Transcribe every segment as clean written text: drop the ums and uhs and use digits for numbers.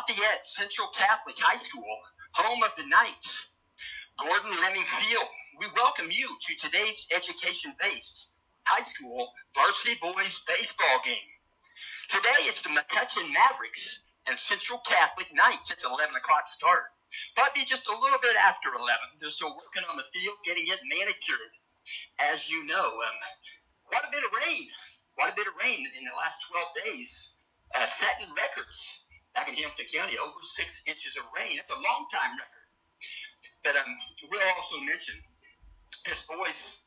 Lafayette Central Catholic High School, home of the Knights. Gordon Lemming Field, we welcome you to today's education-based high school varsity boys baseball game. Today it's the McCutcheon Mavericks and Central Catholic Knights. It's 11 o'clock start. Probably just a little bit after 11. They're still working on the field, getting it manicured. As you know, quite a bit of rain. Quite a bit of rain in the last 12 days. Setting records back in Hampton County, over 6 inches of rain. That's a long time record. But we'll also mention this boys'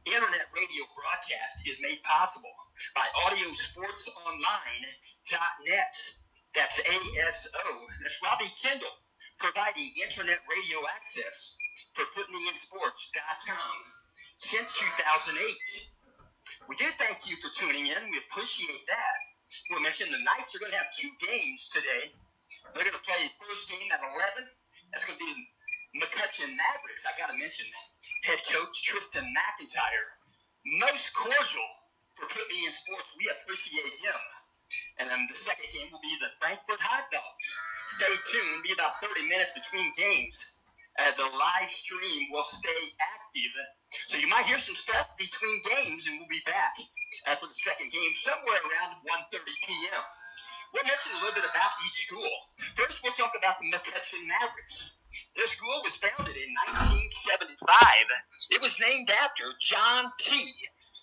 internet radio broadcast is made possible by AudioSportsOnline.net. That's ASO. That's Robbie Kendall providing internet radio access for PutMeInSports.com since 2008. We do thank you for tuning in. We appreciate that. We'll mention the Knights are going to have 2 games today. They're going to play first game at 11. That's going to be McCutcheon Mavericks. I got to mention head coach Tristan McIntyre. Most cordial for Put Me in Sports. We appreciate him. And then the second game will be the Frankfurt Hot Dogs. Stay tuned. It'll be about 30 minutes between games. The live stream will stay active. So you might hear some stuff between games, and we'll be back for the second game somewhere around 1:30 p.m. We'll mention a little bit about each school. First, we'll talk about the McCutcheon Mavericks. Their school was founded in 1975. It was named after John T.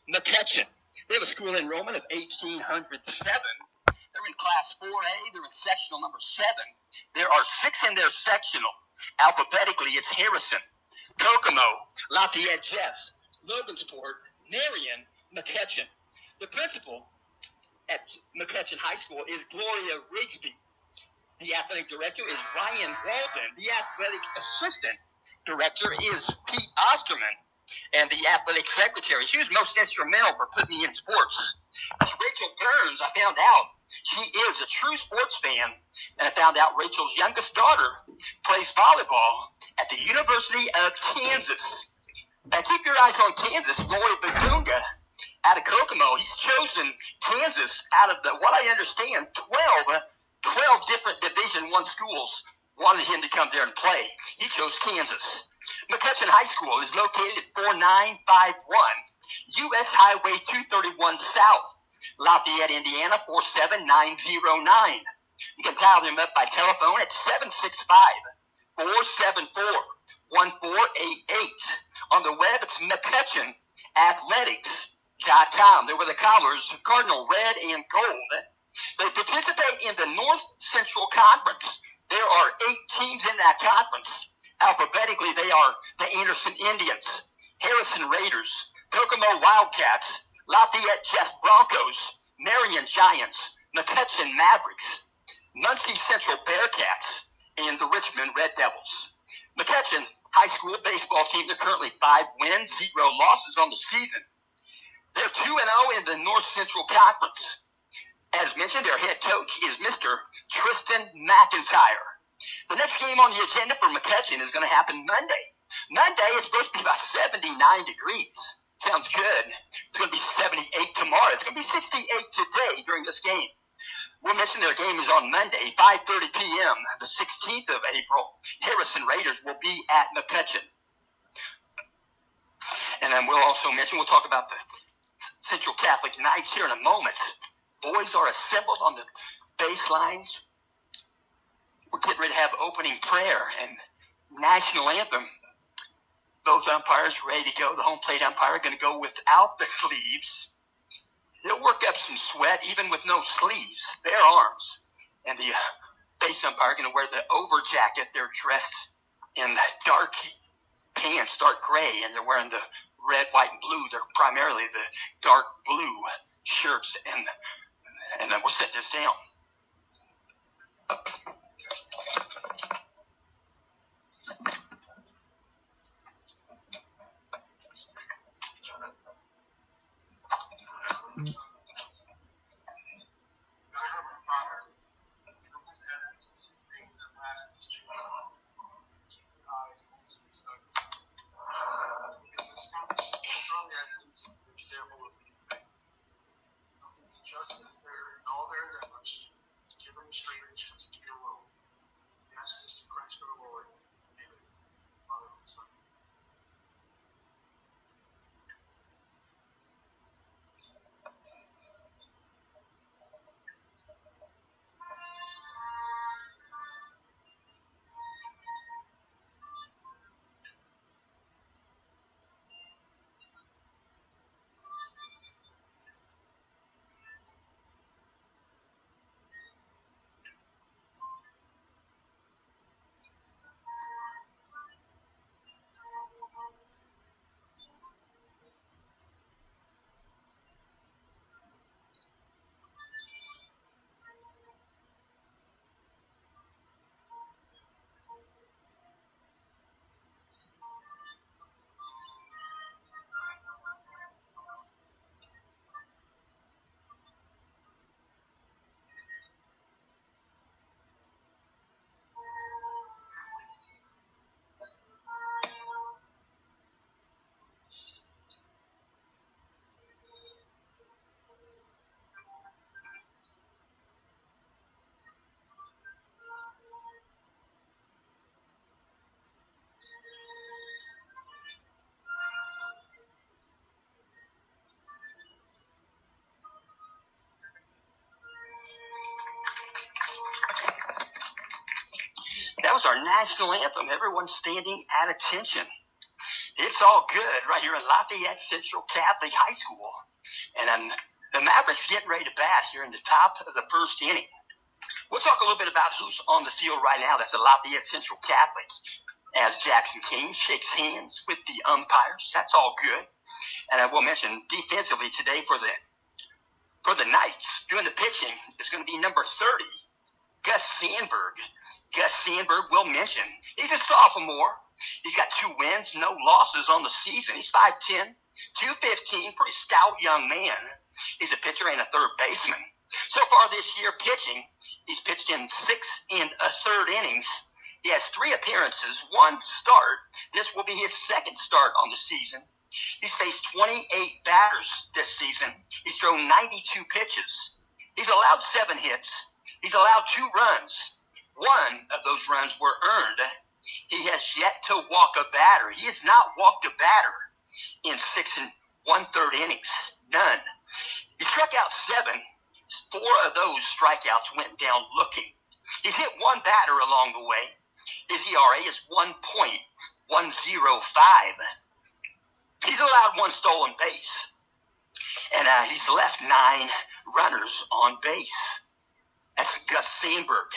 McCutcheon. They have a school enrollment of 1,807. They're in Class 4A. They're in sectional number 7. There are 6 in their sectional. Alphabetically, it's Harrison, Kokomo, Lafayette Jeff, Logansport, Marion, McCutcheon. The principal at McCutcheon High School is Gloria Rigsby. The athletic director is Ryan Walden. The athletic assistant director is Pete Osterman. And the athletic secretary, she was most instrumental for putting me in sports. That's Rachel Burns. I found out she is a true sports fan. And I found out Rachel's youngest daughter plays volleyball at the University of Kansas. Now keep your eyes on Kansas. Roy Badunga out of Kokomo. He's chosen Kansas out of what I understand, 12 different Division I schools wanted him to come there and play. He chose Kansas. McCutcheon High School is located at 4951 U.S. Highway 231 South, Lafayette, Indiana 47909. You can dial them up by telephone at 765-474-1488. On the web, it's McCutcheonAthletics.com. They were the Colors, Cardinal Red and Gold. They participate in the North Central Conference. There are 8 teams in that conference. Alphabetically, they are the Anderson Indians, Harrison Raiders, Kokomo Wildcats, Lafayette Jeff Broncos, Marion Giants, McCutcheon Mavericks, Muncie Central Bearcats, and the Richmond Red Devils. McCutcheon High School baseball team, they're currently 5 wins, 0 losses on the season. They're 2-0 in the North Central Conference. As mentioned, their head coach is Mr. Tristan McIntyre. The next game on the agenda for McCutcheon is going to happen Monday. Monday, it's supposed to be about 79 degrees. Sounds good. It's going to be 78 tomorrow. It's going to be 68 today during this game. We'll mention their game is on Monday, 5:30 p.m., the 16th of April. Harrison Raiders will be at McCutcheon. And then we'll also mention, we'll talk about the Central Catholic Knights here in a moment. Boys are assembled on the baselines. We're getting ready to have opening prayer and national anthem. Both umpires ready to go. The home plate umpire going to go without the sleeves. They'll work up some sweat even with no sleeves, bare arms. And the base umpire going to wear the over jacket. They're dressed in dark pants, dark gray, and they're wearing the red, white, and blue. They're primarily the dark blue shirts. And then we'll set this down. Just in all their endeavors. our national anthem. Everyone's standing at attention. It's all good right here in Lafayette Central Catholic High School. And the Mavericks getting ready to bat here in the top of the first inning. We'll talk a little bit about who's on the field right now. That's a Lafayette Central Catholic. As Jackson King shakes hands with the umpires. That's all good. And I will mention defensively today for the Knights, doing the pitching is going to be number 30, Gus Sandberg. Gus Sandberg, will mention, he's a sophomore. He's got 2 wins, no losses on the season. He's 5'10", 215, pretty stout young man. He's a pitcher and a third baseman. So far this year pitching, he's pitched in 6 1/3 innings. He has 3 appearances, 1 start. This will be his 2nd start on the season. He's faced 28 batters this season. He's thrown 92 pitches. He's allowed 7 hits. He's allowed 2 runs. 1 of those runs were earned. He has yet to walk a batter. He has not walked a batter in 6 1/3 innings. None. He struck out 7. 4 of those strikeouts went down looking. He's hit 1 batter along the way. His ERA is 1.105. He's allowed 1 stolen base. And he's left 9 runners on base. That's Gus Sandberg.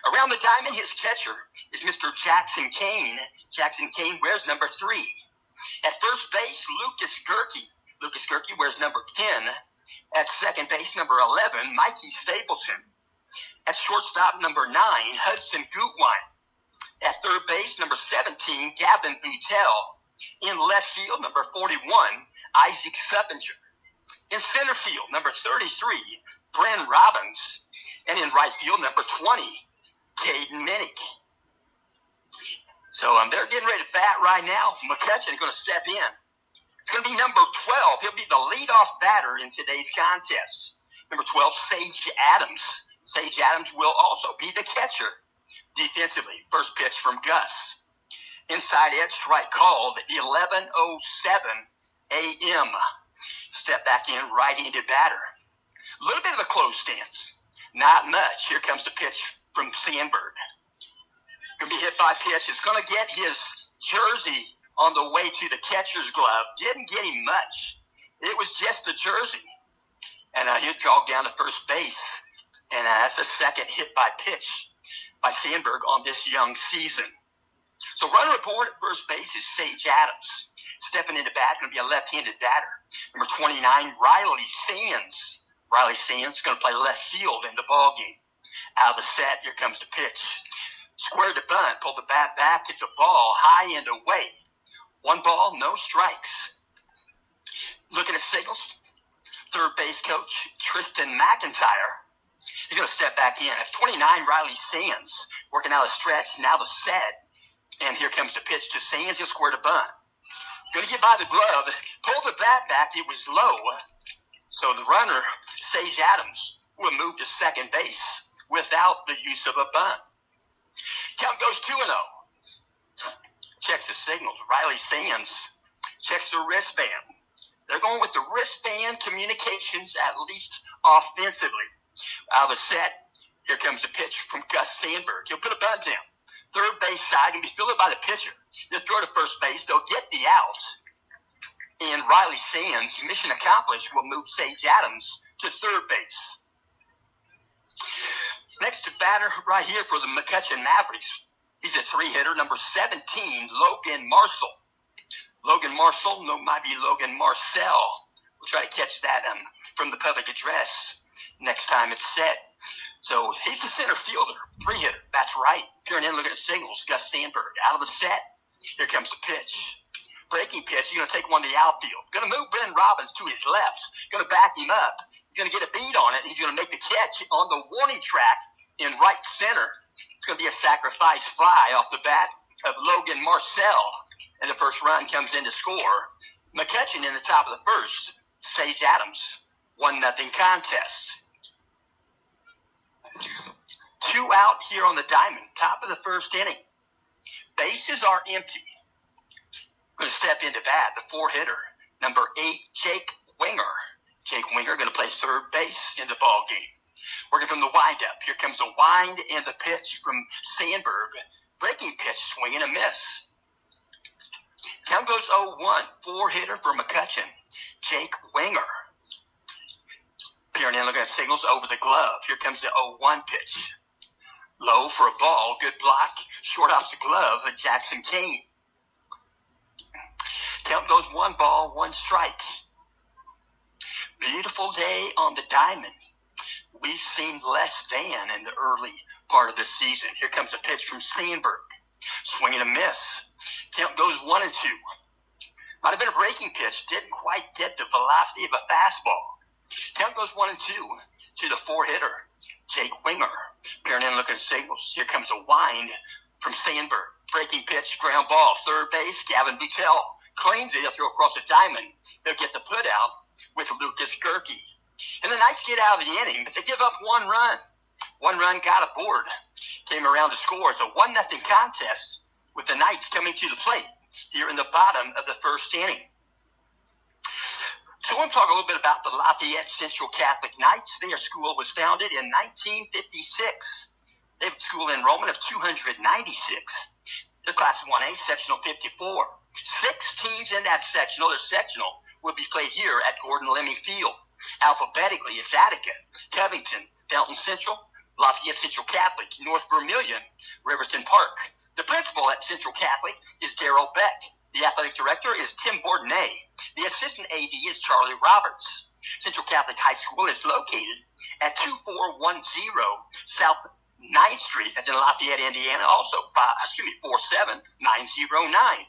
Around the diamond, his catcher is Mr. Jackson Kane. Jackson Kane wears number 3. At first base, Lucas Gerke. Lucas Gerke wears number 10. At second base, number 11, Mikey Stapleton. At shortstop, number 9, Hudson Gutwein. At third base, number 17, Gavin Boutel. In left field, number 41, Isaac Suppinger. In center field, number 33, Bryn Robbins. And in right field, number 20, Caden Minnick. So they're getting ready to bat right now. McCutcheon is going to step in. It's going to be number 12. He'll be the leadoff batter in today's contest. Number 12, Sage Adams. Sage Adams will also be the catcher defensively. First pitch from Gus. Inside edge strike called, 11:07 a.m. Step back in, right-handed batter. A little bit of a close stance. Not much. Here comes the pitch from Sandberg. Going to be hit by pitch. It's going to get his jersey on the way to the catcher's glove. Didn't get him much. It was just the jersey. And he'll jog down to first base. And that's the second hit by pitch by Sandberg on this young season. So runner aboard at first base is Sage Adams. Stepping into bat, going to be a left-handed batter. Number 29, Riley Sands. Riley Sands going to play left field in the ballgame. Out of the set, here comes the pitch. Square to bunt, pull the bat back. It's a ball, high and away. 1 ball, no strikes. Looking at signals, third base coach Tristan McIntyre. He's going to step back in. That's 29, Riley Sands, working out a stretch, now the set. And here comes the pitch to Sands, just square to bunt. Going to get by the glove, pull the bat back, it was low. So the runner, Sage Adams, will move to second base without the use of a bunt. Count goes 2-0. Checks the signals. Riley Sands checks the wristband. They're going with the wristband communications, at least offensively. Out of the set, here comes the pitch from Gus Sandberg. He'll put a bunt down. Third base side can be fielded by the pitcher. They'll throw to first base. They'll get the outs. And Riley Sands, mission accomplished, will move Sage Adams to third base. Next batter right here for the McCutcheon Mavericks. He's a 3-hitter, number 17, Logan Marcel. Logan Marcel, no, might be Logan Marcel. We'll try to catch that from the public address next time it's set. So he's a center fielder, 3-hitter. That's right. Peering in, looking at signals. Gus Sandberg out of the set. Here comes the pitch. Breaking pitch. He's going to take one to the outfield. Going to move Bryn Robbins to his left. Going to back him up. He's going to get a beat on it. He's going to make the catch on the warning track in right center. It's going to be a sacrifice fly off the bat of Logan Marcel. And the first run comes in to score. McCutcheon in the top of the first. Sage Adams. 1-0 contest. 2 out here on the diamond. Top of the first inning. Bases are empty. Going to step into bat, the 4-hitter, number 8, Jake Winger. Jake Winger going to play third base in the ball game. Working from the windup. Here comes the wind and the pitch from Sandberg. Breaking pitch, swing and a miss. Count goes 0-1. Four-hitter for McCutcheon, Jake Winger. Peering in, looking at signals over the glove. Here comes the 0-1 pitch. Low for a ball. Good block. Short off the glove of Jackson Kane. Count goes 1 ball, 1 strike. Beautiful day on the diamond. We've seen less than in the early part of the season. Here comes a pitch from Sandberg. Swing and a miss. Count goes 1-2. Might have been a breaking pitch. Didn't quite get the velocity of a fastball. Count goes 1-2 to the four-hitter, Jake Winger. Peering in, looking at signals. Here comes a wind from Sandberg. Breaking pitch, ground ball. Third base, Gavin Buttel claims it. He'll throw across the diamond. They'll get the put out with Lucas Gerke. And the Knights get out of the inning, but they give up 1 run. 1 run got aboard. Came around to score. It's a 1-0 contest with the Knights coming to the plate here in the bottom of the first inning. So I want to talk a little bit about the Lafayette Central Catholic Knights. Their school was founded in 1956. They have a school enrollment of 296. The Class 1A, Sectional 54. 6 teams in that sectional. Their sectional will be played here at Gordon-Lemmy Field. Alphabetically, it's Attica, Covington, Fountain Central, Lafayette Central Catholic, North Vermilion, Riverton Park. The principal at Central Catholic is Darrell Beck. The athletic director is Tim Bourdonnais. The assistant AD is Charlie Roberts. Central Catholic High School is located at 2410 South 9th Street. That's in Lafayette, Indiana. Also, 47909.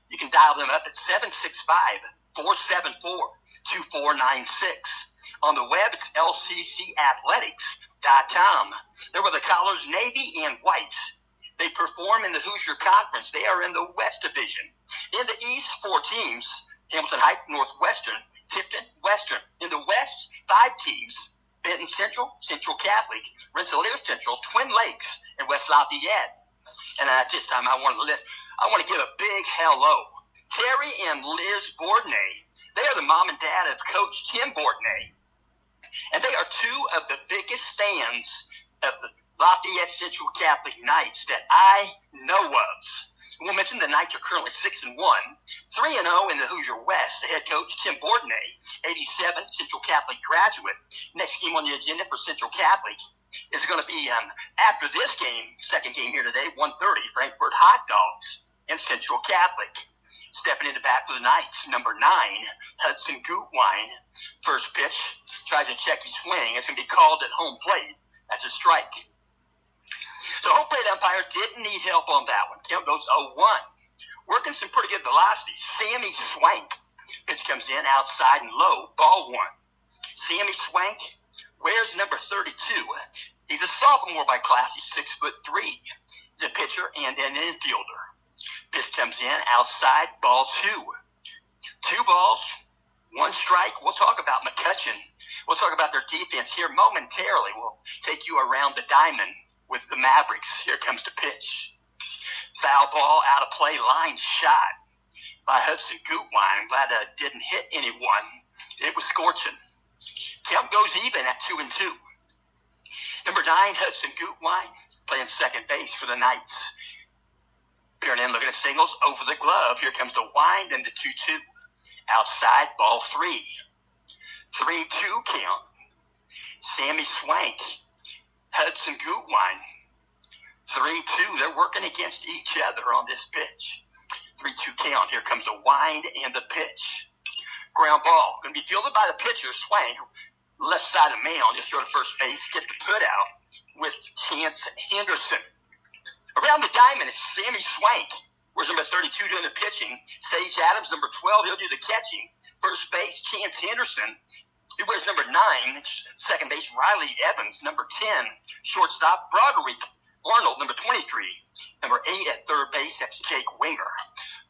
You can dial them up at 765-474-2496. On the web, it's lccathletics.com. They're with the colors navy and whites. They perform in the Hoosier Conference. They are in the West Division. In the East, 4 teams: Hamilton Heights, Northwestern, Tipton, Western. In the West, 5 teams: Benton Central, Central Catholic, Rensselaer Central, Twin Lakes, and West Lafayette. And at this time, I want to give a big hello. Terry and Liz Bourdonnais. They are the mom and dad of Coach Tim Bourdonnais. And they are 2 of the biggest fans of the Lafayette Central Catholic Knights that I know of. We'll mention the Knights are currently 6-1, 3-0 in the Hoosier West. The head coach, Tim Bourdonnais, 87, Central Catholic graduate. Next game on the agenda for Central Catholic is going to be, after this game, second game here today, 1:30, Frankfurt Hot Dogs and Central Catholic. Stepping in the bat for the Knights, number 9, Hudson Gutwine. First pitch, tries to check his swing. It's going to be called at home plate. That's a strike. So home plate umpire didn't need help on that one. Count goes 0-1. Working some pretty good velocity. Sammy Swank. Pitch comes in outside and low. Ball 1. Sammy Swank wears number 32. He's a sophomore by class. He's 6'3". He's a pitcher and an infielder. Pitch comes in outside. Ball 2. 2 balls, 1 strike. We'll talk about McCutcheon. We'll talk about their defense here momentarily. We'll take you around the diamond with the Mavericks. Here comes the pitch. Foul ball, out of play, line shot by Hudson Gutwine. I'm glad that didn't hit anyone. It was scorching. Count goes even at 2-2. Number 9, Hudson Gutwine, playing second base for the Knights. Peering in, looking at signals over the glove. Here comes the wind and the 2-2. Outside, ball 3. 3-2 count. Sammy Swank, Hudson Gutwine. 3-2. They're working against each other on this pitch. 3-2 count. Here comes the wind and the pitch. Ground ball. Going to be fielded by the pitcher, Swank. Left side of mound. He'll throw to first base. Get the put out with Chance Henderson. Around the diamond, it's Sammy Swank. Where's number 32 doing the pitching? Sage Adams, number 12, he'll do the catching. First base, Chance Henderson. He wears number 9, second base, Riley Evans. Number 10, shortstop, Broderick Arnold, number 23. Number 8 at third base, that's Jake Winger.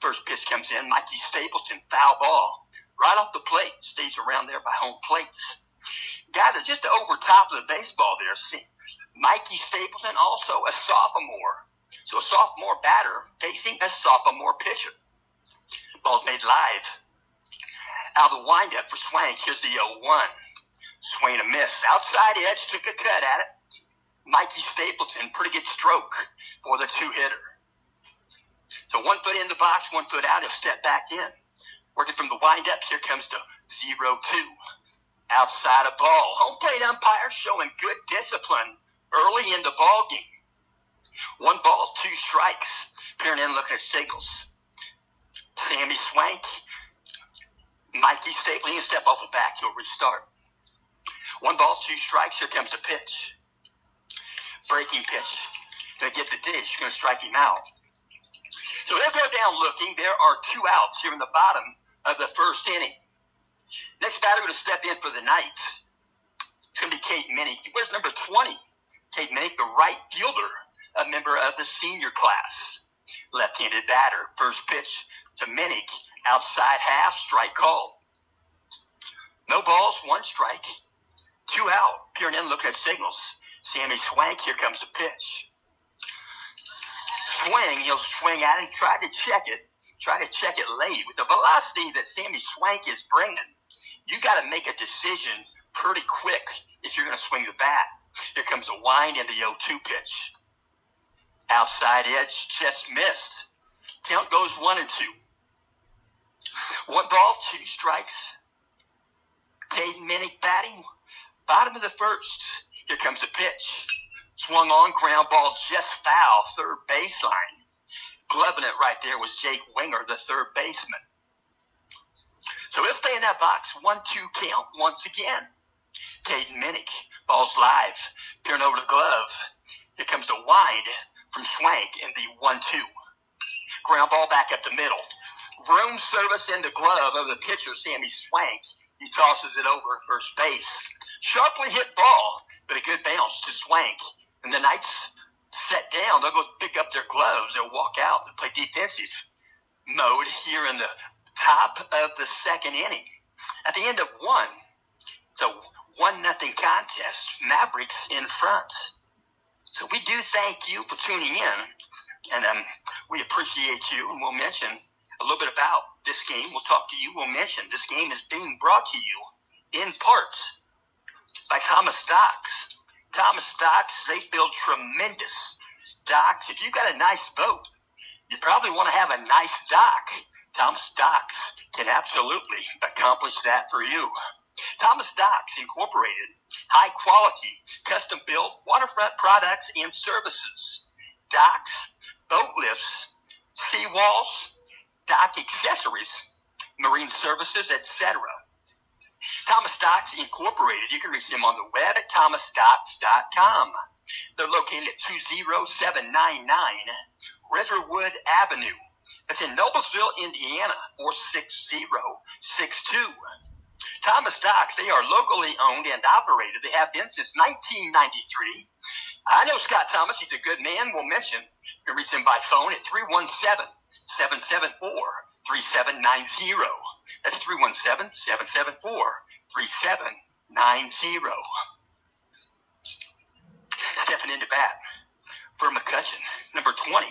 First pitch comes in, Mikey Stapleton, foul ball. Right off the plate, stays around there by home plates. Got it just over top of the baseball there. Mikey Stapleton, also a sophomore. So a sophomore batter facing a sophomore pitcher. Ball's made live. Out of the windup for Swank. Here's the 0-1. Swing and a miss. Outside edge, took a cut at it. Mikey Stapleton, pretty good stroke for the 2-hitter. So 1 foot in the box, 1 foot out. He'll step back in. Working from the windup, here comes the 0-2. Outside a ball. Home plate umpire showing good discipline early in the ball game. 1 ball, 2 strikes. Peering in, looking at signals. Sammy Swank. Mikey Stapling, step off the back. He'll restart. 1 ball, 2 strikes. Here comes the pitch. Breaking pitch. Going to get the dish. Going to strike him out. So he'll go down looking. There are 2 outs here in the bottom of the first inning. Next batter going to step in for the Knights. It's going to be Cade Minnick. He wears number 20. Cade Minnick, the right fielder, a member of the senior class. Left-handed batter. First pitch to Minnick. Outside half, strike call. No balls, 1 strike. 2 out. Peering in, looking at signals. Sammy Swank, here comes the pitch. Swing, he'll swing at it, try to check it late. With the velocity that Sammy Swank is bringing, you got to make a decision pretty quick if you're going to swing the bat. Here comes the wind and the 0-2 pitch. Outside edge, just missed. Count goes 1-2. 1 ball, 2 strikes. Cade Minnick batting. Bottom of the first. Here comes the pitch. Swung on, ground ball just foul, third baseline. Gloving it right there was Jake Winger, the third baseman. So he'll stay in that box. 1-2 count once again. Cade Minnick, ball's live. Peering over the glove. Here comes the wind from Swank in the 1-2. Ground ball back up the middle. Room service in the glove of the pitcher, Sammy Swank. He tosses it over at first base. Sharply hit ball, but a good bounce to Swank. And the Knights set down. They'll go pick up their gloves. They'll walk out and play defensive mode here in the top of the second inning. At the end of 1, it's a 1-0 contest. Mavericks in front. So we do thank you for tuning in. And we appreciate you. And we'll mention a little bit about this game. We'll talk to you. We'll mention this game is being brought to you in parts by Thomas Docks. Thomas Docks, they build tremendous docks. If you've got a nice boat, you probably want to have a nice dock. Thomas Docks can absolutely accomplish that for you. Thomas Docks Incorporated, high quality, custom built waterfront products and services. Docks, boat lifts, seawalls, dock accessories, marine services, etc. Thomas Docks Incorporated. You can reach them on the web at thomasdocks.com. They're located at 20799 Riverwood Avenue. That's in Noblesville, Indiana, 46062. Thomas Docks, they are locally owned and operated. They have been since 1993. I know Scott Thomas. He's a good man. We'll mention you can reach him by phone at 317-774-3790. That's 317-774-3790. Stepping into bat for McCutcheon, number 20,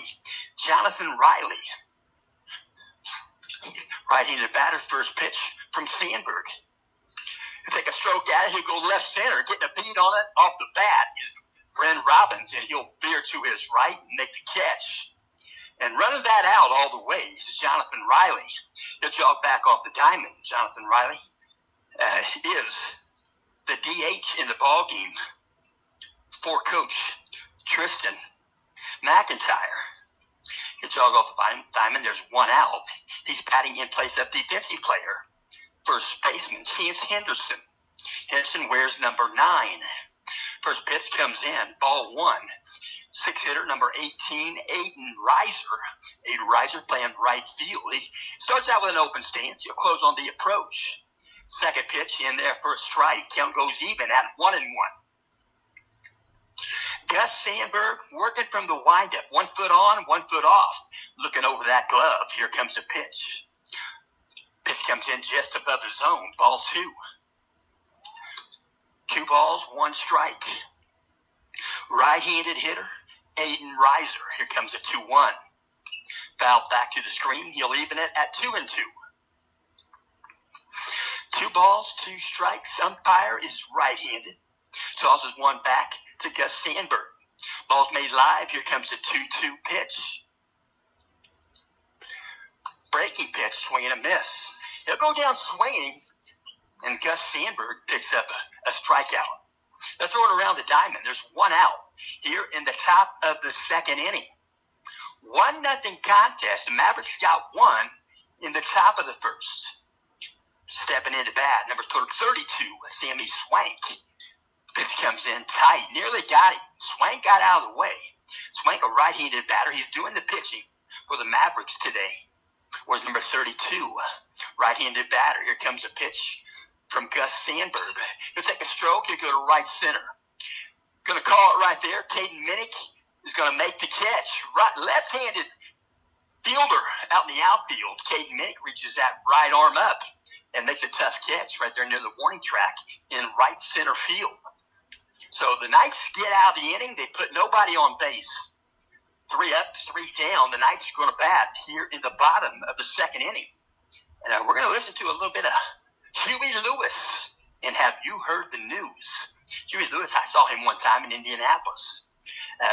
Jonathan Riley. Right-handed batter, first pitch from Sandberg. He'll take a stroke at it. He'll go left center, getting a beat on it off the bat is Brent Robbins, and he'll veer to his right and make the catch. And running that out all the way is Jonathan Riley. He'll jog back off the diamond. Jonathan Riley is the DH in the ball game for Coach Tristan McIntyre. He'll jog off the diamond. There's 1 out. He's batting in place of defensive player, first baseman Chance Henderson. Henderson wears number 9. First pitch comes in, ball 1. 6-hitter, number 18, Aiden Reiser. Aiden Reiser playing right field. He starts out with an open stance. He'll close on the approach. Second pitch in there for a strike. Count goes even at 1-1. Gus Sandberg working from the windup. 1 foot on, 1 foot off. Looking over that glove. Here comes the pitch. Pitch comes in just above the zone. Ball 2. 2 balls, 1 strike. Right-handed hitter, Aiden Reiser. Here comes a 2-1. Foul back to the screen. He'll even it at 2-2. 2 balls, 2 strikes. Umpire is right-handed. Tosses 1 back to Gus Sandberg. Ball's made live. Here comes the 2-2 pitch. Breaking pitch, swing and a miss. He'll go down swinging, and Gus Sandberg picks up a strikeout. They're throwing around the diamond. There's one out here in the top of the second inning. 1-0 contest. The Mavericks got one in the top of the first. Stepping into bat, number 32, Sammy Swank. This comes in tight. Nearly got it. Swank got out of the way. Swank, a right-handed batter. He's doing the pitching for the Mavericks today. Where's number 32, right-handed batter. Here comes a pitch from Gus Sandberg. He'll take a stroke. He'll go to right center. Going to call it right there. Caden Minnick is going to make the catch. Left-handed fielder out in the outfield. Caden Minnick reaches that right arm up and makes a tough catch right there near the warning track in right center field. So the Knights get out of the inning. They put nobody on base. 3 up, 3 down. The Knights are going to bat here in the bottom of the second inning. And we're going to listen to a little bit of Huey Lewis and Have You Heard the News? Huey Lewis, I saw him one time in Indianapolis,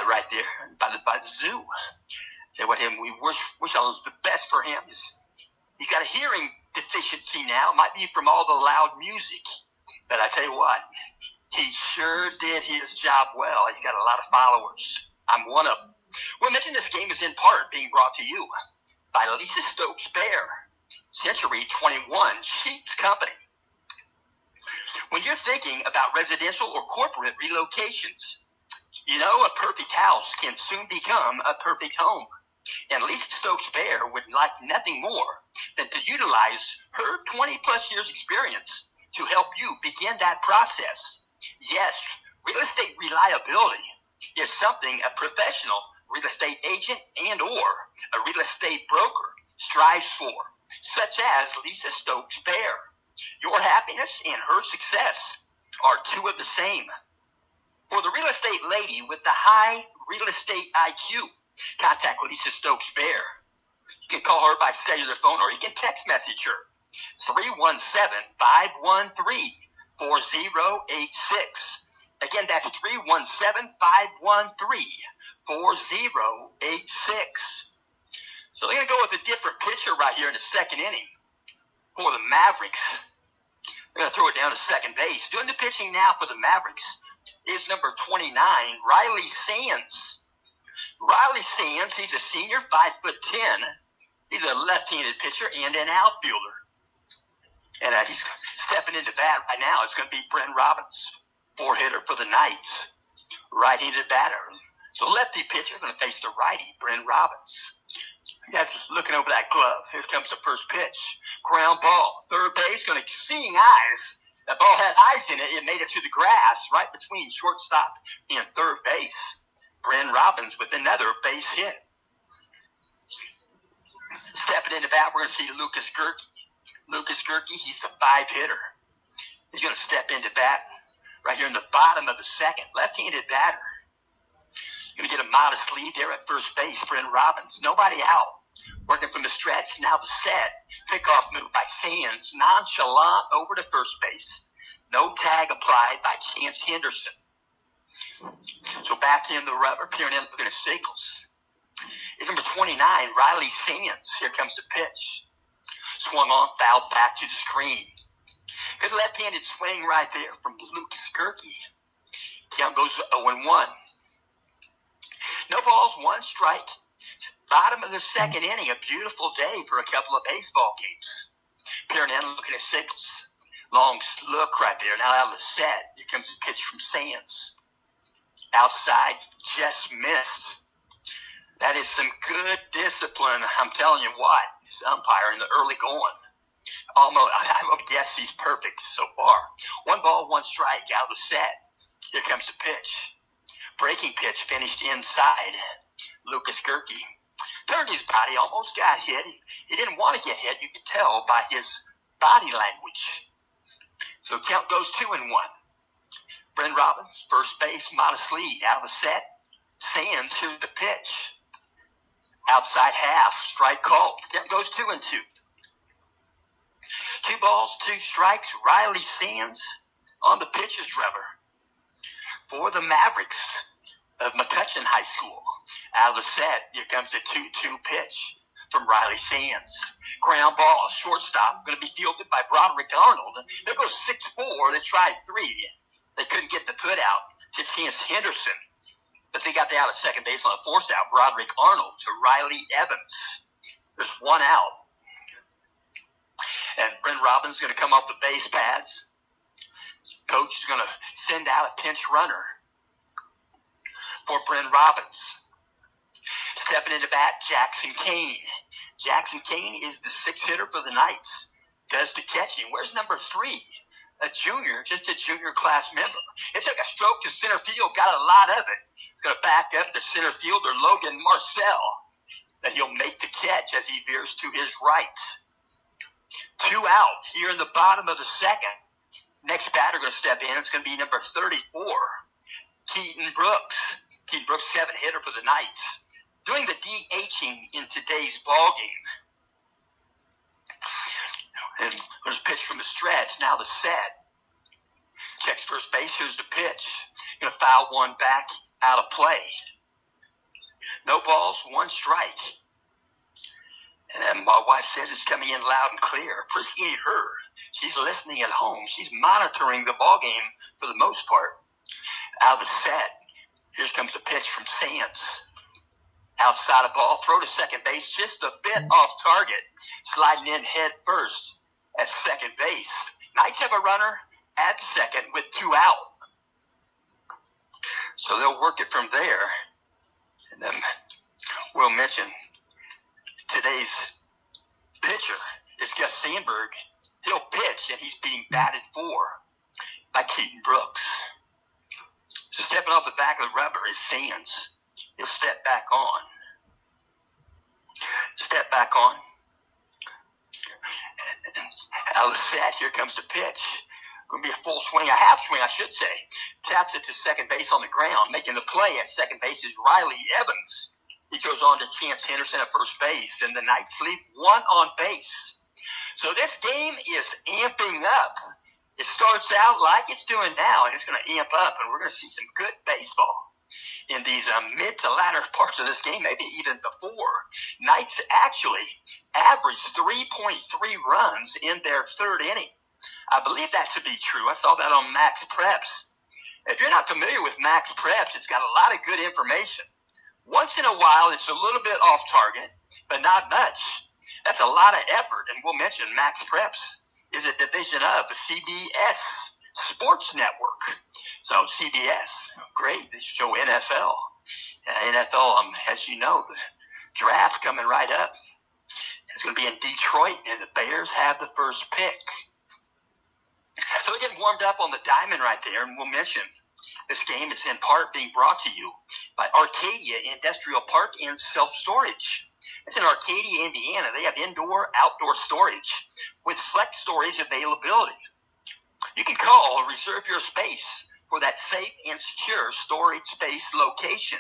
right there by the zoo. Say what him, we wish all the best for him. He's got a hearing deficiency now. It might be from all the loud music. But I tell you what, he sure did his job well. He's got a lot of followers. I'm one of them. We'll mention this game is in part being brought to you by Lisa Stokes Bear, Century 21 Sheets Company. When you're thinking about residential or corporate relocations, you know a perfect house can soon become a perfect home. And Lisa Stokes Bear would like nothing more than to utilize her 20-plus years experience to help you begin that process. Yes, real estate reliability is something a professional real estate agent and or a real estate broker strives for, such as Lisa Stokes Bear. Your happiness and her success are two of the same. For the real estate lady with the high real estate IQ, contact Lisa Stokes Bear. You can call her by cellular phone or you can text message her. 317-513-4086. Again, that's 317-513-4086. So they're going to go with a different pitcher right here in the second inning for the Mavericks. They're going to throw it down to second base. Doing the pitching now for the Mavericks is number 29, Riley Sands. Riley Sands, he's a senior, 5'10". He's a left-handed pitcher and an outfielder. And he's stepping into bat right now. It's going to be Brent Robbins, 4-hitter for the Knights. Right-handed batter. So lefty pitcher is going to face the righty, Brent Robbins. That's looking over that glove. Here comes the first pitch. Ground ball. Third base, going to seeing eyes. That ball had eyes in it. It made it to the grass right between shortstop and third base. Brent Robbins with another base hit. Stepping into bat, we're going to see Lucas Gerke. Lucas Gerke, he's the 5-hitter. He's going to step into bat right here in the bottom of the second. Left-handed batter. Going to get a modest lead there at first base. Brent Robbins, nobody out. Working from the stretch, now the set. Pickoff move by Sands. Nonchalant over to first base. No tag applied by Chance Henderson. So back in the rubber, peering in, looking at Sickles. Is number 29, Riley Sands. Here comes the pitch. Swung on, fouled back to the screen. Good left-handed swing right there from Lucas Gerke. Count goes 0-1. No balls, one strike. Bottom of the second inning, a beautiful day for a couple of baseball games. Peering in, looking at Sickles. Long look right there. Now out of the set. Here comes the pitch from Sands. Outside, just missed. That is some good discipline. I'm telling you what, this umpire in the early going. Almost, I would guess he's perfect so far. 1 ball, 1 strike out of the set. Here comes the pitch. Breaking pitch finished inside. Lucas Gerke turned his body, almost got hit. He didn't want to get hit. You could tell by his body language. So count goes 2-1. Brent Robbins, first base, modest lead. Out of the set, Sands to the pitch. Outside half, strike called. Count goes 2-2. 2 balls, 2 strikes. Riley Sands on the pitcher's rubber for the Mavericks of McCutcheon High School. Out of the set, here comes the 2-2 pitch. from Riley Sands. Ground ball, shortstop, going to be fielded by Broderick Arnold. They'll go 6-4. They tried 3. They couldn't get the put out to Chance Henderson, but they got the out at second base on a force out. Broderick Arnold to Riley Evans. There's 1 out. And Bryn Robbins is going to come off the base pads. Coach is going to send out a pinch runner for Bryn Robbins. Stepping into bat, Jackson Kane. Jackson Kane is the 6th hitter for the Knights. Does the catching. Where's number 3? A junior, just a junior class member. It took a stroke to center field, got a lot of it. He's going to back up to center fielder Logan Marcel. And he'll make the catch as he veers to his right. 2 out here in the bottom of the 2nd. Next batter going to step in. It's going to be number 34, Keaton Brooks. Keaton Brooks, 7th hitter for the Knights. Doing the DHing in today's ball game. And there's a pitch from the stretch. Now the set. Checks first base. Here's the pitch. Going to foul one back out of play. No balls, 1 strike. And my wife says it's coming in loud and clear. Appreciate her. She's listening at home. She's monitoring the ball game for the most part. Out of the set. Here comes the pitch from Sands. Outside of ball, throw to second base, just a bit off target. Sliding in head first at second base. Knights have a runner at second with 2 out. So they'll work it from there. And then we'll mention today's pitcher is Gus Sandberg. He'll pitch, and he's being batted for by Keaton Brooks. So stepping off the back of the rubber is Sands. He'll step back on. Step back on. And out of the set, here comes the pitch. Going to be a full swing, a half swing, I should say. Taps it to second base on the ground. Making the play at second base is Riley Evans. He goes on to Chance Henderson at first base, and the Knights leave 1 on base. So this game is amping up. It starts out like it's doing now, and it's going to amp up, and we're going to see some good baseball in these mid to latter parts of this game, maybe even before. Knights actually averaged 3.3 runs in their 3rd inning. I believe that to be true. I saw that on Max Preps. If you're not familiar with Max Preps, it's got a lot of good information. Once in a while, it's a little bit off target, but not much. That's a lot of effort, and we'll mention Max Preps is a division of the CBS Sports Network. So CBS, great. They show NFL. NFL, as you know, the draft coming right up. It's going to be in Detroit, and the Bears have the first pick. So they're getting warmed up on the diamond right there, and we'll mention this game is in part being brought to you by Arcadia Industrial Park and Self-Storage. It's in Arcadia, Indiana. They have indoor-outdoor storage with flex storage availability. You can call or reserve your space for that safe and secure storage space location.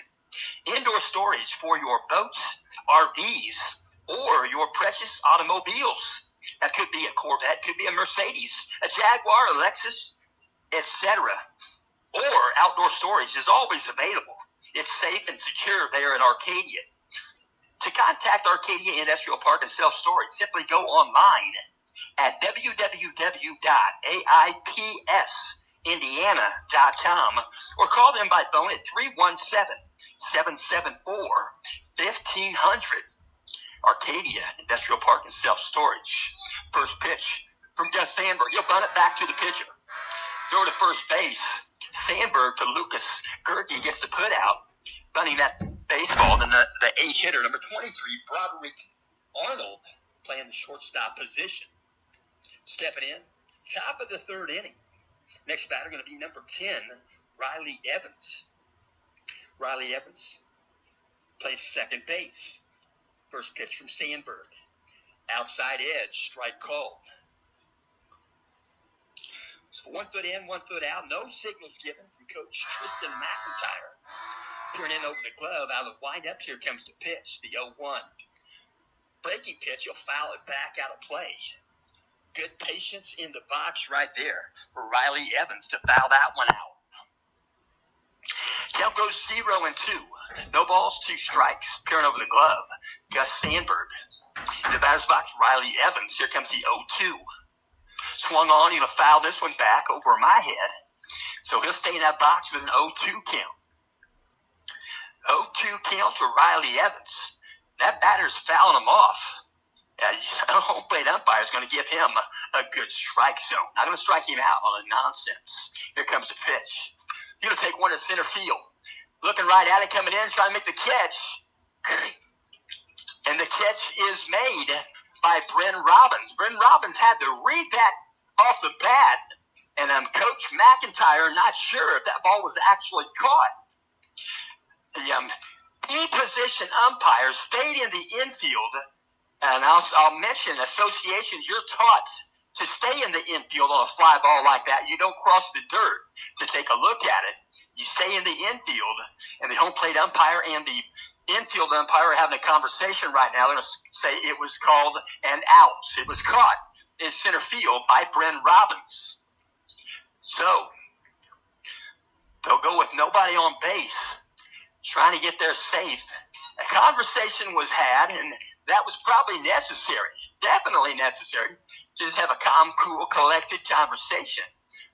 Indoor storage for your boats, RVs, or your precious automobiles. That could be a Corvette, could be a Mercedes, a Jaguar, a Lexus, etc. Or outdoor storage is always available. It's safe and secure there in Arcadia. To contact Arcadia Industrial Park and Self-Storage, simply go online at www.aipsindiana.com or call them by phone at 317-774-1500. Arcadia Industrial Park and Self-Storage. First pitch from Gus Sandberg. He'll bunt it back to the pitcher. Throw to first base. Sandberg to Lucas Gerke gets the put out. Bunting that baseball. Then the 8 hitter, number 23, Broderick Arnold, playing the shortstop position. Stepping in, top of the 3rd inning. Next batter going to be number 10, Riley Evans. Riley Evans plays second base. First pitch from Sandberg. Outside edge, strike called. So 1 foot in, 1 foot out. No signals given from Coach Tristan McIntyre. Peering in over the glove. Out of the windup, here comes the pitch, the 0-1. Breaking pitch, you'll foul it back out of play. Good patience in the box right there for Riley Evans to foul that one out. Count goes 0-2. No balls, 2 strikes. Peering over the glove, Gus Sandberg. In the batter's box, Riley Evans. Here comes the 0-2. Swung on, he'll foul this one back over my head. So he'll stay in that box with an 0-2 count. 0-2 count for Riley Evans. That batter's fouling him off. A home plate umpire is going to give him a good strike zone. Not going to strike him out on a nonsense. Here comes the pitch. He'll take one to center field. Looking right at it, coming in, trying to make the catch. And the catch is made by Bryn Robbins. Bryn Robbins had to read that off the bat. And Coach McIntyre not sure if that ball was actually caught. The E-position umpire stayed in the infield. And I'll mention associations, you're taught to stay in the infield on a fly ball like that. You don't cross the dirt to take a look at it. You stay in the infield, and the home plate umpire and the infield umpire are having a conversation right now. They're going to say it was called an out. It was caught in center field by Bryn Robbins. So they'll go with nobody on base, trying to get there safe. A conversation was had, and that was probably necessary, definitely necessary, to just have a calm, cool, collected conversation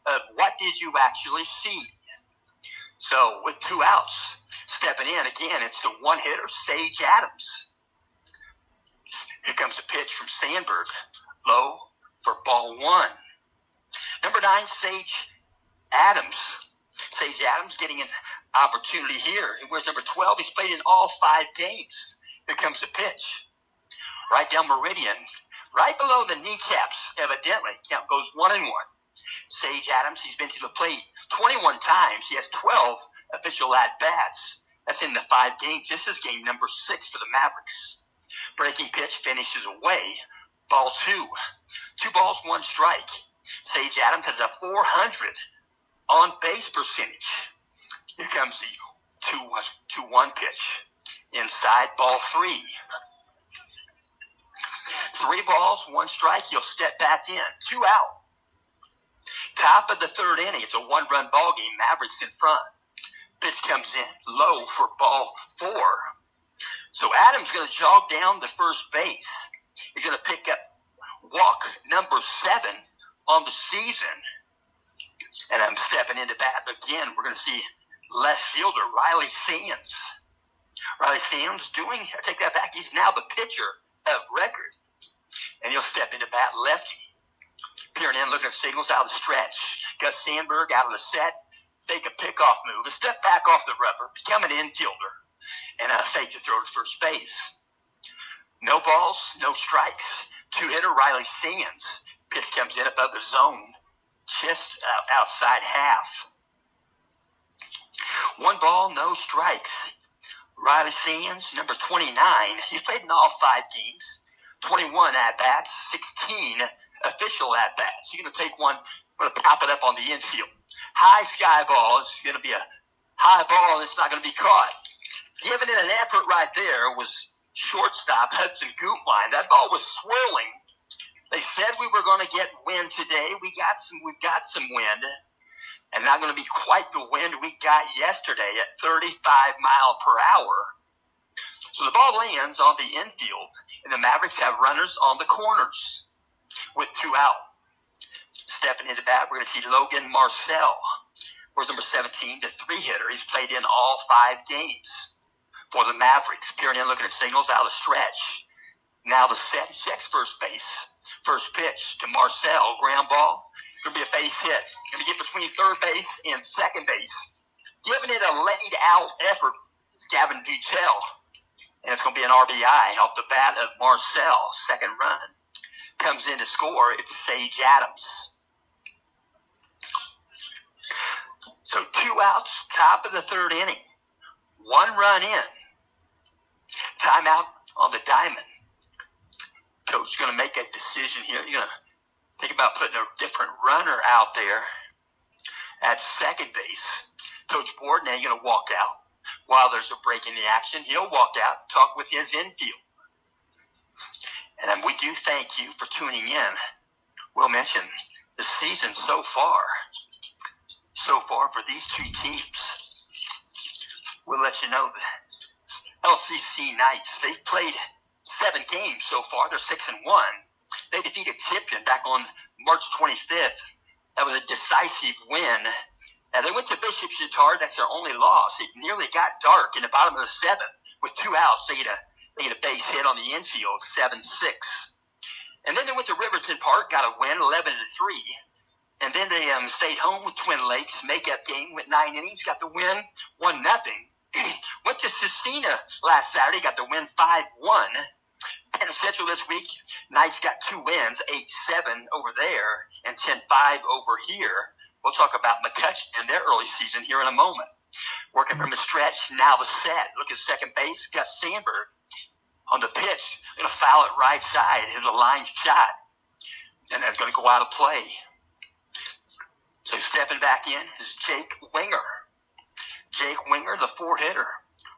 of what did you actually see. So with 2 outs, stepping in again, it's the one hitter, Sage Adams. Here comes a pitch from Sandberg, low for ball 1. Number 9, Sage Adams. Sage Adams getting an opportunity here. Where's number 12? He's played in all 5 games. Here comes the pitch. Right down meridian, right below the kneecaps, evidently. Count goes 1-1. Sage Adams, he's been to the plate 21 times. He has 12 official at-bats. That's in the 5 games. This is game number 6 for the Mavericks. Breaking pitch finishes away. Ball 2. 2 balls, 1 strike. Sage Adams has a 400 on-base percentage. Here comes the 2-1 pitch. Inside, ball 3. 3 balls, 1 strike. He'll step back in. 2 out. Top of the 3rd inning. It's a 1-run ball game. Mavericks in front. Pitch comes in low for ball 4. So Adams going to jog down the first base. He's going to pick up walk number 7 on the season. And I'm stepping into bat again. We're going to see left fielder Riley Sands. Riley Sands I take that back, he's now the pitcher of record. And he'll step into bat lefty. Peering in, looking at signals out of the stretch. Gus Sandberg out of the set. Fake a pickoff move. A step back off the rubber. Become an infielder. And a fake to throw to first base. No balls, no strikes. 2-hitter Riley Sands. Pitch comes in above the zone. Just outside half. 1 ball, no strikes. Riley Sands, number 29. He's played in all 5 games. 21 at-bats, 16 official at-bats. You're going to take one, going to pop it up on the infield. High sky ball. It's going to be a high ball, and it's not going to be caught. Giving it an effort right there was shortstop Hudson Gutwein. That ball was swirling. They said we were going to get wind today. We've got some wind, and not going to be quite the wind we got yesterday at 35 miles per hour. So the ball lands on the infield, and the Mavericks have runners on the corners with 2 out. Stepping into bat, we're going to see Logan Marcel. Where's number 17, the 3-hitter. He's played in all 5 games for the Mavericks. Peering in, looking at signals out of the stretch. Now the set, checks first base. First pitch to Marcel, ground ball. Going to be a base hit. Going to get between third base and second base. Giving it a laid out effort, it's Gavin Butel. And it's going to be an RBI off the bat of Marcel. Second run. Comes in to score. It's Sage Adams. So 2 outs, top of the 3rd inning. 1 run in. Timeout on the diamond. Coach is going to make a decision here. You're going to think about putting a different runner out there at second base. Coach Borden, you're going to walk out. While there's a break in the action, he'll walk out, talk with his infield. And we do thank you for tuning in. We'll mention the season so far for these 2 teams. we'll let you know the LCC Knights, they've played 7 games so far. They're 6-1. They defeated Tipton back on March 25th. That was a decisive win. They went to Bishop Chatard. That's their only loss. It nearly got dark in the bottom of the 7th with 2 outs. They get a base hit on the infield, 7-6. And then they went to Riverton Park, got a win, 11-3. And then they stayed home with Twin Lakes. Makeup game, went 9 innings, got the win, 1-0. Went to Cecina last Saturday, got the win, 5-1. And Central this week, Knights got 2 wins, 8-7 over there and 10-5 over here. We'll talk about McCutcheon and their early season here in a moment. Working from the stretch, now the set. Look at second base, Gus Sandberg on the pitch. Going to foul it right side. It's a line shot. And that's going to go out of play. So stepping back in is Jake Winger. Jake Winger, the 4-hitter.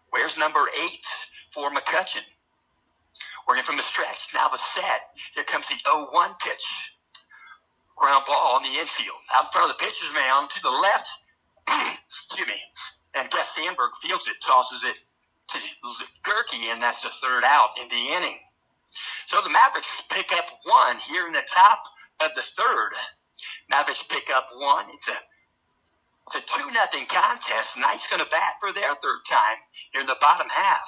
Where's number 8 for McCutcheon? Working from the stretch. Now the set. Here comes the 0-1 pitch. Ground ball on the infield. Out in front of the pitcher's mound to the left. Excuse me. And Gus Sandberg fields it, tosses it to Gerke, and that's the 3rd out in the inning. So the Mavericks pick up 1 here in the top of the 3rd. Mavericks pick up 1. It's a 2-0 contest. Knight's going to bat for their 3rd time here in the bottom half.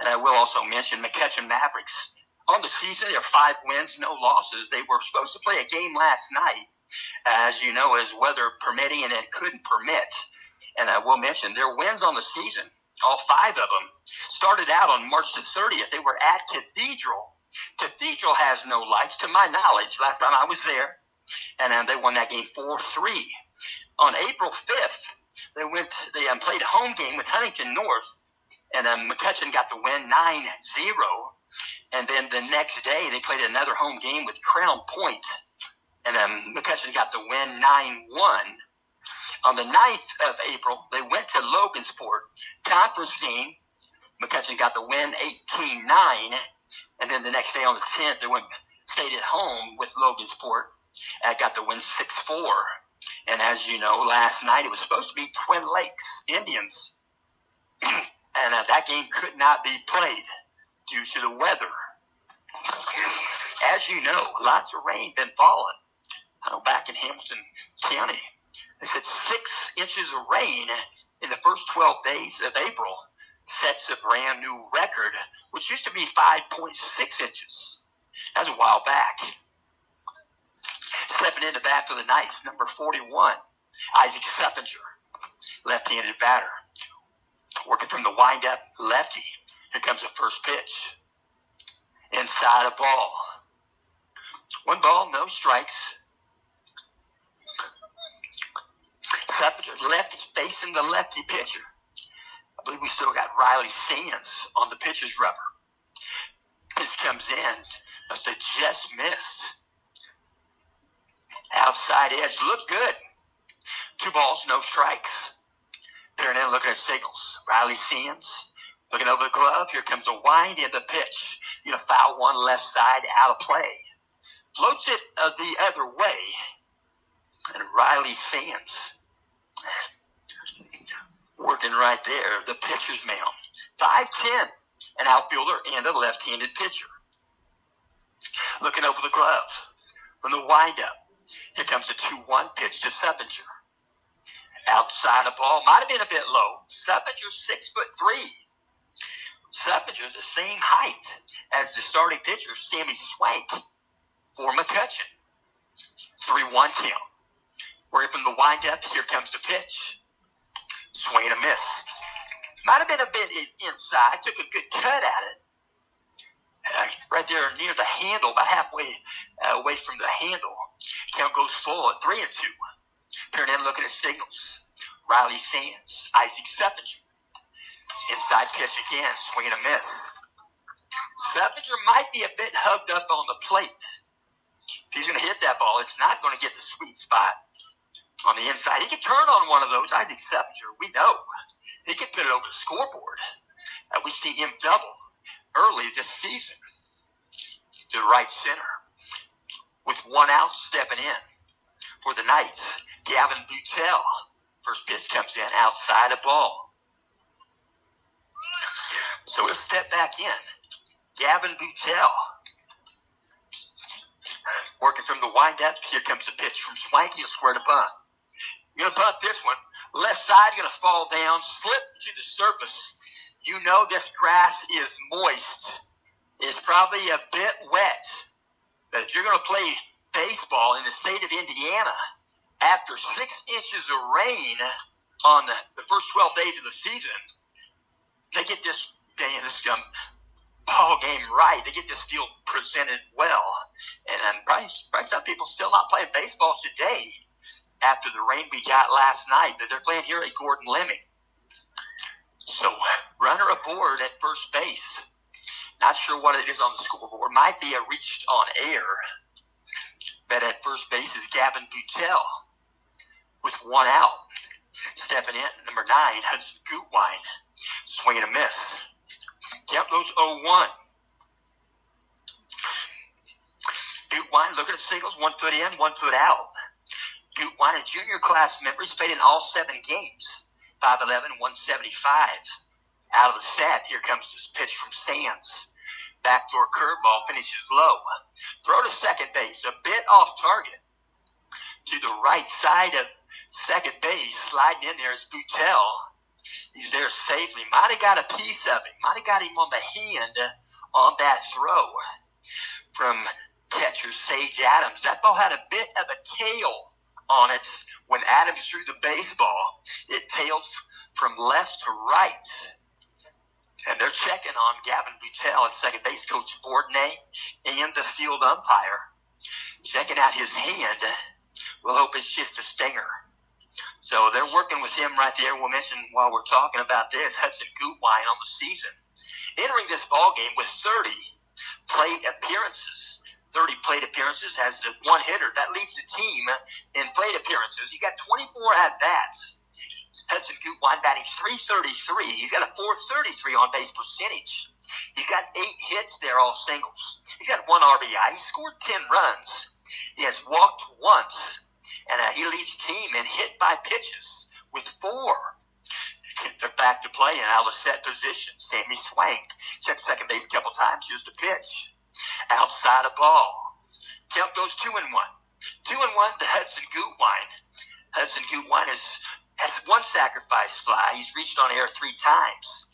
And I will also mention McCutcheon Mavericks. On the season, they're 5 wins, no losses. They were supposed to play a game last night, as you know, as weather permitting, and it couldn't permit. And I will mention their wins on the season, all 5 of them, started out on March the 30th. They were at Cathedral. Cathedral has no lights, to my knowledge, last time I was there. And they won that game 4-3. On April 5th, they played a home game with Huntington North, and McCutcheon got the win 9-0. And then the next day, they played another home game with Crown Point, and McCutcheon got the win 9-1. On the 9th of April, they went to Logansport, conference game. McCutcheon got the win 18-9. And then the next day on the 10th, they stayed at home with Logansport and got the win 6-4. And as you know, last night it was supposed to be Twin Lakes Indians. And that game could not be played due to the weather. As you know, lots of rain been falling. I know back in Hamilton County, they said 6 inches of rain in the first 12 days of April sets a brand new record, which used to be 5.6 inches. That was a while back. Stepping in the bat for the Knights, number 41, Isaac Seppinger, left-handed batter. Working from the windup, lefty. Here comes the first pitch. Inside a ball. 1 ball, no strikes. Seppinger, lefty, facing the lefty pitcher. I believe we still got Riley Sands on the pitcher's rubber. Pitch comes in. Must have just missed. Outside edge, looked good. 2 balls, no strikes. Peering in, looking at signals. Riley Sands looking over the glove. Here comes a wind in the pitch. Foul 1 left side, out of play. Floats it the other way. And Riley Sands working right there. The pitcher's mound. 5'10", an outfielder and a left-handed pitcher. Looking over the glove from the windup. Here comes the 2-1 pitch to Seppinger. Outside the ball, might have been a bit low. Seppinger 6'3". Seppinger the same height as the starting pitcher, Sammy Swank, for McCutcheon. 3-1 count. Working from the windup, here comes the pitch. Swing and a miss. Might have been a bit inside. Took a good cut at it. Right there near the handle, about halfway away from the handle. Count goes full at 3-2. Peering in, looking at signals. Riley Sands, Isaac Seppinger. Inside pitch again, swing and a miss. Seppinger might be a bit hugged up on the plate. If he's going to hit that ball, it's not going to get the sweet spot on the inside. He can turn on one of those. Isaac Seppinger, we know. He can put it over the scoreboard. We've seen him double early this season to right center. With 1 out, stepping in for the Knights, Gavin Buttel. First pitch comes in outside a ball. So he'll step back in. Gavin Butel. Working from the windup. Here comes the pitch from Swank. He'll square to bunt. You're going to bunt this one. Left side going to fall down. Slip to the surface. You know this grass is moist. It's probably a bit wet. But if you're going to play baseball in the state of Indiana, after 6 inches of rain on the first 12 days of the season, they get this ball game right. They get this field presented well. And probably some people still not playing baseball today after the rain we got last night, but they're playing here at Gordon Lemming. So runner aboard at first base. Not sure what it is on the scoreboard. Might be a reached on air. But at first base is Gavin Butel with 1 out. Stepping in, number 9, Hudson Gutwine. Swing and a miss. Count goes 0-1. Gutwine looking at singles, 1 foot in, 1 foot out. Gutwine, a junior class member, he's played in all 7 games. 5'11", 175. Out of the set, here comes this pitch from Sands. Backdoor curveball, finishes low. Throw to second base, a bit off target. To the right side of second base, sliding in there is Butel. He's there safely. Might have got a piece of him. Might have got him on the hand on that throw from catcher Sage Adams. That ball had a bit of a tail on it when Adams threw the baseball. It tailed from left to right. And they're checking on Gavin Butel at second base. Coach Bourdonnais and the field umpire checking out his hand. We'll hope it's just a stinger. So they're working with him right there. We'll mention while we're talking about this, Hudson Gutwine on the season. Entering this ball game with 30 plate appearances. 30 plate appearances as the one hitter. That leads the team in plate appearances. He got 24 at-bats. Hudson Gutwine batting .333. He's got a .433 on-base percentage. He's got 8 hits there, all singles. He's got 1 RBI. He scored 10 runs. He has walked once. And he leads the team in hit by pitches with 4. They're back to play in out of set position. Sammy Swank checked second base a couple times. Here's the pitch. Outside a ball. Count goes 2-1. 2-1 to Hudson Gutwine. Hudson Gutwine has 1 sacrifice fly. He's reached on air 3 times.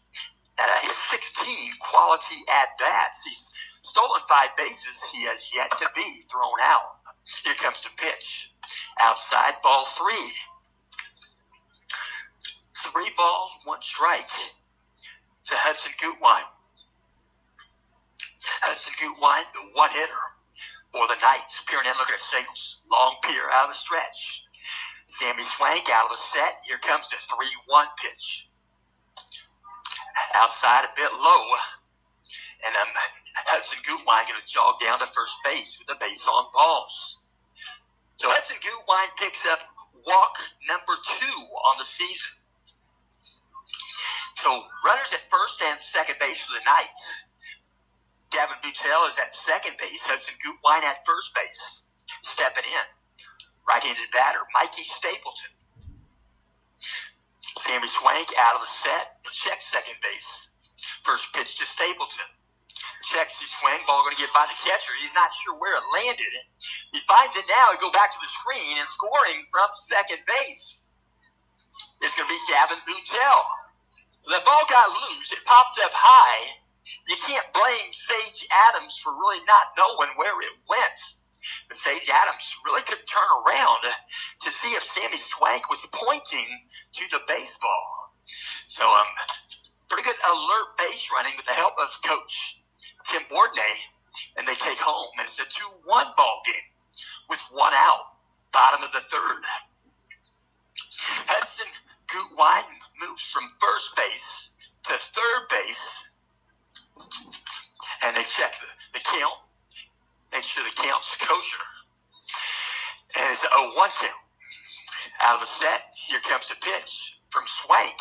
He has 16 quality at-bats. He's stolen 5 bases. He has yet to be thrown out. Here comes the pitch. Outside, ball 3. 3 balls, 1 strike to Hudson Gutwine. Hudson Gutwine, the one hitter for the Knights. Peering in, looking at singles. Long peer out of the stretch. Sammy Swank out of the set. Here comes the 3-1 pitch. Outside, a bit low. And Hudson Gutwine going to jog down to first base with the base on balls. So Hudson Gutwine picks up walk number 2 on the season. So runners at first and second base for the Knights. Gavin Butel is at second base. Hudson Gutwine at first base. Stepping in. Right-handed batter, Mikey Stapleton. Sammy Swank out of the set. Checks second base. First pitch to Stapleton. Checks his swing. Ball going to get by the catcher. He's not sure where it landed. He finds it now. He go back to the screen and scoring from second base. It's going to be Gavin Butel. The ball got loose. It popped up high. You can't blame Sage Adams for really not knowing where it went. But Sage Adams really could turn around to see if Sammy Swank was pointing to the baseball. So, pretty good alert base running with the help of Coach Tim Bourdonnais. And they take home, and it's a 2-1 ball game with 1 out, bottom of the 3rd. Hudson Gutwine moves from first base to third base. And they check the count. Make sure the count's kosher. And it's a 0-1 count. Out of the set, here comes the pitch from Swank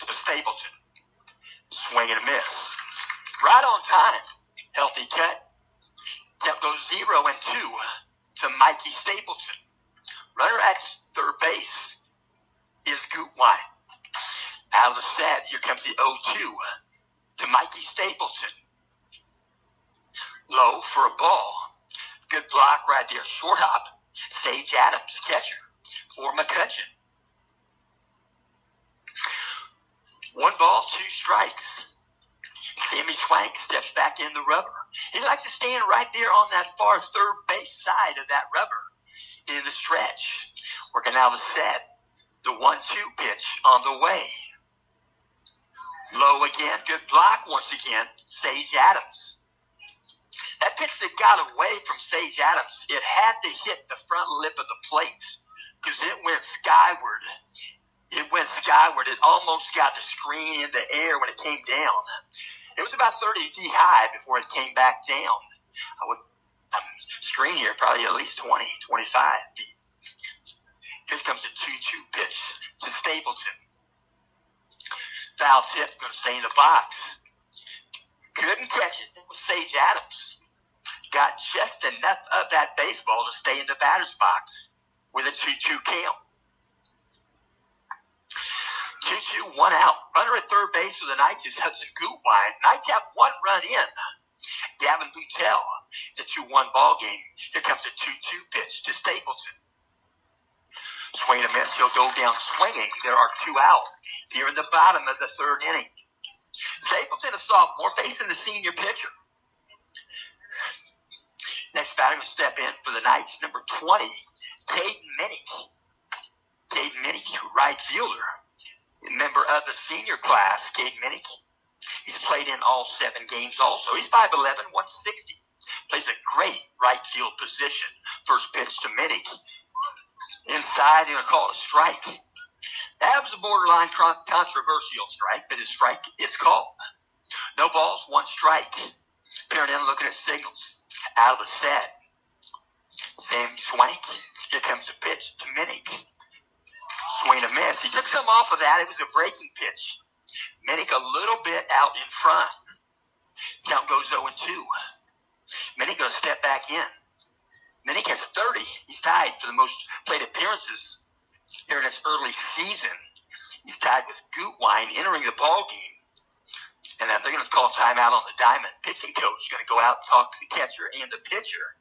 to Stapleton. Swing and a miss. Right on time. Healthy cut. Count goes 0-2 to Mikey Stapleton. Runner at third base is Gutwine. Out of the set, here comes the 0-2. to Mikey Stapleton. Low for a ball. Good block right there. Short hop. Sage Adams, catcher for McCutcheon. 1 ball, 2 strikes. Sammy Swank steps back in the rubber. He likes to stand right there on that far third base side of that rubber in the stretch. Working out the set. The 1-2 pitch on the way. Low again. Good block once again. Sage Adams. That pitch that got away from Sage Adams, it had to hit the front lip of the plate because it went skyward. It went skyward. It almost got the screen in the air when it came down. It was about 30 feet high before it came back down. Screen here probably at least 20, 25 feet. Here comes the 2-2 pitch to Stapleton. Foul tip, going to stay in the box. Couldn't catch it. It was Sage Adams. Got just enough of that baseball to stay in the batter's box with a 2-2 count. 2-2, 1 out. Runner at third base for the Knights is Hudson Gutwein. Knights have 1 run in. Gavin Boutel, the 2-1 ball game. Here comes a 2-2 pitch to Stapleton. Swing and a miss. He'll go down swinging. There are 2 out here in the bottom of the 3rd inning. Stapleton, a sophomore, facing the senior pitcher. Next batter will step in for the Knights, number 20, Caden Minnick. Caden Minnick, right fielder. Member of the senior class, Caden Minnick. He's played in all 7 games also. He's 5'11", 160. Plays a great right field position. First pitch to Minnick. Inside, they're going to call it a strike. That was a borderline controversial strike, but it's called. No balls, 1 strike. Perrin looking at signals. Out of the set. Sam Swank. Here comes the pitch to Minnick. Swing and a miss. He took some off of that. It was a breaking pitch. Minnick a little bit out in front. Count goes 0-2. Minnick going to step back in. Minnick has 30. He's tied for the most plate appearances here in this early season. He's tied with Gutwein entering the ball game. And they're going to call timeout on the diamond. Pitching coach is going to go out and talk to the catcher and the pitcher.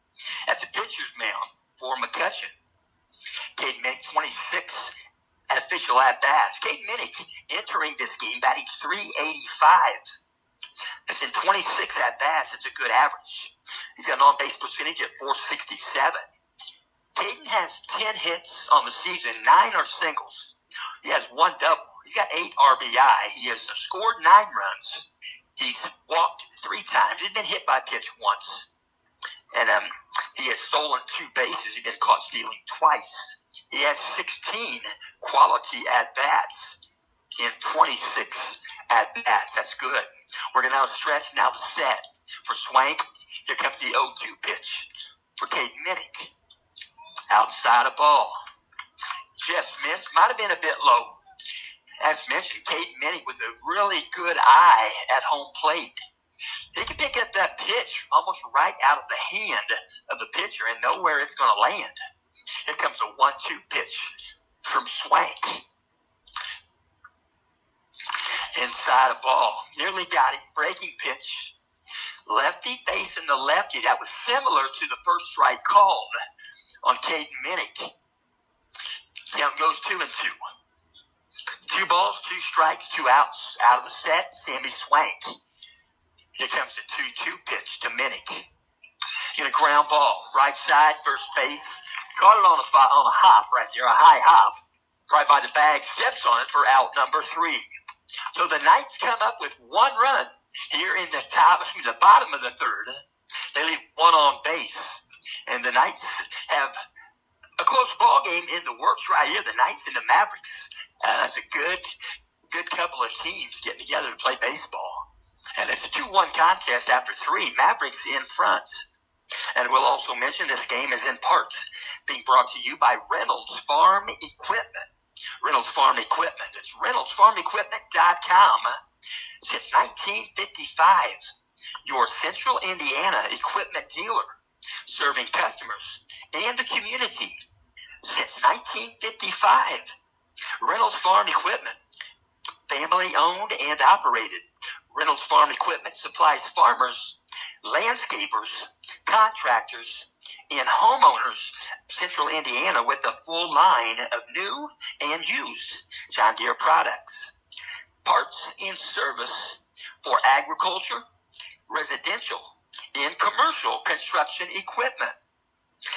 At the pitcher's mound for McCutcheon. Caden Minnick, 26 official at-bats. Caden Minnick entering this game, batting .385. That's in 26 at-bats. It's a good average. He's got an on-base percentage at .467. Caden has 10 hits on the season. 9 are singles. He has 1 double. He's got 8 RBI. He has scored 9 runs. He's walked 3 times. He's been hit by pitch once. And he has stolen 2 bases. He's been caught stealing twice. He has 16 quality at-bats in 26 at-bats. That's good. We're going to now stretch, now the set for Swank. Here comes the 0-2 pitch for Caden Minnick. Outside a ball. Just missed. Might have been a bit low. As mentioned, Caden Minnick with a really good eye at home plate. He can pick up that pitch almost right out of the hand of the pitcher and know where it's going to land. Here comes a 1-2 pitch from Swank. Inside a ball. Nearly got him. Breaking pitch. Lefty facing the lefty. That was similar to the first strike called on Caden Minnick. Count goes 2-2. 2 balls, 2 strikes, 2 outs. Out of the set, Sammy Swank. Here comes a 2-2 pitch to Minnick. In a ground ball, right side, first base. Caught it on a hop right there, a high hop. Right by the bag, steps on it for out number 3. So the Knights come up with 1 run here in the bottom of the 3rd. They leave 1 on base. And the Knights have a close ball game in the works right here. The Knights and the Mavericks. That's a good couple of teams getting together to play baseball. And it's a 2-1 contest after 3. Mavericks in front. And we'll also mention this game is in part being brought to you by Reynolds Farm Equipment. Reynolds Farm Equipment. It's reynoldsfarmequipment.com. Since 1955, your Central Indiana equipment dealer, serving customers and the community since 1955. Reynolds Farm Equipment, family owned and operated. Reynolds Farm Equipment supplies farmers, landscapers, contractors, and homeowners Central Indiana with a full line of new and used John Deere products, parts and service for agriculture, residential, and commercial construction equipment.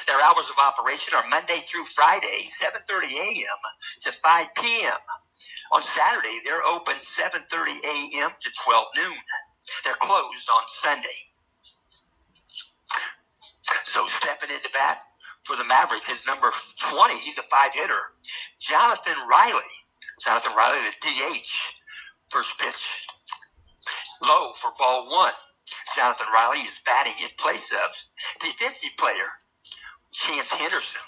Their hours of operation are Monday through Friday, 7:30 a.m. to 5 p.m. On Saturday, they're open 7:30 a.m. to 12 noon. They're closed on Sunday. So stepping into bat for the Mavericks is number 20. He's a 5-hitter. Jonathan Riley. Jonathan Riley, the DH. First pitch low for ball 1. Jonathan Riley is batting in place of defensive player Chance Henderson.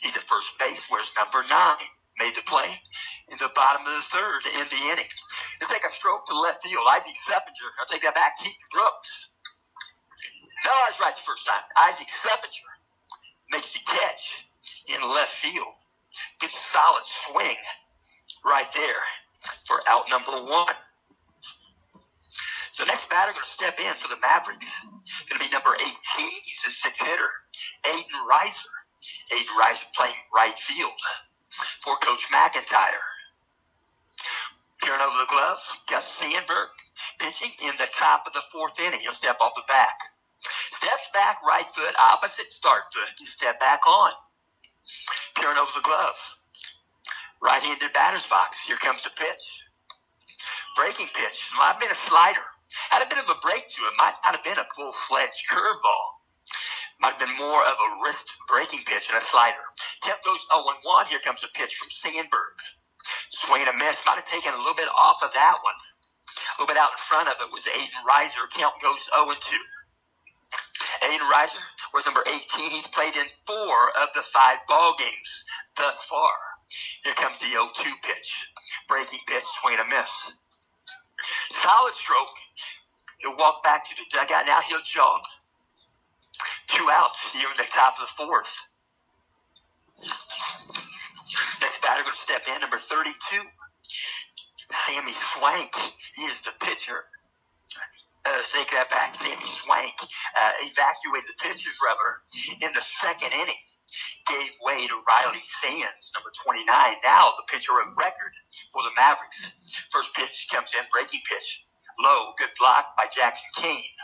He's at first base, wears number 9. Made the play in the bottom of the third to end the inning. Let's take a stroke to left field. Isaac Seppinger. I'll take that back. Keaton Brooks. No, I was right the first time. Isaac Seppinger makes the catch in left field. Gets a solid swing right there for out number 1. So next batter going to step in for the Mavericks. Going to be number 18. He's a 6-hitter. Aiden Reiser. Aiden Reiser playing right field for Coach McIntyre. Peering over the glove, Gus Sandberg pitching in the top of the 4th inning. He'll step off the back. Steps back, right foot, opposite start foot. You step back on. Peering over the glove. Right-handed batter's box. Here comes the pitch. Breaking pitch. Might have been a slider. Had a bit of a break to it. Might not have been a full-fledged curveball. Might have been more of a wrist-breaking pitch and a slider. Temp goes 0-1. Here comes a pitch from Sandberg. Swing and a miss. Might have taken a little bit off of that one. A little bit out in front of it was Aiden Reiser. Count goes 0-2. Aiden Reiser was number 18. He's played in 4 of the 5 ball games thus far. Here comes the 0-2 pitch. Breaking pitch, swing and a miss. Solid stroke. He'll walk back to the dugout. Now he'll jog. 2 outs here in the top of the 4th. Next batter going to step in, number 32. Sammy Swank. He is the pitcher. Take that back. Sammy Swank evacuated the pitcher's rubber in the 2nd inning. Gave way to Riley Sands, number 29. Now the pitcher of record for the Mavericks. First pitch comes in, breaking pitch. Low, good block by Jackson Kane.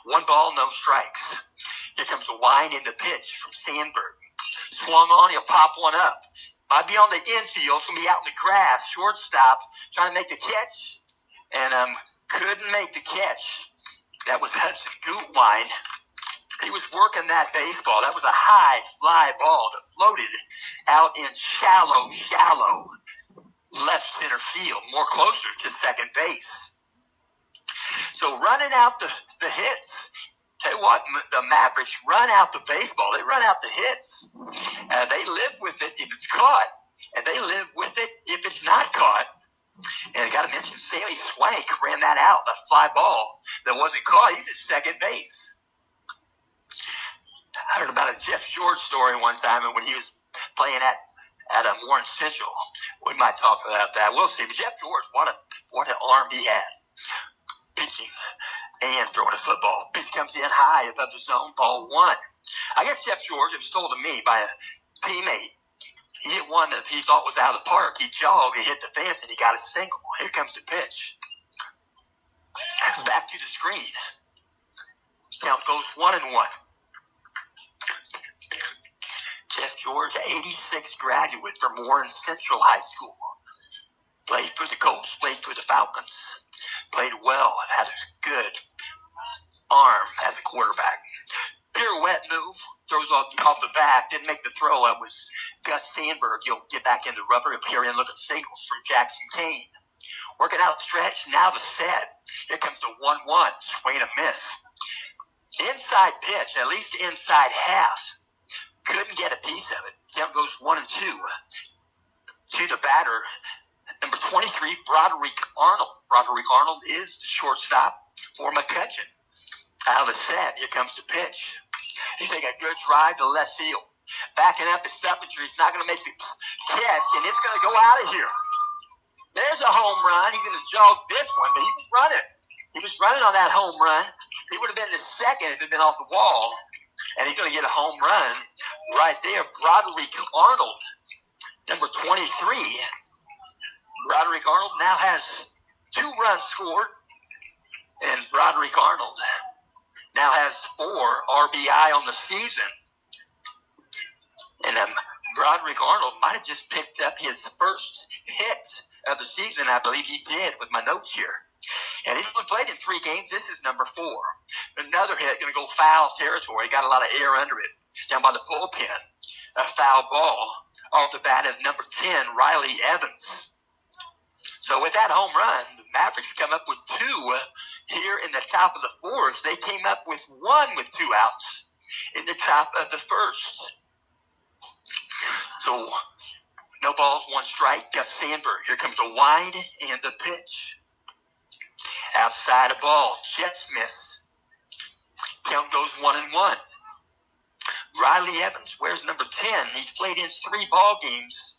1 ball, no strikes. Here comes the wind in the pitch from Sandberg. Swung on, he'll pop one up. Might be on the infield. It's going to be out in the grass. Shortstop trying to make the catch. And couldn't make the catch. That was Hudson Gutwine. He was working that baseball. That was a high fly ball that floated out in shallow left center field, more closer to second base. So running out the hits. Tell you what, the Mavericks run out the baseball. They run out the hits. They live with it if it's caught, and they live with it if it's not caught. And I got to mention, Sammy Swank ran that out, a fly ball that wasn't caught. He's at second base. I heard about a Jeff George story one time, and when he was playing at Warren Central. We might talk about that. We'll see. But Jeff George, what an arm he had, pitching and throwing a football. Pitch comes in high above the zone, ball 1. I guess Jeff George, it was told to me by a teammate, he hit one that he thought was out of the park. He jogged, he hit the fence, and he got a single. Here comes the pitch. Back to the screen. Count goes 1-1. Jeff George, 86 graduate from Warren Central High School. Played for the Colts, played for the Falcons. Played well, had a good arm as a quarterback. Pirouette move, throws off the back, didn't make the throw. It was Gus Sandberg. He'll get back in the rubber, appear and look at singles from Jackson Kane. Working out the stretch, now the set. Here comes the 1-1, swing and a miss. Inside pitch, at least inside half. Couldn't get a piece of it. Count goes 1-2. To the batter, number 23, Broderick Arnold. Broderick Arnold is the shortstop for McCutcheon. Out of the set, here comes the pitch. He's taking a good drive to left field. Backing up his Seppinger. He's not going to make the catch, and it's going to go out of here. There's a home run. He's going to jog this one, but he was running. He was running on that home run. He would have been the second if it had been off the wall. And he's going to get a home run right there. Broderick Arnold, number 23. Broderick Arnold now has 2 runs scored. And Broderick Arnold now has 4 RBI on the season. And Broderick Arnold might have just picked up his first hit of the season. I believe he did with my notes here. And he's only played in 3 games. This is number 4. Another hit, going to go foul territory. Got a lot of air under it down by the bullpen. A foul ball off the bat of number 10, Riley Evans. So with that home run, the Mavericks come up with 2 here in the top of the 4th. They came up with 1 with 2 outs in the top of the 1st. So no balls, 1 strike. Gus Sandberg. Here comes the wind and the pitch. Outside a ball. Jets miss. Count goes 1-1. Riley Evans wears number 10. He's played in 3 ball games,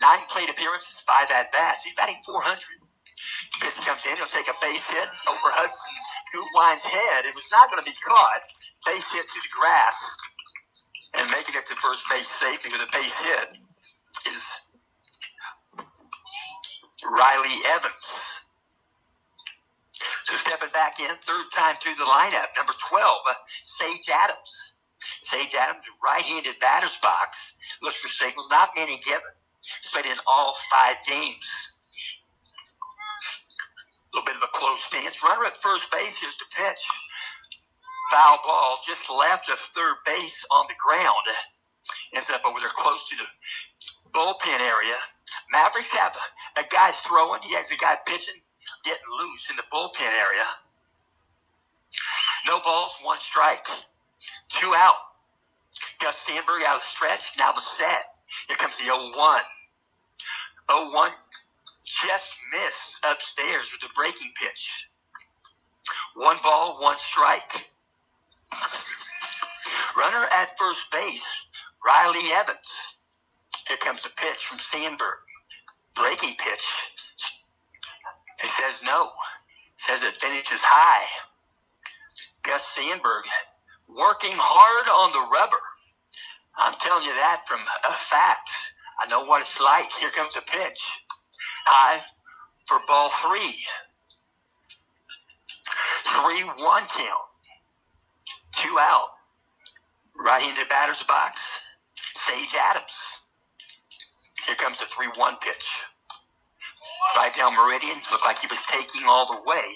9 plate appearances, 5 at-bats. He's batting .400. Pitch comes in. He'll take a base hit over Hudson Gutwine's head. It was not going to be caught. Base hit to the grass. And making it to first base safely with a base hit is Riley Evans. So stepping back in, 3rd time through the lineup, number 12, Sage Adams. Sage Adams, right-handed batter's box. Looks for signals, not many given. He's played in all 5 games. A little bit of a close stance. Runner at first base. Here's the pitch. Foul ball just left of third base on the ground. Ends up over there close to the bullpen area. Mavericks have a guy throwing. He has a guy pitching, getting loose in the bullpen area. No balls, 1 strike. 2 out. Gus Sandberg out of the stretch. Now the set. Here comes the 0-1. 0-1 just missed upstairs with a breaking pitch. 1 ball, 1 strike. Runner at first base, Riley Evans. Here comes a pitch from Sandberg. Breaking pitch. He says no. Says it finishes high. Gus Sandberg working hard on the rubber. I'm telling you that from a fact. I know what it's like. Here comes a pitch. High for ball 3. 3-1 count. 2 out. Right-handed batter's box. Sage Adams. Here comes the 3-1 pitch. Right down Meridian. Looked like he was taking all the way.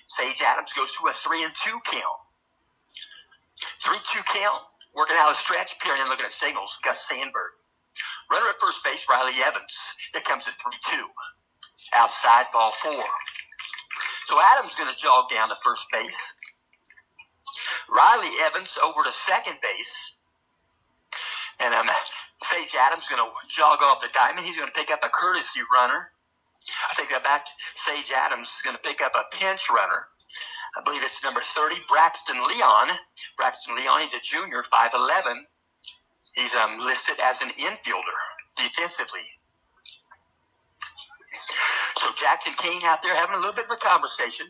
Sage Adams goes to a 3-2 count. 3-2 count. Working out a stretch. Peering and looking at signals. Gus Sandberg. Runner at first base, Riley Evans. Here comes the 3-2. Outside, ball 4. So Adams going to jog down to first base. Riley Evans over to second base. And Sage Adams going to jog off the diamond. He's going to pick up a courtesy runner. I think that back Sage Adams is going to pick up a pinch runner. I believe it's number 30, Braxton Leon. Braxton Leon, he's a junior, 5'11". He's listed as an infielder defensively. So Jackson Kane out there having a little bit of a conversation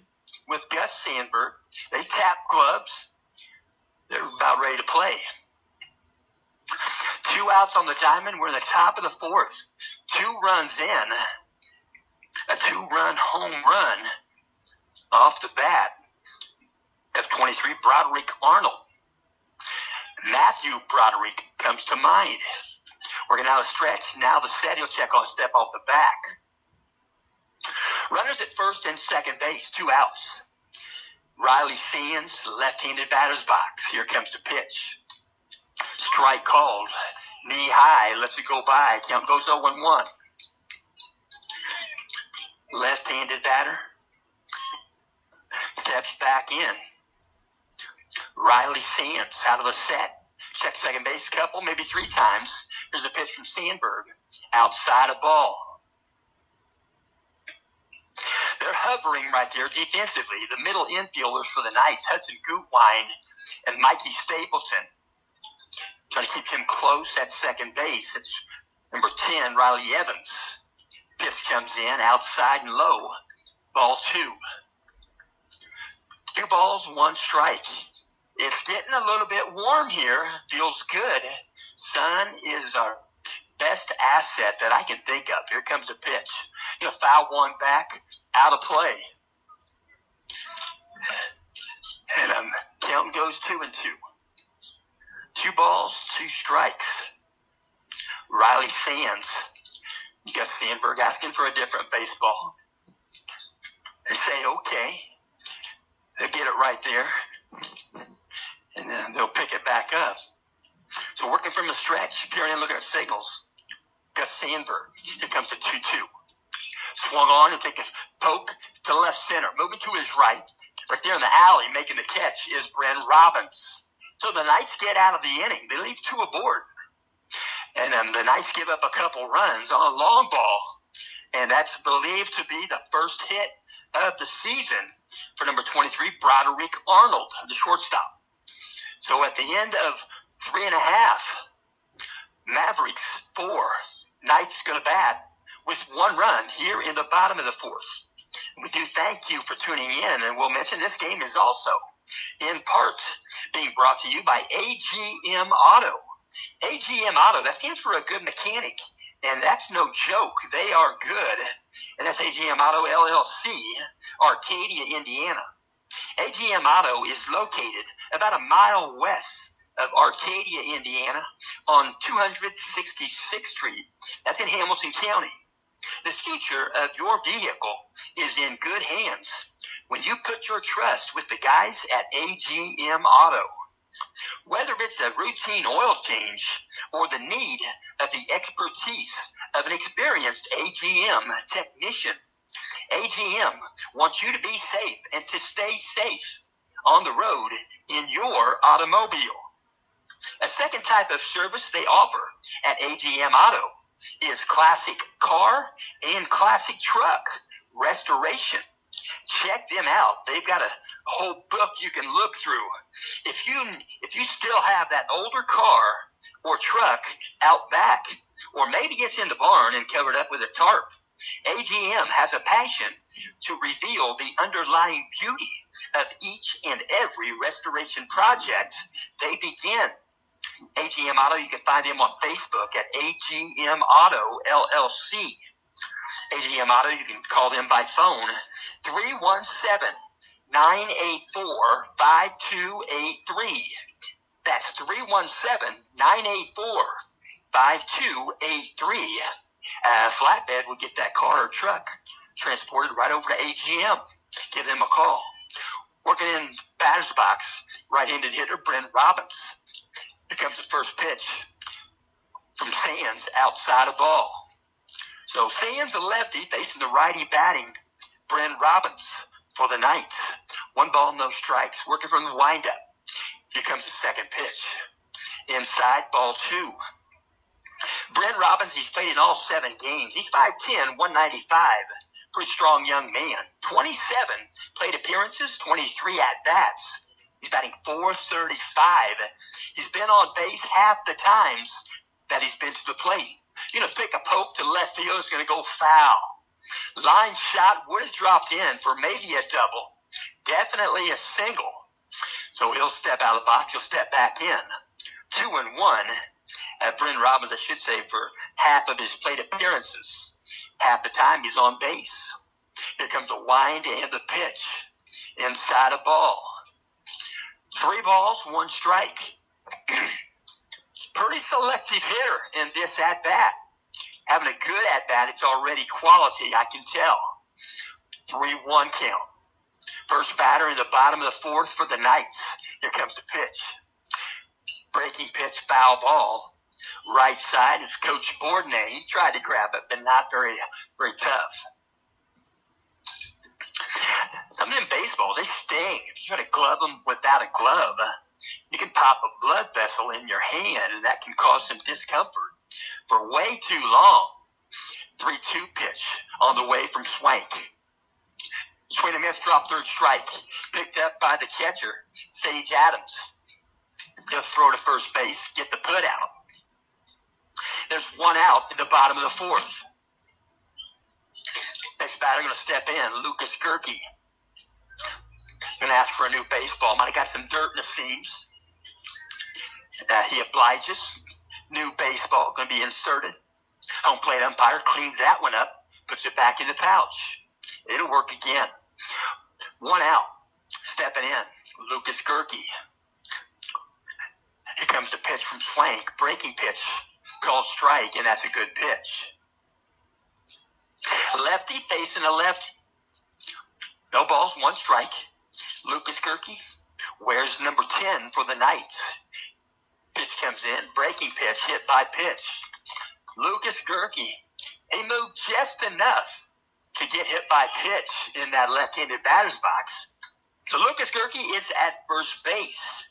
with Gus Sandberg. They tap gloves. They're about ready to play. 2 outs on the diamond. We're in the top of the 4th. 2 runs in. A 2-run home run off the bat of 23, Broderick Arnold. Matthew Broderick comes to mind. Working out a stretch. Now the set. He'll check on a step off the back. Runners at first and second base. 2 outs. Riley Sands, left-handed batter's box. Here comes the pitch. Strike called. Knee high. Lets it go by. Count goes 0-1. Left-handed batter. Steps back in. Riley Sands out of the set. Check second base a couple, maybe 3 times. Here's a pitch from Sandberg. Outside a ball. They're hovering right there defensively. The middle infielders for the Knights, Hudson Gutwine and Mikey Stapleton. Trying to keep him close at second base. It's number 10, Riley Evans. Pitch comes in outside and low. Ball 2. 2 balls, 1 strike. It's getting a little bit warm here. Feels good. Sun is our best asset that I can think of. Here comes a pitch. Foul one back, out of play. And count goes 2-2. 2 balls, 2 strikes. Riley Sands. Gus Sandberg asking for a different baseball. They say, okay. They'll get it right there. And then they'll pick it back up. So working from the stretch, peering in, looking at signals. Gus Sandberg. Here comes the 2-2. Swung on and take a poke to left center. Moving to his right. Right there in the alley making the catch is Bryn Robbins. So the Knights get out of the inning. They leave 2 aboard. And the Knights give up a couple runs on a long ball. And that's believed to be the first hit of the season for number 23, Broderick Arnold, the shortstop. So at the end of 3.5, Mavericks 4, Knights going to bat with 1 run here in the bottom of the 4th. We do thank you for tuning in, and we'll mention this game is also in part being brought to you by AGM Auto. AGM Auto, that stands for a good mechanic, and that's no joke. They are good, and that's AGM Auto LLC, Arcadia, Indiana. AGM Auto is located about a mile west of Arcadia, Indiana, on 266th Street. That's in Hamilton County. The future of your vehicle is in good hands when you put your trust with the guys at AGM Auto. Whether it's a routine oil change or the need of the expertise of an experienced AGM technician, AGM wants you to be safe and to stay safe on the road in your automobile. A second type of service they offer at AGM Auto is classic car and classic truck restoration. Check them out. They've got a whole book you can look through. If you still have that older car or truck out back, or maybe it's in the barn and covered up with a tarp, AGM has a passion to reveal the underlying beauty of each and every restoration project they begin. AGM Auto, you can find them on Facebook at AGM Auto LLC. AGM Auto, you can call them by phone, 317-984-5283. That's 317-984-5283. Flatbed will get that car or truck transported right over to AGM. Give them a call. Working in batter's box, right-handed hitter Bryn Robbins. Here comes the first pitch from Sands, outside a ball. So Sands, a lefty, facing the righty batting, Bryn Robbins for the Knights. 1 ball, no strikes. Working from the windup. Here comes the second pitch. Inside, ball 2. Bryn Robbins, he's played in all 7 games. He's 5'10", 195. Pretty strong young man. 27 plate appearances, 23 at-bats. He's batting .435. He's been on base half the times that he's been to the plate. Pick a poke to left field, it's going to go foul. Line shot would have dropped in for maybe a double. Definitely a single. So he'll step out of the box. He'll step back in. 2-1. Bryn Robbins, I should say, for half of his plate appearances. Half the time he's on base. Here comes a wind and the pitch. Inside a ball. 3 balls, 1 strike. Pretty selective hitter in this at-bat. Having a good at-bat, it's already quality, I can tell. 3-1 count. First batter in the bottom of the 4th for the Knights. Here comes the pitch. Breaking pitch, foul ball. Right side is Coach Bourdonnais. He tried to grab it, but not very, very tough. Something in baseball, they sting. If you try to glove them without a glove, you can pop a blood vessel in your hand, and that can cause some discomfort for way too long. 3-2 pitch on the way from Swank. Swing and miss, drop, third strike. Picked up by the catcher, Sage Adams. He'll throw to first base, get the put out. There's 1 out in the bottom of the 4th. Next batter going to step in, Lucas Gerke. going to ask for a new baseball. Might have got some dirt in the seams. He obliges. New baseball going to be inserted. Home plate umpire cleans that one up, puts it back in the pouch. It'll work again. 1 out. Stepping in, Lucas Gerke. Here comes the pitch from Swank. Breaking pitch. Called strike, and that's a good pitch. Lefty facing a lefty. No balls, 1 strike. Lucas Gerke wears number 10 for the Knights. Pitch comes in. Breaking pitch, hit by pitch. Lucas Gerke, he moved just enough to get hit by pitch in that left-handed batter's box. So Lucas Gerke is at first base.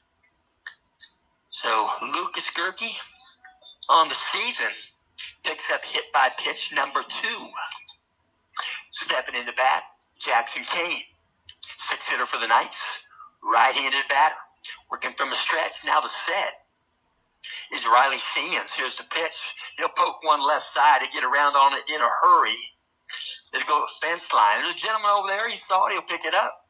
So Lucas Gerke on the season picks up hit by pitch number 2. Stepping into bat, Jackson Kane, 6-hitter for the Knights, right-handed batter. Working from the stretch, now the set is Riley Sands. Here's the pitch. He'll poke one left side to get around on it in a hurry. It'll go to the fence line. There's a gentleman over there. He saw it. He'll pick it up.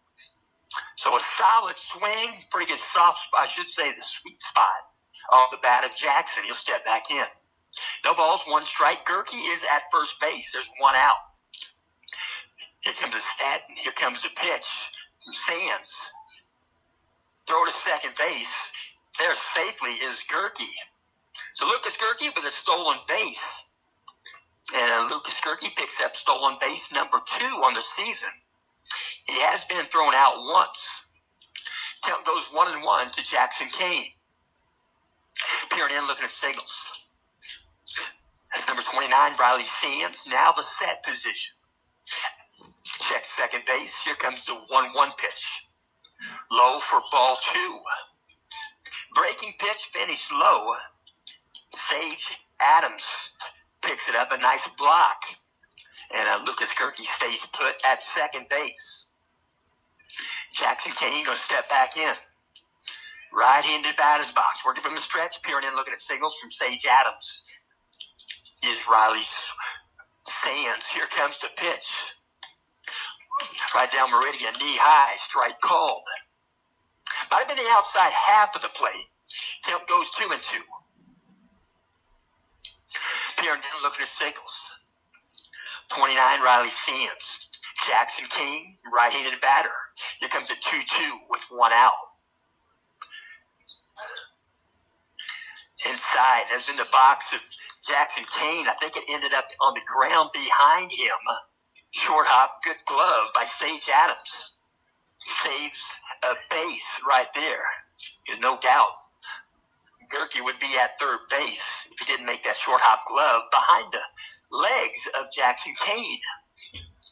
So a solid swing. Pretty good soft spot. I should say the sweet spot off the bat of Jackson. He'll step back in. No balls, 1 strike. Gerke is at first base. There's 1 out. Here comes the stat. Here comes the pitch from Sands. Throw to second base. There safely is Gerke. So Lucas Gerke with a stolen base. And Lucas Gerke picks up stolen base number 2 on the season. He has been thrown out once. Count goes 1-1 to Jackson Kane. Peering in, looking at signals. That's number 29, Riley Sands. Now the set position. Check second base. Here comes the 1-1 pitch. Low for ball 2. Breaking pitch finished low. Sage Adams picks it up, a nice block. And Lucas Gerke stays put at second base. Jackson Kane going to step back in. Right-handed batter's box. Working from the stretch, peering in, looking at signals from Sage Adams. Is Riley Sands. Here comes the pitch. Right down meridian, knee high, strike called. Might have been the outside half of the plate. Count goes 2-2. Peering in, looking at signals. 29, Riley Sands. Jackson Kane, right-handed batter. Here comes a 2-2 with 1 out. Inside, as in the box of Jackson Kane, I think it ended up on the ground behind him. Short hop, good glove by Sage Adams. Saves a base right there. No doubt Gerke would be at third base if he didn't make that short hop glove behind the legs of Jackson Kane.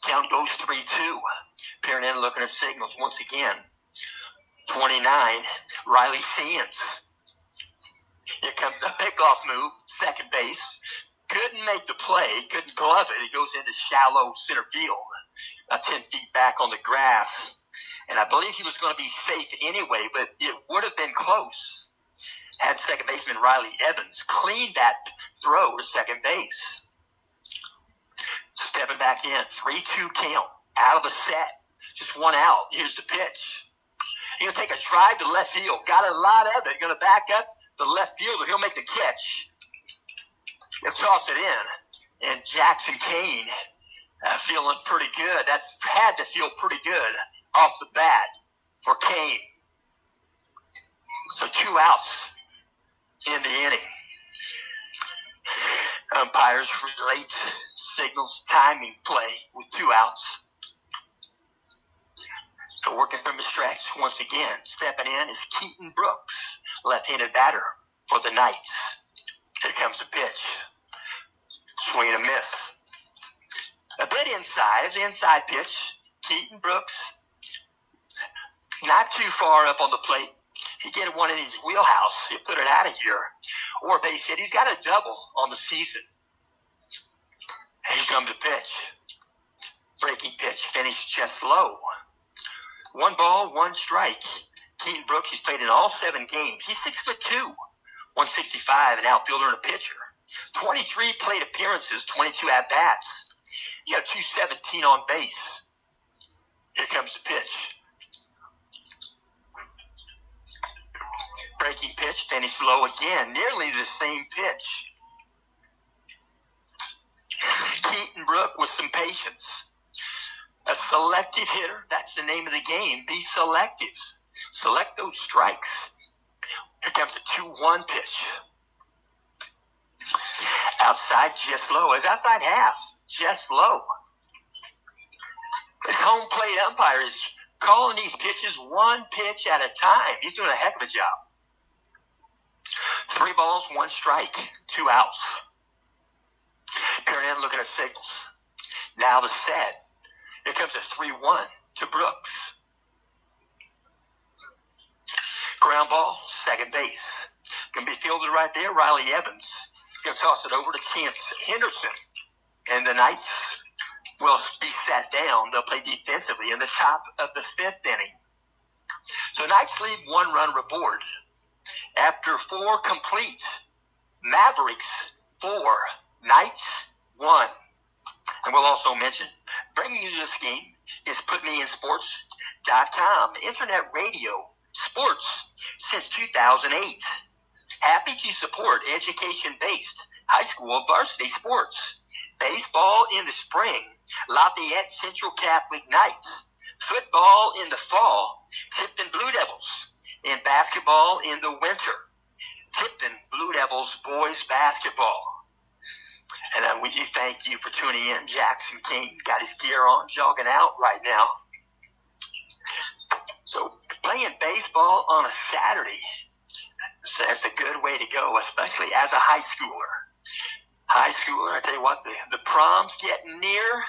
Count goes 3-2. Peering in, looking at signals once again. 29, Riley Sands. Here comes the pickoff move, second base. Couldn't make the play, couldn't glove it. It goes into shallow center field, about 10 feet back on the grass. And I believe he was going to be safe anyway, but it would have been close had second baseman Riley Evans cleaned that throw to second base. Stepping back in, 3-2 count, out of the set, just 1 out. Here's the pitch. He's going to take a drive to left field, got a lot of it, going to back up the left fielder. He'll make the catch. He'll toss it in, and Jackson Kane feeling pretty good. That had to feel pretty good off the bat for Kane. So 2 outs in the inning. Umpires relate signals timing play with 2 outs. So working from the stretch once again. Stepping in is Keaton Brooks, left-handed batter for the Knights. Here comes the pitch. Swing and a miss. A bit inside, the inside pitch. Keaton Brooks, not too far up on the plate. He get one in his wheelhouse. He'll put it out of here. Or base hit. He's got a double on the season. Here comes the pitch. Breaking pitch finished just low. 1 ball, 1 strike. Keaton Brooks, he's played in all 7 games. He's 6'2", 165, an outfielder and a pitcher. 23 plate appearances, 22 at-bats. He got 217 on base. Here comes the pitch. Breaking pitch, finished low again, nearly the same pitch. Keaton Brook with some patience. A selective hitter, that's the name of the game. Be selective. Select those strikes. Here comes a 2-1 pitch. Outside, just low. It's outside half, just low. The home plate umpire is calling these pitches one pitch at a time. He's doing a heck of a job. 3 balls, 1 strike, 2 outs. Peering in, looking at signals. Now the set. Here comes a 3-1 to Brooks. Ground ball, second base. Going to be fielded right there. Riley Evans. Going to toss it over to Chance Henderson. And the Knights will be sat down. They'll play defensively in the top of the 5th inning. So Knights lead 1 run aboard. After 4 complete, Mavericks 4, Knights 1. And we'll also mention, bringing you this game is PutMeInSports.com, internet radio, sports since 2008. Happy to support education-based high school varsity sports. Baseball in the spring, Lafayette Central Catholic Knights. Football in the fall, Tipton Blue Devils. And basketball in the winter, Tipton Blue Devils boys basketball. And we do thank you for tuning in. Jackson King got his gear on, jogging out right now. So playing baseball on a Saturday, so that's a good way to go, especially as a high schooler. High schooler, I tell you what, the prom's getting near.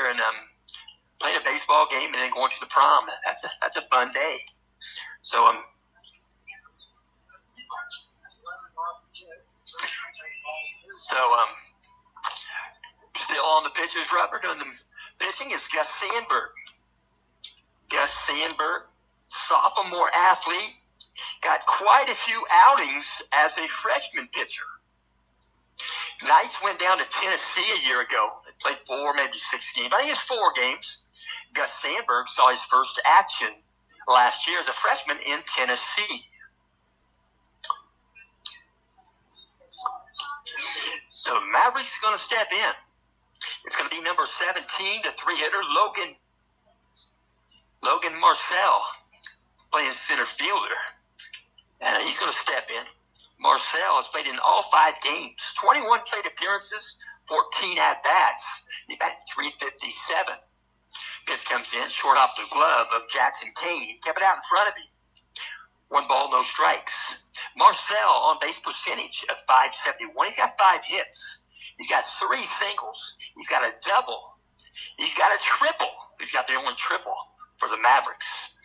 And playing a baseball game and then going to the prom. That's a fun day. So still on the pitcher's rubber doing the pitching is Gus Sandberg. Gus Sandberg, sophomore athlete, got quite a few outings as a freshman pitcher. Knights went down to Tennessee a year ago. They played 4, maybe 6 games. I think it's 4 games. Gus Sandberg saw his first action last year as a freshman in Tennessee. So Mavericks is going to step in. It's going to be number 17, the 3-hitter, Logan Marcel, playing center fielder. And he's going to step in. Marcel has played in all 5 games, 21 plate appearances, 14 at-bats. He batted .357. Pitch comes in, short off the glove of Jackson Kane. Kept it out in front of him. 1 ball, no strikes. Marcel on base percentage of .571. He's got 5 hits. He's got 3 singles. He's got a double. He's got a triple. He's got the only triple for the Mavericks.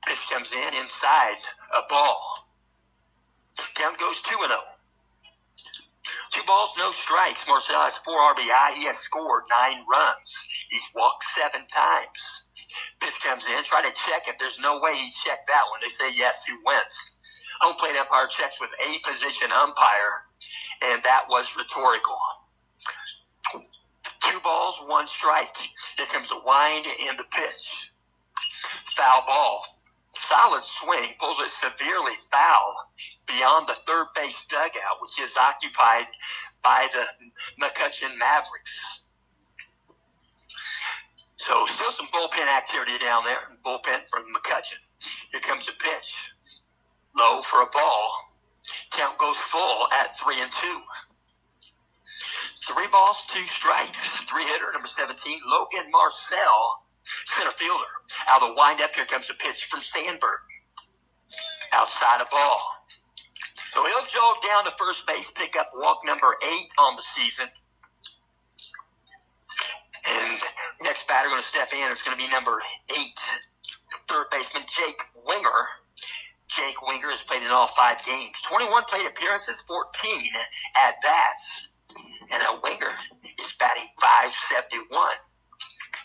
Pitch comes in inside, a ball. Count goes 2-0. 2 balls, no strikes. Marcel has 4 RBI. He has scored 9 runs. He's walked 7 times. Pitch comes in, try to check if there's no way he checked that one. They say yes, who wins? Home plate umpire checks with a position umpire, and that was rhetorical. 2 balls, 1 strike. Here comes a wind in the pitch. Foul ball. Solid swing, pulls it severely foul beyond the third base dugout, which is occupied by the McCutcheon Mavericks. So still some bullpen activity down there. Bullpen from McCutcheon. Here comes a pitch. Low for a ball. Count goes full at 3-2. 3 balls, 2 strikes. 3-hitter, number 17, Logan Marcel, center fielder. Out of the windup, here comes a pitch from Sandberg. Outside a ball. So he'll jog down to first base, pick up walk number 8 on the season. And next batter going to step in. It's going to be number 8, third baseman Jake Winger. Jake Winger has played in all 5 games. 21 plate appearances, 14 at-bats. And Winger is batting .571.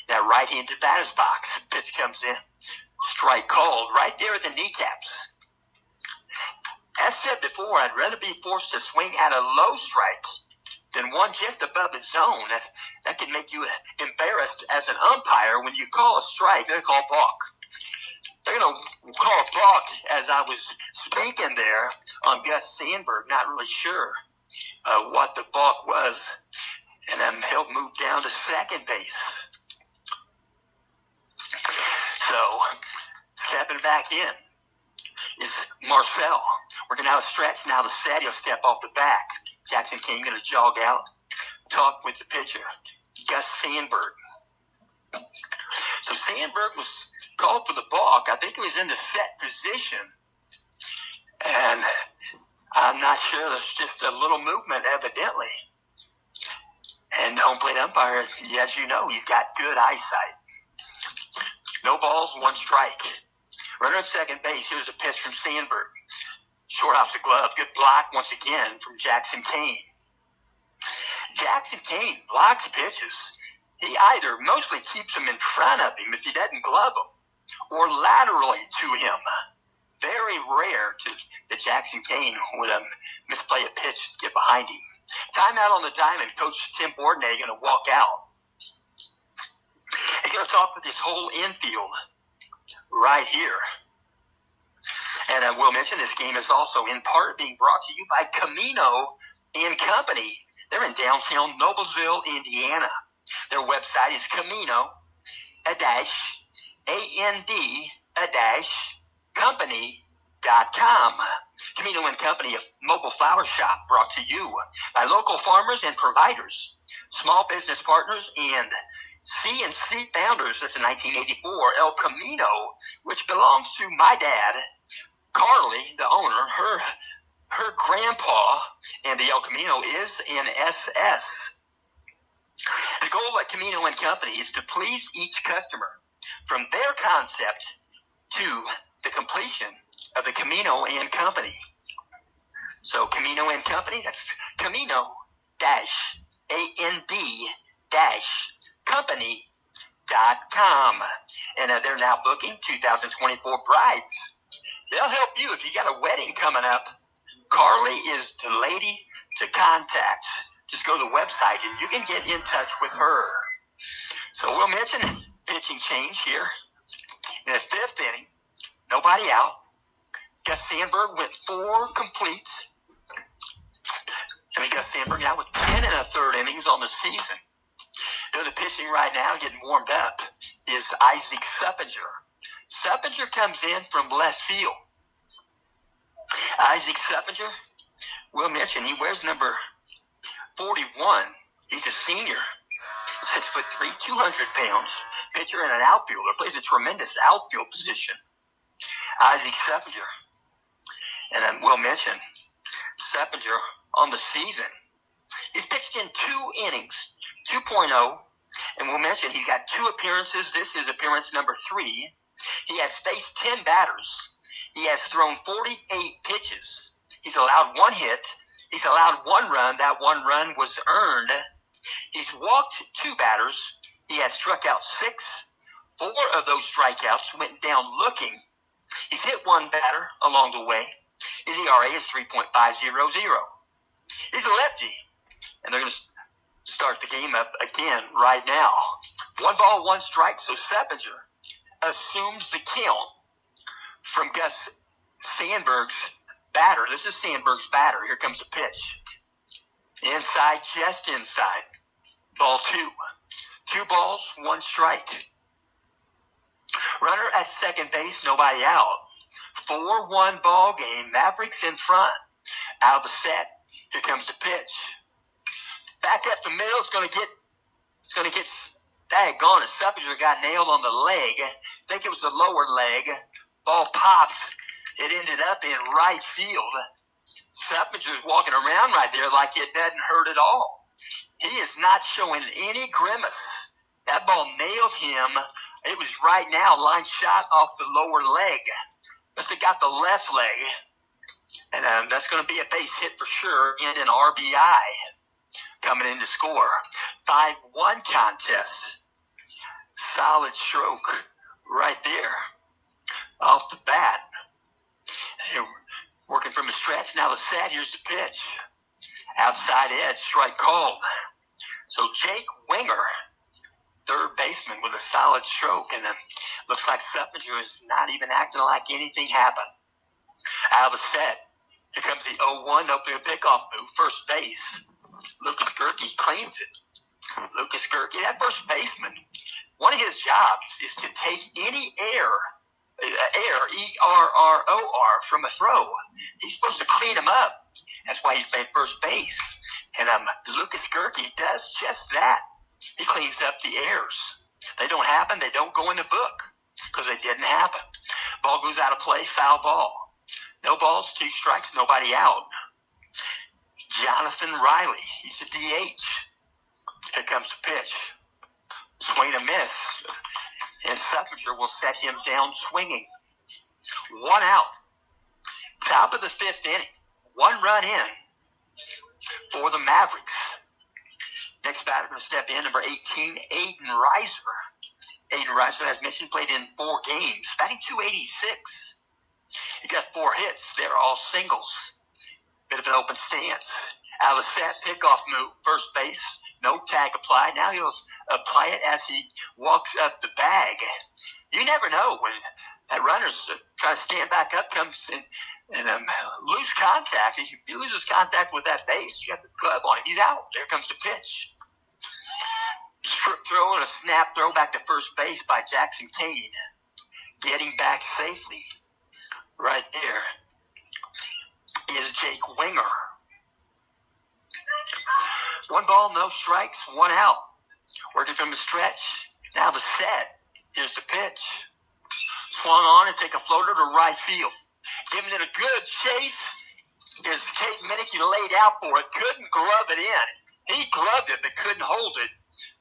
That right-handed batter's box. Pitch comes in. Strike called right there at the kneecaps. As said before, I'd rather be forced to swing at a low strike than one just above the zone. That can make you embarrassed as an umpire when you call a strike. They call balk. they're going to call a balk as I was speaking there on Gus Sandberg, not really sure what the balk was. And then he'll move down to second base. So, stepping back in is Marcel. Working out a stretch. Now the set, he'll step off the back. Jackson King going to jog out, talk with the pitcher, Gus Sandberg. So Sandberg was called for the balk. I think he was in the set position. And I'm not sure. There's just a little movement, evidently. And the home plate umpire, as you know, he's got good eyesight. No balls, one strike. Runner at second base. Here's a pitch from Sandberg. Short off the glove. Good block once again from Jackson Kane. Jackson Kane blocks pitches. He either mostly keeps them in front of him if he doesn't glove them, or laterally to him. Very rare that Jackson Kane would misplay a pitch to get behind him. Timeout on the diamond. Coach Tim Bordnay going to walk out. He's going to talk with this whole infield right here. And I will mention this game is also in part being brought to you by Camino and Company. They're in downtown Noblesville, Indiana. Their website is Camino-and-company.com. Camino and Company, a mobile flower shop brought to you by local farmers and providers, small business partners, and CNC founders. That's in 1984. El Camino, which belongs to my dad, Carly, the owner. Her grandpa, and the El Camino is in SS. The goal at Camino and Company is to please each customer from their concept to the completion of the Camino and Company. So Camino and Company, that's Camino-and-company.com. And they're now booking 2024 brides. They'll help you if you got a wedding coming up. Carly is the lady to contact. Just go to the website and you can get in touch with her. So we'll mention pitching change here. In the fifth inning, nobody out. Gus Sandberg went 4 completes. Gus Sandberg now with 10 1/3 innings on the season. Doing the pitching right now, getting warmed up, is Isaac Seppinger. Seppinger comes in from left field. Isaac Seppinger, we'll mention, he wears number 41. He's a senior, 6'3", 200 pounds, pitcher and an outfielder, plays a tremendous outfield position. Isaac Seppinger. And then we'll mention Seppinger on the season. He's pitched in 2 innings, 2.0, and we'll mention he's got 2 appearances. This is appearance number 3. He has faced 10 batters. He has thrown 48 pitches. He's allowed 1 hit. He's allowed 1 run. That 1 run was earned. He's walked 2 batters. He has struck out 6. 4 of those strikeouts went down looking. He's hit 1 batter along the way. His ERA is 3.500. He's a lefty. And they're going to start the game up again right now. 1 ball, 1 strike. So Seppinger assumes the count from Gus Sandberg's batter. This is Sandberg's batter. Here comes the pitch. Inside, just inside. Ball 2. 2 balls, 1 strike. Runner at second base, nobody out. 4-1 ball game. Mavericks in front. Out of the set. Here comes the pitch. Back up the middle. It's going to get daggone it. Seppinger got nailed on the leg. I think it was the lower leg. Ball pops. It ended up in right field. Seppinger's walking around right there like it doesn't hurt at all. He is not showing any grimace. That ball nailed him. It was right now line shot off the lower leg. Must have got the left leg. And that's going to be a base hit for sure and an RBI coming in to score. 5-1 contest. Solid stroke right there off the bat. They're working from the stretch. Now the set. Here's the pitch. Outside edge. Strike called. So Jake Winger third baseman with a solid stroke, and looks like Suppinger is not even acting like anything happened. Out of the set, here comes the 0-1, no fair pickoff move, first base. Lucas Gerke cleans it. Lucas Gerke, that first baseman, one of his jobs is to take any error, E-R-R-O-R, from a throw. He's supposed to clean them up. That's why he's playing first base. And Lucas Gerke does just that. He cleans up the errors. They don't happen. They don't go in the book because they didn't happen. Ball goes out of play, foul ball. No balls, 2 strikes, nobody out. Jonathan Riley, he's a DH. Here comes the pitch. Swing and miss. And Suppinger will set him down swinging. 1 out. Top of the 5th inning. 1 run in for the Mavericks. Next batter going to step in, number 18, Aiden Reiser. Aiden Reiser, as mentioned, played in 4 games, batting .286. He got 4 hits. They're all singles. Bit of an open stance. Out of the set, pickoff move, first base. No tag applied. Now he'll apply it as he walks up the bag. You never know when that runner's trying to stand back up, comes in and lose contact. If he loses contact with that base, you have the glove on him. He's out. There comes the pitch. Strip throw and a snap throw back to first base by Jackson Kane. Getting back safely. Right there is Jake Winger. 1 ball, no strikes, 1 out. Working from the stretch. Now the set. Here's the pitch. Swung on and take a floater to right field. Giving it a good chase is Kate Minneke, laid out for it. Couldn't glove it in. He gloved it but couldn't hold it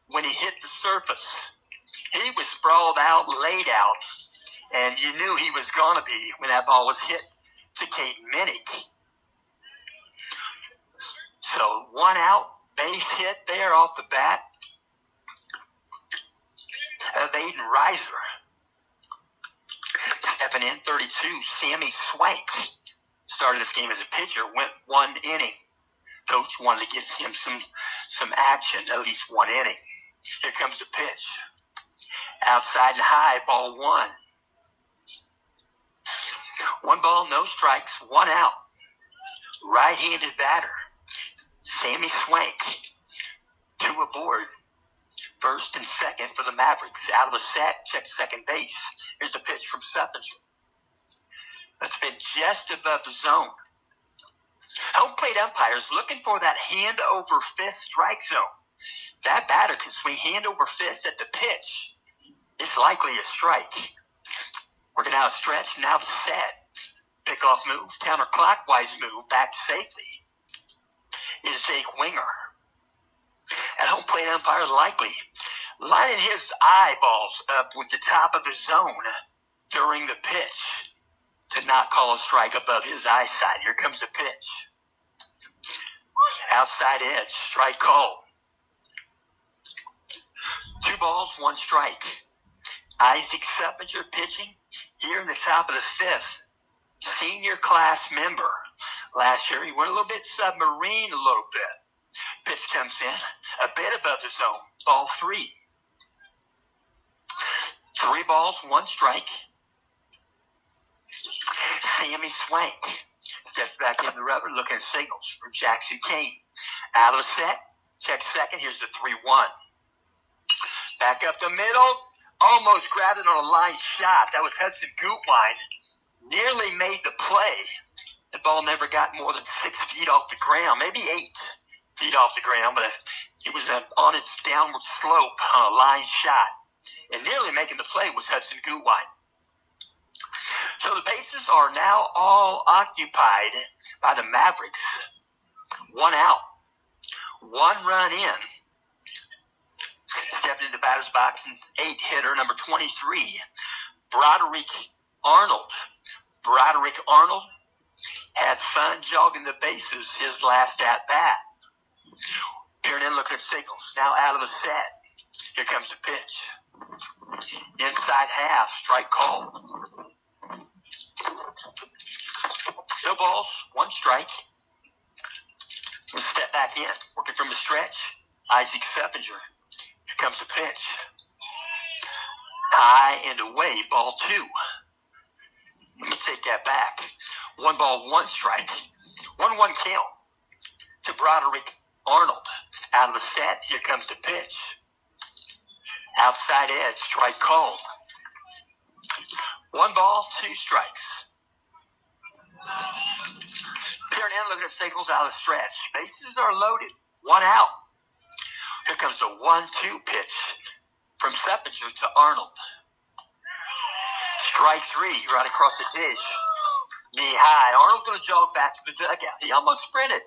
when he hit the surface. He was sprawled out, laid out, and you knew he was going to be when that ball was hit to Kate Minneke. So 1 out, base hit there off the bat of Aiden Reiser. Stepping in, 32, Sammy Swank. Started this game as a pitcher, went 1 inning. Coach wanted to give him some action, at least 1 inning. Here comes the pitch. Outside and high, ball 1. 1 ball, no strikes, 1 out. Right-handed batter, Sammy Swank. 2 aboard. First and second for the Mavericks. Out of the set, check second base. Here's the pitch from Suppinger. That's been just above the zone. Home plate umpires looking for that hand over fist strike zone. That batter can swing hand over fist at the pitch. It's likely a strike. Working out a stretch, now the set. Pickoff move, counterclockwise move, back safely is Jake Winger. At home plate umpire likely lining his eyeballs up with the top of the zone during the pitch to not call a strike above his eyesight. Here comes the pitch. Outside edge, strike call. 2 balls, 1 strike. Isaac Suppinger pitching here in the top of the 5th. Senior class member. Last year he went a little bit submarine a little bit. Pitch comes in a bit above the zone. Ball 3. 3 balls, 1 strike. Sammy Swank steps back in the rubber, looking at signals from Jackson Kane. Out of the set, check second. Here's the 3-1. Back up the middle, almost grabbed it on a line shot. That was Hudson Gutwein. Nearly made the play. The ball never got more than 6 feet off the ground, maybe 8 feet off the ground, but it was on its downward slope on a line shot. And nearly making the play was Hudson Gutwein. So the bases are now all occupied by the Mavericks. 1 out. 1 run in. Stepping into the batter's box, an 8-hitter, number 23, Broderick Arnold. Broderick Arnold had fun jogging the bases his last at-bat. Peering in, looking at signals. Now out of the set. Here comes the pitch. Inside half, strike call. 2 balls, 1 strike. We'll step back in, working from the stretch. Isaac Suppinger. Here comes the pitch. High and away, ball 2. Let me take that back. 1 ball, 1 strike. 1-1 count to Broderick Arnold. Out of the set, here comes the pitch. Outside edge, strike called. 1 ball, 2 strikes. Peering in, looking at signals out of the stretch. Bases are loaded. 1 out. Here comes the 1-2 pitch from Seppinger to Arnold. Strike 3, right across the dish. Knee high. Arnold's going to jog back to the dugout. He almost sprinted.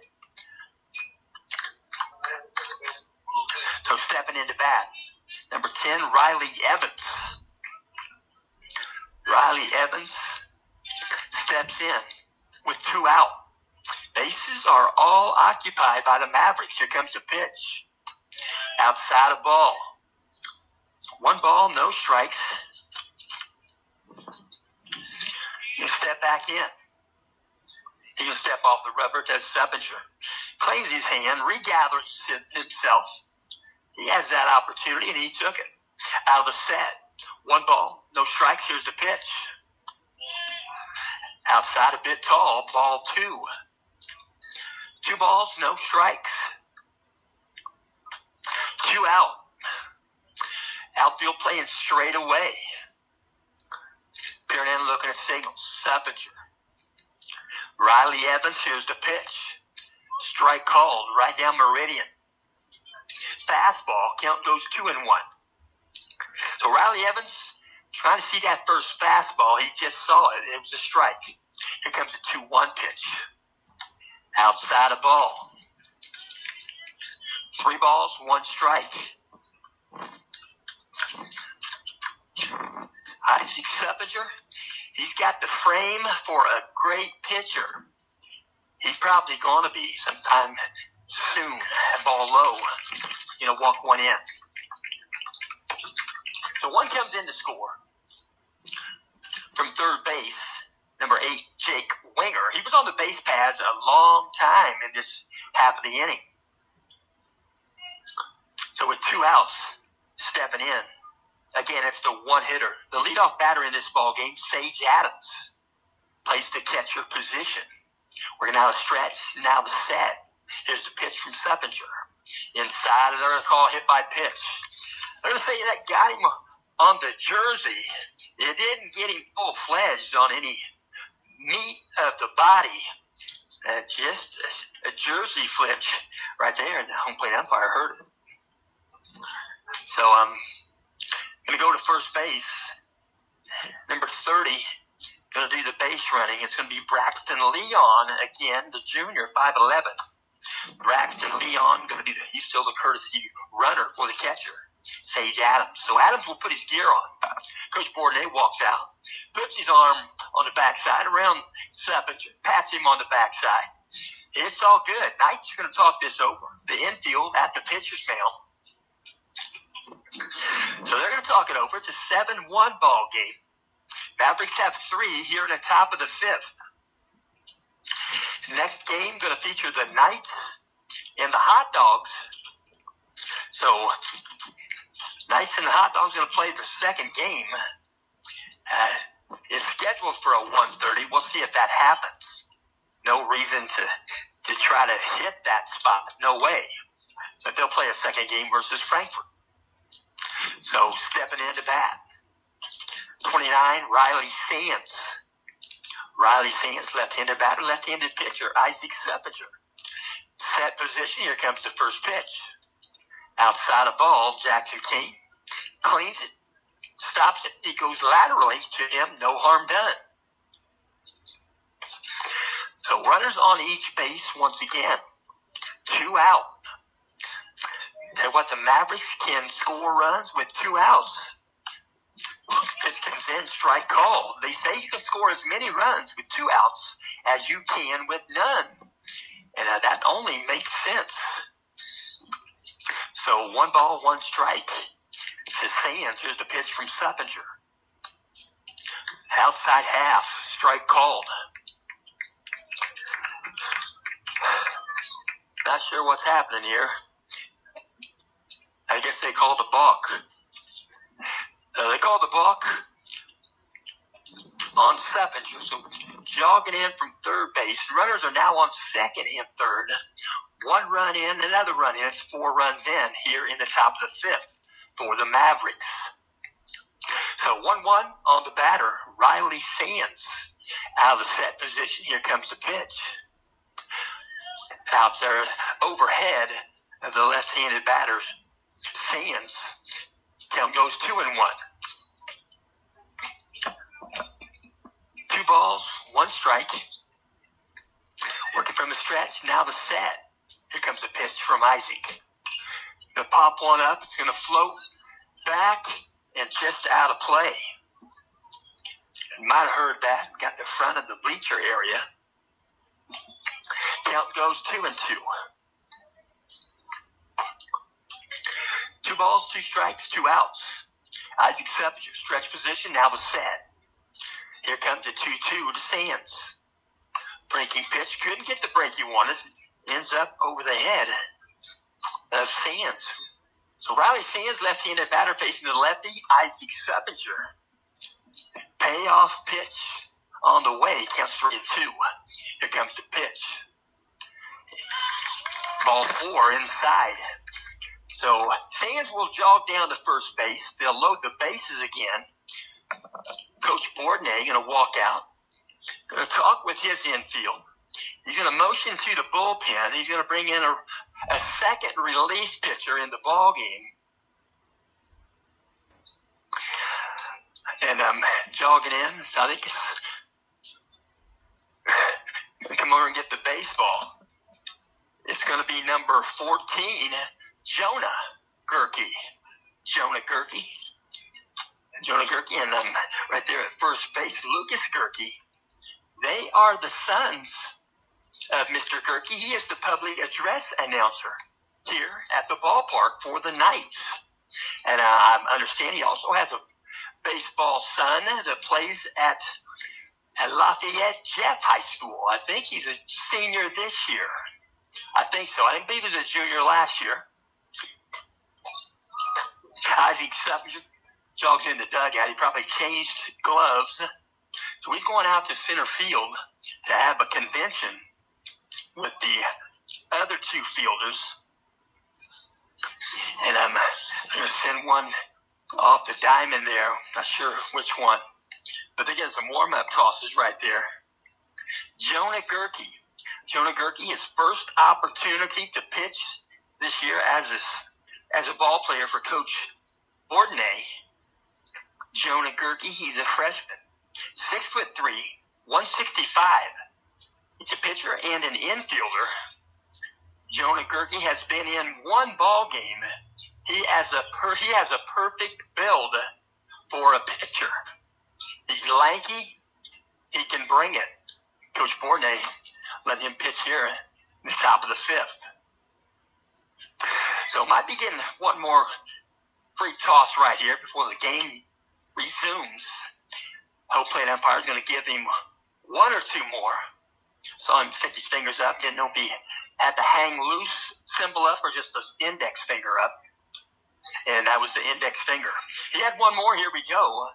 So stepping into bat, number 10, Riley Evans. Riley Evans steps in with 2 out. Bases are all occupied by the Mavericks. Here comes the pitch. Outside of ball. 1 ball, no strikes. He'll step back in. He'll step off the rubber to Seppinger. Claims his hand, regathers himself. He has that opportunity, and he took it. Out of the set. 1 ball, no strikes. Here's the pitch. Outside a bit tall, ball 2. 2 balls, no strikes. 2 out. Outfield playing straight away. Peering in, looking at signals. Seppinger. Riley Evans, here's the pitch. Strike called, right down meridian. Fastball, count goes 2-1. So Riley Evans trying to see that first fastball. He just saw it. It was a strike. Here comes a 2-1 pitch. Outside of ball. 3 balls, 1 strike. Isaac Seppinger, he's got the frame for a great pitcher. He's probably going to be sometime soon at ball low. Walk 1 in. So 1 comes in to score. From third base, number 8, Jake Winger. He was on the base paths a long time in this half of the inning. So with 2 outs, stepping in. Again, it's the 1-hitter. The leadoff batter in this ball game, Sage Adams, plays the catcher position. We're going to have a stretch. Now the set. Here's the pitch from Seppinger. Inside, and they're going to call hit by pitch. They're going to say that got him on the jersey. It didn't get him full-fledged on any meat of the body. Just a jersey flinch right there, and the home plate umpire heard it. So I'm going to go to first base. Number 30, going to do the base running. It's going to be Braxton Leon again, the junior, 5'11". Braxton Leon going to be he's still the courtesy runner for the catcher, Sage Adams. So Adams will put his gear on. Coach Bourdonnais walks out, puts his arm on the backside around Seppinger, pats him on the backside. It's all good. Knights are going to talk this over. The infield at the pitcher's mound. So they're going to talk it over. It's a 7-1 ball game. Mavericks have 3 here in the top of the 5th. Next game going to feature the Knights and the Hot Dogs. So Knights and the Hot Dogs going to play their second game. It's scheduled for a 1:30. We'll see if that happens. No reason to try to hit that spot. No way. But they'll play a second game versus Frankfurt. So stepping into bat. 29, Riley Sands. Riley Sands, left-handed batter, left-handed pitcher, Isaac Seppinger. Set position, here comes the first pitch. Outside of ball, Jackson King cleans it, stops it, he goes laterally to him, no harm done. So runners on each base once again. 2 out. And what the Mavericks can score runs with 2 outs. Pitch comes in, strike called. They say you can score as many runs with 2 outs as you can with none. And that only makes sense. So 1 ball, 1 strike. To Sands. Here's the pitch from Seppinger. Outside half, strike called. Not sure what's happening here. I guess they called a balk. They call the balk on Seppinger. So jogging in from third base. Runners are now on second and third. One run in, another run in. It's 4 runs in here in the top of the 5th for the Mavericks. So 1-1 on the batter, Riley Sands. Out of the set position, here comes the pitch. Out there overhead of the left-handed batter, Sands. Count goes 2-1. 2 balls, 1 strike. Working from the stretch, now the set. Here comes the pitch from Isaac. Going to pop one up. It's going to float back and just out of play. You might have heard that. Got the front of the bleacher area. Count goes 2-2. 2 balls, 2 strikes, 2 outs. Isaac Seppinger, stretch position, now the set. Here comes the 2-2 to Sands. Breaking pitch, couldn't get the break he wanted. Ends up over the head of Sands. So Riley Sands, left-handed batter facing the lefty, Isaac Seppinger. Payoff pitch on the way, counts 3-2. Here comes the pitch. Ball 4 inside. So Sands will jog down to first base. They'll load the bases again. Coach Bourdonnais going to walk out. Going to talk with his infield. He's going to motion to the bullpen. He's going to bring in a second relief pitcher in the ball game. And jogging in, so I think it's come over and get the baseball. It's going to be number 14, Jonah Gerke. Jonah Gerke, and right there at first base, Lucas Gerke. They are the sons of Mr. Gerke. He is the public address announcer here at the ballpark for the Knights. And I understand he also has a baseball son that plays at Lafayette Jeff High School. I think he's a senior this year. I think so. I didn't believe he was a junior last year. Isaac Seppinger jogs in the dugout. He probably changed gloves. So he's going out to center field to have a convention with the other 2 fielders. And I'm going to send one off the diamond there. Not sure which one. But they're getting some warm-up tosses right there. Jonah Gerke. Jonah Gerke, his first opportunity to pitch this year as a ball player for Coach Bourdonnais. Jonah Gerke, he's a freshman. 6'3", 165. He's a pitcher and an infielder. Jonah Gerke has been in 1 ball game. He has a perfect build for a pitcher. He's lanky. He can bring it. Coach Bourdonnais let him pitch here in the top of the 5th. So might be getting one more free toss right here before the game resumes. Hopefully an umpire is going to give him 1 or 2 more. Saw him stick his fingers up. Didn't know if he had the hang loose symbol up or just his index finger up. And that was the index finger. He had 1 more. Here we go.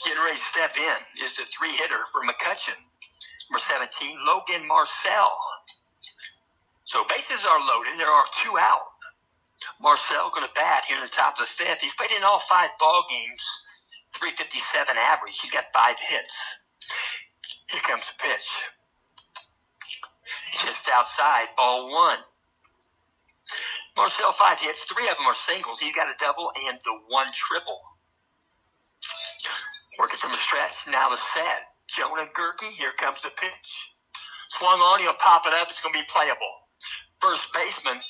Getting ready to step in is the 3-hitter for McCutcheon. Number 17, Logan Marcel. So bases are loaded. There are 2 out. Marcel going to bat here in the top of the 5th. He's played in all 5 ball games. 357 average. He's got 5 hits. Here comes the pitch. Just outside, ball 1. Marcel 5 hits. 3 of them are singles. He's got a double and the 1 triple. Working from the stretch. Now the set. Jonah Gerke. Here comes the pitch. Swung on. He'll pop it up. It's going to be playable. First baseman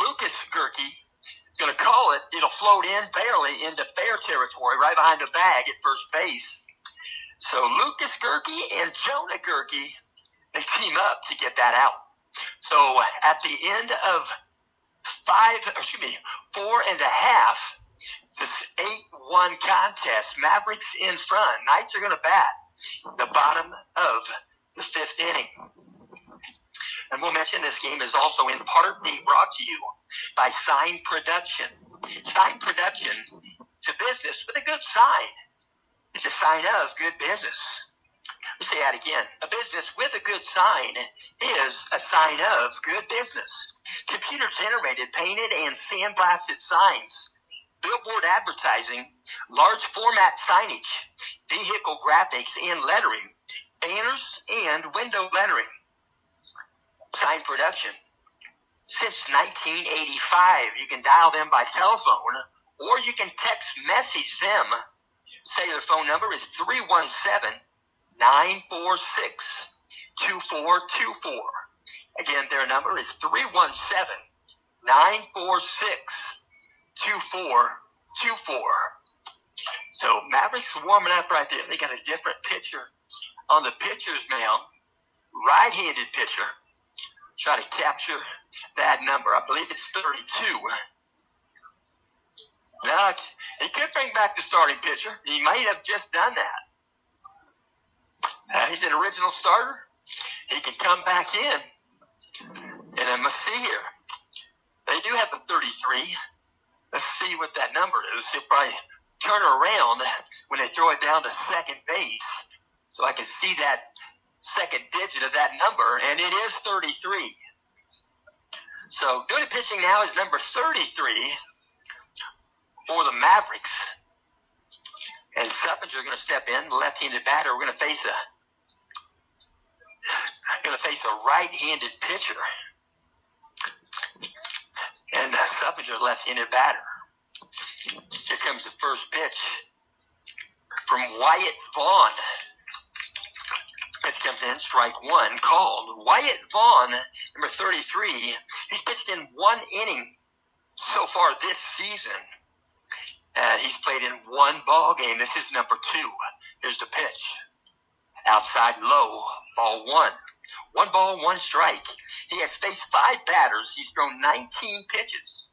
Lucas Gerke is going to call it. It'll float in barely into fair territory right behind the bag at first base. So Lucas Gerke and Jonah Gerke, they team up to get that out. So at the end of 4.5, it's this 8-1 contest. Mavericks in front. Knights are going to bat the bottom of the 5th inning. And we'll mention this game is also in part being brought to you by Sign Production. Sign Production It's a business with a good sign. It's a sign of good business. Let's say that again. A business with a good sign is a sign of good business. Computer-generated, painted, and sandblasted signs, billboard advertising, large format signage, vehicle graphics and lettering, banners, and window lettering. Sign production. Since 1985, you can dial them by telephone or you can text message them. Say their phone number is 317-946-2424. Again, their number is 317-946-2424. So Mavericks warming up right there. They got a different pitcher on the pitcher's mound, right-handed pitcher. Try to capture that number. I believe it's 32. Now, he could bring back the starting pitcher. He might have just done that. He's an original starter. He can come back in. And I must see here. They do have a 33. Let's see what that number is. He'll probably turn around when they throw it down to second base. So I can see that second digit of that number, and it is 33. So doing the pitching now is number 33 for the Mavericks. And Suppinger going to step in, left-handed batter. We're going to face a right-handed pitcher. And Suppinger, left-handed batter. Here comes the first pitch from Wyatt Vaughn. Pitch comes in, strike one, called. Wyatt Vaughn, number 33, he's pitched in one inning so far this season. He's played in one ball game. This is number 2. Here's the pitch. Outside low, ball 1. 1 ball, 1 strike. He has faced 5 batters. He's thrown 19 pitches.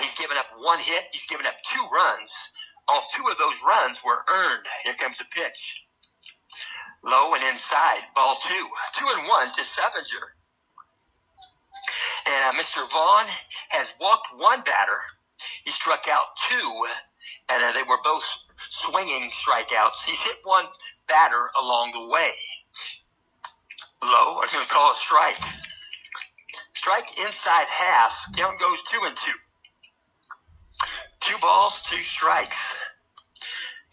He's given up 1 hit. He's given up 2 runs. All 2 of those runs were earned. Here comes the pitch. Low and inside, ball 2. 2-1 to Suppinger. And Mr. Vaughn has walked 1 batter. He struck out 2, and they were both swinging strikeouts. He's hit 1 batter along the way. Low, I'm going to call it strike. Strike inside half. Count goes 2-2. 2 balls, 2 strikes.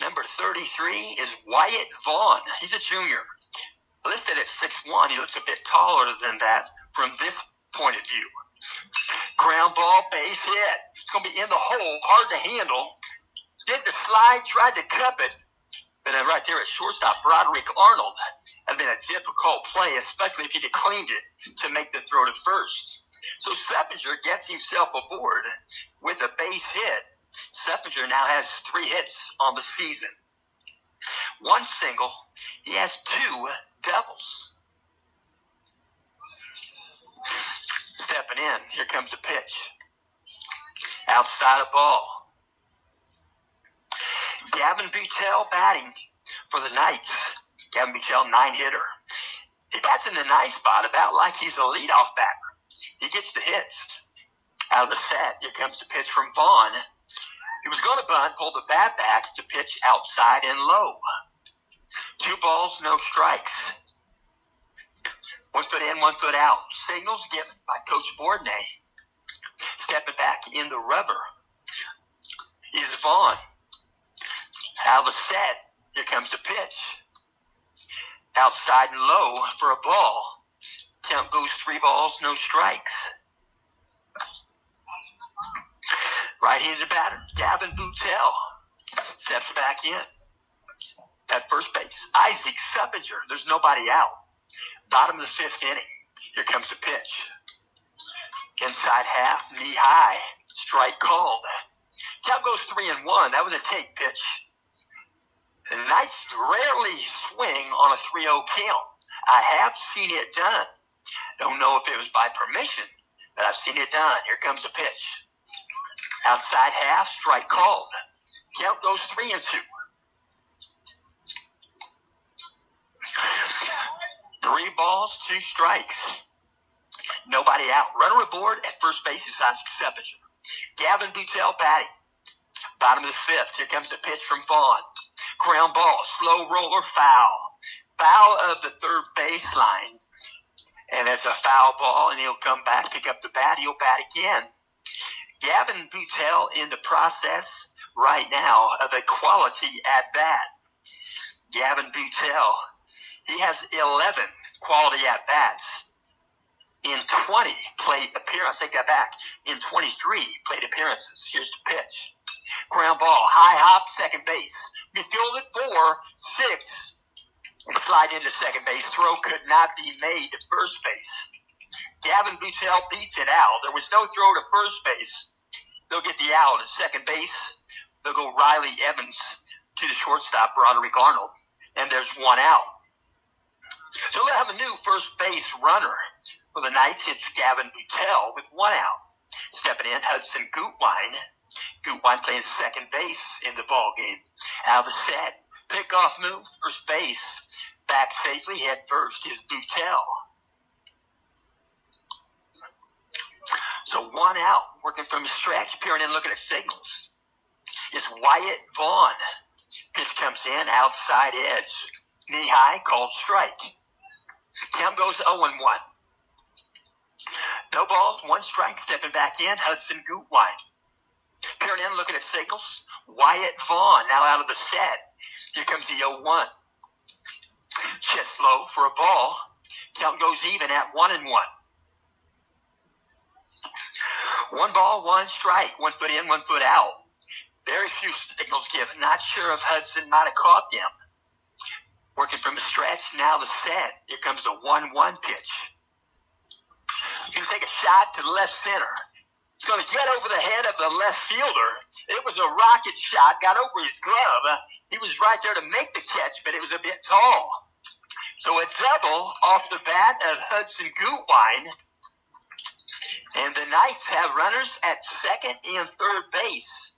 Number 33 is Wyatt Vaughn. He's a junior. Listed at 6'1". He looks a bit taller than that from this point of view. Ground ball, base hit. It's going to be in the hole, hard to handle. Did the slide, tried to cup it. But right there at shortstop, Broderick Arnold had been a difficult play, especially if he'd have cleaned it to make the throw to first. So Suppinger gets himself aboard with a base hit. Suppinger now has 3 hits on the season. 1 single. He has 2 doubles. Stepping in. Here comes the pitch. Outside of ball. Gavin Butel batting for the Knights. Gavin Butel, 9-hitter. He bats in the 9th spot about like he's a leadoff batter. He gets the hits. Out of the set, here comes the pitch from Vaughn. He was going to bunt, pulled the bat back to pitch outside and low. 2 balls, no strikes. 1 foot in, 1 foot out. Signals given by Coach Bourdonnais. Stepping back in the rubber is Vaughn. Out of the set, here comes the pitch. Outside and low for a ball. Count goes 3 balls, no strikes. Right-handed batter, Gavin Butel, steps back in. At first base, Isaac Suppinger. There's nobody out. Bottom of the 5th inning. Here comes the pitch. Inside half, knee high. Strike called. Count goes 3-1. That was a take pitch. The Knights rarely swing on a 3-0 count. I have seen it done. Don't know if it was by permission, but I've seen it done. Here comes the pitch. Outside half, strike called. Count goes 3-2. 3 balls, 2 strikes. Nobody out. Runner aboard at first base is Isaac Suppinger. Gavin Butel batting. Bottom of the fifth. Here comes the pitch from Vaughn. Ground ball, slow roller, foul. Foul of the third baseline. And it's a foul ball, and he'll come back, pick up the bat. He'll bat again. Gavin Boutel in the process right now of a quality at-bat. Gavin Boutel, he has 11 quality at-bats in 20 plate appearances. Take that back. In 23 plate appearances. Here's the pitch. Ground ball, high hop, second base. Midfield at 4, 6. And slide into second base. Throw could not be made to first base. Gavin Boutel beats it out. There was no throw to first base. They'll get the out at second base. They'll go Riley Evans to the shortstop, Broderick Arnold. And there's one out. So they'll have a new first base runner. For the Knights, it's Gavin Boutel with one out. Stepping in, Hudson Gutwine. Gutwine playing second base in the ball game. Out of the set. Pickoff move, first base. Back safely, head first is Boutel. So one out, working from the stretch, peering in, looking at signals. It's Wyatt Vaughn. Pitch comes in, outside edge. Knee high, called strike. Count goes 0-1. No balls, one strike, stepping back in, Hudson Gutwine. Peering in, looking at signals. Wyatt Vaughn, now out of the set. Here comes the 0-1. Chest low for a ball. Count goes even at 1-1. One ball, one strike. 1 foot in, 1 foot out. Very few signals given. Not sure if Hudson might have caught them. Working from the stretch, now the set. Here comes the 1-1 pitch. Going to take a shot to the left center. It's going to get over the head of the left fielder. It was a rocket shot. Got over his glove. He was right there to make the catch, but it was a bit tall. So a double off the bat of Hudson Gutwine. And the Knights have runners at second and third base.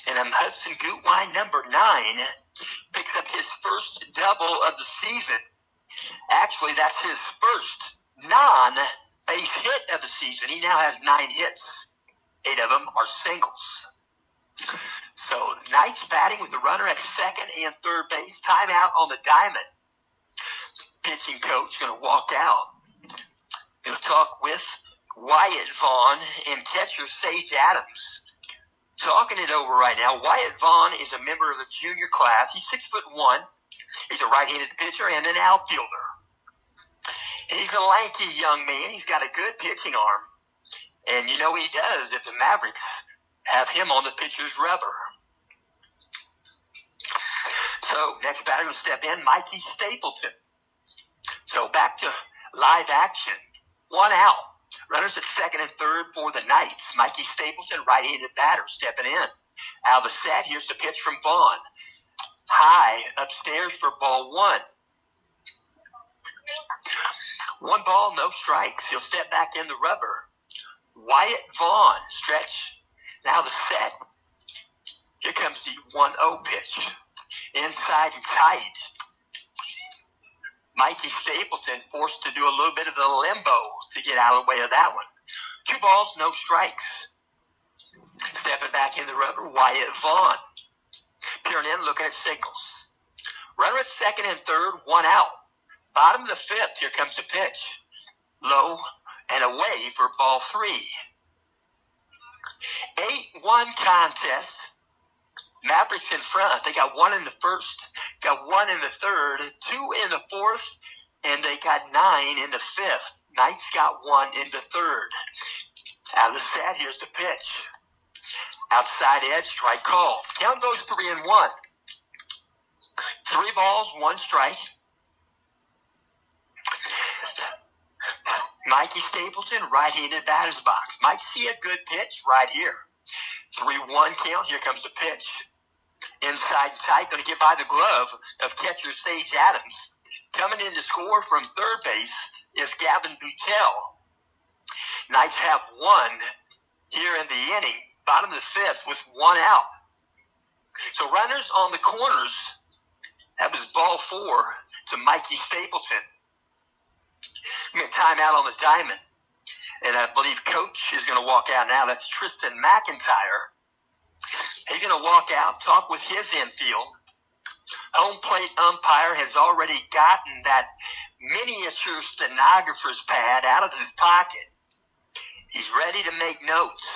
And Hudson Gutwine, number 9, picks up his first double of the season. Actually, that's his first non-base hit of the season. He now has 9 hits. 8 of them are singles. So Knights batting with the runner at second and third base. Timeout on the diamond. Pitching coach going to walk out. Going to talk with Wyatt Vaughn and catcher Sage Adams. Talking it over right now. Wyatt Vaughn is a member of the junior class. He's 6'1". He's a right-handed pitcher and an outfielder. He's a lanky young man. He's got a good pitching arm. And you know he does if the Mavericks have him on the pitcher's rubber. So next batter will step in, Mikey Stapleton. So back to live action. One out. Runners at second and third for the Knights. Mikey Stapleton, right-handed batter, stepping in. Out of the set, here's the pitch from Vaughn. High, upstairs for ball 1. 1 ball, no strikes. He'll step back in the rubber. Wyatt Vaughn, stretch. Now the set. Here comes the 1-0 pitch. Inside and tight. Mikey Stapleton forced to do a little bit of the limbo to get out of the way of that one. 2 balls, no strikes. Stepping back in the rubber, Wyatt Vaughn. Peering in, looking at signals. Runner at second and third, 1 out. Bottom of the fifth, here comes the pitch. Low and away for ball 3. 8-1 contest. Mavericks in front. They got 1 in the first, got 1 in the third, 2 in the fourth, and they got 9 in the fifth. Knights got 1 in the third. Out of the set, here's the pitch. Outside edge, strike call. Count goes 3-1. 3 balls, 1 strike. Mikey Stapleton, right-handed batter's box. Might see a good pitch right here. 3-1 count. Here comes the pitch. Inside and tight. Going to get by the glove of catcher Sage Adams. Coming in to score from third base is Gavin Boutel. Knights have 1 here in the inning. Bottom of the fifth with 1 out. So runners on the corners. That was ball 4 to Mikey Stapleton. Timeout on the diamond. And I believe coach is going to walk out now. That's Tristan McIntyre. He's going to walk out, talk with his infield. Home plate umpire has already gotten that miniature stenographer's pad out of his pocket. He's ready to make notes.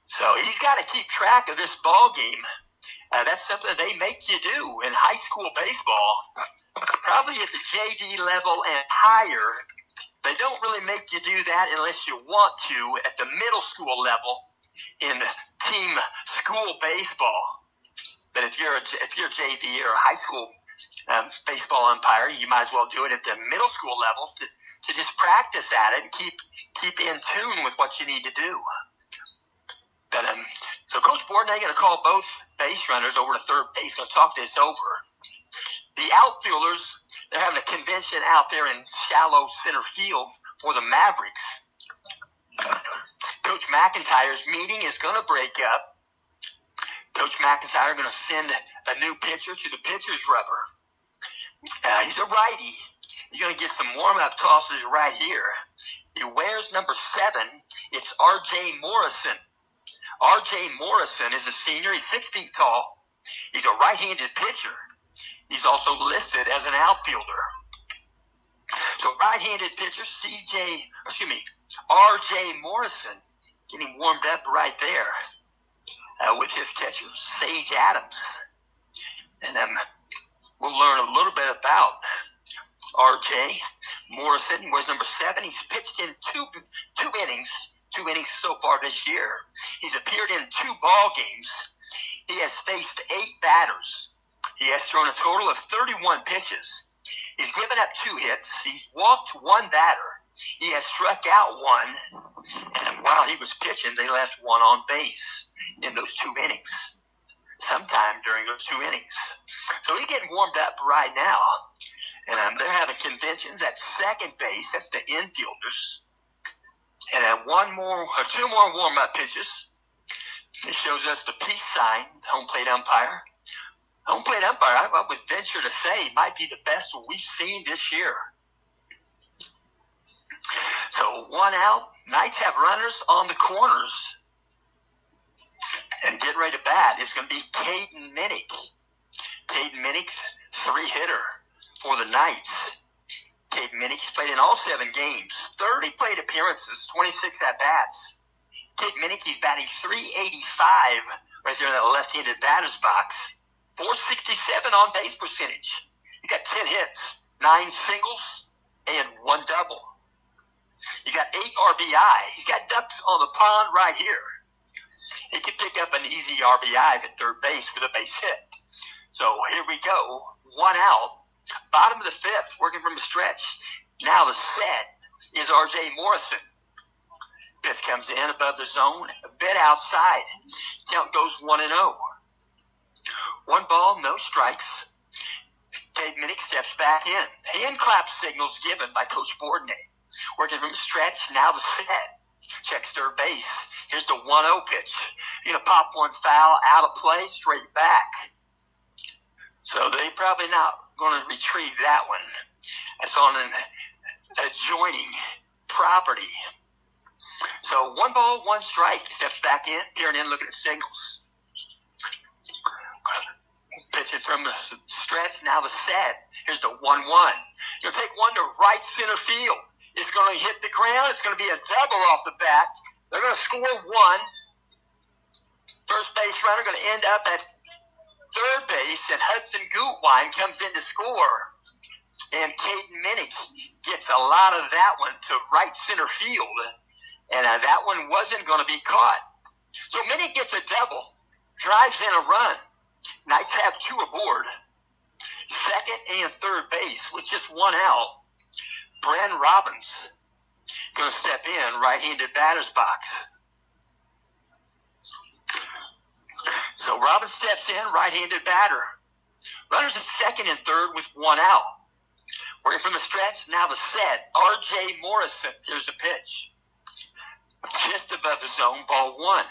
So he's got to keep track of this ball game. That's something they make you do in high school baseball. Probably at the JV level and higher. They don't really make you do that unless you want to at the middle school level in team school baseball. But if you're a JV or a high school baseball umpire, you might as well do it at the middle school level to just practice at it and keep in tune with what you need to do. But so Coach Bourdonnais going to call both base runners over to third base. Going to talk this over. The outfielders, they're having a convention out there in shallow center field for the Mavericks. Coach McIntyre's meeting is going to break up. Coach McIntyre going to send a new pitcher to the pitcher's rubber. He's a righty. He's going to get some warm-up tosses right here. He wears number 7. It's R.J. Morrison. R.J. Morrison is a senior. He's 6 feet tall. He's a right-handed pitcher. He's also listed as an outfielder. So right-handed pitcher R.J. Morrison getting warmed up right there with his catcher, Sage Adams. And we'll learn a little bit about R.J. Morrison. He wears number 7. He's pitched in two innings so far this year. He's appeared in 2 ball games. He has faced 8 batters. He has thrown a total of 31 pitches. He's given up 2 hits. He's walked 1 batter. He has struck out 1. And while he was pitching, they left 1 on base in those 2 innings. Sometime during those 2 innings. So he's getting warmed up right now. And they're having conventions at second base. That's the infielders. And 2 more warm-up pitches. It shows us the peace sign, home plate umpire. Home plate umpire, I would venture to say, might be the best we've seen this year. So 1 out. Knights have runners on the corners. And getting ready to bat is going to be Caden Minnick. Caden Minnick, 3-hitter for the Knights. Caden Minnick has played in all 7 games, 30 plate appearances, 26 at-bats. Caden Minnick, he's batting .385 right there in that left-handed batter's box. .467 on base percentage. He got 10 hits, 9 singles, and 1 double. He got 8 RBI. He's got ducks on the pond right here. He could pick up an easy RBI at third base for the base hit. So here we go. 1 out. Bottom of the 5th, working from the stretch. Now the set is R.J. Morrison. Pitch comes in above the zone, a bit outside. Count goes 1-0. 1 ball, no strikes. Dave Minnick steps back in. Hand clap signals given by Coach Bourdonnais. Working from the stretch, now the set. Checks third base. Here's the 1-0 pitch. You're going to pop 1 foul, out of play, straight back. So they probably not going to retrieve that one. It's on an adjoining property. So 1 ball, 1 strike. Steps back in, peering in, looking at signals. Pitching from the stretch, now the set. Here's the 1-1. You'll take 1 to right center field. It's going to hit the ground. It's going to be a double off the bat. They're going to score 1. First base runner going to end up at third base, and Hudson Gutwein comes in to score. And Caden Minnick gets a lot of that one to right center field. And that one wasn't going to be caught. So Minnick gets a double, drives in a run. Knights have 2 aboard. Second and third base with just 1 out. Bren Robbins going to step in, right-handed batter's box. So Robbins steps in, right-handed batter. Runners at second and third with 1 out. Working from the stretch, now the set. R.J. Morrison, here's a pitch. Just above the zone, ball 1.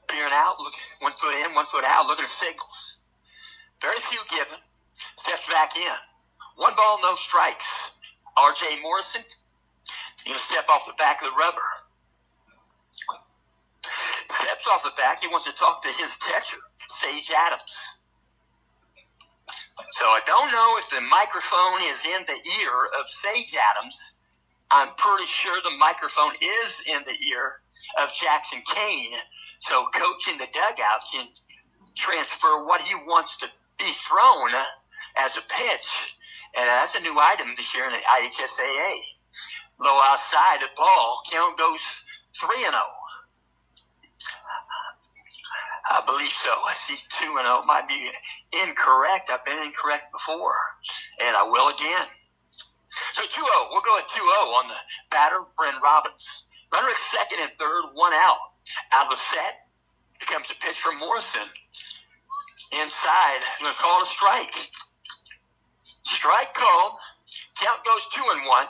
Peering out, look, 1 foot in, 1 foot out, looking at signals. Very few given. Steps back in. 1 ball, no strikes. R.J. Morrison He's going to step off the back of the rubber. Steps off the back. He wants to talk to his catcher, Sage Adams. So I don't know if the microphone is in the ear of Sage Adams. I'm pretty sure the microphone is in the ear of Jackson Kane. So coach in the dugout can transfer what he wants to be thrown as a pitch. And that's a new item this year in the IHSAA. Low outside the ball. Count goes 3-0. I believe so. I see 2-0. Might be incorrect. I've been incorrect before. And I will again. So 2-0. We'll go at 2-0 on the batter, Bryn Robbins. Runner at second and third, 1 out. Out of the set. Here comes a pitch from Morrison. Inside. I'm going to call it a strike. Strike called. Count goes 2-1.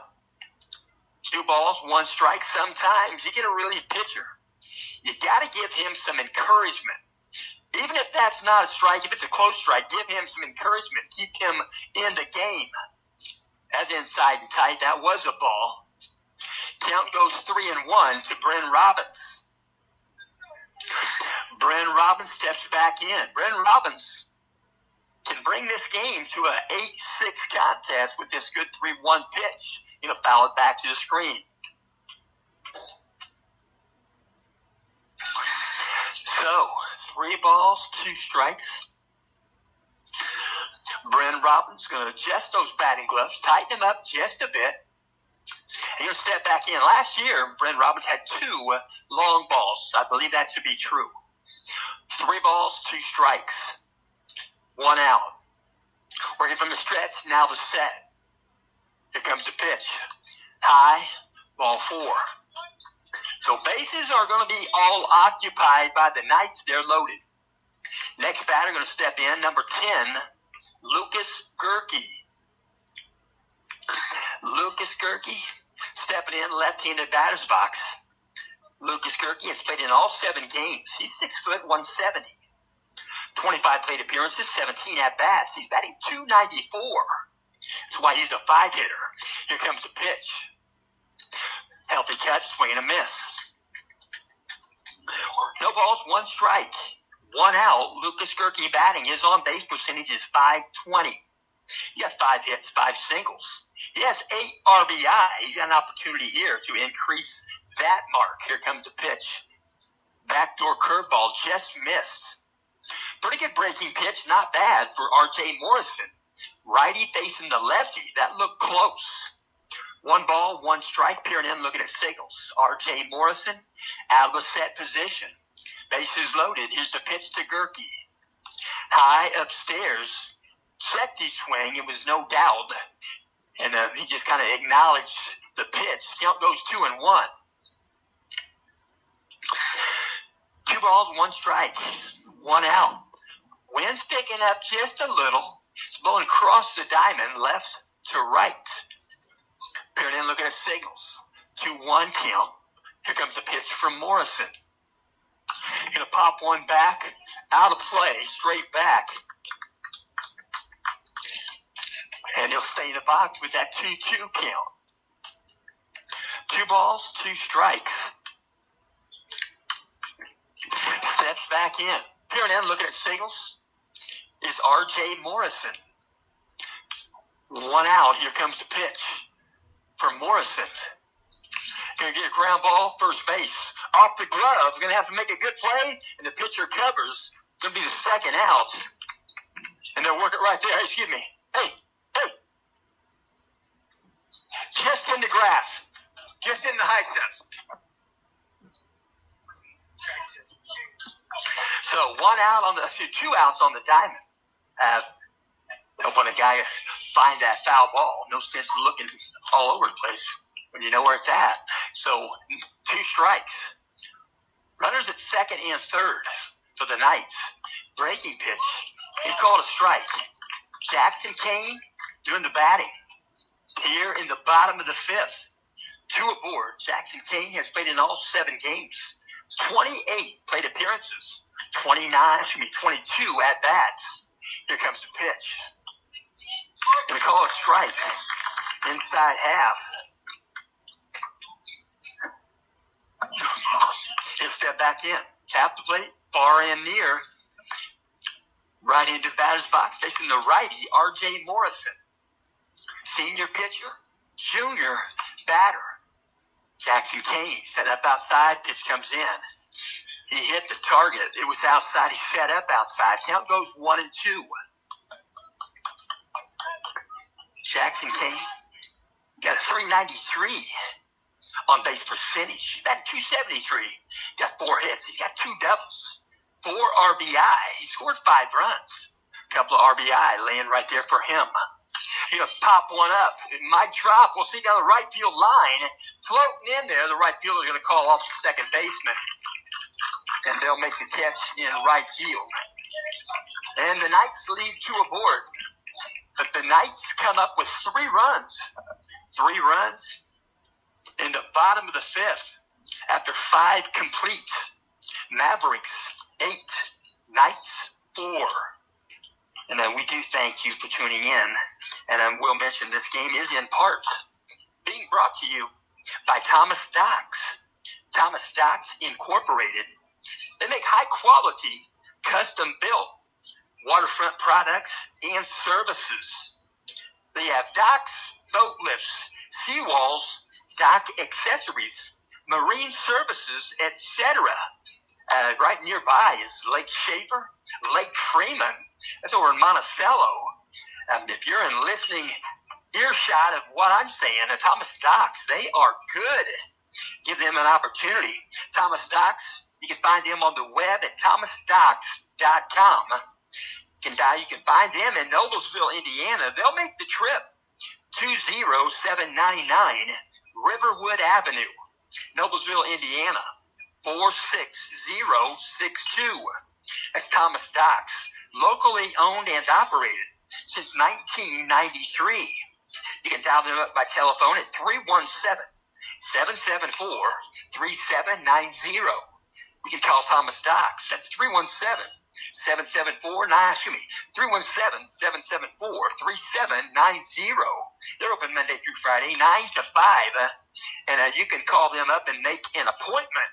2 balls, 1 strike. Sometimes you get a relief pitcher. You got to give him some encouragement. Even if that's not a strike, if it's a close strike, give him some encouragement. Keep him in the game. As inside and tight, that was a ball. Count goes 3-1 to Bryn Robbins. Bryn Robbins steps back in. Bryn Robbins can bring this game to an 8-6 contest with this good 3-1 pitch. Foul it back to the screen. So, 3 balls, 2 strikes. Bryn Robbins going to adjust those batting gloves, tighten them up just a bit. He's going to step back in. Last year, Bryn Robbins had 2 long balls. I believe that to be true. 3 balls, 2 strikes. 1 out. Working from the stretch, now the set. Here comes the pitch. High, ball 4. So bases are going to be all occupied by the Knights. They're loaded. Next batter going to step in, number 10, Lucas Gerke. Lucas Gerke stepping in, left-handed batter's box. Lucas Gerke has played in all 7 games. He's 6 foot, 170. 25 plate appearances, 17 at-bats. He's batting .294. That's why he's a 5-hitter. Here comes the pitch. Healthy catch, swing and a miss. No balls, 1 strike. 1 out. Lucas Gerke batting. His on-base percentage is .520. He got 5 hits, 5 singles. He has 8 RBI. He's got an opportunity here to increase that mark. Here comes the pitch. Backdoor curveball, just missed. Pretty good breaking pitch, not bad for R.J. Morrison. Righty facing the lefty. That looked close. 1 ball, 1 strike. Peering in, looking at signals. R.J. Morrison out of a set position. Bases loaded. Here's the pitch to Gerke. High upstairs. Checked his swing. It was no doubt. And he just kind of acknowledged the pitch. Count goes 2-1. 2 balls, 1 strike. 1 out. Wind's picking up just a little. It's blowing across the diamond, left to right. Peering in, looking at signals. 2-1 count. Here comes the pitch from Morrison. Going to pop one back, out of play, straight back. And he'll stay in the box with that 2-2 count. 2 balls, 2 strikes. Steps back in. Peering in, looking at signals, is R.J. Morrison. 1 out. Here comes the pitch from Morrison. Going to get a ground ball, first base. Off the glove. Going to have to make a good play, and the pitcher covers. Going to be the 2nd out. And they'll work it right there. Hey, excuse me. Hey. Just in the grass. Just in the high steps. So 1 out on the 2 outs on the diamond. When a guy find that foul ball, no sense looking all over the place when you know where it's at. So 2 strikes. Runners at 2nd and 3rd for the Knights. Breaking pitch. He called a strike. Jackson Kane doing the batting. Here in the bottom of the 5th. 2 aboard. Jackson Kane has played in all 7 games. 28 plate appearances. 22 at-bats. Here comes the pitch. Going to call a strike. Inside half. back in. Tap the plate, far and near. Right into batter's box, facing the righty, R.J. Morrison. Senior pitcher, junior batter. Jackson Kane set up outside, pitch comes in. He hit the target. It was outside. He set up outside. Count goes 1-2. Jackson Kane got a 393 on base percentage. Batted 273. Got 4 hits. He's got 2 doubles, 4 RBI. He scored 5 runs. A couple of RBI laying right there for him. He'll pop one up. It might drop. We'll see down the right field line. Floating in there, the right fielder is going to call off the second baseman. And they'll make the catch in right field. And the Knights leave 2 aboard. But the Knights come up with 3 runs. 3 runs in the bottom of the 5th after 5 complete. Mavericks 8, Knights 4. And we do thank you for tuning in. And we'll mention this game is in part being brought to you by Thomas Stocks. Thomas Stocks Incorporated. They make high-quality, custom-built waterfront products and services. They have docks, boat lifts, seawalls, dock accessories, marine services, etc. Right nearby is Lake Schaefer, Lake Freeman. That's over in Monticello. If you're in listening earshot of what I'm saying, Thomas Stocks, they are good. Give them an opportunity. Thomas Stocks, you can find them on the web at thomasstocks.com. You can find them in Noblesville, Indiana. They'll make the trip. 20799 Riverwood Avenue, Noblesville, Indiana. 46062. That's Thomas Stocks, locally owned and operated since 1993. You can dial them up by telephone at 317-774-3790. You can call Thomas Stocks. That's 317-774-3790. They're open Monday through Friday, 9 to 5. And you can call them up and make an appointment.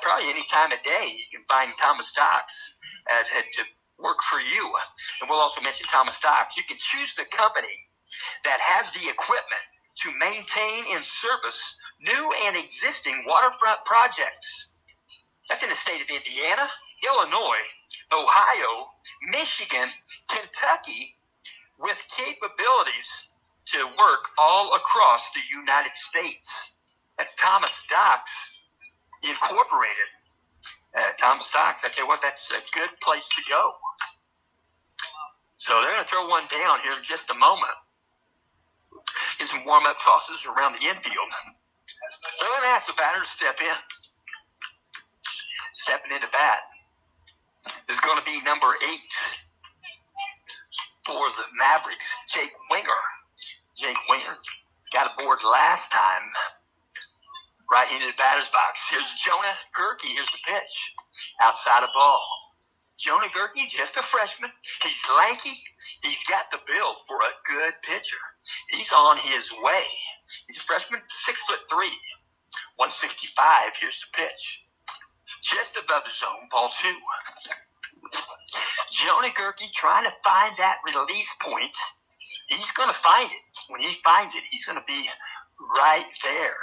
Probably any time of day, you can find Thomas Stocks to work for you. And we'll also mention Thomas Stocks. You can choose the company that has the equipment to maintain and service new and existing waterfront projects. That's in the state of Indiana, Illinois, Ohio, Michigan, Kentucky, with capabilities to work all across the United States. That's Thomas Stocks Incorporated. Thomas Stocks, I tell you what, that's a good place to go. So they're going to throw one down here in just a moment. Get some warm-up tosses around the infield. So they're going to ask the batter to step in. Stepping into bat is going to be number 8 for the Mavericks, Jake Winger. Jake Winger got aboard last time. Right into the batter's box. Here's Jonah Gerke. Here's the pitch. Outside the ball. Jonah Gerke, just a freshman. He's lanky. He's got the build for a good pitcher. He's on his way. He's a freshman, 6'3", 165. Here's the pitch. Just above the zone, ball 2. Jonah Gerke trying to find that release point. He's going to find it. When he finds it, he's going to be right there.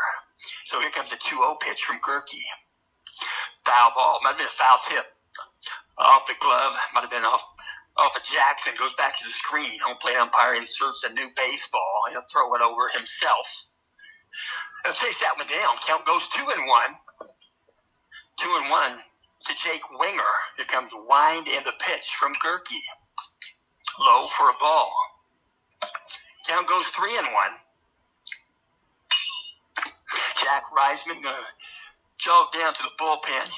So here comes a 2-0 pitch from Gerke. Foul ball. Might have been a foul tip. Off the glove. Might have been off of Jackson. Goes back to the screen. Home plate umpire inserts a new baseball. He'll throw it over himself. He'll chase that one down. Count goes 2-1. 2-1 to Jake Winger. Here comes wind and the pitch from Gerke. Low for a ball. Count goes 3-1. Jack Reisman going to jog down to the bullpen.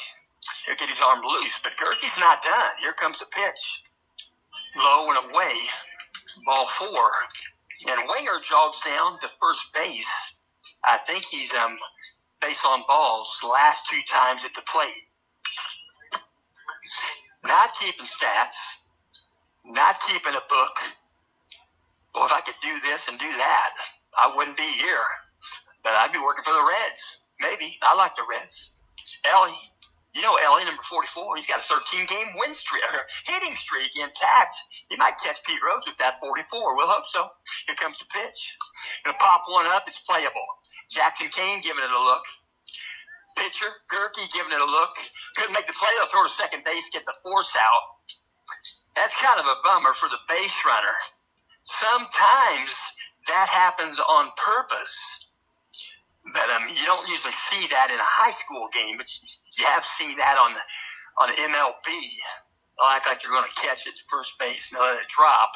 He'll get his arm loose, but Gerke's not done. Here comes the pitch. Low and away. Ball 4. And Winger jogs down to first base. I think he's base on balls last 2 times at the plate. Not keeping stats. Not keeping a book. Well, if I could do this and do that, I wouldn't be here. But I'd be working for the Reds. Maybe. I like the Reds. Ellie, You know, Ellie, number 44, he's got a 13-game win streak, or hitting streak intact. He might catch Pete Rose with that 44. We'll hope so. Here comes the pitch. Gonna pop one up. It's playable. Jackson Kane giving it a look. Pitcher, Gerke giving it a look. Couldn't make the play. They'll throw to second base, get the force out. That's kind of a bummer for the base runner. Sometimes that happens on purpose. But you don't usually see that in a high school game, but you have seen that on MLB. They'll act like they're going to catch it to first base and let it drop.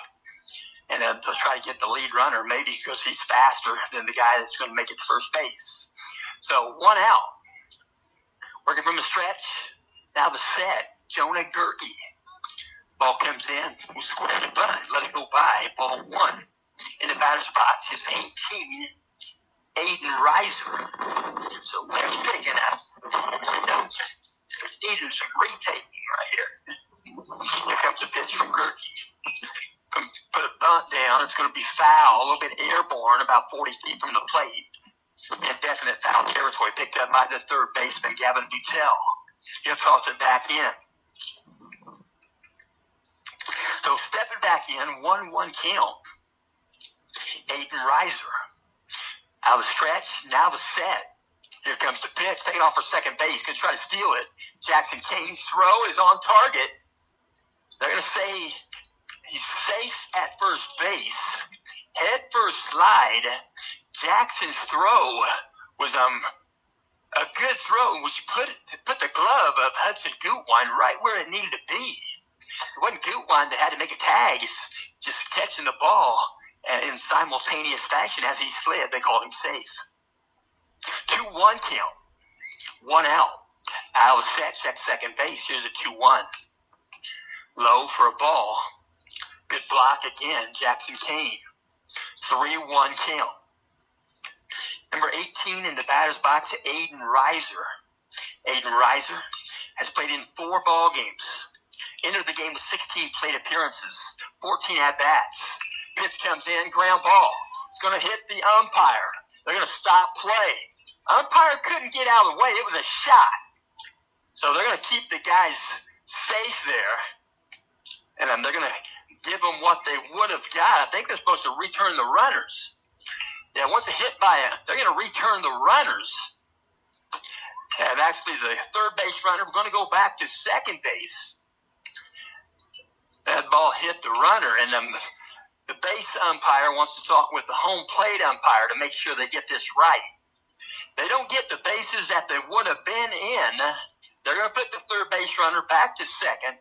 And then they'll try to get the lead runner, maybe because he's faster than the guy that's going to make it to first base. So 1 out. Working from the stretch. Now the set. Jonah Gerke. Ball comes in. We'll square the bunt. Let it go by. Ball 1. In the batter's box is 18. Aiden Reiser. So when he's picking up, he's doing some great taking right here. Here comes a pitch from Gerke. Put a bunt down. It's going to be foul, a little bit airborne, about 40 feet from the plate. Indefinite foul territory picked up by the third baseman, Gavin Buttel. He'll toss it back in. So stepping back in, 1-1 count. Aiden Reiser. Out of the stretch, now the set. Here comes the pitch, taking off for second base, going to try to steal it. Jackson Kane's throw is on target. They're going to say he's safe at first base. Head first slide. Jackson's throw was a good throw, which put the glove of Hudson Gutwein right where it needed to be. It wasn't Gutwein that had to make a tag. It's just catching the ball in simultaneous fashion as he slid. They called him safe. 2-1 count. 1 out. Out of the set, check second base. Here's a 2-1. Low for a ball. Good block again, Jackson Kane. 3-1 count. Number 18 in the batter's box, Aiden Reiser. Aiden Reiser has played in 4 ball games. Entered the game with 16 plate appearances, 14 at-bats. Pitch comes in, ground ball. It's going to hit the umpire. They're going to stop play. Umpire couldn't get out of the way. It was a shot. So they're going to keep the guys safe there. And then they're going to give them what they would have got. I think they're supposed to return the runners. Yeah, once a hit by they're going to return the runners. And actually the third base runner, we're going to go back to second base. That ball hit the runner, and the base umpire wants to talk with the home plate umpire to make sure they get this right. They don't get the bases that they would have been in. They're going to put the third base runner back to second.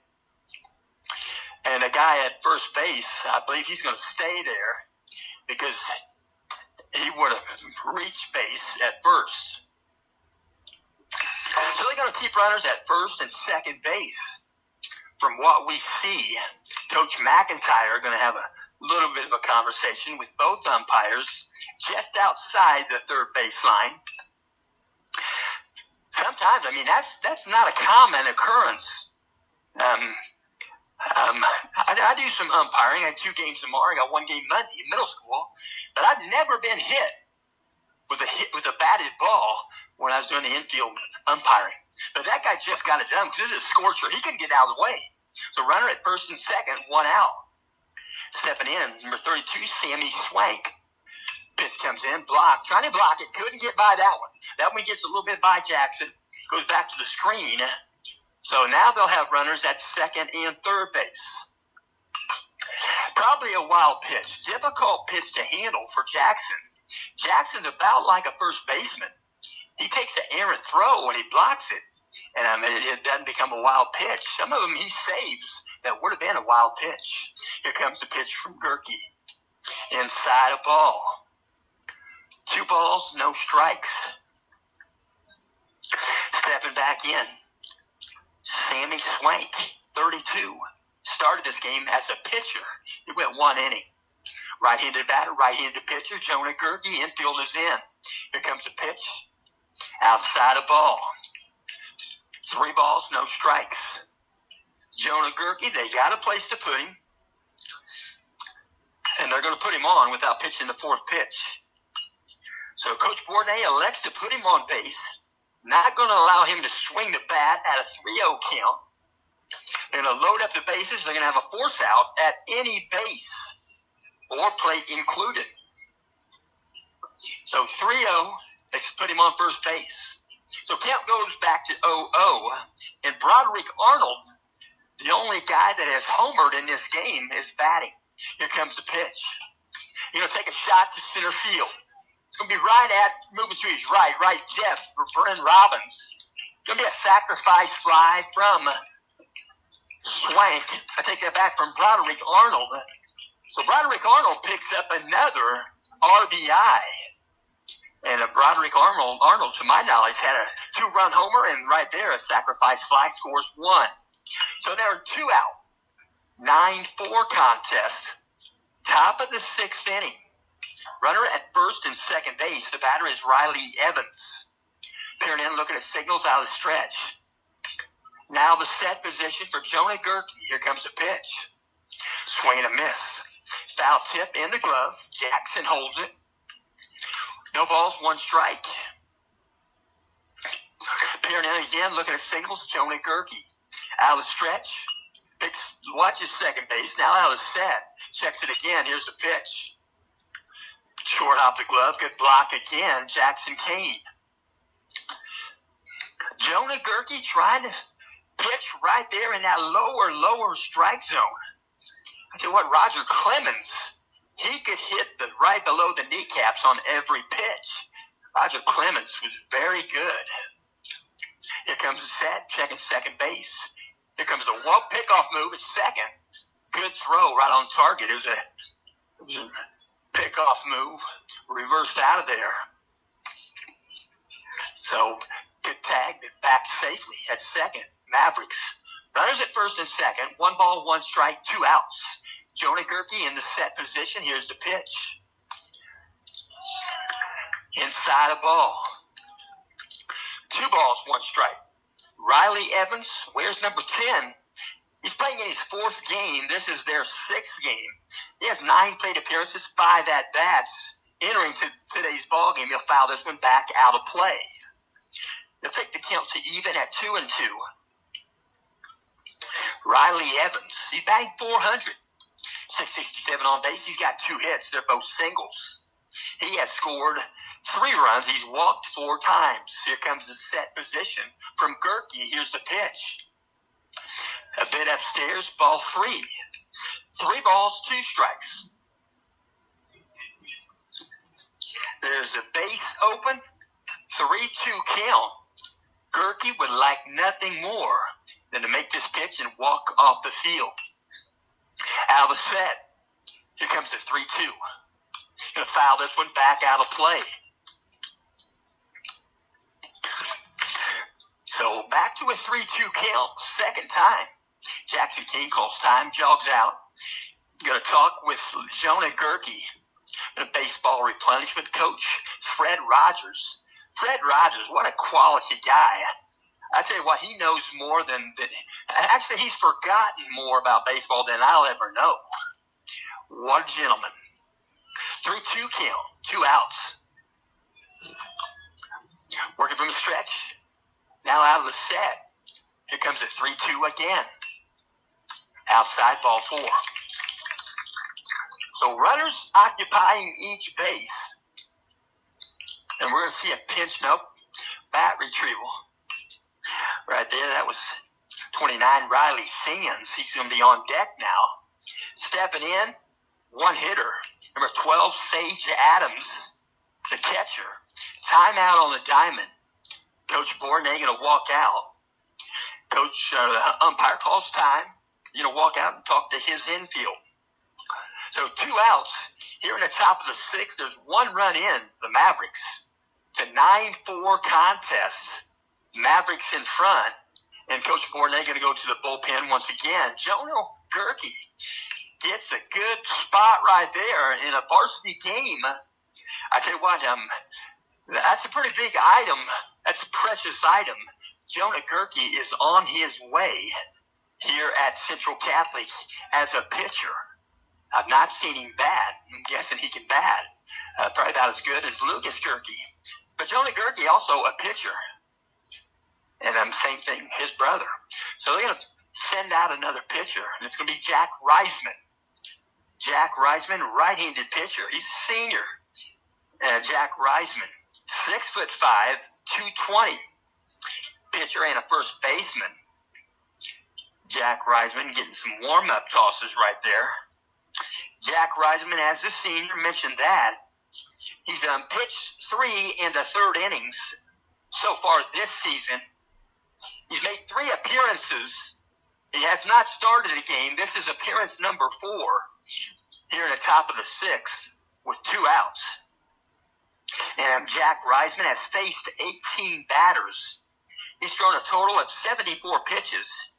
And the guy at first base, I believe he's going to stay there because he would have reached base at first. So they're going to keep runners at first and second base. From what we see, Coach McIntyre going to have a little bit of a conversation with both umpires just outside the third baseline. Sometimes, I mean, that's not a common occurrence. I do some umpiring. I had 2 games tomorrow. I got 1 game Monday in middle school. But I've never been hit with a batted ball when I was doing the infield umpiring. But that guy just got it done because it was a scorcher. He couldn't get out of the way. So runner at first and second, 1 out. Stepping in, number 32, Sammy Swank. Pitch comes in, blocked. Trying to block it. Couldn't get by that one. That one gets a little bit by Jackson. Goes back to the screen. So now they'll have runners at second and third base. Probably a wild pitch. Difficult pitch to handle for Jackson. Jackson's about like a first baseman. He takes an errant throw and he blocks it. And it doesn't become a wild pitch. Some of them he saves that would have been a wild pitch. Here comes the pitch from Gerke. Inside a ball. 2 balls, no strikes. Stepping back in. Sammy Swank, 32. Started this game as a pitcher. He went 1 inning. Right-handed batter, right-handed pitcher. Jonah Gerke, infield is in. Here comes the pitch. Outside a ball. 3 balls, no strikes. Jonah Gerke, they got a place to put him. And they're going to put him on without pitching the 4th pitch. So Coach Bourdonnais elects to put him on base. Not going to allow him to swing the bat at a 3-0 count. They're going to load up the bases. They're going to have a force out at any base or plate included. So 3-0, they put him on first base. So count goes back to 0-0. And Broderick Arnold, the only guy that has homered in this game, is batting. Here comes the pitch. You're going to take a shot to center field. It's going to be moving to his right Jeff for Bryn Robbins. It's going to be a sacrifice fly from Swank. I take that back from Broderick Arnold. So Broderick Arnold picks up another RBI. And Broderick Arnold, to my knowledge, had a 2-run homer, and right there, a sacrifice fly scores 1. So there are 2 out. 9-4 contest. Top of the 6th inning. Runner at first and second base. The batter is Riley Evans. Peering in, looking at signals out of the stretch. Now the set position for Jonah Gerke. Here comes the pitch. Swing and a miss. Foul tip in the glove. Jackson holds it. No balls, 1 strike. Peering in again, looking at signals. Jonah Gerke. Out of the stretch. Watches second base. Now out of the set. Checks it again. Here's the pitch. Short off the glove. Good block again. Jackson Kane. Jonah Gerke trying to pitch right there in that lower strike zone. I tell you what, Roger Clemens, he could hit right below the kneecaps on every pitch. Roger Clemens was very good. Here comes the set. Checking second base. Here comes the pickoff move at second. Good throw right on target. It was a pickoff move. Reversed out of there. So, good tag, but back safely at second. Mavericks. Runners at first and second. 1 ball, 1 strike, 2 outs. Jonah Gerke in the set position. Here's the pitch. Inside a ball. 2 balls, 1 strike. Riley Evans wears number 10. He's playing in his 4th game. This is their 6th game. He has 9 plate appearances, 5 at-bats. Entering today's ball game, he'll foul this one back out of play. They'll take the count to even at 2-2. Riley Evans, he bagged 400. 667 on base. He's got 2 hits. They're both singles. He has scored 3 runs. He's walked 4 times. Here comes the set position from Gerke. Here's the pitch. A bit upstairs, ball 3. 3 balls, 2 strikes. There's a base open, 3-2 count. Gerke would like nothing more than to make this pitch and walk off the field. Out of the set. Here comes the 3-2. Going to foul this one back out of play. So back to a 3-2 count, second time. Jackson King calls time, jogs out. Going to talk with Jonah Gerke, the baseball replenishment coach, Fred Rogers. Fred Rogers, what a quality guy. I tell you what, he knows more than actually, he's forgotten more about baseball than I'll ever know. What a gentleman. 3-2 count, 2 outs. Working from the stretch. Now out of the set. Here comes a 3-2 again. Outside, ball 4. So runners occupying each base. And we're going to see a pinch, bat retrieval. Right there, that was 29, Riley Sands. He's going to be on deck now. Stepping in, 1 hitter. Number 12, Sage Adams, the catcher. Timeout on the diamond. Coach Bournet going to walk out. Coach, the umpire calls time. You're going to walk out and talk to his infield. So 2 outs. Here in the top of the 6th, there's 1 run in, the Mavericks. It's a 9-4 contest. Mavericks in front. And Coach Bournet going to go to the bullpen once again. Jonah Gerke gets a good spot right there in a varsity game. I tell you what, that's a pretty big item. That's a precious item. Jonah Gerke is on his way here at Central Catholic as a pitcher. I've not seen him bat. I'm guessing he can bat. Probably about as good as Lucas Gerke. But Jonah Gerke also a pitcher. And same thing, his brother. So they're going to send out another pitcher, and it's going to be Jack Reisman. Jack Reisman, right-handed pitcher. He's a senior. Jack Reisman, 6'5", 220. Pitcher and a first baseman. Jack Reisman getting some warm-up tosses right there. Jack Reisman, as a senior, mentioned that. He's pitched 3 and a third innings so far this season. He's made 3 appearances. He has not started a game. This is appearance number 4 here in the top of the 6th with 2 outs. And Jack Reisman has faced 18 batters. He's thrown a total of 74 pitches.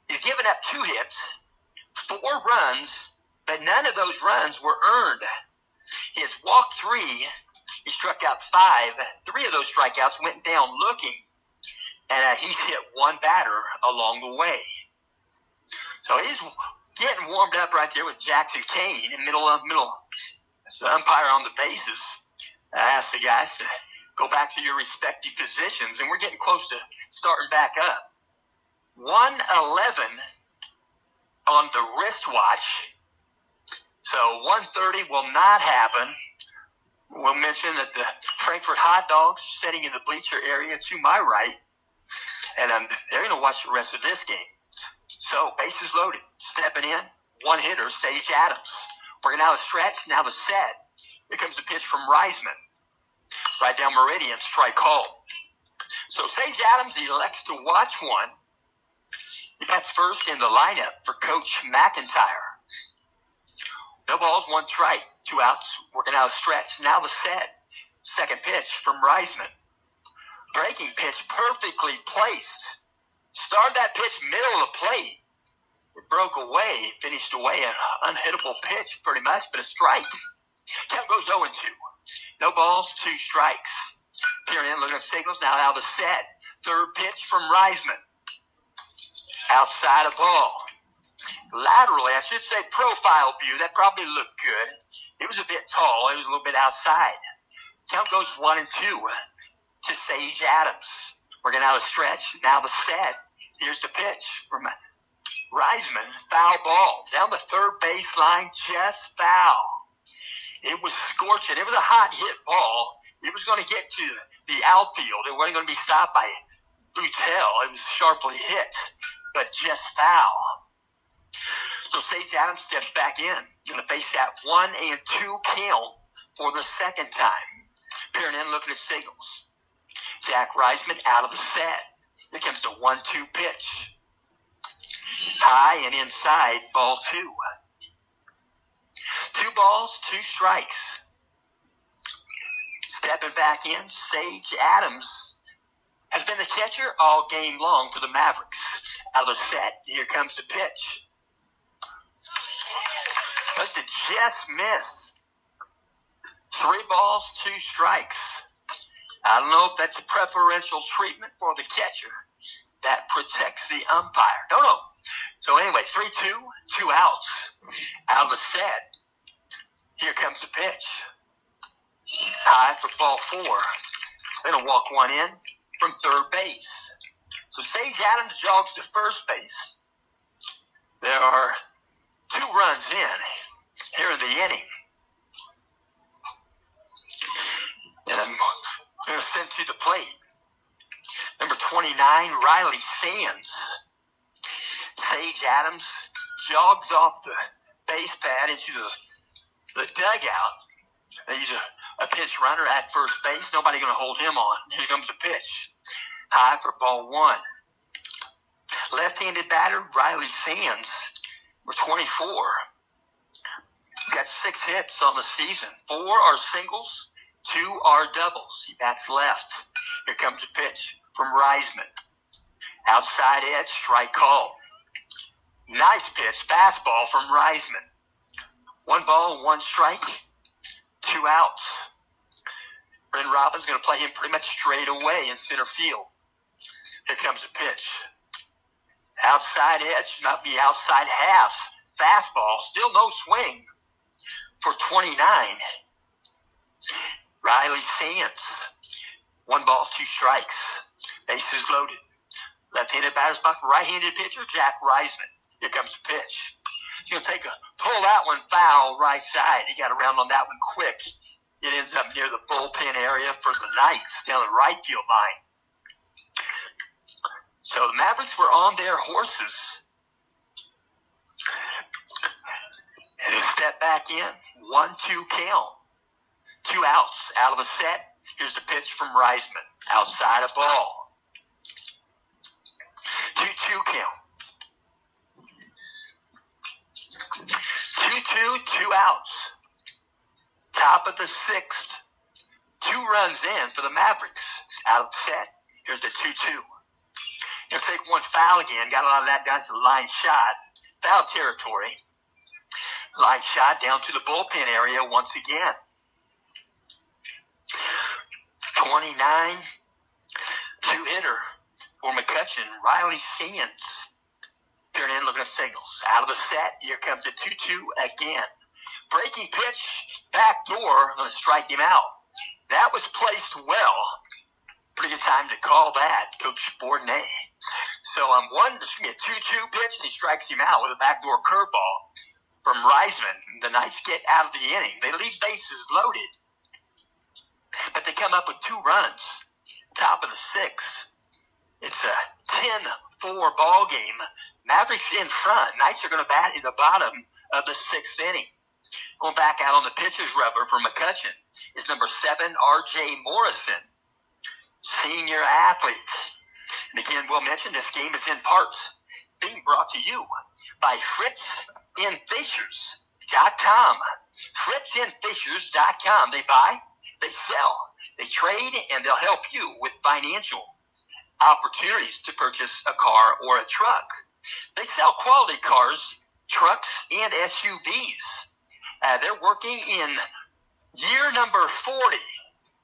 He's given up 2 hits, 4 runs, but none of those runs were earned. He has walked 3. He struck out 5. 3 of those strikeouts went down looking. And he's hit 1 batter along the way. So he's getting warmed up right there with Jackson Kane in middle. So the umpire on the bases. I asked the guys to go back to your respective positions, and we're getting close to starting back up. 111 on the wristwatch. So 1:30 will not happen. We'll mention that the Frankfurt Hot Dogs sitting in the bleacher area to my right, and they're going to watch the rest of this game. So bases loaded, stepping in, 1 hitter, Sage Adams. Working out a stretch, now the set. Here comes the pitch from Reisman. Right down meridian, strike call. So Sage Adams elects to watch one. That's first in the lineup for Coach McIntyre. No balls, 1 strike, 2 outs. Working out a stretch, now the set. Second pitch from Reisman. Breaking pitch perfectly placed. Started that pitch middle of the plate. It broke away, finished away, an unhittable pitch pretty much, but a strike. Count goes 0-2. No balls, 2 strikes. Peering in, looking at signals, now out of the set. Third pitch from Reisman. Outside of ball. Laterally, I should say profile view, that probably looked good. It was a bit tall, it was a little bit outside. Count goes 1-2 to Sage Adams. Working out a stretch, now the set. Here's the pitch from Reisman. Foul ball. Down the third baseline, just foul. It was scorching. It was a hot hit ball. It was going to get to the outfield. It wasn't going to be stopped by Boutel. It was sharply hit, but just foul. So Sage Adams steps back in. Going to face that 1-2 count for the second time. Peering in, looking at signals. Jack Reisman out of the set. Here comes the 1-2 pitch. High and inside, ball 2. 2 balls, 2 strikes. Stepping back in, Sage Adams has been the catcher all game long for the Mavericks. Out of the set, here comes the pitch. Must have just missed. 3 balls, 2 strikes. I don't know if that's a preferential treatment for the catcher that protects the umpire. Don't know. So anyway, 3-2, 2 outs. Out of the set. Here comes the pitch. High for ball 4. They're going to walk one in from third base. So Sage Adams jogs to first base. There are 2 runs in here in the inning. And I'm going to send to the plate. Number 29, Riley Sands. Sage Adams jogs off the base pad into the dugout. He's a pitch runner at first base. Nobody going to hold him on. Here comes the pitch. High for ball 1. Left-handed batter, Riley Sands, number 24. He's got 6 hits on the season. 4 are singles, 2 are doubles. He bats left. Here comes the pitch from Reisman. Outside edge, strike call. Nice pitch, fastball from Reisman. 1 ball, 1 strike, 2 outs. Bryn Robbins going to play him pretty much straight away in center field. Here comes the pitch. Outside edge, not the outside half. Fastball, still no swing for 29. Riley Sands. 1 ball, 2 strikes. Bases loaded. Left-handed batter's box, right-handed pitcher, Jack Reisman. Here comes the pitch. He's going to pull that one foul right side. He got around on that one quick. It ends up near the bullpen area for the Knights down the right field line. So the Mavericks were on their horses. And they step back in. 1-2 count. 2 outs out of the set. Here's the pitch from Reisman. Outside of ball. 2-2 count. 2-2, 2 outs. Top of the 6th. 2 runs in for the Mavericks. Out of the set. Here's the 2-2. He'll take one foul again. Got a lot of that down to the line shot. Foul territory. Line shot down to the bullpen area once again. 29. 2-hitter for McCutcheon. Riley Sands. Peering in, looking at signals. Out of the set. Here comes the 2-2 again. Breaking pitch. Back door. Going to strike him out. That was placed well. Pretty good time to call that, Coach Bourdonnais. So on this is going to be a 2-2 pitch, and he strikes him out with a backdoor curveball from Reisman. The Knights get out of the inning. They leave bases loaded, but they come up with 2 runs. Top of the 6th. It's a 10-4 ball game. Mavericks in front. Knights are going to bat in the bottom of the 6th inning. Going back out on the pitcher's rubber for McCutcheon is number 7, R.J. Morrison. Senior athletes. And again, we'll mention this game is in parts being brought to you by FritzInFishers.com. FritzInFishers.com. They buy, they sell, they trade, and they'll help you with financial opportunities to purchase a car or a truck. They sell quality cars, trucks, and SUVs. They're working in year number 40.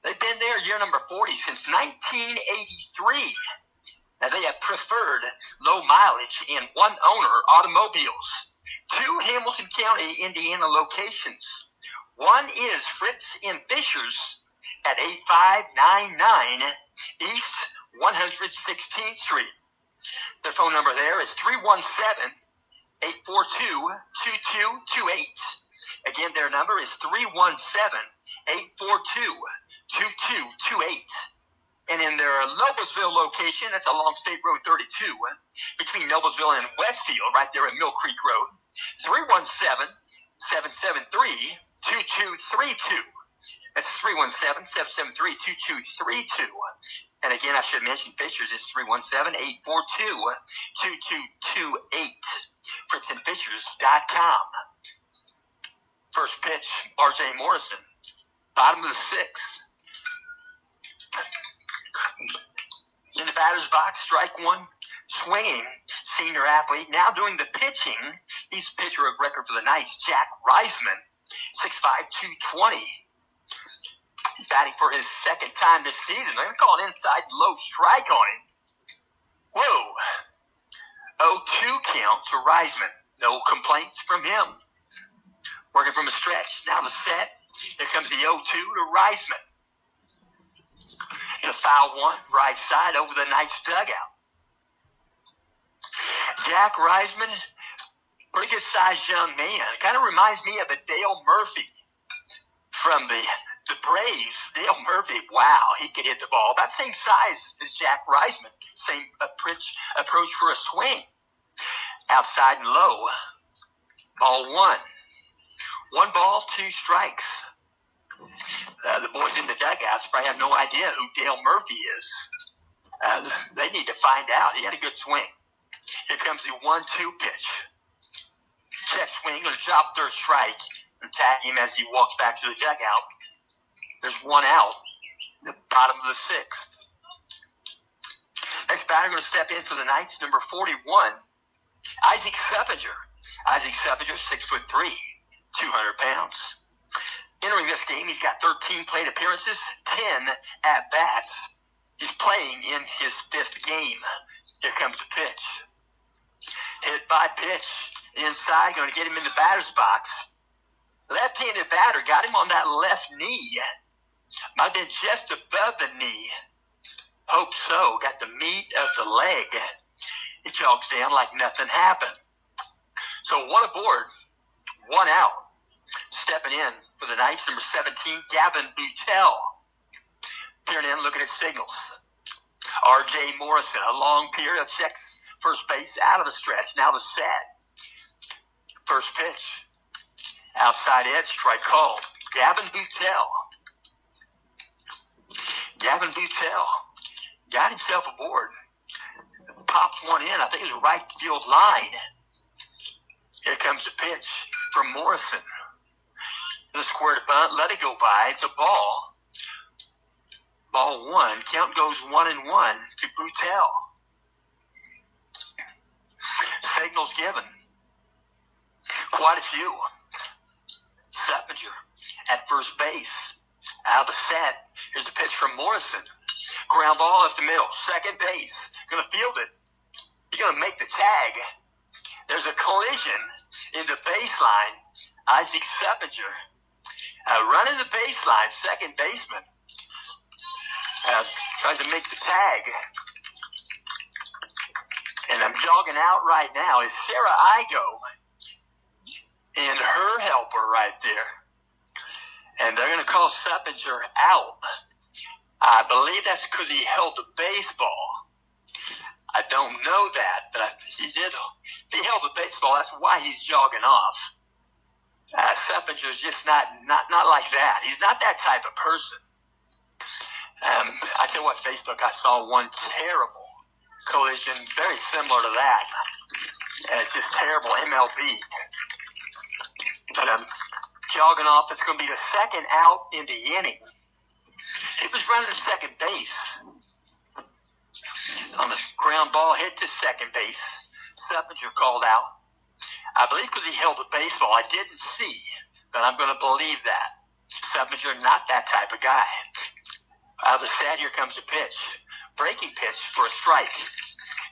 They've been there year number 40 since 1983. Now they have preferred low mileage and one-owner automobiles. 2 Hamilton County, Indiana locations. One is Fritz in Fishers at 8599 East 116th Street. Their phone number there is 317-842-2228. Again, their number is 317-842-2228. And in their Noblesville location, that's along State Road 32, between Noblesville and Westfield, right there at Mill Creek Road, 317-773-2232. That's 317-773-2232. And again, I should mention Fishers is 317-842-2228. FritzandFishers.com. First pitch, R.J. Morrison. Bottom of the 6th. In the batter's box, strike one, swinging, senior athlete. Now doing the pitching, he's a pitcher of record for the Knights, Jack Reisman, 6'5", 220. Batting for his 2nd time this season. They're going to call an inside low strike on him. Whoa. 0-2 count to Reisman. No complaints from him. Working from a stretch. Now the set. Here comes the 0-2 to Reisman. In a foul one, right side over the Knights dugout. Jack Reisman, pretty good sized young man. Kind of reminds me of a Dale Murphy from the Braves. Dale Murphy, wow, he could hit the ball. About the same size as Jack Reisman. Same approach for a swing. Outside and low. Ball 1. 1 ball, 2 strikes. The boys in the dugouts probably have no idea who Dale Murphy is. They need to find out. He had a good swing. Here comes the 1-2 pitch. Check swing, going to drop third strike and tag him as he walks back to the dugout. There's 1 out. The bottom of the 6th. Next batter going to step in for the Knights, number 41, Isaac Seppinger. Isaac Seppinger, 6'3", 200 pounds. Entering this game, he's got 13 plate appearances, 10 at-bats. He's playing in his 5th game. Here comes the pitch. Hit by pitch. Inside, going to get him in the batter's box. Left-handed batter got him on that left knee. Might have been just above the knee. Hope so. Got the meat of the leg. He jogs in like nothing happened. So one aboard, one out. Stepping in for the Knights, number 17, Gavin Butell. Peering in, looking at signals. R.J. Morrison, a long period, checks first base out of the stretch. Now the set. First pitch. Outside edge, strike called. Gavin Butell. Gavin Butell got himself aboard. Pops one in. I think it was right field line. Here comes the pitch from Morrison. In the square to bunt. Let it go by. It's a ball. Ball one. Count goes 1-1 to Butell. Signals given. Quite a few. Seppinger at first base. Out of the set. Here's the pitch from Morrison. Ground ball up the middle. Second base. Going to field it. He's going to make the tag. There's a collision in the baseline. Isaac Seppinger running the baseline. Second baseman tries to make the tag. And I'm jogging out right now is Sarah Igo and her helper right there. And they're going to call Seppinger out. I believe that's because he held the baseball. I don't know that, but he did. He held the baseball. That's why he's jogging off. Seppinger's just not like that. He's not that type of person. I tell you what, Facebook, I saw one terrible collision, very similar to that. And it's just terrible MLB. But I'm jogging off. It's going to be the second out in the inning. He was running to second base. On the ground ball, hit to second base. Seppinger called out. I believe because he held the baseball. I didn't see, but I'm going to believe that. Seppinger, not that type of guy. Out of the set, here comes the pitch. Breaking pitch for a strike.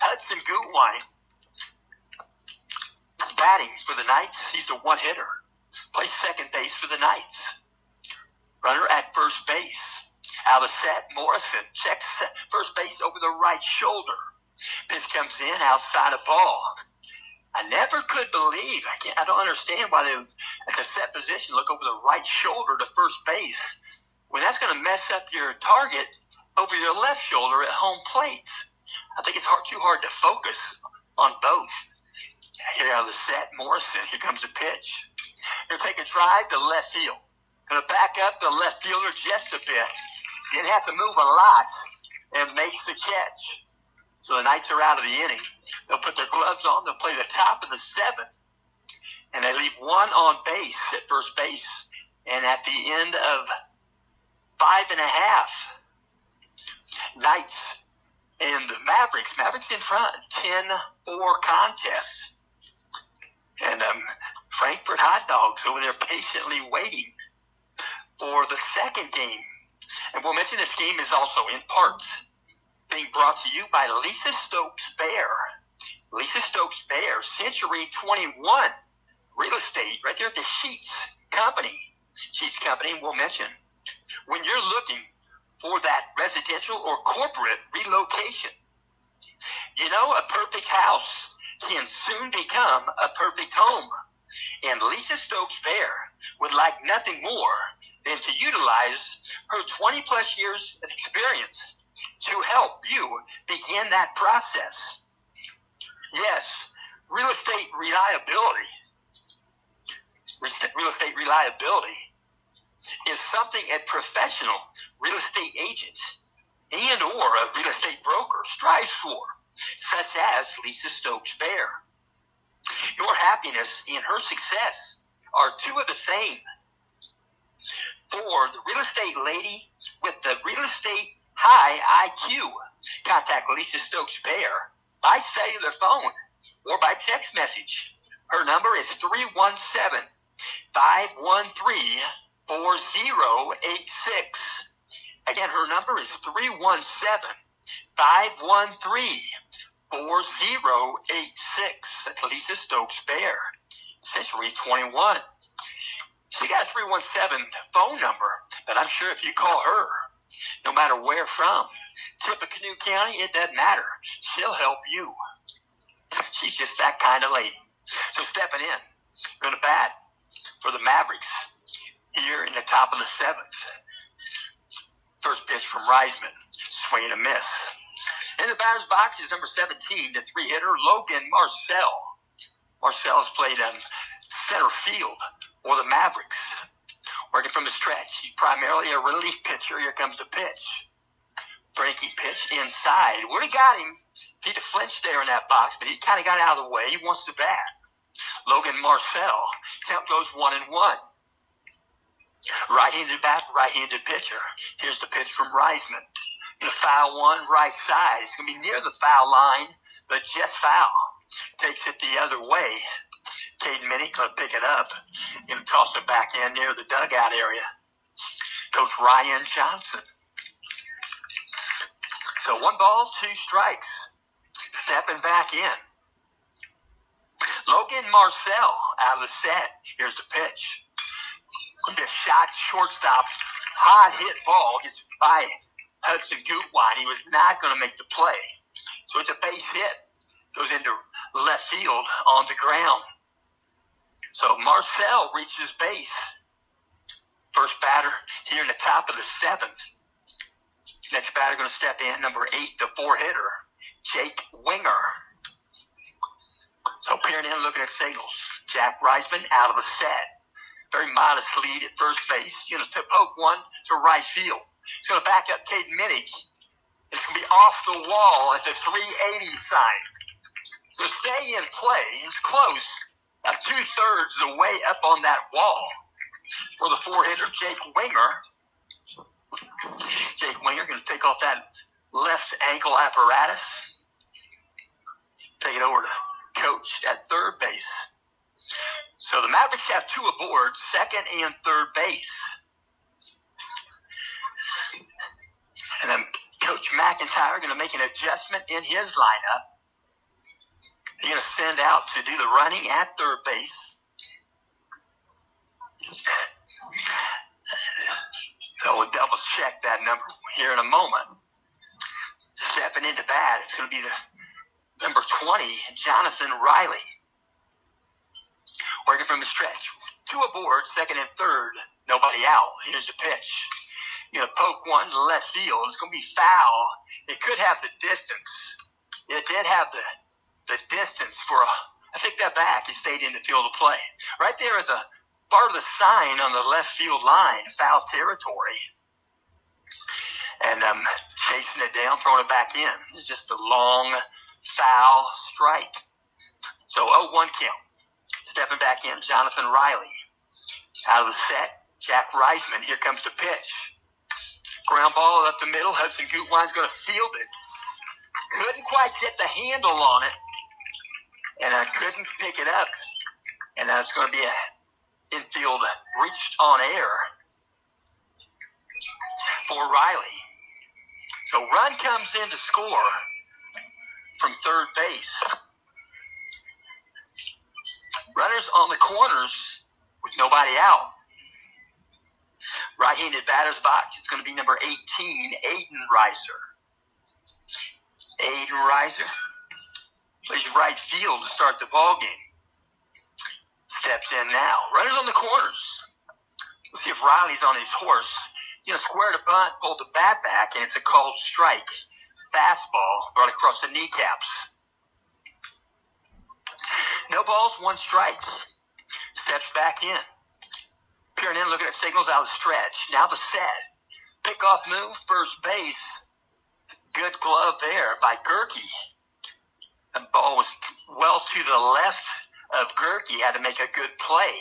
Hudson Gutwine batting for the Knights. He's the one-hitter. Plays second base for the Knights. Runner at first base. Out of the set, Morrison checks first base over the right shoulder. Pitch comes in outside a ball. I never could believe, I don't understand why they, at the set position, look over the right shoulder to first base when that's going to mess up your target over your left shoulder at home plate. I think it's too hard to focus on both. Here out of the set, Morrison. Here comes the pitch. Going to take a drive to left field. Going to back up the left fielder just a bit. Didn't have to move a lot and makes the catch. So the Knights are out of the inning. They'll put their gloves on. They'll play the top of the seventh. And they leave one on base at first base. And at the end of 5.5, Knights and the Mavericks in front. 10-4 contest. And Frankfurt Hot Dogs over there patiently waiting for the second game. And we'll mention this game is also in parts being brought to you by Lisa Stokes Bear. Lisa Stokes Bear, Century 21 Real Estate, right there at the Sheets Company. Sheets Company, we'll mention. When you're looking for that residential or corporate relocation, you know, a perfect house can soon become a perfect home. And Lisa Stokes Bear would like nothing more than to utilize her 20-plus years of experience to help you begin that process. Yes, real estate reliability. Real estate reliability is something a professional real estate agent and or a real estate broker strives for, such as Lisa Stokes Bear. Your happiness and her success are two of the same. For the real estate lady with the real estate high IQ, contact Lisa Stokes Bear by cellular phone or by text message. Her number is 317-513-4086. Again, her number is 317-513-4086. That's Lisa Stokes Bear, Century 21. She got a 317 phone number, but I'm sure if you call her, no matter where from. Tippecanoe County, it doesn't matter. She'll help you. She's just that kind of lady. So stepping in, going to bat for the Mavericks here in the top of the 7th. First pitch from Reisman, swing and a miss. In the batter's box is number 17, the 3-hitter, Logan Marcel. Marcel's played center field for the Mavericks. Working from the stretch, he's primarily a relief pitcher. Here comes the pitch. Breaking pitch inside. Would have got him if he'd have flinched there in that box, but he kind of got out of the way. He wants the bat. Logan Marcel. Count goes 1-1. Right-handed bat, right-handed pitcher. Here's the pitch from Reisman. Going to foul one, right side. It's going to be near the foul line, but just foul. Takes it the other way. Caden Minnick going to pick it up. Going to toss it back in near the dugout area. Coach Ryan Johnson. So 1 ball, 2 strikes. Stepping back in. Logan Marcel out of the set. Here's the pitch. Going to be a shot, shortstop, hot hit ball. Gets by Hudson Gutwein. He was not going to make the play. So it's a base hit. Goes into left field on the ground. So Marcel reaches base. First batter here in the top of the 7th. Next batter going to step in, number 8, the 4-hitter, Jake Winger. So peering in, looking at signals. Jack Reisman out of the set. Very modest lead at first base. You know, to poke one to right field. He's going to back up Caden Minnick. It's going to be off the wall at the 380 sign. So stay in play. It's close. About 2/3 the way up on that wall for the 4-hitter, Jake Winger. Jake Winger going to take off that left ankle apparatus. Take it over to Coach at third base. So the Mavericks have 2 aboard, second and third base. And then Coach McIntyre going to make an adjustment in his lineup. He's going to send out to do the running at third base. So we'll double check that number here in a moment. Stepping into bat, it's going to be the number 20, Jonathan Riley. Working from the stretch. 2 aboard, second and third. Nobody out. Here's the pitch. You're going to poke one to left field. It's going to be foul. It could have the distance. It did have the distance for I think that back. He stayed in the field of play. Right there at the part of the sign on the left field line, foul territory. And chasing it down, throwing it back in. It's just a long foul strike. So 0-1 count. Stepping back in, Jonathan Riley. Out of the set, Jack Reisman. Here comes the pitch. Ground ball up the middle. Hudson Gutwein's going to field it. Couldn't quite get the handle on it. And I couldn't pick it up. And it's going to be a infield reached on air for Riley. So run comes in to score from third base. Runners on the corners with nobody out. Right-handed batter's box. It's going to be number 18, Aiden Reiser. Aiden Reiser plays right field to start the ball game. Steps in now. Runners on the corners. We'll see if Riley's on his horse. Square to bunt, pulled the bat back, and it's a called strike. Fastball right across the kneecaps. No balls, 1 strike. Steps back in. Peering in, looking at signals out of the stretch. Now the set. Pickoff move, first base. Good glove there by Gerke. The ball was well to the left of Gerke. Had to make a good play.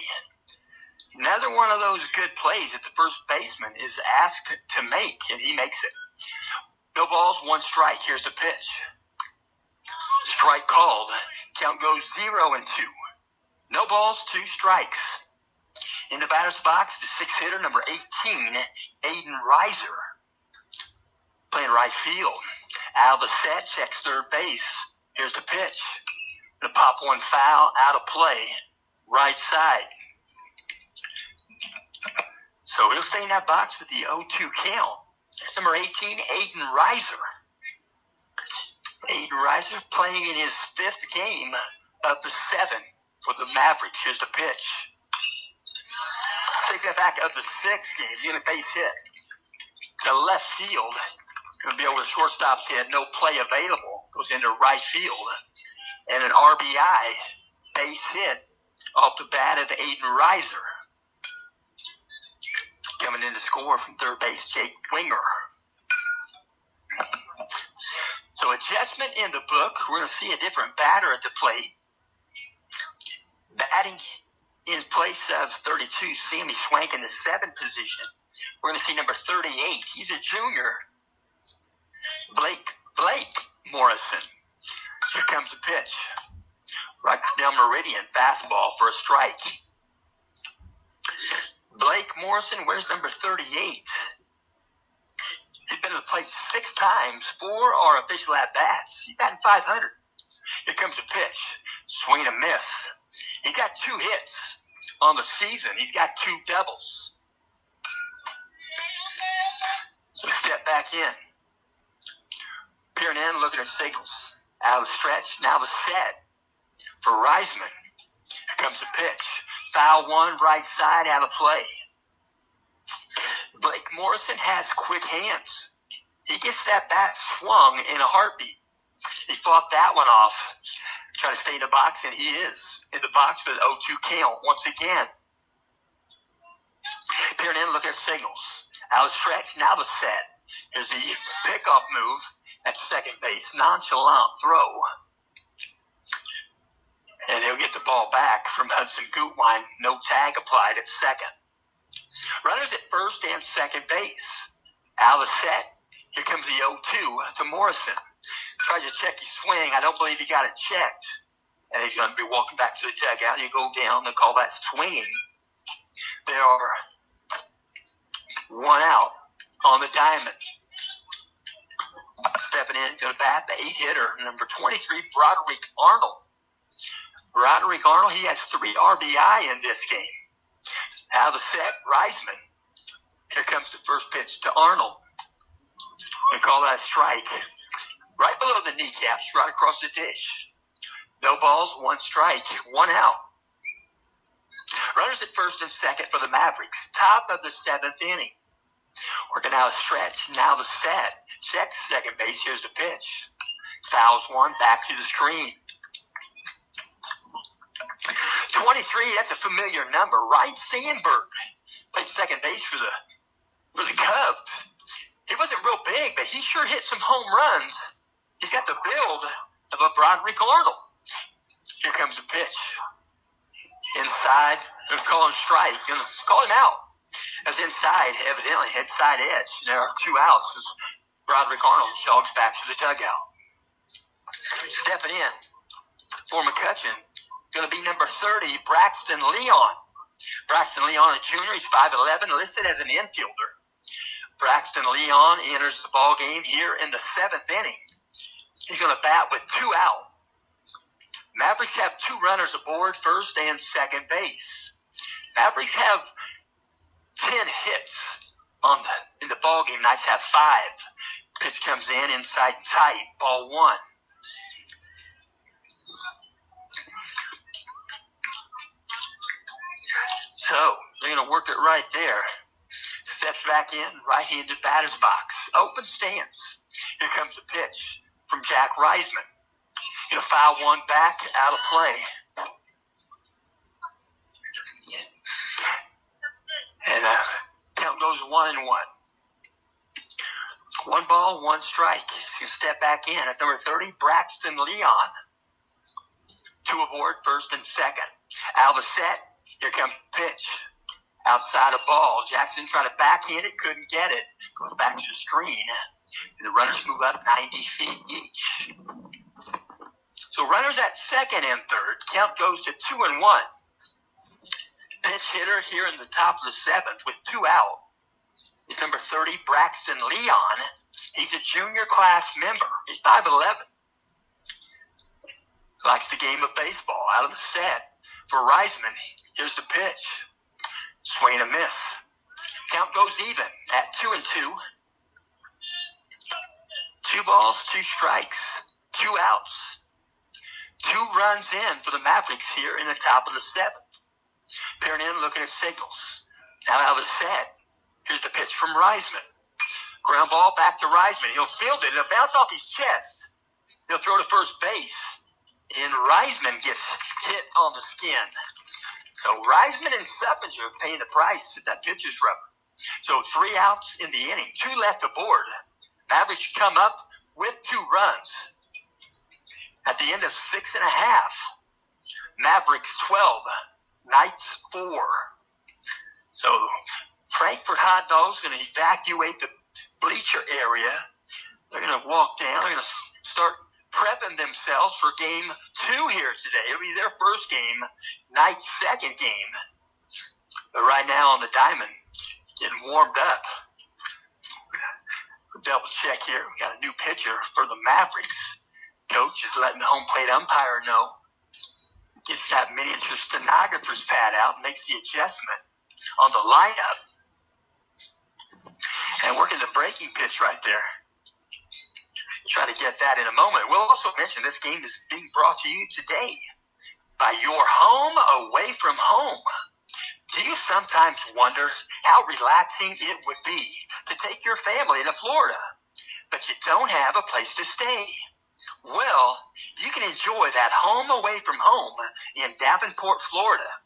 Another one of those good plays that the first baseman is asked to make, and he makes it. No balls, 1 strike. Here's the pitch. Strike called. Count goes 0-2. No balls, 2 strikes. In the batter's box, the 6-hitter, number 18, Aiden Reiser. Playing right field. Out of the set, checks third base. Here's the pitch. Gonna pop one foul, out of play. Right side. So he'll stay in that box with the 0-2 count. It's number 18, Aiden Reiser. Aiden Reiser playing in his 5th game of the 7 for the Mavericks. Here's the pitch. Take that back, of the 6 games. He's going to base hit to left field. Going to be over the shortstop's head. No play available. Goes into right field. And an RBI base hit off the bat of Aiden Reiser. Coming in to score from third base, Jake Winger. So adjustment in the book. We're going to see a different batter at the plate. Batting in place of 32, Sammy Swank in the 7th position. We're going to see number 38. He's a junior. Blake Morrison. Here comes the pitch. Right down meridian, fastball for a strike. Blake Morrison wears number 38. He's been to the plate 6 times. 4 are official at-bats. He's batting .500. Here comes the pitch. Swing and a miss. He got 2 hits on the season. He's got 2 doubles. So step back in. Peering in, looking at signals. Out of the stretch, now the set for Reisman. Here comes the pitch. Foul 1, right side, out of play. Blake Morrison has quick hands. He gets that bat swung in a heartbeat. He fought that one off. Trying to stay in the box, and he is in the box for the 0-2 count once again. Peering in, looking at signals. Out of stretch, now the set. Here's the pickoff move at second base. Nonchalant throw. And he'll get the ball back from Hudson Gutwein. No tag applied at second. Runners at first and second base. Out of the set. Here comes the 0-2 to Morrison. Tries to check his swing. I don't believe he got it checked. And he's going to be walking back to the dugout. You go down, they call that swinging. There are 1 out on the diamond. Stepping in to the bat, the 8-hitter, number 23, Broderick Arnold. Broderick Arnold, he has 3 RBI in this game. Out of the set, Reisman. Here comes the first pitch to Arnold. They call that a strike. Right below the kneecaps, right across the dish. No balls, 1 strike, 1 out. Runners at first and second for the Mavericks. Top of the 7th inning. Working out a stretch, now the set. Checks second base, here's the pitch. Fouls 1, back to the screen. 23, that's a familiar number. Ryan Sandberg played second base for the Cubs. He wasn't real big, but he sure hit some home runs. He's got the build of a Broderick Arnold. Here comes the pitch. Inside, gonna call him strike. Gonna call him out. As inside, evidently, head side edge. There are 2 outs as Broderick Arnold jogs back to the dugout. Stepping in for McCutcheon, going to be number 30, Braxton Leon. Braxton Leon, a junior, he's 5'11", listed as an infielder. Braxton Leon enters the ball game here in the 7th inning. He's going to bat with 2 out. Mavericks have 2 runners aboard, first and second base. Mavericks have 10 hits in the ball game. Knights have 5. Pitch comes in inside and tight. Ball 1. So they're going to work it right there. Steps back in, right-handed batter's box. Open stance. Here comes the pitch from Jack Reisman. Going to foul 1 back, out of play. And count goes 1-1. 1 ball, 1 strike. He's going to step back in. That's number 30, Braxton Leon. 2 aboard, first and second. Out of the set. Here comes the pitch. Outside a ball. Jackson tried to backhand it, couldn't get it. Goes back to the screen. And the runners move up 90 feet each. So runners at second and third. Count goes to 2-1. Pitch hitter here in the top of the 7th with 2 out is number 30, Braxton Leon. He's a junior class member. He's 5'11". Likes the game of baseball. Out of the set for Reisman. Here's the pitch. Swing and a miss. Count goes even at 2-2. 2 balls, 2 strikes, 2 outs. 2 runs in for the Mavericks here in the top of the 7th. Peering in, looking at signals. Now out of the set. Here's the pitch from Reisman. Ground ball back to Reisman. He'll field it. It'll bounce off his chest. He'll throw to first base. And Reisman gets hit on the skin. So Reisman and Seppinger paying the price at that pitcher's rubber. So 3 outs in the inning. 2 left aboard. Mavericks come up with 2 runs. At the end of 6 1/2. Mavericks 12. Knights 4. So Frankfurt Hot Dogs going to evacuate the bleacher area. They're going to walk down. They're going to start prepping themselves for game 2 here today. It'll be their first game, Knight's second game. But right now on the diamond, getting warmed up. We'll double check here. We got a new pitcher for the Mavericks. Coach is letting the home plate umpire know. Gets that miniature stenographer's pad out, makes the adjustment on the lineup. And working the breaking pitch right there. Try to get that in a moment. We'll also mention this game is being brought to you today by Your Home Away from Home. Do you sometimes wonder how relaxing it would be to take your family to Florida, but you don't have a place to stay? Well, you can enjoy that home away from home in Davenport, Florida.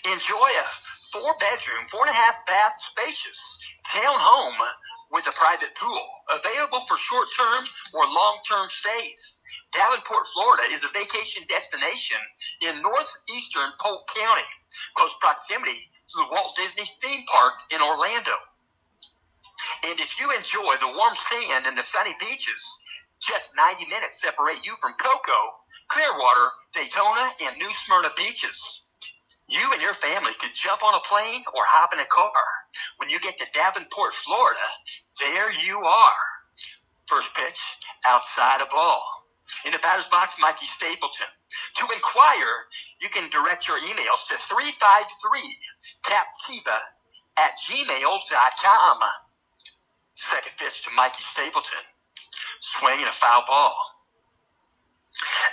Enjoy a 4-bedroom, 4.5-bath spacious town home with a private pool, available for short-term or long-term stays. Davenport, Florida is a vacation destination in northeastern Polk County, close proximity to the Walt Disney theme park in Orlando. And if you enjoy the warm sand and the sunny beaches, just 90 minutes separate you from Cocoa, Clearwater, Daytona, and New Smyrna beaches. You and your family could jump on a plane or hop in a car. When you get to Davenport, Florida, there you are. First pitch, outside a ball. In the batter's box, Mikey Stapleton. To inquire, you can direct your emails to 353captiva@gmail.com. Second pitch to Mikey Stapleton. Swing and a foul ball.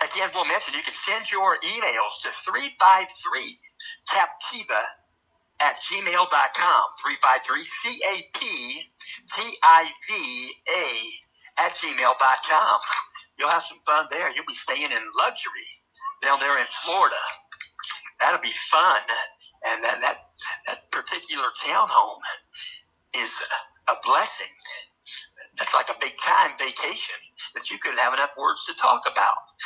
Again, we'll mention you can send your emails to 353captiva@gmail.com. 353-CAPTIVA@gmail.com. You'll have some fun there. You'll be staying in luxury down there in Florida. That'll be fun. And that particular townhome is a blessing. That's like a big time vacation that you couldn't have enough words to talk about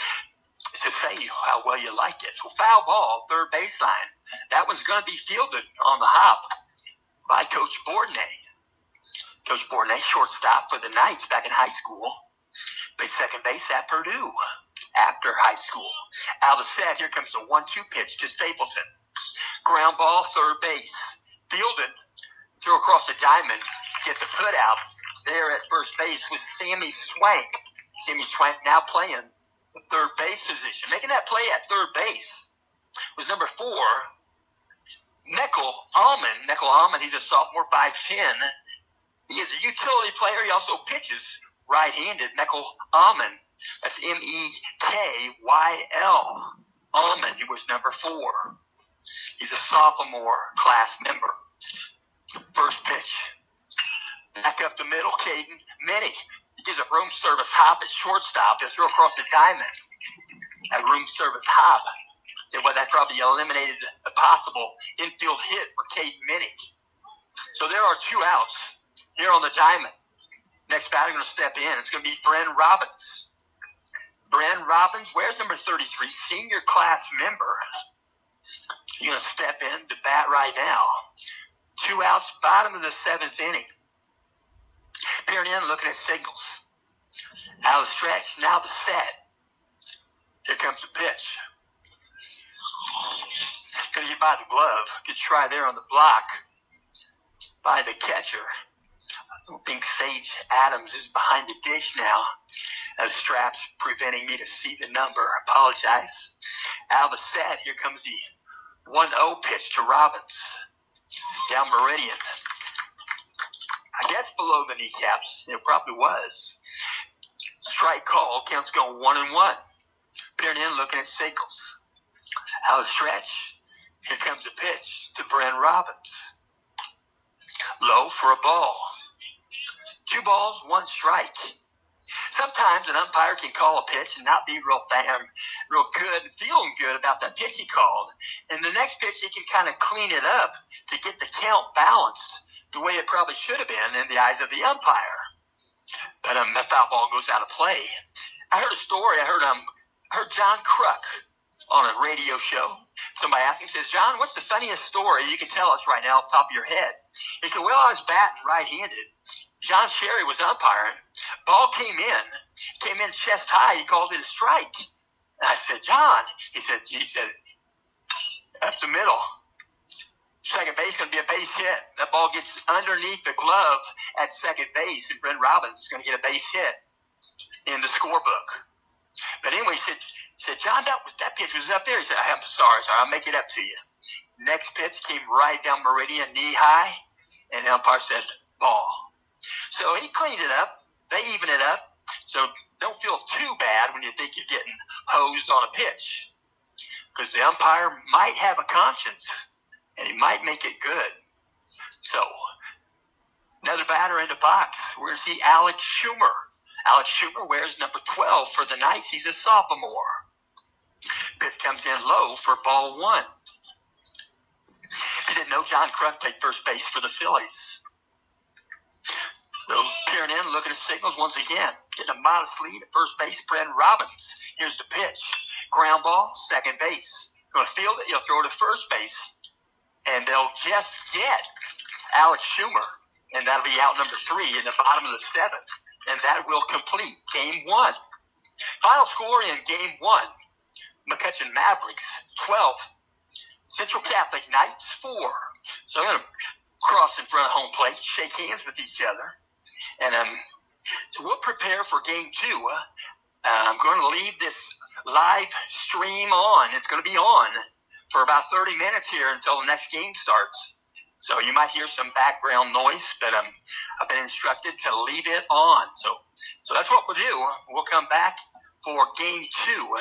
to say how well you liked it. So foul ball, third baseline. That one's going to be fielded on the hop by Coach Bourdonnais. Coach Bourdonnais, shortstop for the Knights back in high school. Played second base at Purdue after high school. Out of the set, here comes the 1-2 pitch to Stapleton. Ground ball, third base. Fielded, throw across the diamond, get the put out. There at first base was Sammy Swank. Sammy Swank now playing the third base position. Making that play at third base was number 4, Meckel Almond. Meckel Almond, he's a sophomore, 5'10". He is a utility player. He also pitches right-handed. Meckel Almond. That's Mekyl. Almond, he was number 4. He's a sophomore class member. First pitch. Back up the middle, Caden Minnie. He gives a room service hop at shortstop. They'll throw across the diamond. That room service hop. So that probably eliminated a possible infield hit for Caden Minnie. So there are 2 outs here on the diamond. Next batter going to step in. It's going to be Bren Robbins. Bren Robbins, where's number 33? Senior class member. You're going to step in to bat right now. 2 outs, bottom of the 7th inning. Peering in, looking at signals. Out of the stretch, now the set. Here comes the pitch. Going to get by the glove. Good try there on the block by the catcher. I don't think Sage Adams is behind the dish now. As straps preventing me to see the number. I apologize. Out of the set, here comes the 1-0 pitch to Robbins. Down meridian. I guess below the kneecaps. It probably was. Strike call. Count's going 1-1. Peering in, looking at signals. Out of stretch. Here comes a pitch to Brent Robbins. Low for a ball. 2 balls, 1 strike. Sometimes an umpire can call a pitch and not be real good, feeling good about that pitch he called. And the next pitch, he can kind of clean it up to get the count balanced the way it probably should have been in the eyes of the umpire. But that foul ball goes out of play. I heard a story. I heard John Kruk on a radio show. Somebody asked him, says, John, what's the funniest story you can tell us right now off the top of your head? He said, well, I was batting right-handed. John Sherry was umpiring. Ball came in chest high. He called it a strike. And I said, John, he said, up the middle. Second base going to be a base hit. That ball gets underneath the glove at second base, and Brent Robbins is going to get a base hit in the scorebook. But anyway, he said, John, that pitch was up there. He said, I'm sorry, I'll make it up to you. Next pitch came right down meridian, knee high, and the umpire said, ball. So he cleaned it up. They even it up. So don't feel too bad when you think you're getting hosed on a pitch, because the umpire might have a conscience, and he might make it good. So another batter in the box. We're going to see Alex Schumer. Alex Schumer wears number 12 for the Knights. He's a sophomore. Pitch comes in low for ball 1. If you didn't know, John Kruk played first base for the Phillies. So peering in, looking at signals once again. Getting a modest lead at first base, Brent Robbins. Here's the pitch. Ground ball, second base. Going to field it, you'll throw it to first base. And they'll just get Alex Schumer. And that'll be out number 3 in the bottom of the 7th. And that will complete Game 1. Final score in Game 1. McCutcheon Mavericks, 12. Central Catholic Knights, 4. So I'm going to cross in front of home plate, shake hands with each other. And so we'll prepare for Game 2. I'm going to leave this live stream on. It's going to be on for about 30 minutes here until the next game starts. So you might hear some background noise, but I've been instructed to leave it on. So that's what we'll do. We'll come back for Game 2.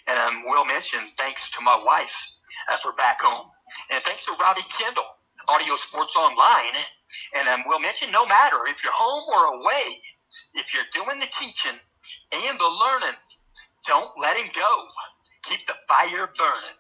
And we'll mention thanks to my wife for back home. And thanks to Robbie Kendall, Audio Sports Online. And we'll mention no matter if you're home or away, if you're doing the teaching and the learning, don't let him go. Keep the fire burning.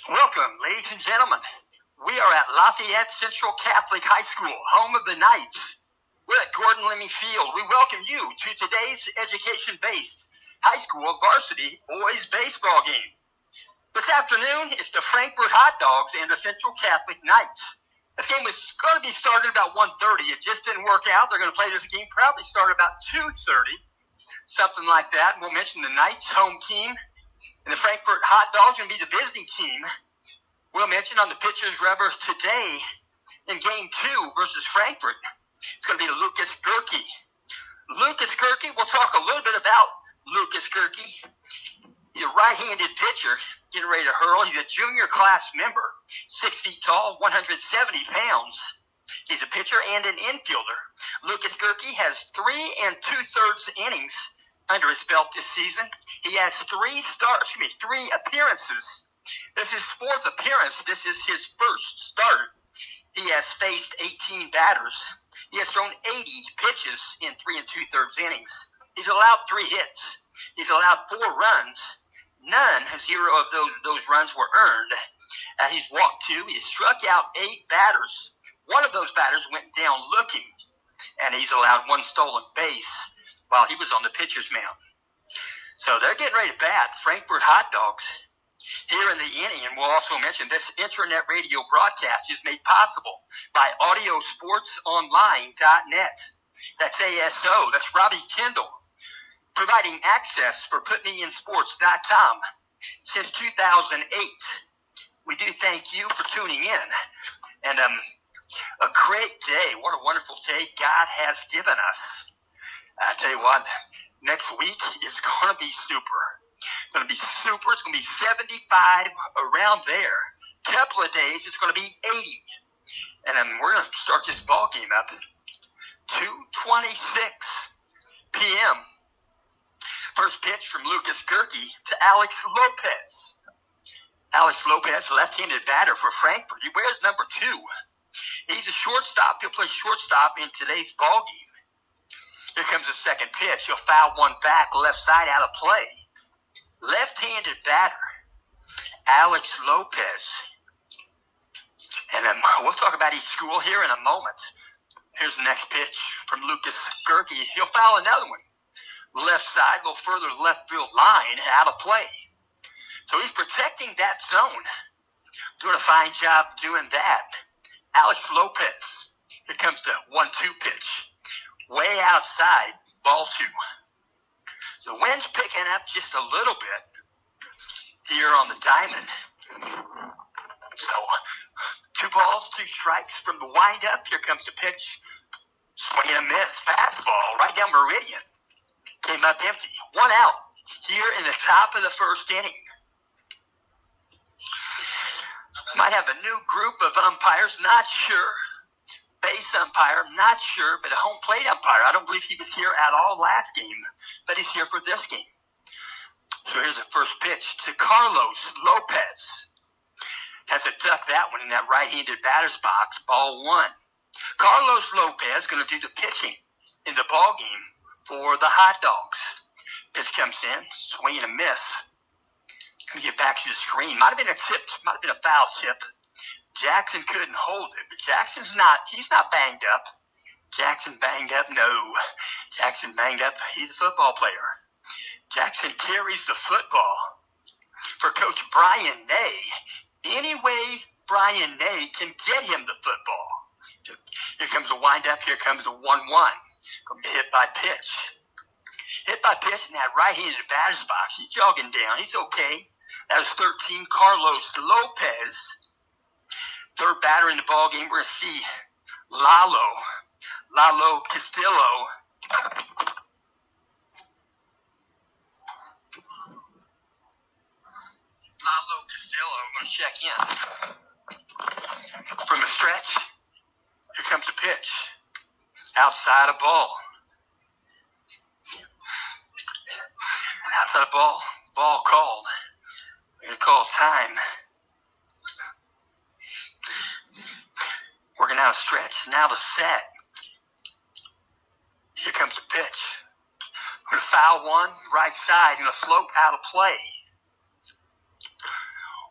Welcome, ladies and gentlemen. We are at Lafayette Central Catholic High School, home of the Knights. We're at Gordon Lemmy Field. We welcome you to today's education-based high school varsity boys baseball game. This afternoon, it's the Frankfurt Hot Dogs and the Central Catholic Knights. This game was going to be started about 1:30. It just didn't work out. They're going to play this game probably start about 2:30, something like that. We'll mention the Knights home team, and the Frankfurt Hot Dogs going to be the visiting team. We'll mention on the pitchers rubbers today in Game 2 versus Frankfurt, it's going to be Lucas Gerke. Lucas Gerke, we'll talk a little bit about Lucas Gerke. He's a right-handed pitcher getting ready to hurl. He's a junior class member, 6 feet tall, 170 pounds. He's a pitcher and an infielder. Lucas Gerke has 3 2/3 innings under his belt this season. He has 3 appearances. This is his 4th appearance. This is his first start. He has faced 18 batters. He has thrown 80 pitches in 3 2/3 innings. He's allowed 3 hits. He's allowed 4 runs. Zero of those runs were earned. He's walked 2. He struck out 8 batters. One of those batters went down looking, and he's allowed 1 stolen base while he was on the pitcher's mound. So they're getting ready to bat. Frankfurt Hot Dogs here in the inning. And we'll also mention this internet radio broadcast is made possible by audiosportsonline.net. That's ASO. That's Robbie Kendall, providing access for putmeinsports.com since 2008. We do thank you for tuning in. And a great day. What a wonderful day God has given us. I tell you what, next week is going to be super. It's going to be super. It's going to be 75 around there. Couple of days, it's going to be 80. And then we're going to start this ball game up at 2:26 p.m. First pitch from Lucas Gerke to Alex Lopez. Alex Lopez, left-handed batter for Frankfurt. He wears number 2. He's a shortstop. He'll play shortstop in today's ball game. Here comes the second pitch. He'll foul one back, left side, out of play. Left-handed batter, Alex Lopez. And then we'll talk about each school here in a moment. Here's the next pitch from Lucas Gerke. He'll foul another one. Left side, a little further left field line, out of play. So he's protecting that zone. Doing a fine job doing that. Alex Lopez. Here comes the 1-2 pitch. Way outside, ball 2. The wind's picking up just a little bit here on the diamond. So 2 balls, 2 strikes from the windup. Here comes the pitch. Swing and a miss. Fastball right down meridian. Came up empty. 1 out here in the top of the first inning. Might have a new group of umpires, not sure. Base umpire, not sure, but a home plate umpire. I don't believe he was here at all last game, but he's here for this game. So here's the first pitch to Carlos Lopez. Has to duck that one in that right-handed batter's box, ball 1. Carlos Lopez going to do the pitching in the ball game for the Hot Dogs. Pitch comes in, swing and a miss. Going to get back to the screen. Might have been a foul tip. Jackson couldn't hold it, but he's not banged up. Jackson banged up? No. Jackson banged up. He's a football player. Jackson carries the football for Coach Brian Ney. Any way Brian Ney can get him the football. Here comes a windup. Here comes a 1-1. Going to be hit by pitch. Hit by pitch in that right-handed batter's box. He's jogging down. He's okay. That was 13, Carlos Lopez. Third batter in the ball game, we're going to see Lalo Castillo. Lalo Castillo, I'm going to check in. From the stretch, here comes a pitch. Outside a ball. Outside a ball called. We're going to call time. Working out a stretch. Now the set. Here comes the pitch. We're going to foul one, right side, going to float out of play.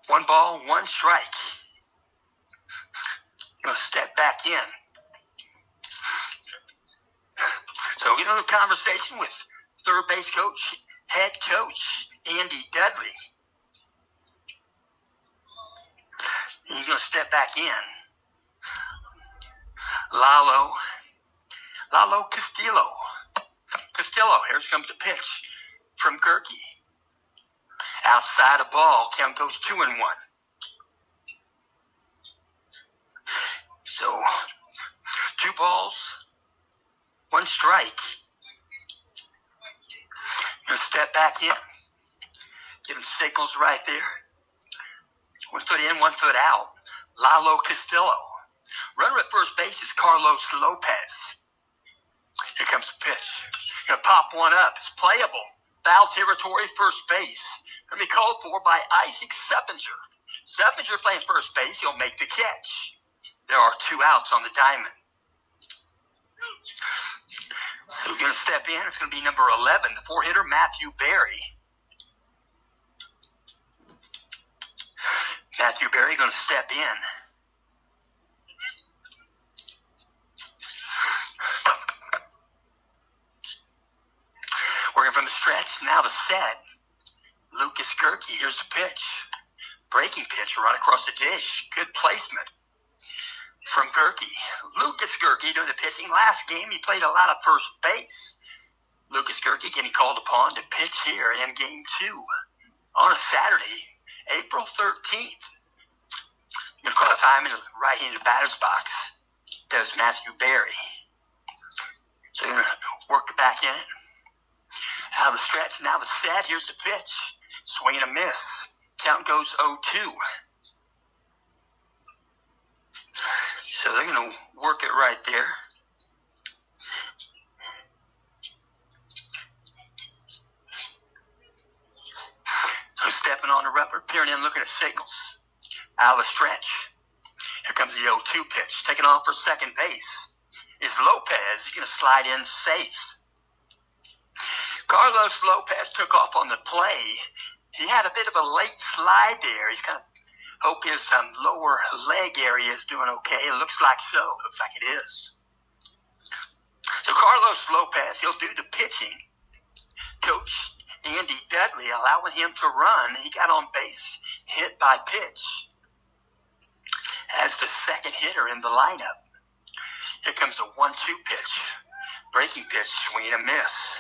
1 ball, 1 strike. Going to step back in. So we're going to have a conversation with third base coach, head coach, Andy Dudley. He's going to step back in. Lalo Castillo. Here comes the pitch from Gerke. Outside a ball, count goes 2-1. So, 2 balls, 1 strike. Gonna step back in. Give him signals right there. 1 foot in, 1 foot out. Lalo Castillo. Runner at first base is Carlos Lopez. Here comes the pitch. Gonna pop one up. It's playable. Foul territory, first base. Gonna be called for by Isaac Seppinger. Seppinger playing first base. He'll make the catch. There are 2 outs on the diamond. So we're going to step in. It's going to be number 11, the 4-hitter, Matthew Berry. Matthew Berry going to step in. Working from the stretch. Now the set. Lucas Gerke. Here's the pitch. Breaking pitch right across the dish. Good placement from Gerke. Lucas Gerke doing the pitching. Last game, he played a lot of first base. Lucas Gerke getting called upon to pitch here in Game 2 on a Saturday, April 13th. Going to call time in the right-handed batter's box. Does Matthew Berry. So you're going to work it back in. Out of the stretch, now the set. Here's the pitch. Swing and a miss. Count goes 0-2. So they're going to work it right there. So stepping on the rubber, peering in, looking at signals. Out of the stretch. Here comes the 0-2 pitch. Taking off for second base is Lopez. He's going to slide in safe. Carlos Lopez took off on the play. He had a bit of a late slide there. He's kind of hope his lower leg area is doing okay. It looks like so. Looks like it is. So Carlos Lopez, he'll do the pitching. Coach Andy Dudley allowing him to run. He got on base, hit by pitch as the second hitter in the lineup. Here comes a 1-2 pitch. Breaking pitch, swing and a miss.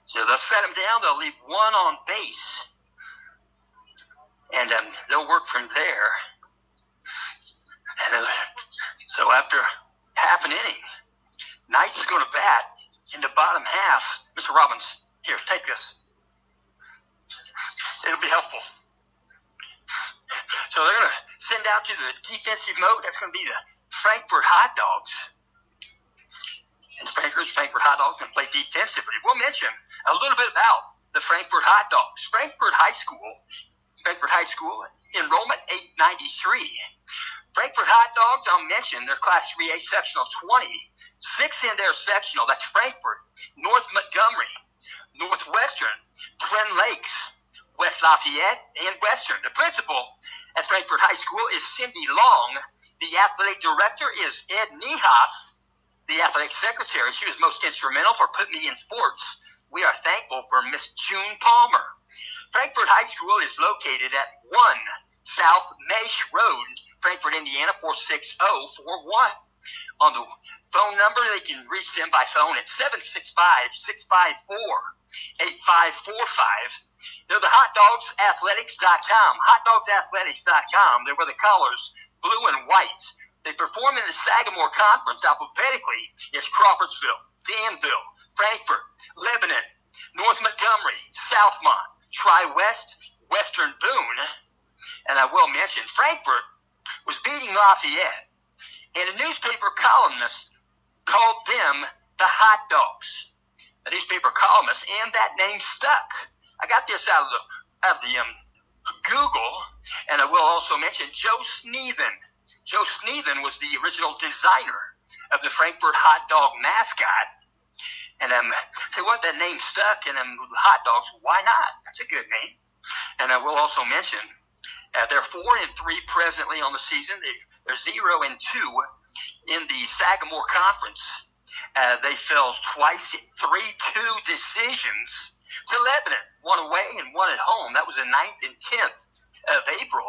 So they'll set him down. They'll leave 1 on base. And they'll work from there. And so after half an inning, Knights is going to bat in the bottom half. Mr. Robbins, here, take this. It'll be helpful. So they're going to send out to the defensive mode. That's going to be the Frankfurt Hot Dogs. And Frankfurt Hot Dogs going to play defensively. We'll mention a little bit about the Frankfurt Hot Dogs. Frankfurt High School, enrollment 893. Frankfurt Hot Dogs, I'll mention, they're Class 3A sectional 20. 6 in their sectional, that's Frankfurt, North Montgomery, Northwestern, Twin Lakes, West Lafayette, and Western. The principal at Frankfurt High School is Cindy Long. The athletic director is Ed Nihas. The athletic secretary, she was most instrumental for putting me in sports. We are thankful for Miss June Palmer. Frankfurt High School is located at 1 South Mesh Road, Frankfurt, Indiana, 46041. On the phone number, they can reach them by phone at 765-654-8545. They're the HotDogsAthletics.com. HotDogsAthletics.com. They're where the colors, blue and white. They perform in the Sagamore Conference alphabetically. It's Crawfordsville, Danville, Frankfurt, Lebanon, North Montgomery, Southmont, Tri-West, Western Boone. And I will mention, Frankfurt was beating Lafayette, and a newspaper columnist called them the Hot Dogs. A newspaper columnist, and that name stuck. I got this out of the Google, and I will also mention Joe Sneathen. Joe Sneathen was the original designer of the Frankfurt Hot Dog mascot. And say what, that name stuck, and hot dogs, why not? That's a good name. And I will also mention, They're 4-3 presently on the season. They're 0-2 in the Sagamore Conference. They fell twice, 3-2 decisions to Lebanon, one away and one at home. That was the 9th and 10th of April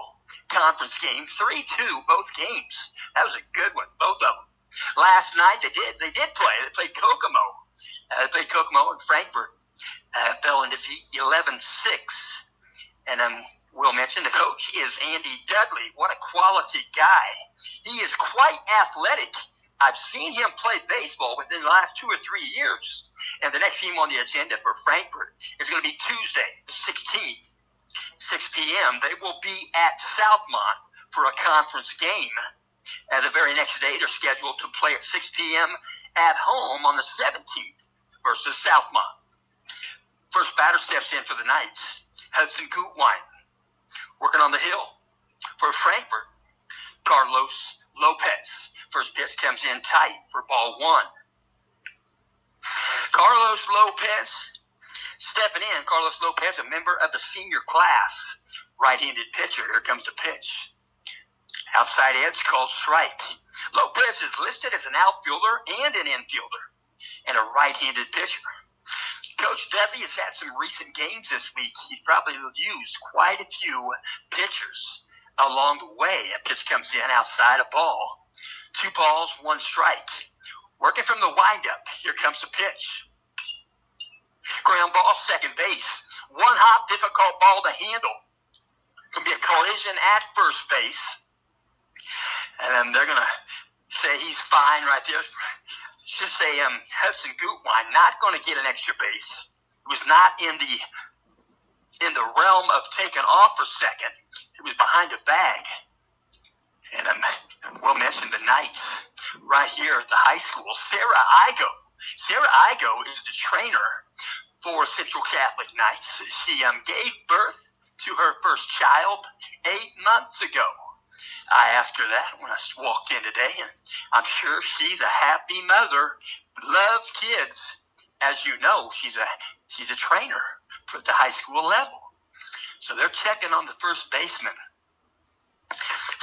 conference game, 3-2 both games. That was a good one, both of them. Last night they did play. They played Kokomo. And Frankfurt fell in defeat 11-6. And we'll mention the coach is Andy Dudley. What a quality guy. He is quite athletic. I've seen him play baseball within the last 2 or 3 years. And the next game on the agenda for Frankfurt is going to be Tuesday, the 16th, 6 p.m. They will be at Southmont for a conference game. And the very next day, they're scheduled to play at 6 p.m. at home on the 17th versus Southmont. First batter steps in for the Knights, Hudson Gutwein. Working on the hill for Frankfurt, Carlos Lopez. First pitch comes in tight for ball 1. Carlos Lopez stepping in. Carlos Lopez, a member of the senior class. Right-handed pitcher. Here comes the pitch. Outside edge called strike. Lopez is listed as an outfielder and an infielder, and a right-handed pitcher. Coach Dudley has had some recent games this week. He probably used quite a few pitchers along the way. A pitch comes in outside a ball. 2 balls, 1 strike. Working from the windup. Here comes the pitch. Ground ball, second base. 1 hop, difficult ball to handle. Going to be a collision at first base. And then they're going to say he's fine right there. Should say Hudson Gutwein not going to get an extra base. He was not in the realm of taking off for second. He was behind a bag. And we'll mention the Knights right here at the high school. Sarah Igo. Sarah Igo is the trainer for Central Catholic Knights. She gave birth to her first child 8 months ago. I asked her that when I walked in today, and I'm sure she's a happy mother, loves kids. As you know, she's a trainer for the high school level. So they're checking on the first baseman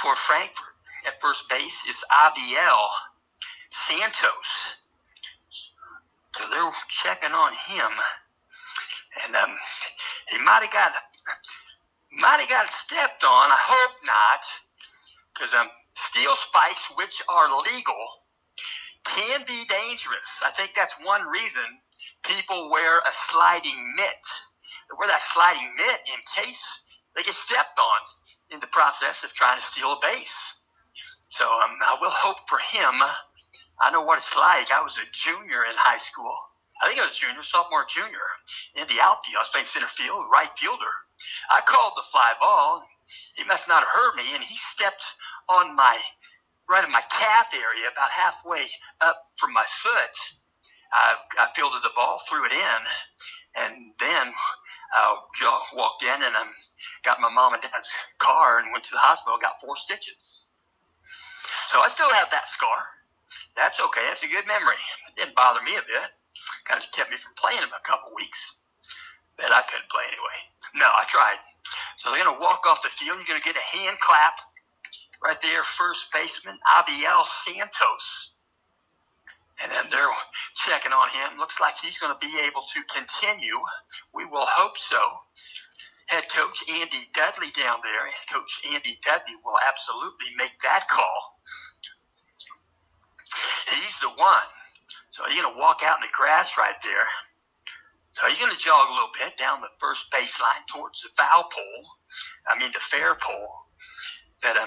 for Frankfurt. At first base is Abiel Santos. So they're checking on him, and he might have got stepped on. I hope not. Because steel spikes, which are legal, can be dangerous. I think that's one reason people wear a sliding mitt. They wear that sliding mitt in case they get stepped on in the process of trying to steal a base. So I will hope for him. I know what it's like. I was a junior in high school. I think I was sophomore, junior, in the outfield. I was playing center field, right fielder. I called the fly ball. He must not have heard me, and he stepped on right in my calf area, about halfway up from my foot. I fielded the ball, threw it in, and then walked in and got my mom and dad's car and went to the hospital, got 4 stitches. So I still have that scar. That's okay. That's a good memory. It didn't bother me a bit. Kind of kept me from playing in a couple weeks. But I couldn't play anyway. No, I tried. So they're going to walk off the field. You're going to get a hand clap right there. First baseman, Abiel Santos. And then they're checking on him. Looks like he's going to be able to continue. We will hope so. Head coach Andy Dudley down there. Coach Andy Dudley will absolutely make that call. He's the one. So you're going to walk out in the grass right there. So you're going to jog a little bit down the first baseline towards the the fair pole. But,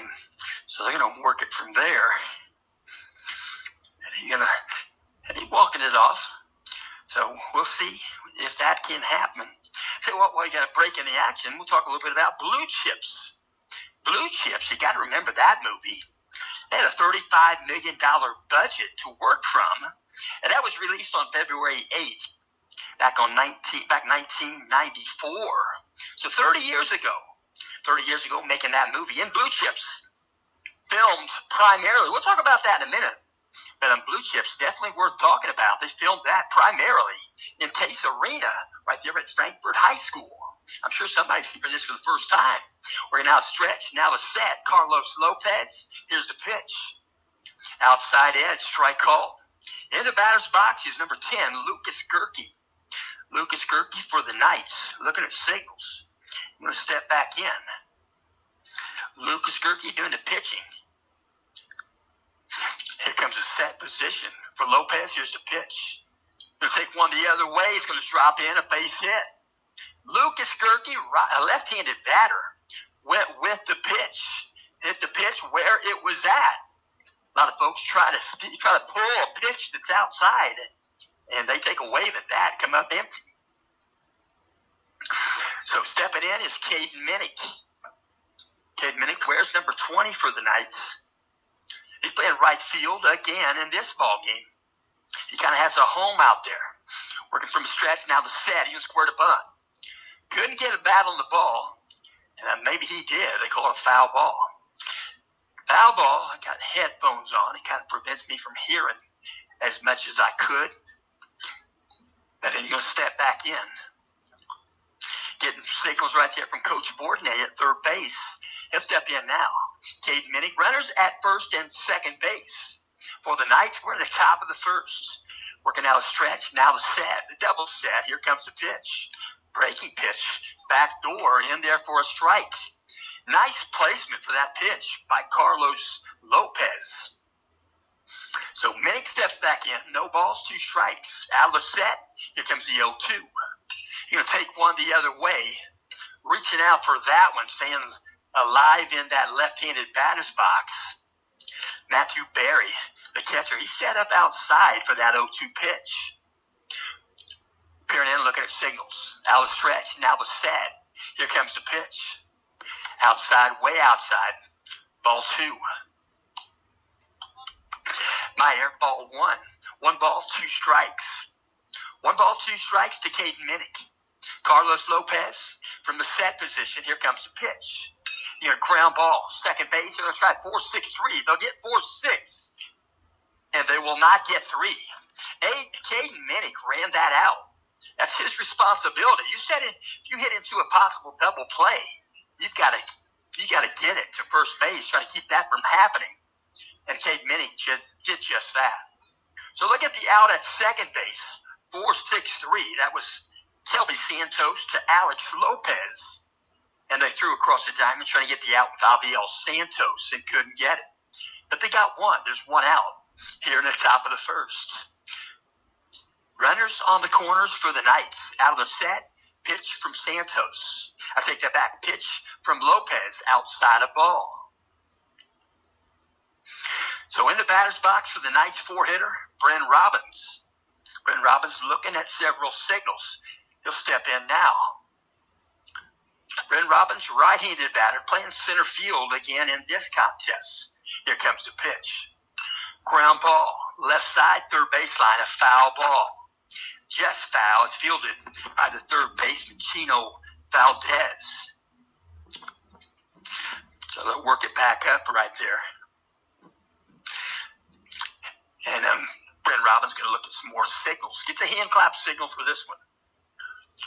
so they're going to work it from there. And he's walking it off. So we'll see if that can happen. So while you got a break in the action, we'll talk a little bit about Blue Chips. Blue Chips, you got to remember that movie. They had a $35 million budget to work from, and that was released on February 8th, back 1994. So 30 years ago, making that movie. And Blue Chips filmed primarily, we'll talk about that in a minute, but Blue Chips, definitely worth talking about. They filmed that primarily in Case Arena, right there at Frankfort High School. I'm sure somebody's hearing this for the first time. We're going to outstretch. Now the set. Carlos Lopez. Here's the pitch. Outside edge. Strike called. In the batter's box is number 10, Lucas Gerke. Lucas Gerke for the Knights. Looking at signals. I'm going to step back in. Lucas Gerke doing the pitching. Here comes a set position for Lopez. Here's the pitch. Going to take one the other way. It's going to drop in a base hit. Lucas Gerke, a left-handed batter, went with the pitch. Hit the pitch where it was at. A lot of folks try to pull a pitch that's outside, and they take a wave at that, come up empty. So stepping in is Caden Minnick. Caden Minnick wears number 20 for the Knights. He's playing right field again in this ball game. He kind of has a home out there. Working from the stretch, now the set. He can square the bunt. Couldn't get a bat on the ball, and maybe he did. They call it a foul ball. Foul ball, I got headphones on. It kind of prevents me from hearing as much as I could. But then you're going to step back in. Getting signals right there from Coach Bourdonnais at third base. He'll step in now. Caden Minnick, runners at first and second base. For the Knights, we're at the top of the first. Working out a stretch, now the set, the double set. Here comes the pitch. Breaking pitch, back door, in there for a strike. Nice placement for that pitch by Carlos Lopez. So Minnick steps back in. No balls, 2 strikes. Out of the set, here comes the 0-2. You're going to take one the other way. Reaching out for that one, staying alive in that left-handed batter's box. Matthew Berry, the catcher, he set up outside for that 0-2 pitch. Peering in, looking at signals. Out of the stretch, now the set. Here comes the pitch. Outside, way outside. Ball 2. Meyer, ball 1. 1 ball, 2 strikes. 1 ball, 2 strikes to Caden Minnick. Carlos Lopez from the set position. Here comes the pitch. You know, ground ball, second base. They're going to try 4-6-3. They'll get 4-6. And they will not get 3. Caden Minnick ran that out. That's his responsibility. You said it, if you hit into a possible double play, you got to get it to first base, try to keep that from happening. And Caden Minnick did just that. So look at the out at second base, 4-6-3. That was Kelby Santos to Alex Lopez. And they threw across the diamond trying to get the out with Aviel Santos and couldn't get it. But they got one. There's one out here in the top of the first. Runners on the corners for the Knights. Out of the set, pitch from Santos. I take that back. Pitch from Lopez outside a ball. So in the batter's box for the Knights 4-hitter, Bryn Robbins. Bryn Robbins looking at several signals. He'll step in now. Bryn Robbins, right-handed batter, playing center field again in this contest. Here comes the pitch. Ground ball, left side, third baseline, a foul ball. Just foul. It's fielded by the third baseman, Chino Valdez. So they'll work it back up right there. And Bryn Robbins going to look at some more signals. Get the hand clap signal for this one.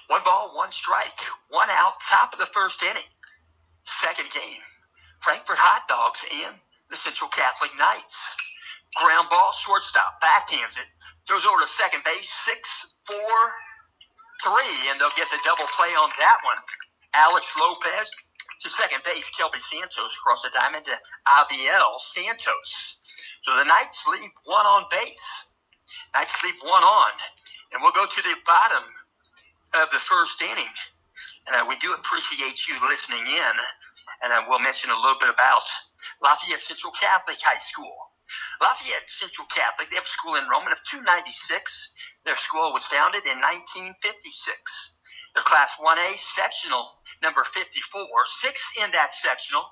1 ball, 1 strike. 1 out, top of the first inning. Second game. Frankfort Hot Dogs and the Central Catholic Knights. Ground ball, shortstop, backhands it. Throws over to second base, 6-4-3, and they'll get the double play on that one. Alex Lopez to second base, Kelby Santos across the diamond to Aviel Santos. So the Knights leave 1 on base. Knights leave 1 on, and we'll go to the bottom of the first inning. And we do appreciate you listening in, and I will mention a little bit about Lafayette Central Catholic High School. Lafayette Central Catholic, they have a school enrollment of 296. Their school was founded in 1956. Their Class 1A sectional number 54, 6 in that sectional.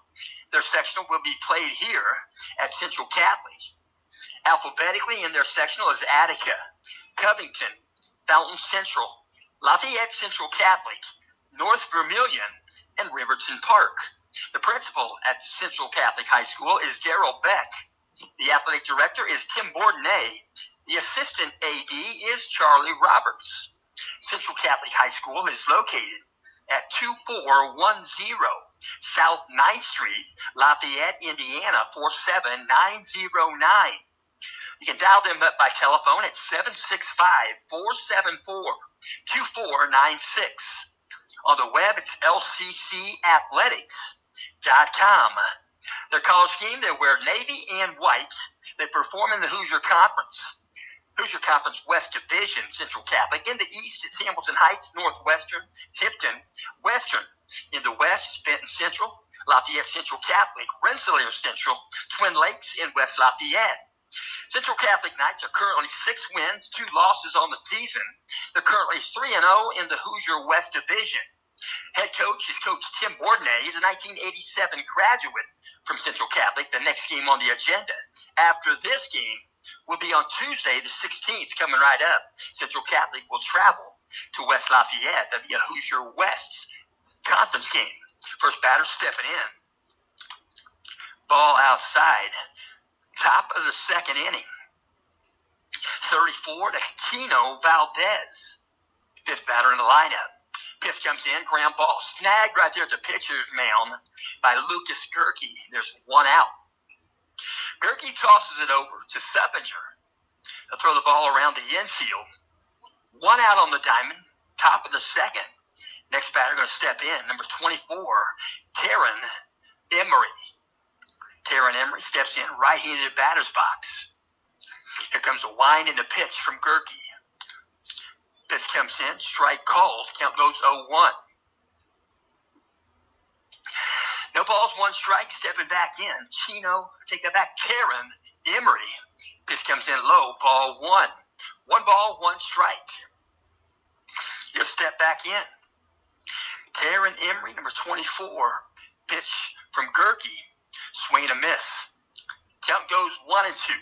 Their sectional will be played here at Central Catholic. Alphabetically in their sectional is Attica, Covington, Fountain Central, Lafayette Central Catholic, North Vermilion, and Riverton Park. The principal at Central Catholic High School is Darrell Beck. The athletic director is Tim Bourdonnais. The assistant AD is Charlie Roberts. Central Catholic High School is located at 2410 South 9th Street, Lafayette, Indiana, 47909. You can dial them up by telephone at 765-474-2496. On the web, it's lccathletics.com. Their color scheme, they wear navy and white. They perform in the Hoosier Conference. Hoosier Conference West Division, Central Catholic. In the East, it's Hamilton Heights, Northwestern, Tipton, Western. In the West, it's Benton Central, Lafayette Central Catholic, Rensselaer Central, Twin Lakes, and West Lafayette. Central Catholic Knights are currently 6 wins, 2 losses on the season. They're currently 3-0 in the Hoosier West Division. Head coach is Coach Tim Bordnay. He's a 1987 graduate from Central Catholic. The next game on the agenda after this game will be on Tuesday the 16th, coming right up. Central Catholic will travel to West Lafayette. That'll be a Hoosier West's conference game. First batter stepping in. Ball outside. Top of the second inning. 34, that's Tino Valdez. 5th batter in the lineup. Pitch comes in, ground ball snagged right there at the pitcher's mound by Lucas Gerke. There's 1 out. Gerke tosses it over to Seppinger. They'll throw the ball around the infield. 1 out on the diamond, top of the second. Next batter going to step in, number 24, Taryn Emery. Taryn Emery steps in, right-handed batter's box. Here comes a wind in the pitch from Gerke. Pitch comes in, strike called, count goes 0-1. No balls, 1 strike, stepping back in. Chino, take that back, Taryn Emery. Pitch comes in low, ball 1. 1 ball, 1 strike. He'll step back in. Taryn Emery, number 24. Pitch from Gerke. Swing and a miss. Count goes 1-2.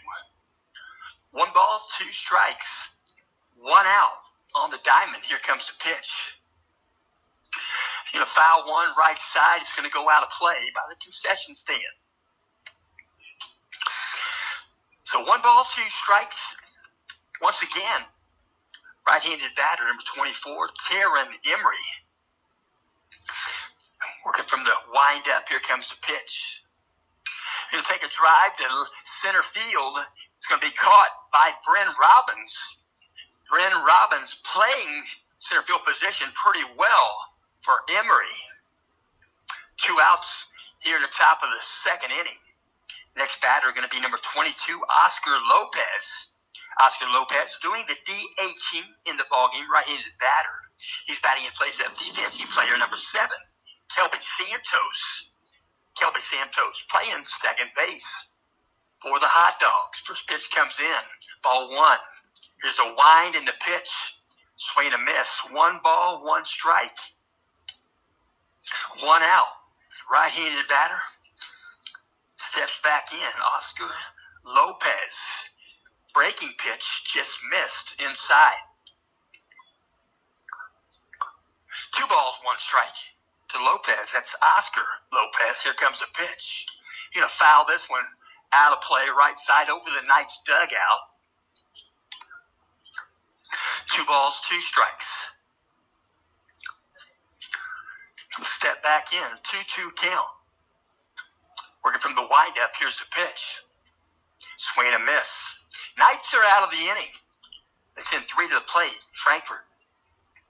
1 ball, 2 strikes. 1 out on the diamond. Here comes the pitch. Foul 1 right side. It's going to go out of play by the concession stand. So 1 ball, 2 strikes. Once again, right-handed batter, number 24, Taryn Emery. Working from the wind-up, here comes the pitch. Going to take a drive to center field. It's going to be caught by Bryn Robbins. Bryn Robbins playing center field position pretty well for Emery. 2 outs here at the top of the second inning. Next batter going to be number 22, Oscar Lopez. Oscar Lopez doing the DHing in the ballgame, right-handed batter. He's batting in place of defensive player number 7, Kelby Santos. Kelby Santos playing second base for the Hot Dogs. First pitch comes in, ball 1. Here's a wind in the pitch, swing and a miss. 1 ball, 1 strike. 1 out. Right-handed batter steps back in. Oscar Lopez. Breaking pitch just missed inside. 2 balls, 1 strike to Lopez. That's Oscar Lopez. Here comes the pitch. You're going to foul this one out of play, right side over the Knights dugout. 2 balls, 2 strikes. Step back in. 2-2 count. Working from the windup. Here's the pitch. Swing and a miss. Knights are out of the inning. They send 3 to the plate. Frankfurt.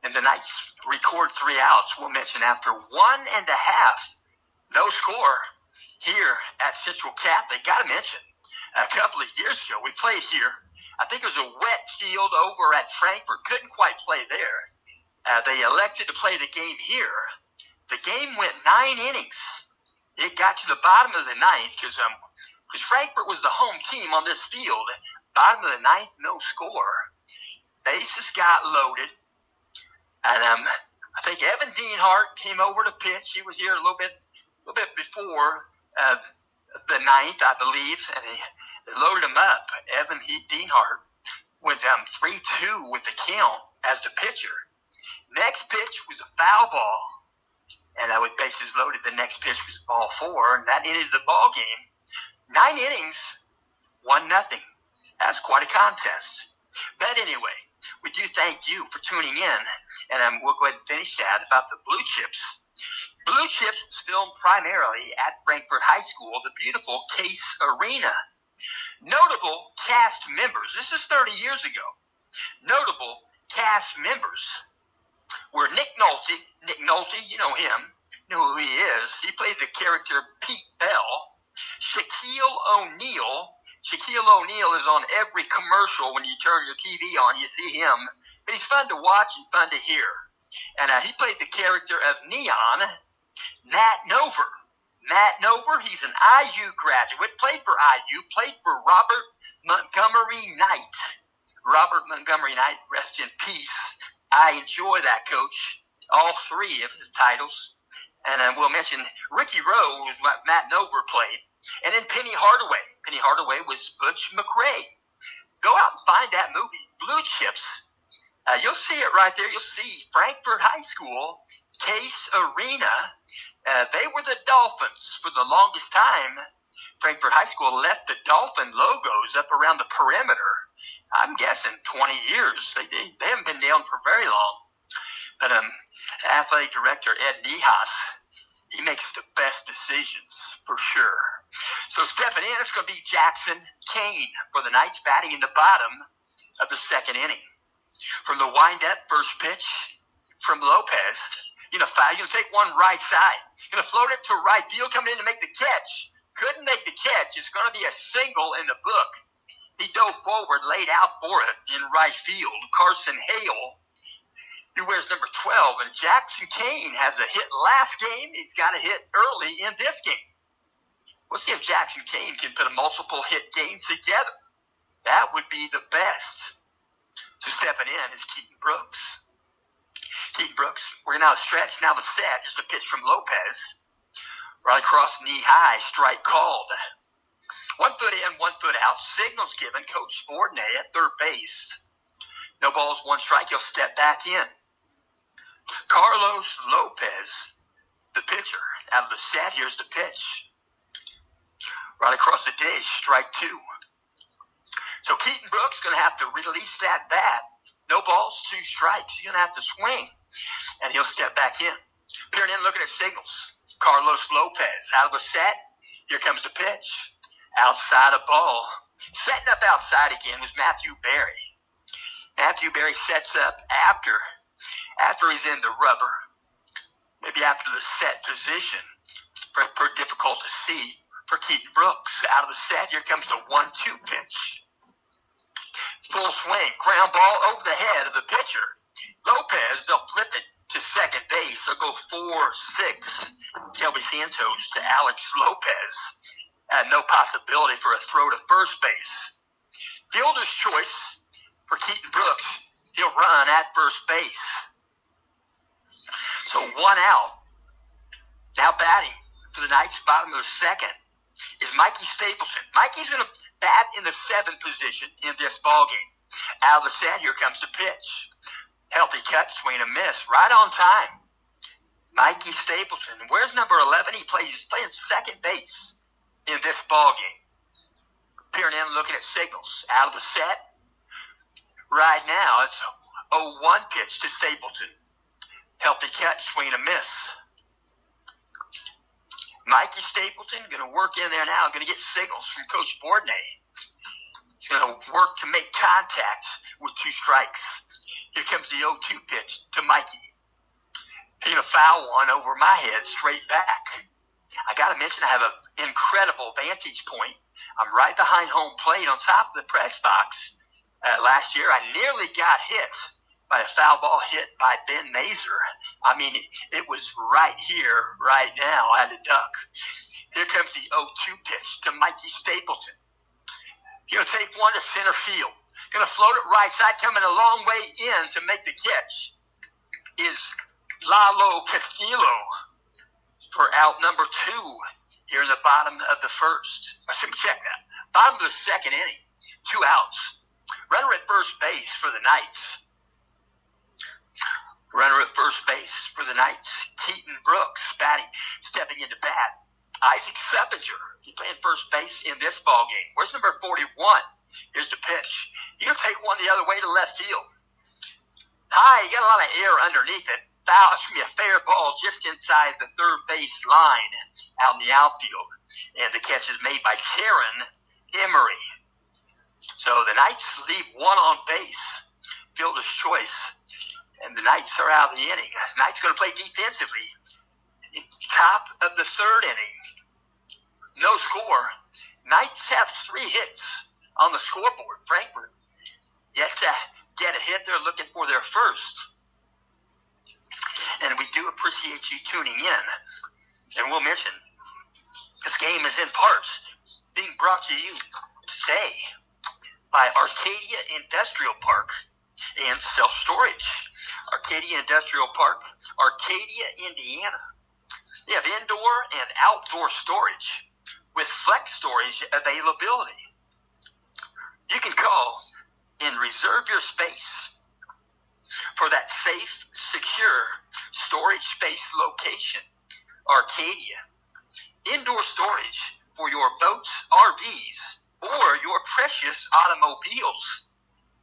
And the Knights record 3 outs. We'll mention after 1.5. No score here at Central Catholic. Got to mention, a couple of years ago, we played here. I think it was a wet field over at Frankfurt. Couldn't quite play there. They elected to play the game here. The game went 9 innings. It got to the bottom of the 9th because Frankfurt was the home team on this field. Bottom of the 9th, no score. Bases got loaded. And I think Evan Deanhart came over to pitch. He was here a little bit before the 9th, I believe, and they loaded him up. Evan Deanhart went 3-2 with the count as the pitcher. Next pitch was a foul ball, and with bases loaded, the next pitch was ball 4, and that ended the ball game. 9 innings, 1-0. That's quite a contest. But anyway, we do thank you for tuning in, and we'll go ahead and finish that about the Blue Chips. Blue Chips was filmed primarily at Frankfort High School, the beautiful Case Arena. Notable cast members, this is 30 years ago. Notable cast members were Nick Nolte. Nick Nolte, you know him, you know who he is. He played the character Pete Bell. Shaquille O'Neal. Shaquille O'Neal is on every commercial. When you turn your TV on, you see him. But he's fun to watch and fun to hear. And he played the character of Neon. Matt Nover. Matt Nover, he's an IU graduate, played for IU, played for Robert Montgomery Knight. Robert Montgomery Knight, rest in peace. I enjoy that coach, all three of his titles. And we'll mention Ricky Rose, Matt Nover played. And then Penny Hardaway. Penny Hardaway was Butch McRae. Go out and find that movie, Blue Chips. You'll see it right there. You'll see Frankfort High School, Case Arena. They were the Dolphins for the longest time. Frankfort High School left the Dolphin logos up around the perimeter. I'm guessing 20 years. They haven't been down for very long. But athletic director Ed Niehaus, he makes the best decisions for sure. So stepping in, it's going to be Jackson Kane for the Knights, batting in the bottom of the second inning. From the wind-up first pitch from Lopez, you're going to take one right side. You're going to float it to right field, coming in to make the catch. Couldn't make the catch. It's going to be a single in the book. He dove forward, laid out for it in right field. Carson Hale, who wears number 12, and Jackson Kane has a hit last game. He's got a hit early in this game. We'll see if Jackson Kane can put a multiple hit game together. That would be the best. So stepping in is Keaton Brooks. Keaton Brooks, we're now stretch. Now the set is the pitch from Lopez. Right across knee high, strike called. 1 foot in, 1 foot out. Signals given. Coach Bordnay at third base. No balls, 1 strike. He'll step back in. Carlos Lopez, the pitcher, out of the set. Here's the pitch. Right across the dish, strike 2. So Keaton Brooks going to have to release that bat. No balls, 2 strikes. He's going to have to swing. And he'll step back in. Peering in, looking at signals. Carlos Lopez out of the set. Here comes the pitch. Outside a ball. Setting up outside again was Matthew Berry. Matthew Berry sets up after he's in the rubber. Maybe after the set position. Pretty difficult to see for Keaton Brooks. Out of the set, here comes the 1-2 pitch. Full swing, ground ball over the head of the pitcher. Lopez, they'll flip it to second base. They'll go 4-6. Kelby Santos to Alex Lopez. No possibility for a throw to first base. Fielder's choice for Keaton Brooks. He'll run at first base. So 1 out. Now batting for the Knights, bottom of the second, is Mikey Stapleton. Mikey's going to bat in the 7th position in this ballgame. Out of the set, here comes the pitch. Healthy cut, swing and miss, right on time. Mikey Stapleton. Where's number 11? He's playing second base in this ballgame. Peering in, looking at signals. Out of the set. Right now, it's a 0-1 pitch to Stapleton. Healthy cut, swing and miss. Mikey Stapleton going to work in there now, going to get signals from Coach Bordnay. He's going to work to make contact with 2 strikes. Here comes the 0-2 pitch to Mikey. He's going to foul one over my head straight back. I got to mention I have an incredible vantage point. I'm right behind home plate on top of the press box. Last year, I nearly got hit by a foul ball hit by Ben Mazer. I mean, it was right here, right now. I had to duck. Here comes the 0-2 pitch to Mikey Stapleton. He'll take one to center field. Going to float it right side, coming a long way in to make the catch is Lalo Castillo for out number 2 here in the bottom of the first. I should check that. Bottom of the second inning. 2 outs. Runner at first base for the Knights. Runner at first base for the Knights, Keaton Brooks, batting, stepping into bat. Isaac Seppinger, he's playing first base in this ballgame. Where's number 41? Here's the pitch. You're going to take one the other way to left field. high. You got a lot of air underneath it. Foul, it's going to be a fair ball just inside the third base line out in the outfield. And the catch is made by Karen Emery. So the Knights leave one on base. Fielder's choice. And the Knights are out of the inning. Knights going to play defensively. Top of the third inning. No score. Knights have 3 hits on the scoreboard. Frankfurt yet to get a hit. They're looking for their first. And we do appreciate you tuning in. And we'll mention this game is in parts being brought to you today by Arcadia Industrial Park and Self-Storage. Arcadia Industrial Park, Arcadia, Indiana. They have indoor and outdoor storage with flex storage availability. You can call and reserve your space for that safe, secure storage space location. Arcadia. Indoor storage for your boats, RVs, or your precious automobiles.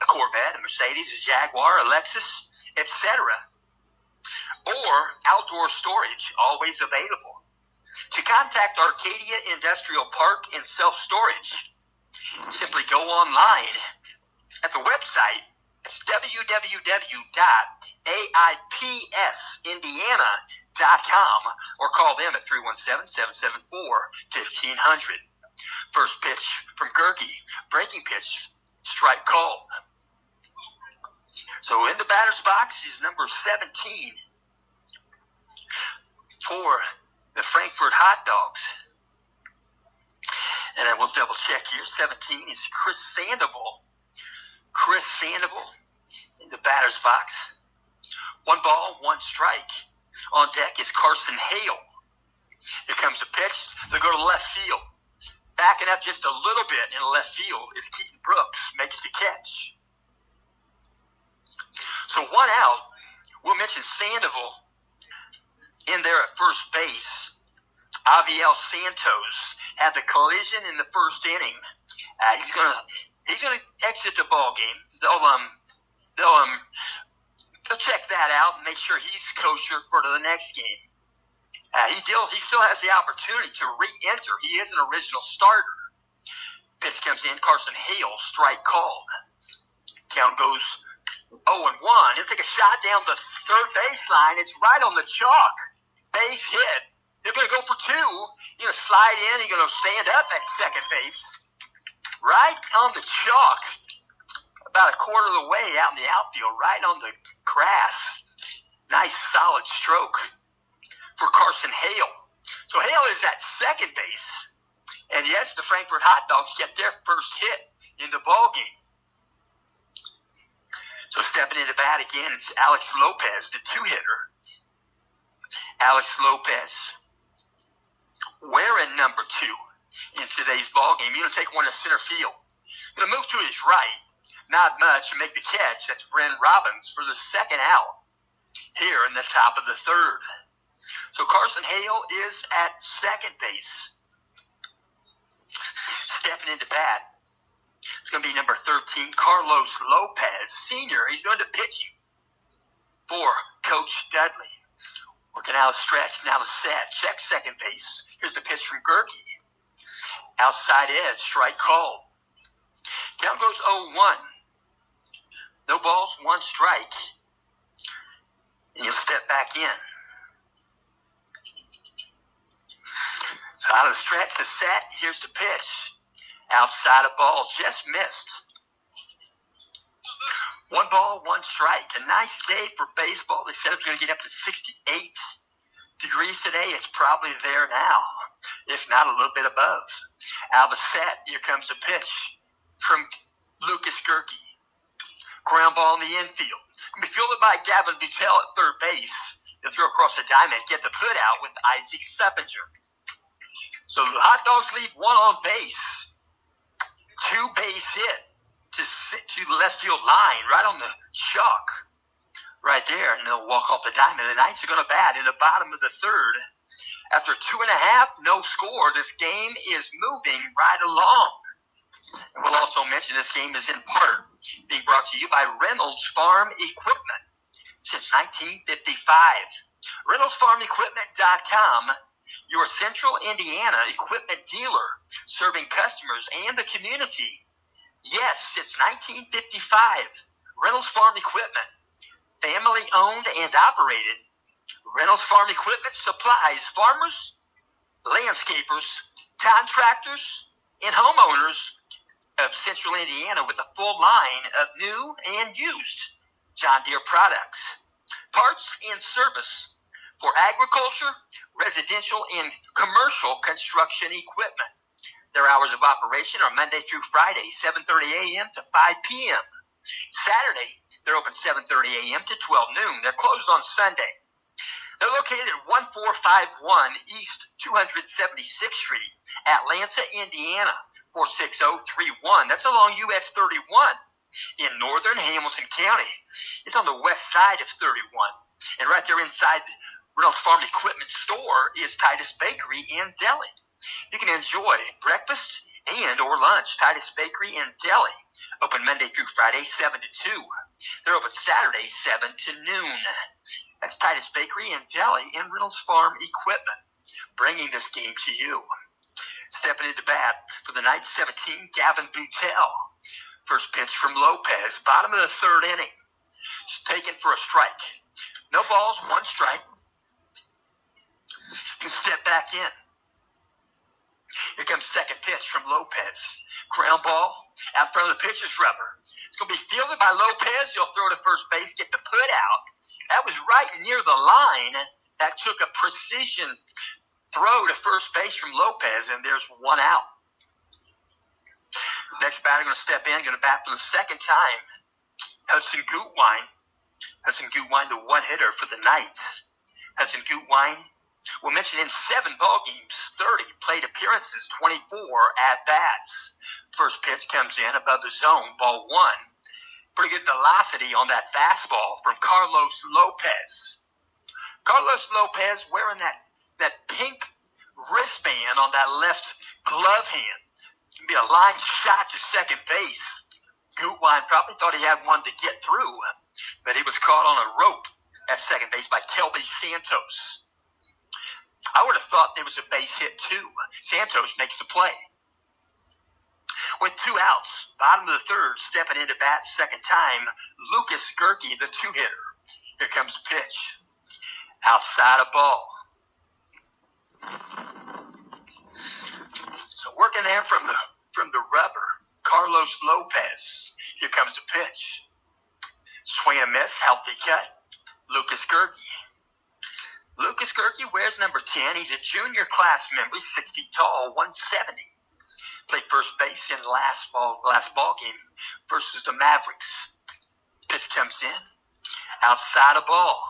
A Corvette, a Mercedes, a Jaguar, a Lexus, etc. Or outdoor storage, always available. To contact Arcadia Industrial Park and Self-Storage, simply go online at the website. It's www.aipsindiana.com or call them at 317-774-1500. First pitch from Gerke. Breaking pitch. Strike called. So in the batter's box is number 17 for the Frankfurt Hot Dogs. And then we'll double check here. 17 is Chris Sandoval. Chris Sandoval in the batter's box. 1 ball, 1 strike. On deck is Carson Hale. Here comes a pitch. They go to left field. Backing up just a little bit in left field is Keaton Brooks. Makes the catch. So 1 out. We'll mention Sandoval in there at first base. Aviel Santos had the collision in the first inning. He's gonna exit the ball game. They'll check that out and make sure he's kosher for the next game. He still has the opportunity to re-enter. He is an original starter. Pitch comes in. Carson Hale, strike called. Count goes 0-1. He'll take a shot down the third baseline. It's right on the chalk. Base hit. They're going to go for 2. You're going to slide in. You're going to stand up at second base. Right on the chalk. About a quarter of the way out in the outfield. Right on the grass. Nice solid stroke for Carson Hale. So Hale is at second base. And yes, the Frankfurt Hot Dogs get their first hit in the ball game. So stepping into bat again, it's Alex Lopez, the 2-hitter. Alex Lopez wearing number 2 in today's ball game. You're going to take one to center field. Going to move to his right. Not much to make the catch. That's Brent Robbins for the second out here in the top of the third. So Carson Hale is at second base. Stepping into bat, it's going to be number 13, Carlos Lopez, senior. He's going to pitching for Coach Dudley. Working out a stretch, now the set. Check second base. Here's the pitch from Gerke. Outside edge, strike called. Count goes 0-1. No balls, 1 strike. And you'll step back in. So out of the stretch, the set. Here's the pitch. Outside of ball, just missed. 1 ball, 1 strike. A nice day for baseball. They said it was going to get up to 68 degrees today. It's probably there now, if not a little bit above. Out of the set, here comes the pitch from Lucas Gerke. Ground ball in the infield. Going to be fielded by Gavin Buttel at third base. They'll throw across the diamond, get the put out with Isaac Seppinger. So the Hot Dogs leave 1 on base. 2 base hit to the left field line, right on the chalk, right there, and they'll walk off the diamond. The Knights are going to bat in the bottom of the third. After 2.5, no score. This game is moving right along. And we'll also mention this game is in part being brought to you by Reynolds Farm Equipment. since 1955. ReynoldsFarmEquipment.com, your Central Indiana equipment dealer, serving customers and the community. Yes, since 1955. Reynolds Farm Equipment, family owned and operated. Reynolds Farm Equipment supplies farmers, landscapers, contractors, and homeowners of Central Indiana with a full line of new and used John Deere products, parts and service for agriculture, residential, and commercial construction equipment. Their hours of operation are Monday through Friday, 7:30 a.m. to 5 p.m. Saturday, they're open 7:30 a.m. to 12 noon. They're closed on Sunday. They're located at 1451 East 276th Street, Atlanta, Indiana, 46031. That's along US 31 in northern Hamilton County. It's on the west side of 31. And right there inside Reynolds Farm Equipment store is Titus Bakery and Deli. You can enjoy breakfast and or lunch. Titus Bakery and Deli, open Monday through Friday, 7 to 2. They're open Saturday, 7 to noon. That's Titus Bakery and Deli and Reynolds Farm Equipment, bringing this game to you. Stepping into bat for the night, 17, Gavin Boutel. First pitch from Lopez, bottom of the third inning. It's taken for a strike. No balls, one strike. You can step back in. Here comes second pitch from Lopez. Ground ball out front of the pitcher's rubber. It's going to be fielded by Lopez. He'll throw to first base, get the put out. That was right near the line. That took a precision throw to first base from Lopez, and there's one out. Next batter going to step in, going to bat for the second time. Hudson Gutwein. Hudson Gutwein, the one hitter for the Knights. Hudson Gutwein, we'll mention in 7 ball games, 30 plate appearances, 24 at-bats. First pitch comes in above the zone, ball 1. Pretty good velocity on that fastball from Carlos Lopez. Carlos Lopez wearing that pink wristband on that left glove hand. It'll be a line shot to second base. Gutwein probably thought he had one to get through, but he was caught on a rope at second base by Kelby Santos. I would have thought there was a base hit too. Santos makes the play. With 2 outs, bottom of the third, stepping into bat second time, Lucas Gerke, the 2-hitter. Here comes the pitch. Outside a ball. So working there from the rubber, Carlos Lopez. Here comes the pitch. Swing and miss, healthy cut. Lucas Gerke. Lucas Gerke wears number 10. He's a junior class member. He's 60 tall, 170. Played first base in last ball game versus the Mavericks. Pitch comes in. Outside a ball.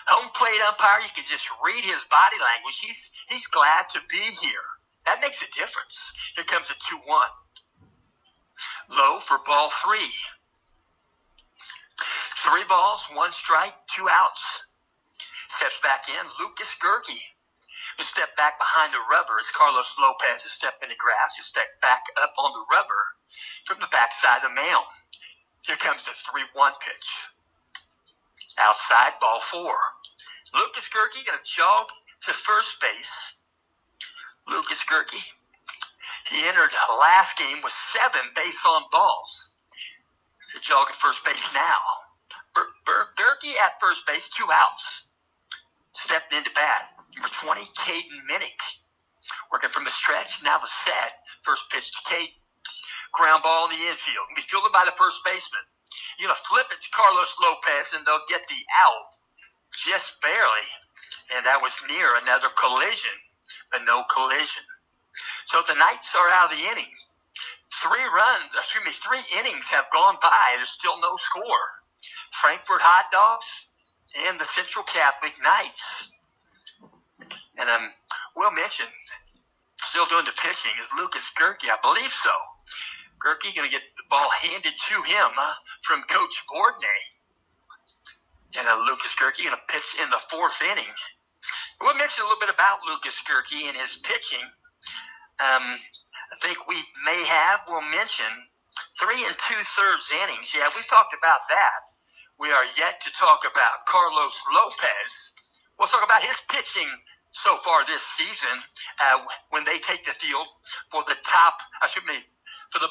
Home plate umpire, you can just read his body language. He's glad to be here. That makes a difference. Here comes a 2-1. Low for ball 3. 3 balls, 1 strike, 2 outs. Steps back in, Lucas Gerke. He'll step back behind the rubber as Carlos Lopez has stepped in the grass. He'll step back up on the rubber from the backside of the mound. Here comes the 3-1 pitch. Outside, ball 4. Lucas Gerke going to jog to first base. Lucas Gerke, he entered last game with 7 base on balls. He'll jog at first base now. Gerke at first base, 2 outs. Stepped into bat. Number 20, Caden Minnick. Working from the stretch, now the set. First pitch to Caden. Ground ball in the infield. Be fielded by the first baseman. You're going to flip it to Carlos Lopez, and they'll get the out just barely. And that was near another collision, but no collision. So the Knights are out of the inning. 3 innings have gone by. There's still no score. Frankfurt Hot Dogs and the Central Catholic Knights. And we'll mention, still doing the pitching, is Lucas Gerke. I believe so. Gerke going to get the ball handed to him from Coach Gordney. And Lucas Gerke going to pitch in the 4th inning. We'll mention a little bit about Lucas Gerke and his pitching. I think we'll mention 3 2/3 innings. Yeah, we talked about that. we are yet to talk about Carlos Lopez. We'll talk about his pitching so far this season when they take the field for the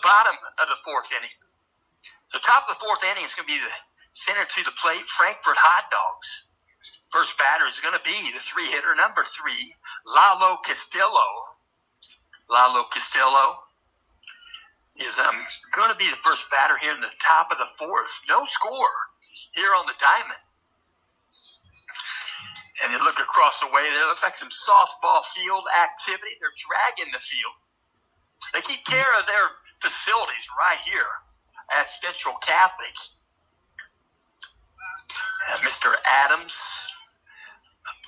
bottom of the fourth inning. The top of the fourth inning is going to be the center to the plate, Frankfurt Hot Dogs. First batter is going to be the three-hitter, number 3, Lalo Castillo. Lalo Castillo is going to be the first batter here in the top of the fourth. No score here on the diamond. And you look across the way there, looks like some softball field activity. They're dragging the field. They keep care of their facilities right here at Central Catholic. Mr. Adams.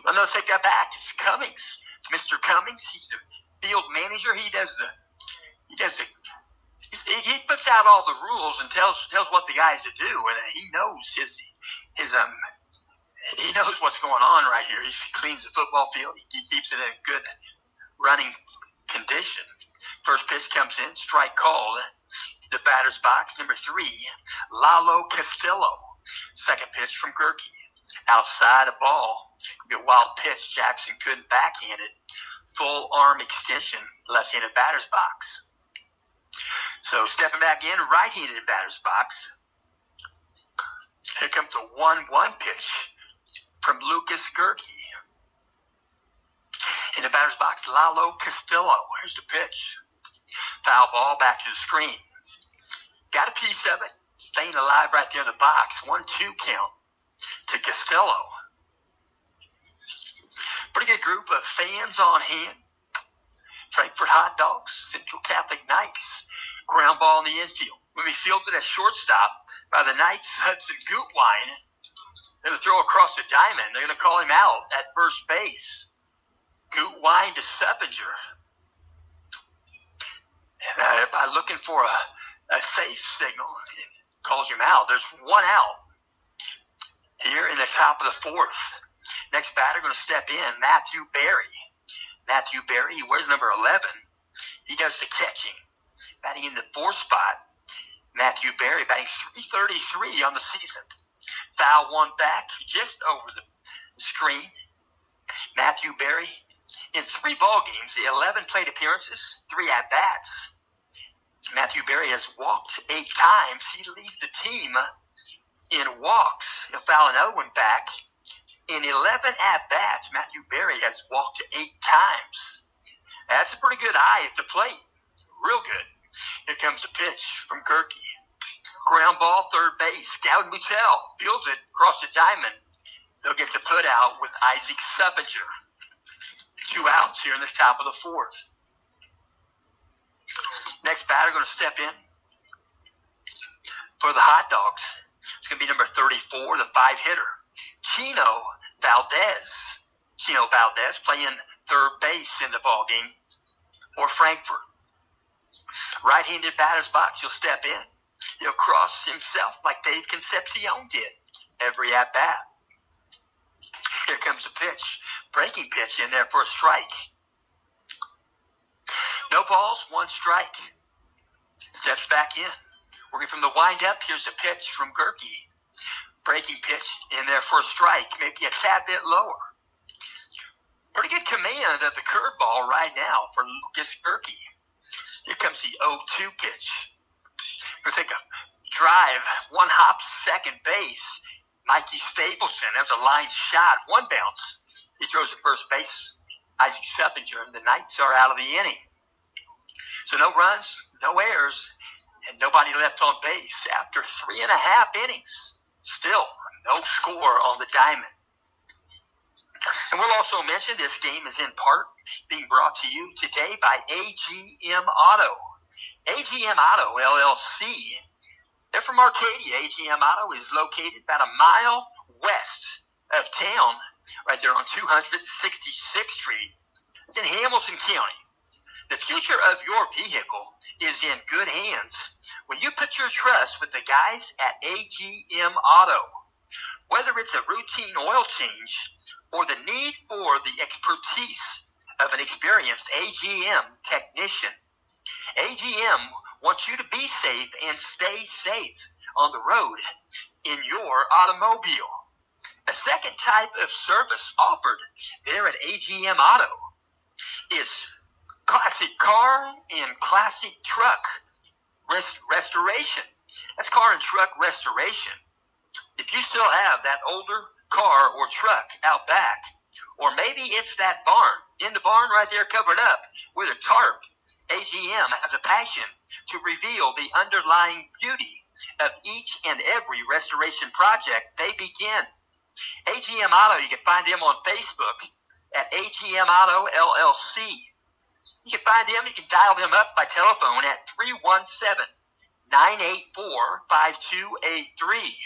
I'm going to take that back. It's Cummings. It's Mr. Cummings. He's the field manager. He puts out all the rules and tells what the guys to do, and he knows he knows what's going on right here. He cleans the football field. He keeps it in good running condition. First pitch comes in, strike called. The batter's box, number 3, Lalo Castillo. Second pitch from Gerke. Outside a ball. Be a wild pitch. Jackson couldn't backhand it. Full arm extension, left-handed batter's box. So stepping back in, right-handed batter's box. Here comes a 1-1 pitch from Lucas Gerke. In the batter's box, Lalo Castillo. Here's the pitch. Foul ball back to the screen. Got a piece of it. Staying alive right there in the box. 1-2 count to Castillo. Pretty good group of fans on hand. Frankfurt Hot Dogs, Central Catholic Knights. Ground ball in the infield. When we fielded at shortstop by the Knights, Hudson Gutwein. They're going to throw across the diamond. They're going to call him out at first base. Gutwein to Seppinger. And by looking for a safe signal, it calls him out. There's one out here in the top of the fourth. Next batter going to step in, Matthew Berry. Matthew Berry, he wears number 11. He does the catching. Batting in the 4th spot, Matthew Berry batting .333 on the season. Foul one back just over the screen. Matthew Berry in 3 ball games, 11 plate appearances, 3 at-bats. Matthew Berry has walked 8 times. He leads the team in walks. He'll foul another one back. In 11 at-bats, Matthew Berry has walked 8 times. That's a pretty good eye at the plate. Real good. Here comes the pitch from Gerke. Ground ball, third base. Gavin Boutel fields it across the diamond. They'll get the put out with Isaac Seppinger. 2 outs here in the top of the fourth. Next batter going to step in for the Hot Dogs. It's going to be number 34, the 5-hitter, Chino Valdez. Chino Valdez playing third base in the ball game for Frankfurt. Right-handed batter's box. He'll step in. He'll cross himself like Dave Concepcion did every at-bat. Here comes the pitch. Breaking pitch in there for a strike. No balls, 1 strike. Steps back in. Working from the wind-up, here's the pitch from Gerke. Breaking pitch in there for a strike, maybe a tad bit lower. Pretty good command of the curveball right now for Lucas Gerke. Here comes the 0-2 pitch. We'll take a drive, 1 hop, second base. Mikey Stapleton, that's a line shot, 1 bounce. He throws at first base. Isaac Seppinger, and the Knights are out of the inning. So no runs, no errors, and nobody left on base after 3.5 innings. Still no score on the diamond. And we'll also mention this game is in part being brought to you today by AGM Auto. AGM Auto, LLC. They're from Arcadia. AGM Auto is located about a mile west of town, right there on 266th Street. It's in Hamilton County. The future of your vehicle is in good hands when you put your trust with the guys at AGM Auto. Whether it's a routine oil change or the need for the expertise of an experienced AGM technician, AGM wants you to be safe and stay safe on the road. in your automobile. A second type of service offered there at AGM Auto is classic car and classic truck restoration. That's car and truck restoration. If you still have that older car or truck out back, or maybe it's that barn, in the barn right there covered up with a tarp, AGM has a passion to reveal the underlying beauty of each and every restoration project they begin. AGM Auto, you can find them on Facebook at AGM Auto LLC. You can find them, you can dial them up by telephone at 317-984-5283.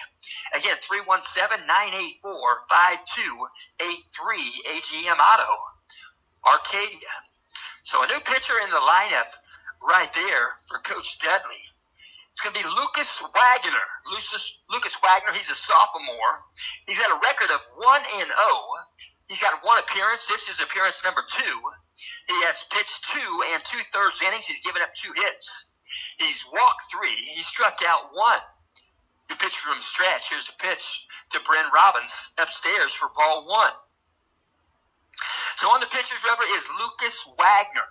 Again, 317-984-5283, AGM Auto, Arcadia. So a new pitcher in the lineup right there for Coach Dudley. It's going to be Lucas Wagner. Lucas Wagner, he's a sophomore. He's got a record of 1-0. He's got one appearance. This is appearance number 2. He has pitched 2 2/3 innings. He's given up 2 hits. He's walked 3. He struck out 1. The pitch from stretch. Here's a pitch to Bryn Robbins upstairs for ball 1. So on the pitcher's rubber is Lucas Wagner.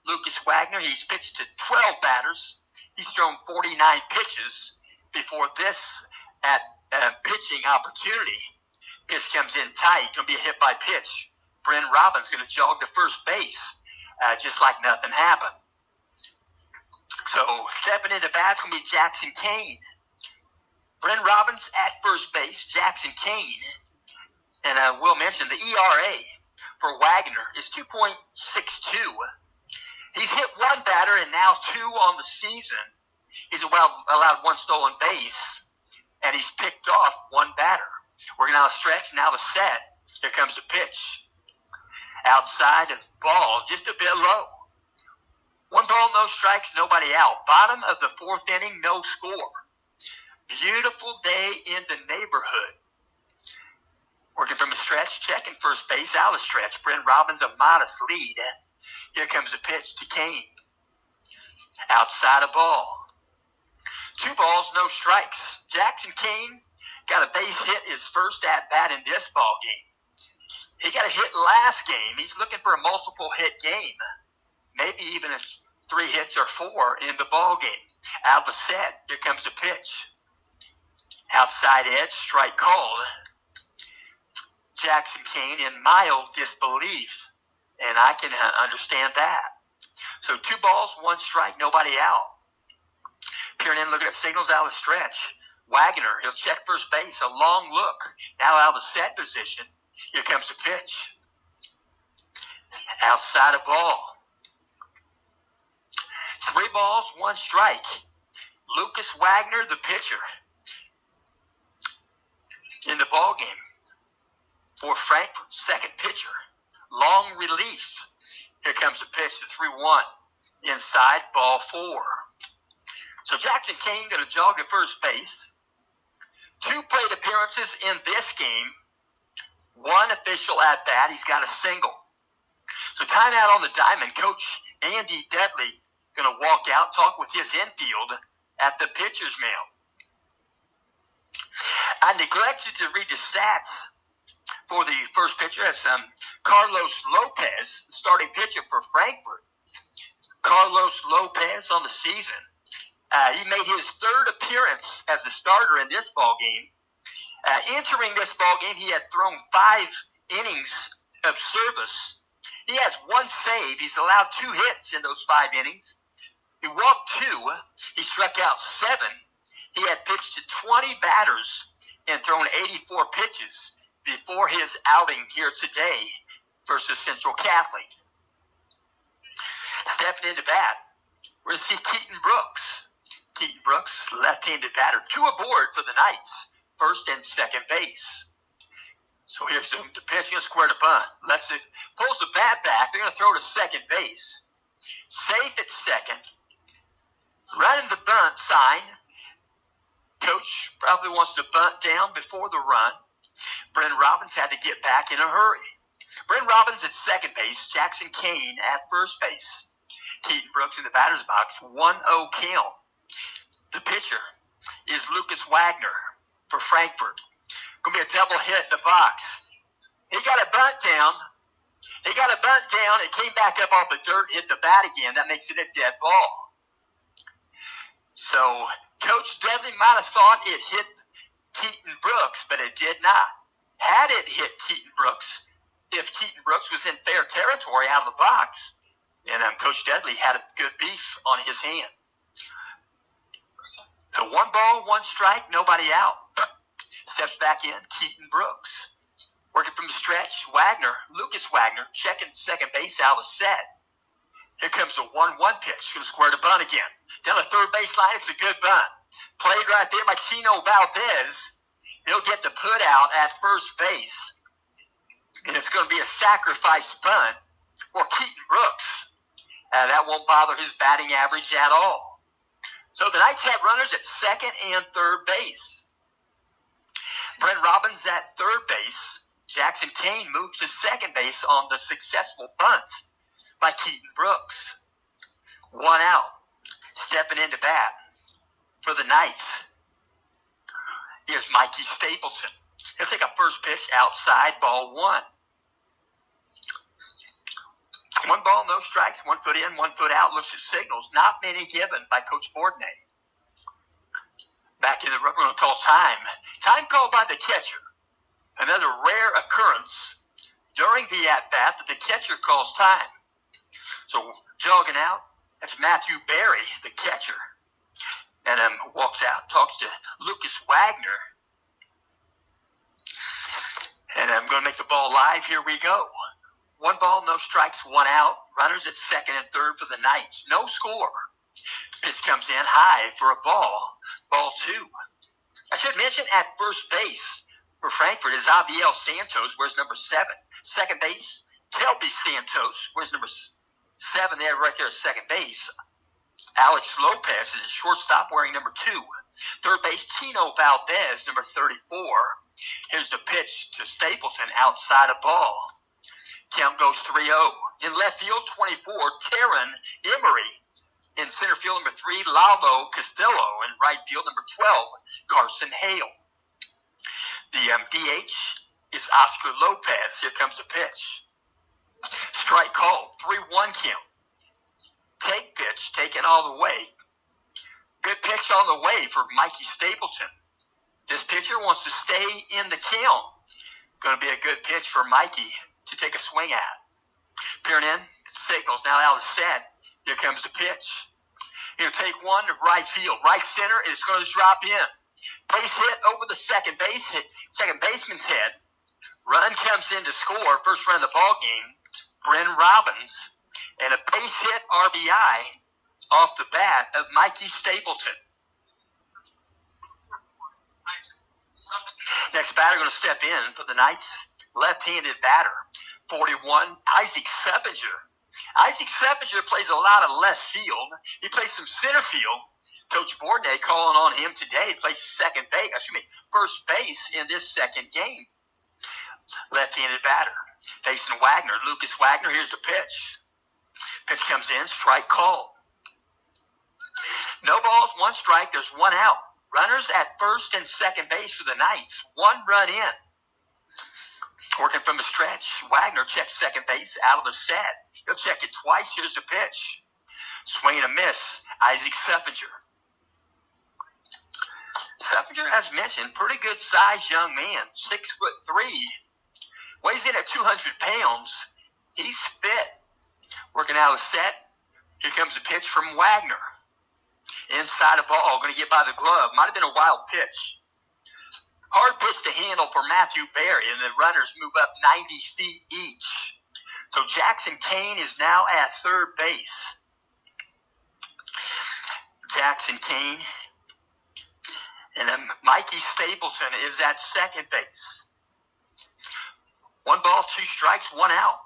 Lucas Wagner, he's pitched to 12 batters. He's thrown 49 pitches before this at pitching opportunity. Pitch comes in tight. Going to be a hit by pitch. Bryn Robbins going to jog to first base just like nothing happened. So stepping into bat going to be Jackson Kane. Bryn Robbins at first base. Jackson Kane. And I will mention the ERA for Wagner is 2.62. He's hit 1 batter and now 2 on the season. He's allowed 1 stolen base, and he's picked off 1 batter. We're now stretch, now the set. Here comes the pitch. Outside of ball, just a bit low. 1 ball, no strikes, nobody out. Bottom of the 4th inning, no score. Beautiful day in the neighborhood. Working from a stretch, checking first base, out of stretch. Bryn Robbins a modest lead. Here comes a pitch to Kane. Outside of ball. 2 balls, no strikes. Jackson Kane got a base hit his first at-bat in this ball game. He got a hit last game. He's looking for a multiple hit game. Maybe even 3 hits or 4 in the ball game. Out of the set, here comes the pitch. Outside edge, strike called. Jackson Kane in mild disbelief, and I can understand that. So 2 balls, 1 strike, nobody out. Peering in, looking at signals out of the stretch. Wagner, he'll check first base, a long look. Now out of the set position. Here comes the pitch. Outside of ball. 3 balls, 1 strike. Lucas Wagner, the pitcher, in the ball game for Frankfurt, second pitcher. Long relief. Here comes the pitch to 3-1. Inside, ball 4. So Jackson Kane going to jog to first base. 2 plate appearances in this game. 1 official at bat. He's got a single. So timeout on the diamond. Coach Andy Dudley going to walk out, talk with his infield at the pitcher's mound. I neglected to read the stats for the first pitcher. That's Carlos Lopez, starting pitcher for Frankfurt. Carlos Lopez on the season. He made his 3rd appearance as a starter in this ball game. Entering this ball game, he had thrown 5 innings of service. He has 1 save. He's allowed 2 hits in those 5 innings. He walked 2. He struck out 7. He had pitched to 20 batters and thrown 84 pitches before his outing here today versus Central Catholic. Stepping into bat, we're going to see Keaton Brooks. Keaton Brooks, left-handed batter, 2 aboard for the Knights, first and second base. So here's the pitch, going to square the bunt. Pulls the bat back. They're going to throw to second base. Safe at second. Running the bunt sign. Coach probably wants to bunt down before the run. Bryn Robbins had to get back in a hurry. Bryn Robbins at second base. Jackson Kane at first base. Keaton Brooks in the batter's box. 1-0 count. The pitcher is Lucas Wagner for Frankfurt. Going to be a double hit in the box. He got a bunt down. It came back up off the dirt, hit the bat again. That makes it a dead ball. So Coach Dudley might have thought it hit Keaton Brooks, but it did not. Had it hit Keaton Brooks, if Keaton Brooks was in fair territory out of the box, and Coach Dudley had a good beef on his hand. So 1 ball, 1 strike, nobody out. Steps back in, Keaton Brooks. Working from the stretch, Lucas Wagner, checking second base out of the set. Here comes the 1-1 pitch. Going to square the bunt again. Down the third base line, it's a good bunt. Played right there by Chino Valdez. He'll get the put out at first base. And it's going to be a sacrifice bunt for Keaton Brooks. That won't bother his batting average at all. So the Knights have runners at second and third base. Brent Robbins at third base. Jackson Kane moves to second base on the successful bunts by Keaton Brooks. 1 out. Stepping into bat for the Knights. Here's Mikey Stapleton. He'll take a first pitch outside, ball 1. 1 ball, no strikes, 1 foot in, 1 foot out. Looks at signals. Not many given by Coach Bourdonnais. Back in the rubber, we're going to call time. Time called by the catcher. Another rare occurrence during the at-bat that the catcher calls time. So jogging out, that's Matthew Berry, the catcher. And walks out, talks to Lucas Wagner. And I'm going to make the ball live. Here we go. 1 ball, no strikes, 1 out. Runners at second and third for the Knights. No score. Pitch comes in high for a ball. Ball 2. I should mention at first base for Frankfurt is Abiel Santos, wears number 7. Second base, Telby Santos, wears number 7 there, right there at second base. Alex Lopez is a shortstop wearing number 2. Third base, Chino Valdez, number 34. Here's the pitch to Stapleton, outside a ball. Count goes 3-0. In left field, 24, Taryn Emery. In center field, number 3, Lalo Castillo. In right field, number 12, Carson Hale. The DH is Oscar Lopez. Here comes the pitch. Strike called, 3-1 count. Take pitch, taken all the way. Good pitch on the way for Mikey Stapleton. This pitcher wants to stay in the count. Going to be a good pitch for Mikey to take a swing at. Peering in, signals now out of set. Here comes the pitch. He'll take 1 to right field. Right center, it's going to drop in. Base hit over the second baseman's head. Run comes in to score. First run of the ball game. Brent Robbins. And a base hit RBI off the bat of Mikey Stapleton. Next batter going to step in for the Knights. Left-handed batter. 41, Isaac Seppinger. Isaac Seppinger plays a lot of left field. He plays some center field. Coach Bourdonnais calling on him today. He plays first base in this second game. Left-handed batter. Facing Wagner, Lucas Wagner. Here's the pitch. Pitch comes in, strike called. No balls, 1 strike. There's 1 out. Runners at first and second base for the Knights. 1 run in. Working from the stretch, Wagner checks second base out of the set. He'll check it twice. Here's the pitch. Swing and a miss. Isaac Seppinger. Seppinger, as mentioned, pretty good sized young man. 6'3". Weighs in at 200 pounds. He's fit. Working out of the set. Here comes the pitch from Wagner. Inside a ball. Going to get by the glove. Might have been a wild pitch. Hard pitch to handle for Matthew Berry, and the runners move up 90 feet each. So Jackson Kane is now at third base. Jackson Kane. And then Mikey Stapleton is at second base. 1 ball, 2 strikes, 1 out.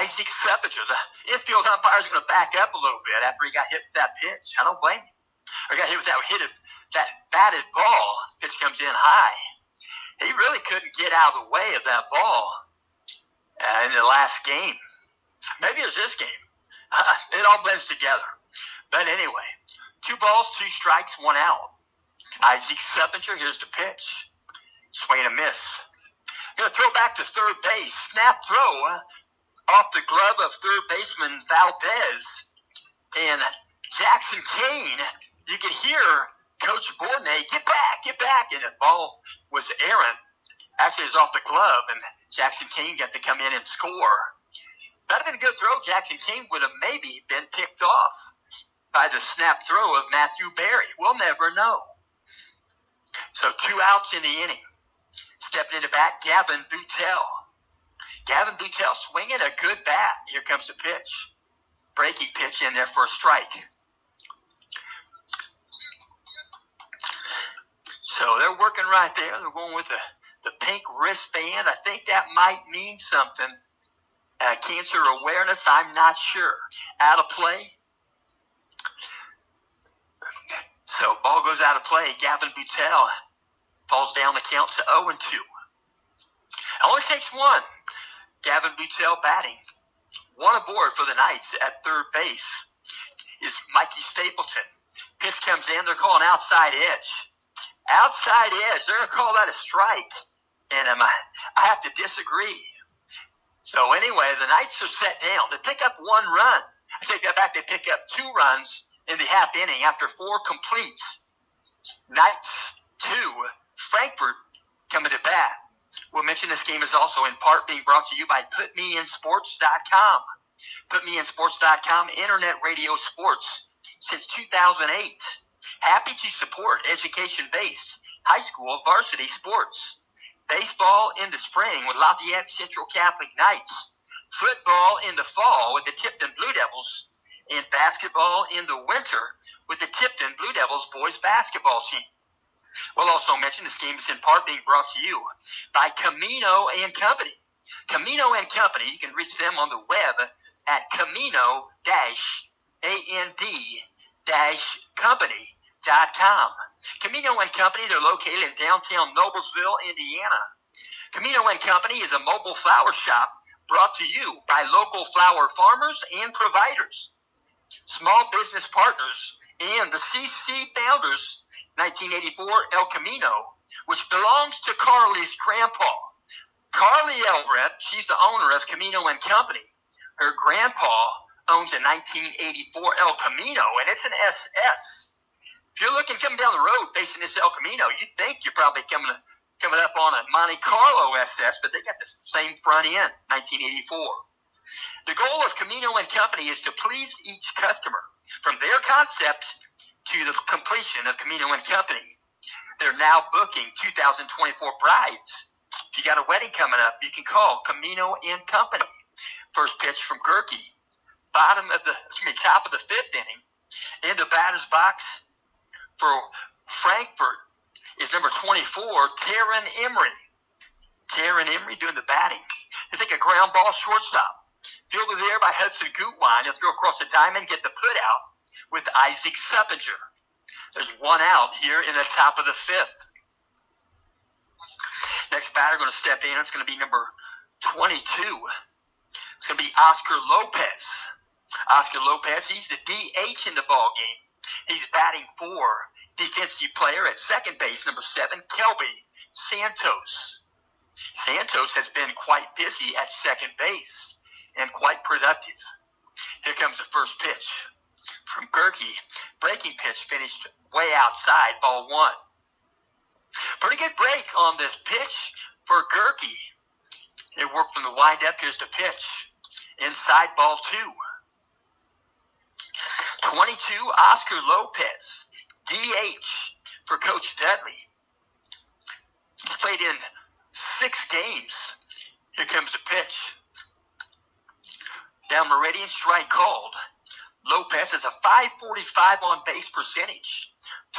Isaac Seppinger, the infield umpire, is going to back up a little bit after he got hit with that pitch. I don't blame him. Or got hit with that batted ball. Pitch comes in high. He really couldn't get out of the way of that ball in the last game. Maybe it was this game. It all blends together. But anyway, 2 balls, 2 strikes, 1 out. Isaac Seppinger, here's the pitch. Swing and a miss. Going to throw back to third base. Snap throw off the glove of third baseman Valdez. And Jackson Kane, you could hear Coach Bourdonnais, get back. And the ball was errant. Actually, it was off the glove, and Jackson Kane got to come in and score. That would have been a good throw. Jackson Kane would have maybe been picked off by the snap throw of Matthew Berry. We'll never know. So 2 outs in the inning. Stepping into bat, Gavin Boutel. Gavin Boutel swinging a good bat. Here comes the pitch. Breaking pitch in there for a strike. So they're working right there. They're going with the pink wristband. I think that might mean something. Cancer awareness, I'm not sure. Out of play. So ball goes out of play. Gavin Boutel falls down the count to 0-2. It only takes one. Gavin Boutel batting. One aboard for the Knights at third base is Mikey Stapleton. Pitch comes in. They're calling outside edge. Outside edge. They're going to call that a strike. And I have to disagree. So anyway, the Knights are set down. They pick up 1 run. I take that back. They pick up 2 runs in the half inning after 4 completes. Knights 2, Frankfurt coming to bat. We'll mention this game is also in part being brought to you by PutMeInSports.com. PutMeInSports.com, internet radio sports since 2008. Happy to support education-based high school varsity sports. Baseball in the spring with Lafayette Central Catholic Knights. Football in the fall with the Tipton Blue Devils. And basketball in the winter with the Tipton Blue Devils boys basketball team. We'll also mention this game is in part being brought to you by Camino and Company. Camino and Company, you can reach them on the web at camino-and-company.com. Camino and Company, they're located in downtown Noblesville, Indiana. Camino and Company is a mobile flower shop brought to you by local flower farmers and providers, small business partners, and the CC founders. 1984 El Camino, which belongs to Carly's grandpa. Carly Elbreth, she's the owner of Camino and Company. Her grandpa owns a 1984 El Camino, and it's an SS. If you're looking coming down the road facing this El Camino, you'd think you're probably coming up on a Monte Carlo SS, but they got the same front end, 1984. The goal of Camino and Company is to please each customer from their concept to the completion of Camino and Company. They're now booking 2024 brides. If you got a wedding coming up, you can call Camino and Company. First pitch from Gerke. Top of the 5th inning. In the batter's box for Frankfurt is number 24, Taryn Emery. Taryn Emery doing the batting. They take a ground ball shortstop. Fielded there by Hudson Gutwein. He'll throw across the diamond, get the put out with Isaac Seppinger. There's 1 out here in the top of the 5th. Next batter going to step in. It's going to be number 22. It's going to be Oscar Lopez. Oscar Lopez, he's the DH in the ball game. He's batting for defensive player at second base, number 7, Kelby Santos. Santos has been quite busy at second base and quite productive. Here comes the first pitch from Gerke. Breaking pitch finished way outside, ball 1. Pretty good break on this pitch for Gerke. It worked from the windup. Here's the pitch. Inside, ball 2. 22, Oscar Lopez, DH for Coach Dudley. He's played in 6 games. Here comes the pitch. Down Meridian, strike called. Lopez has a .545 on base percentage,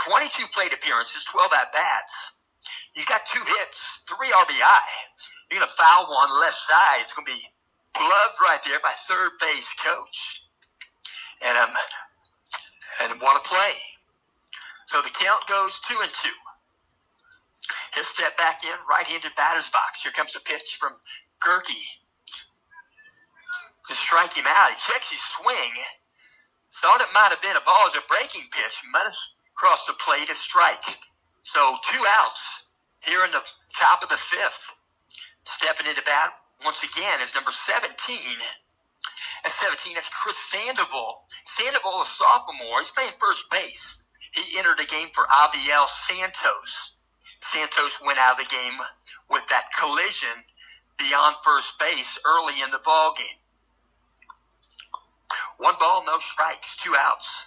22 plate appearances, 12 at-bats. He's got 2 hits, 3 RBI. You're going to foul one left side. It's going to be gloved right there by third base coach. And what a play. So the count goes 2-2. He'll step back in, right-handed batter's box. Here comes the pitch from Gerke. To strike him out. He checks his swing. Thought it might have been a ball as a breaking pitch. Might have crossed the plate, a strike. So 2 outs here in the top of the 5th. Stepping into bat once again is number 17. At 17, that's Chris Sandoval. Sandoval, a sophomore. He's playing first base. He entered the game for Aviel Santos. Santos went out of the game with that collision beyond first base early in the ball game. 1 ball, no strikes, 2 outs.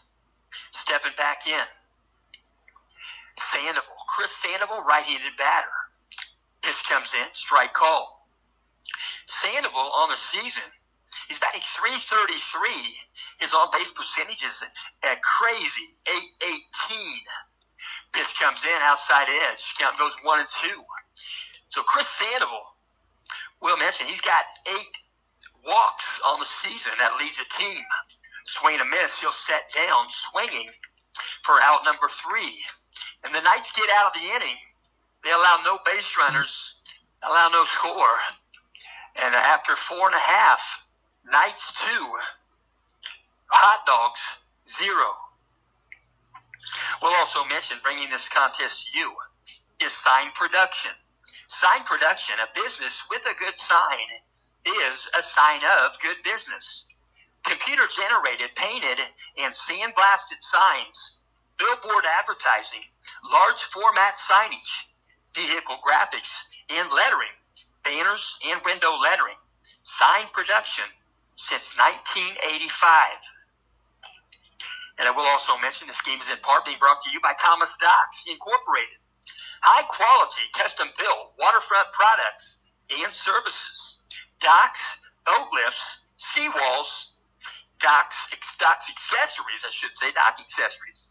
Stepping back in. Sandoval, Chris Sandoval, right-handed batter. Pitch comes in, strike call. Sandoval on the season, he's batting .333. His on-base percentage is a crazy .818. Pitch comes in, outside edge. Count goes 1-2. So Chris Sandoval, we'll mention, he's got 8 walks on the season. That leads a team. Swing and a miss, he'll set down, swinging for out number 3. And the Knights get out of the inning. They allow no base runners, allow no score. And after 4.5, Knights 2, Hot Dogs 0. We'll also mention, bringing this contest to you, is Sign Production. Sign Production, a business with a good sign, is a sign of good business. Computer-generated, painted, and sandblasted signs, billboard advertising, large format signage, vehicle graphics and lettering, banners and window lettering. Sign Production since 1985. And I will also mention this game is in part being brought to you by Thomas Docks Incorporated. High quality, custom built waterfront products and services. Docks, boat lifts, seawalls, docks accessories, dock accessories,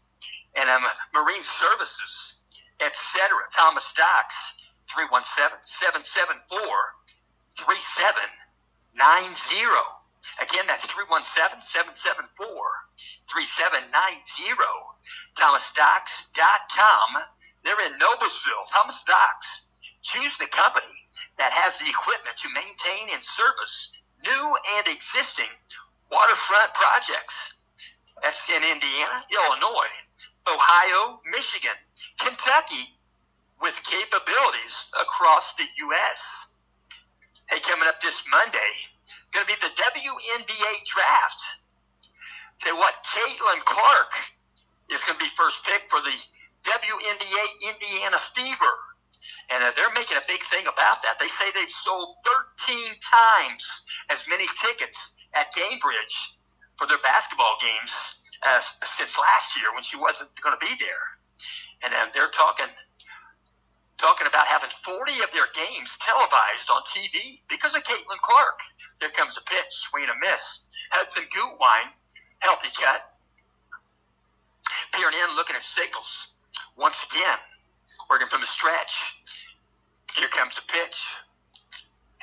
and marine services, etc. Thomas Docks, 317-774-3790. Again, that's 317-774-3790. ThomasDocks.com. They're in Noblesville. Thomas Docks. Choose the company that has the equipment to maintain and service new and existing waterfront projects. That's in Indiana, Illinois, Ohio, Michigan, Kentucky, with capabilities across the U.S. Hey, coming up this Monday, going to be the WNBA draft. Tell you what, Caitlin Clark is going to be first pick for the WNBA Indiana Fever. And they're making a big thing about that. They say they've sold 13 times as many tickets at Cambridge for their basketball games since last year when she wasn't going to be there. And they're talking about having 40 of their games televised on TV because of Caitlin Clark. Here comes a pitch, swing and a miss. Hudson Gutwine, healthy cut. Peering in, looking at signals. Once again, working from the stretch. Here comes the pitch.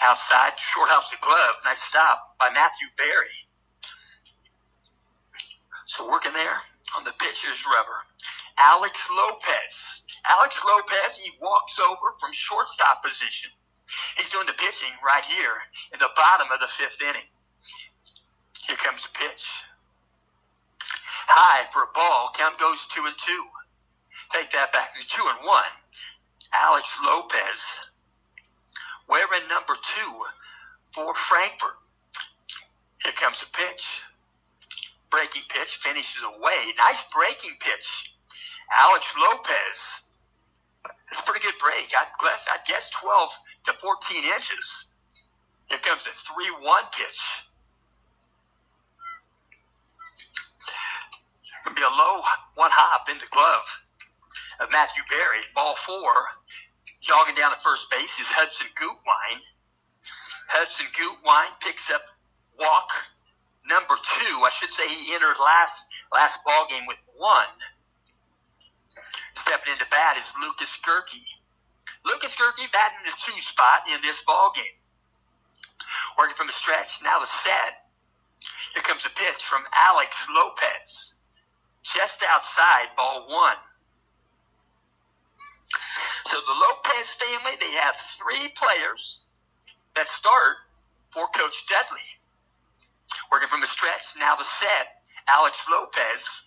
Outside, short hops the glove. Nice stop by Matthew Berry. So working there on the pitcher's rubber. Alex Lopez. Alex Lopez, he walks over from shortstop position. He's doing the pitching right here in the bottom of the 5th inning. Here comes the pitch. High for a ball. Count goes 2-2. Take that back to 2-1. Alex Lopez wearing number 2 for Frankfurt. Here comes the pitch. Breaking pitch finishes away. Nice breaking pitch. Alex Lopez. That's a pretty good break. I'd guess 12 to 14 inches. Here comes a 3-1 pitch. Going to be a low one hop in the glove of Matthew Berry. Ball 4. Jogging down to first base is Hudson Gutwine. Hudson Gutwine picks up walk number 2. I should say he entered last ball game with 1. Stepping into bat is Lucas Gerke. Lucas Gerke batting the 2 spot in this ball game. Working from the stretch, now the set. Here comes a pitch from Alex Lopez. Just outside, ball 1. So the Lopez family, they have 3 players that start for Coach Dudley. Working from the stretch, now the set. Alex Lopez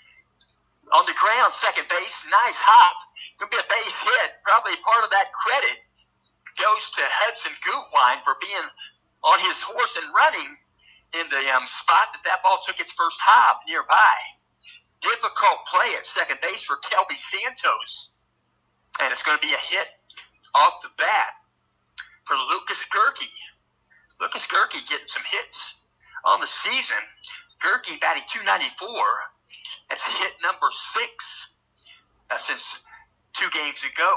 on the ground, second base, nice hop. Going to be a base hit. Probably part of that credit goes to Hudson Gutwine for being on his horse and running in the spot that ball took its first hop nearby. Difficult play at second base for Kelby Santos. And it's going to be a hit off the bat for Lucas Gerke. Lucas Gerke getting some hits on the season. Gerke batting .294. That's hit number 6 since 2 games ago.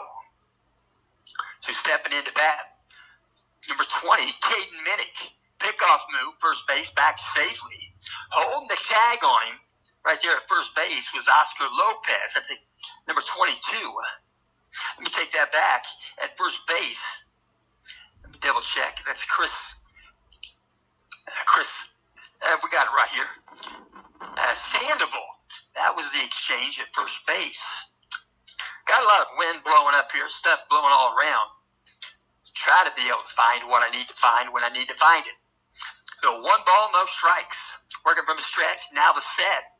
So stepping into bat. Number 20, Caden Minnick. Pickoff move, first base, back safely. Holding the tag on him right there at first base was Oscar Lopez, I think number 22. Let me take that back. At first base, let me double check. That's Chris, we got it right here. Sandoval. That was the exchange at first base. Got a lot of wind blowing up here, stuff blowing all around. Try to be able to find what I need to find when I need to find it. So 1 ball, no strikes. Working from the stretch, now the set.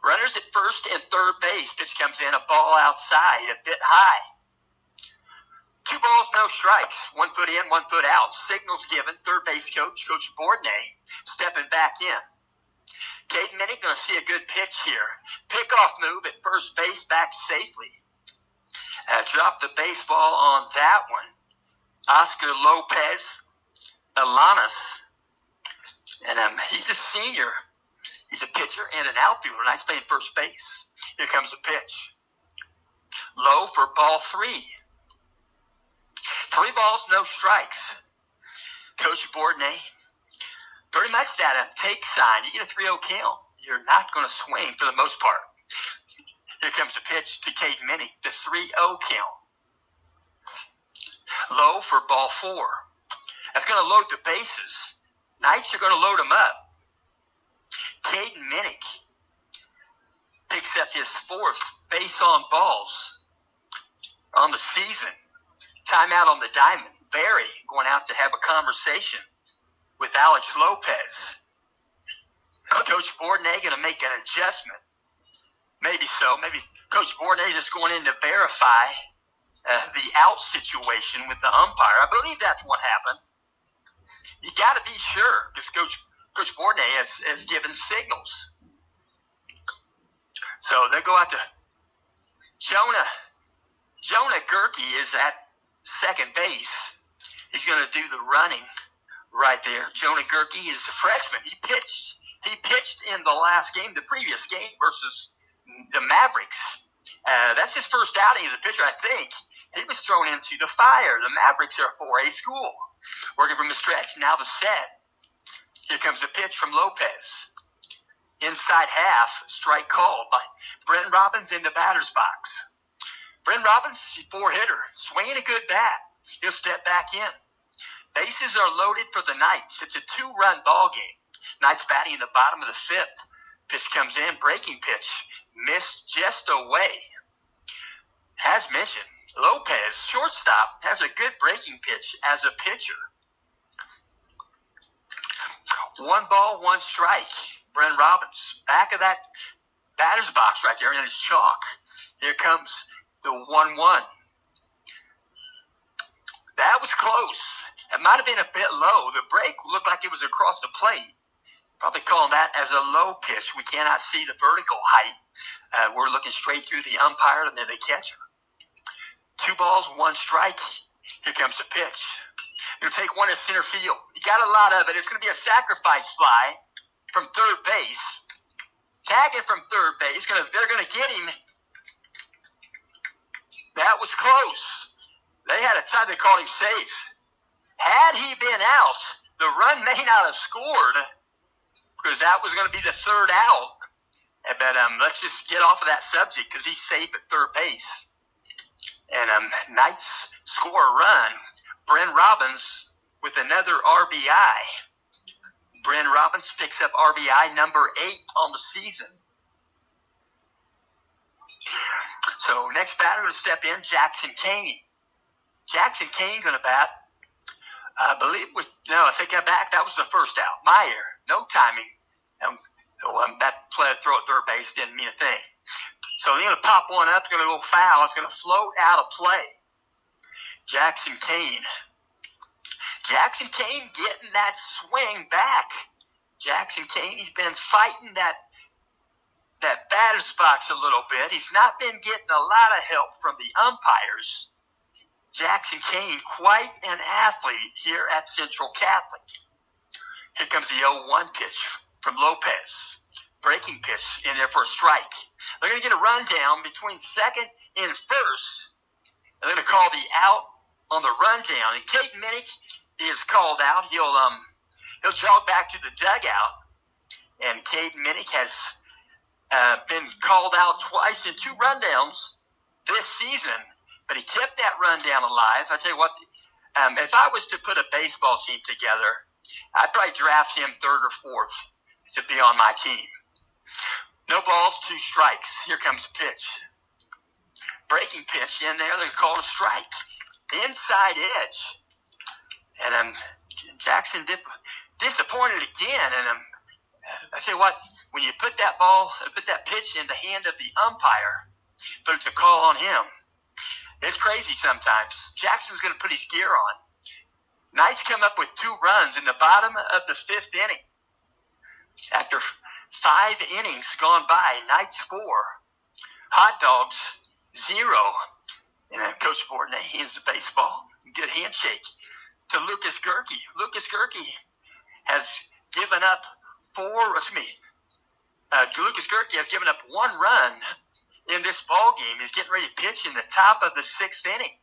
Runners at first and third base. Pitch comes in, a ball outside, a bit high. 2 balls, no strikes. 1 foot in, 1 foot out. Signals given. Third base coach, Coach Bourdonnais, stepping back in. Caden Minnick going to see a good pitch here. Pickoff move at first base, back safely. Dropped the baseball on that one. Oscar Lopez Alanis. And he's a senior. He's a pitcher and an outfielder. Nice playing first base. Here comes the pitch. Low for ball 3. 3 balls, no strikes. Coach Bourdonnais, pretty much that take sign. You get a 3-0 count, you're not going to swing for the most part. Here comes the pitch to Caden Minnick, the 3-0 count. Low for ball 4. That's going to load the bases. Knights are going to load them up. Caden Minnick picks up his 4th base on balls on the season. Timeout on the diamond. Barry going out to have a conversation with Alex Lopez. Coach Bourdonnais going to make an adjustment. Maybe so. Maybe Coach Bourdonnais is going in to verify the out situation with the umpire. I believe that's what happened. You got to be sure because Coach Bourdonnais has given signals. So they go out to Jonah Gerke is at second base. He's going to do the running right there. Jonah Gerke is a freshman. He pitched in the last game, the previous game versus the Mavericks. That's his first outing as a pitcher, I think. He was thrown into the fire. The Mavericks are a 4A school. Working from the stretch, now the set. Here comes a pitch from Lopez. Inside half, strike called by Brent Robbins in the batter's box. Brent Robbins, 4-hitter, swinging a good bat. He'll step back in. Bases are loaded for the Knights. It's a 2-run ball game. Knights batting in the bottom of the 5th. Pitch comes in, breaking pitch. Missed just away. As mentioned, Lopez, shortstop, has a good breaking pitch as a pitcher. 1 ball, 1 strike. Brent Robbins, back of that batter's box right there, and it's chalk. Here comes the 1-1. That was close. It might have been a bit low. The break looked like it was across the plate. Probably calling that as a low pitch. We cannot see the vertical height. We're looking straight through the umpire and then the catcher. 2 balls, 1 strike. Here comes the pitch. You'll take one to center field. You got a lot of it. It's going to be a sacrifice fly from third base. Tagging from third base. They're going to get him. That was close. They had a time. They called him safe. Had he been out, the run may not have scored because that was going to be the 3rd out. But let's just get off of that subject because he's safe at third base. And Knights score a run. Brent Robbins with another RBI. Brent Robbins picks up RBI number 8 on the season. So next batter to step in, Jackson Kane. Jackson Kane going to bat. I take that back. That was the first out. Meyer, no timing. That throw at third base didn't mean a thing. So So they're going to pop one up, going to go foul. It's going to float out of play. Jackson Kane. Jackson Kane getting that swing back. Jackson Kane, he's been fighting that batter's box a little bit. He's not been getting a lot of help from the umpires. Jackson Kane, quite an athlete here at Central Catholic. Here comes the 0-1 pitch from Lopez. Breaking pitch in there for a strike. They're going to get a rundown between second and first. They're going to call the out on the rundown. And Kate Minnick is called out. He'll jog back to the dugout. And Kate Minnick has been called out twice in 2 rundowns this season. But he kept that rundown alive. I tell you what, if I was to put a baseball team together, I'd probably draft him 3rd or 4th to be on my team. No balls, 2 strikes. Here comes the pitch. Breaking pitch in there. They're called a strike. Inside edge. And Jackson disappointed again. And I tell you what, when you put that pitch in the hand of the umpire, put the call on him, it's crazy sometimes. Jackson's going to put his gear on. Knights come up with 2 runs in the bottom of the 5th inning. After 5 innings gone by, Knights 4, Hot Dogs 0. And then Coach Bordenay hands the baseball. Good handshake to Lucas Gerke. Lucas Gerke has given up Lucas Gerke has given up 1 run in this ball game. He's getting ready to pitch in the top of the 6th inning.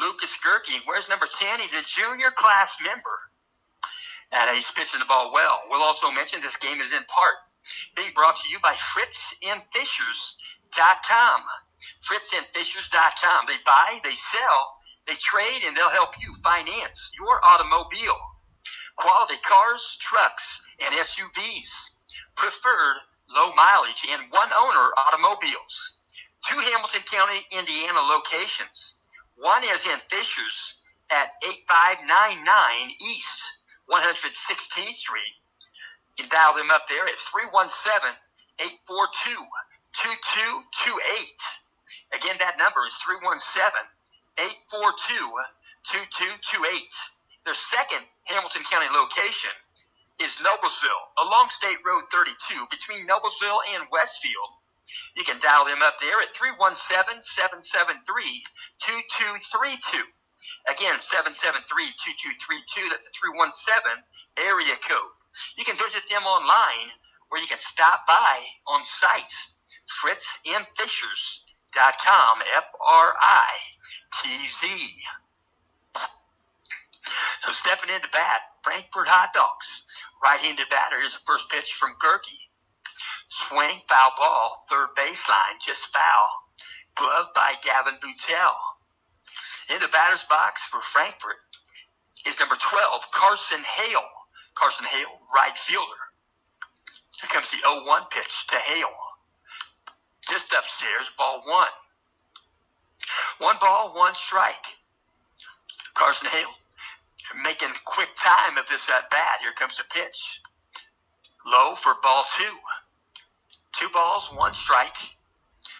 Lucas Gerke, where's number 10? He's a junior class member. And he's pitching the ball well. We'll also mention this game is in part being brought to you by FritzandFishers.com. FritzandFishers.com. They buy, they sell, they trade, and they'll help you finance your automobile. Quality cars, trucks, and SUVs. Preferred low mileage and one owner automobiles. 2 Hamilton County, Indiana locations. One is in Fishers at 8599 East 116th Street. You can dial them up there at 317-842-2228. Again, that number is 317-842-2228. Their second Hamilton County location is Noblesville, along State Road 32, between Noblesville and Westfield. You can dial them up there at 317-773-2232. Again, 773-2232. That's a 317 area code. You can visit them online, or you can stop by on sites, FritzandFishers.com, FRITZ. So stepping into bat, Frankfurt Hot Dogs. Right-handed batter. Here's the first pitch from Gerke. Swing, foul ball, third baseline, just foul. Gloved by Gavin Boutel. In the batter's box for Frankfurt is number 12, Carson Hale. Carson Hale, right fielder. Here comes the 0-1 pitch to Hale. Just upstairs, ball 1. 1 ball, 1 strike. Carson Hale making quick time of this at bat. Here comes the pitch. Low for ball 2. 2 balls, 1 strike.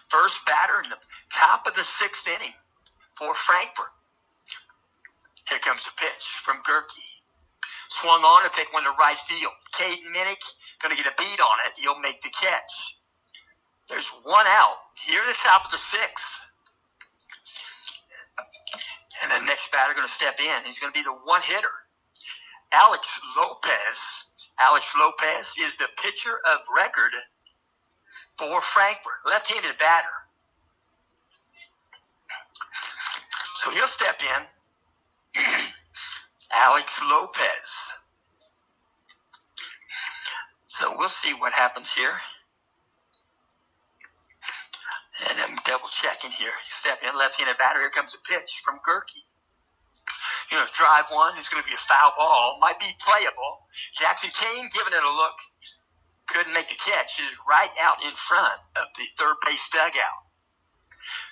First batter in the top of the 6th inning for Frankfurt. Here comes the pitch from Gerke. Swung on to take one to right field. Caden Minnick going to get a beat on it. He'll make the catch. There's 1 out here at the top of the 6th. And the next batter going to step in. He's going to be the one hitter, Alex Lopez. Alex Lopez is the pitcher of record for Frankfurt, left-handed batter. So he'll step in. Alex Lopez. So we'll see what happens here. And I'm double checking here. Step in, left-handed batter. Here comes a pitch from Gerke. Drive 1 is going to be a foul ball. Might be playable. Jackson Kane giving it a look. Couldn't make the catch. It is right out in front of the third base dugout.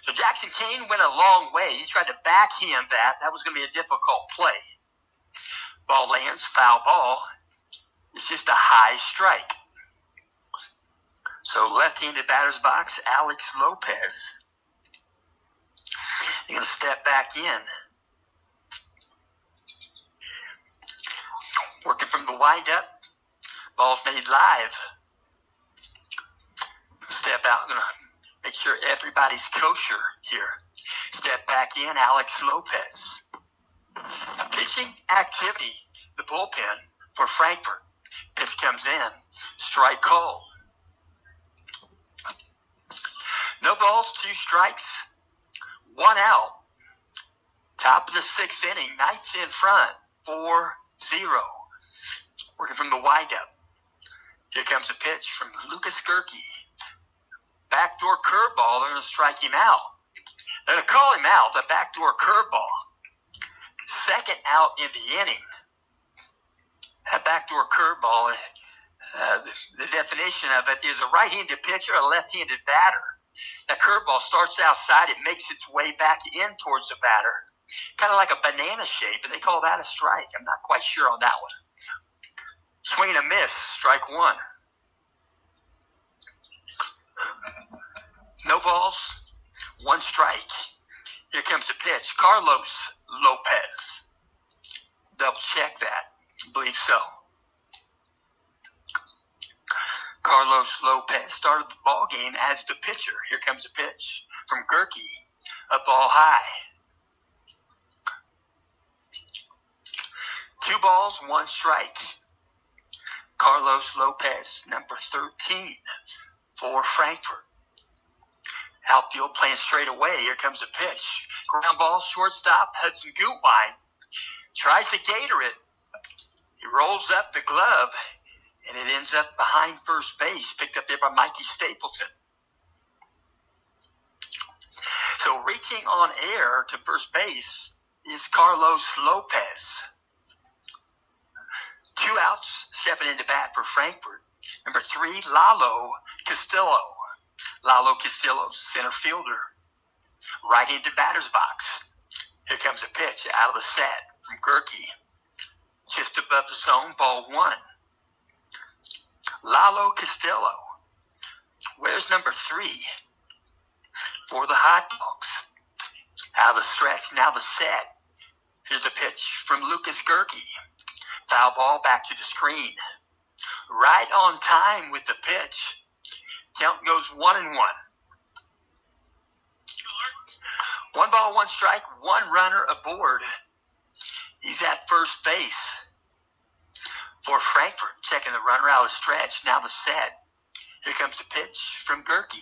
So Jackson Kane went a long way. He tried to backhand that. That was going to be a difficult play. Ball lands, foul ball. It's just a high strike. So left-handed batter's box, Alex Lopez. You're going to step back in. Working from the windup. Ball's made live. Step out. Going to make sure everybody's kosher here. Step back in, Alex Lopez. Pitching activity, the bullpen for Frankfurt. Pitch comes in. Strike called. No balls, 2 strikes, 1 out. Top of the 6th inning. Knights in front. 4-0. Working from the windup. Here comes a pitch from Lucas Gerke. Backdoor curveball. They're going to strike him out. They're going to call him out. The backdoor curveball. Second out in the inning. That backdoor curveball, the definition of it is a right-handed pitcher, a left-handed batter. That curveball starts outside. It makes its way back in towards the batter. Kind of like a banana shape, and they call that a strike. I'm not quite sure on that one. Swing and a miss, strike 1. No balls, 1 strike. Here comes the pitch. Carlos Lopez. Double check that. I believe so. Carlos Lopez started the ball game as the pitcher. Here comes a pitch from Gerke. A ball high. 2 balls, 1 strike. Carlos Lopez, number 13 for Frankfurt. Outfield playing straight away. Here comes a pitch. Ground ball, shortstop, Hudson Gutwein. Tries to gator it. He rolls up the glove, and it ends up behind first base, picked up there by Mikey Stapleton. So reaching on air to first base is Carlos Lopez. 2 outs, stepping into bat for Frankfurt. Number 3, Lalo Castillo. Lalo Castillo, center fielder. Right-handed batter's box. Here comes a pitch out of the set from Gerke. Just above the zone, ball 1. Lalo Castillo. Where's number 3 for the Hot Dogs? Out of the stretch, now the set. Here's a pitch from Lucas Gerke. Foul ball back to the screen. Right on time with the pitch. Count goes 1-1. 1 ball, 1 strike, 1 runner aboard. He's at first base for Frankfurt. Checking the runner out of the stretch. Now the set. Here comes the pitch from Gerke.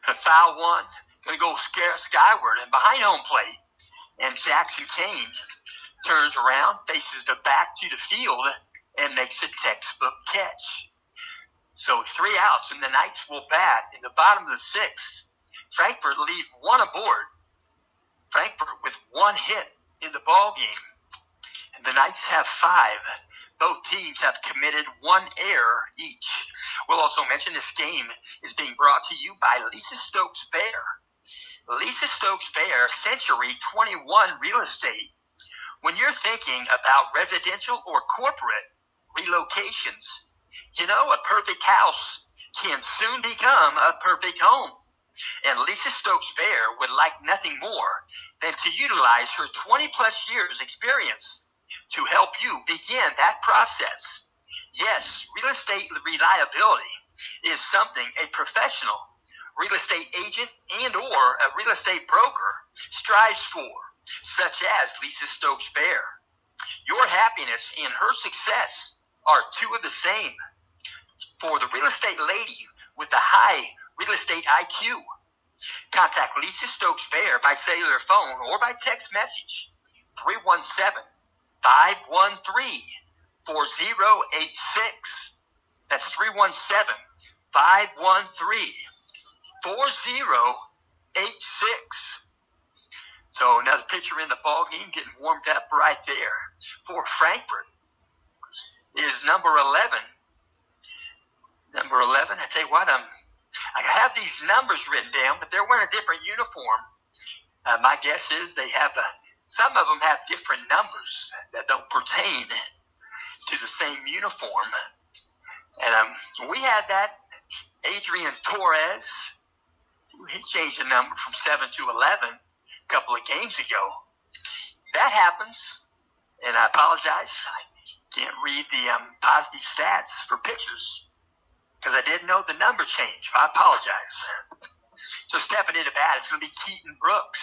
A foul 1. Going to go skyward and behind home plate. And Jackson Kane turns around, faces the back to the field, and makes a textbook catch. So 3 outs, and the Knights will bat in the bottom of the 6th. Frankfurt leave 1 aboard. Frankfurt with 1 hit in the ball game. And the Knights have 5. Both teams have committed 1 error each. We'll also mention this game is being brought to you by Lisa Stokes Bear. Lisa Stokes Bear, Century 21 Real Estate. When you're thinking about residential or corporate relocations, you know a perfect house can soon become a perfect home. And Lisa Stokes Bear would like nothing more than to utilize her 20-plus years experience to help you begin that process. Yes, real estate reliability is something a professional real estate agent and or a real estate broker strives for, such as Lisa Stokes Bear. Your happiness and her success are 2 of the same. For the real estate lady with the high real estate IQ, contact Lisa Stokes Bear by cellular phone or by text message 317-513-4086. That's 317-513-4086. So another pitcher in the ball game getting warmed up right there for Frankfurt is number 11. Number 11, I tell you what, I have these numbers written down, but they're wearing a different uniform. My guess is they have, some of them have different numbers that don't pertain to the same uniform. And we had that Adrian Torres, he changed the number from 7 to 11 a couple of games ago. That happens, and I apologize. I can't read the positive stats for pitchers because I didn't know the number change. I apologize. So stepping into bat, it's going to be Keaton Brooks.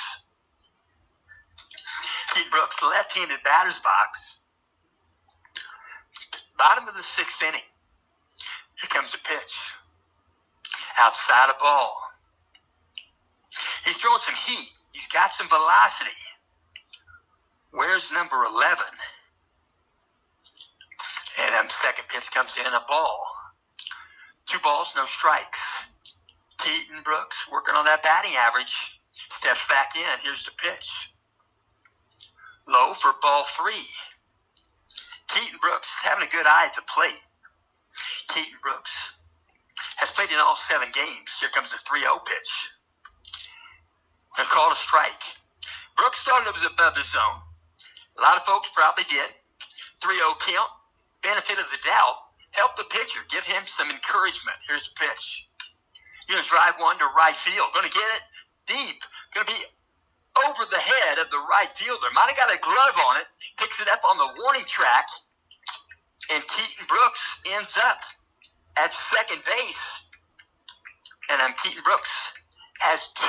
Keaton Brooks, left-handed batter's box. Bottom of the sixth inning. Here comes a pitch. Outside a ball. He's throwing some heat. He's got some velocity. Where's number 11? And second pitch comes in, a ball. 2 balls, no strikes. Keaton Brooks working on that batting average. Steps back in. Here's the pitch. Low for ball 3. Keaton Brooks having a good eye at the plate. Keaton Brooks has played in all 7 games. Here comes the 3-0 pitch. And called a strike. Brooks started above the zone. A lot of folks probably did. 3-0 count. Benefit of the doubt. Help the pitcher. Give him some encouragement. Here's the pitch. You're going to drive one to right field. Going to get it deep. Going to be over the head of the right fielder. Might have got a glove on it. Picks it up on the warning track. And Keaton Brooks ends up at second base. And Keaton Brooks has 2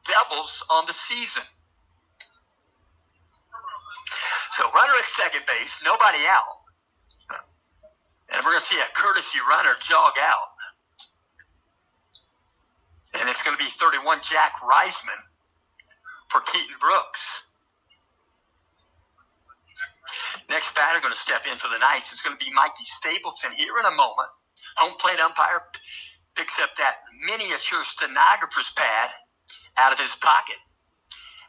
doubles on the season. So runner at second base, nobody out. And we're going to see a courtesy runner jog out. And it's going to be 31 Jack Reisman for Keaton Brooks. Next batter going to step in for the Knights. It's going to be Mikey Stapleton here in a moment. Home plate umpire picks up that miniature stenographer's pad out of his pocket.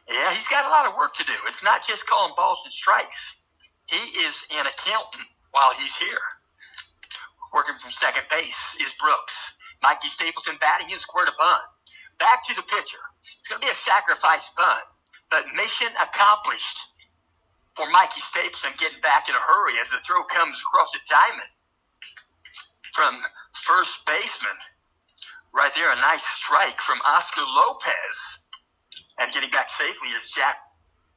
Yeah, he's got a lot of work to do. It's not just calling balls and strikes. He is an accountant while he's here. Working from second base is Brooks. Mikey Stapleton batting in, square to bunt. Back to the pitcher. It's going to be a sacrifice bunt, but mission accomplished for Mikey Stapleton getting back in a hurry as the throw comes across the diamond from first baseman. Right there, a nice strike from Oscar Lopez. And getting back safely is Jack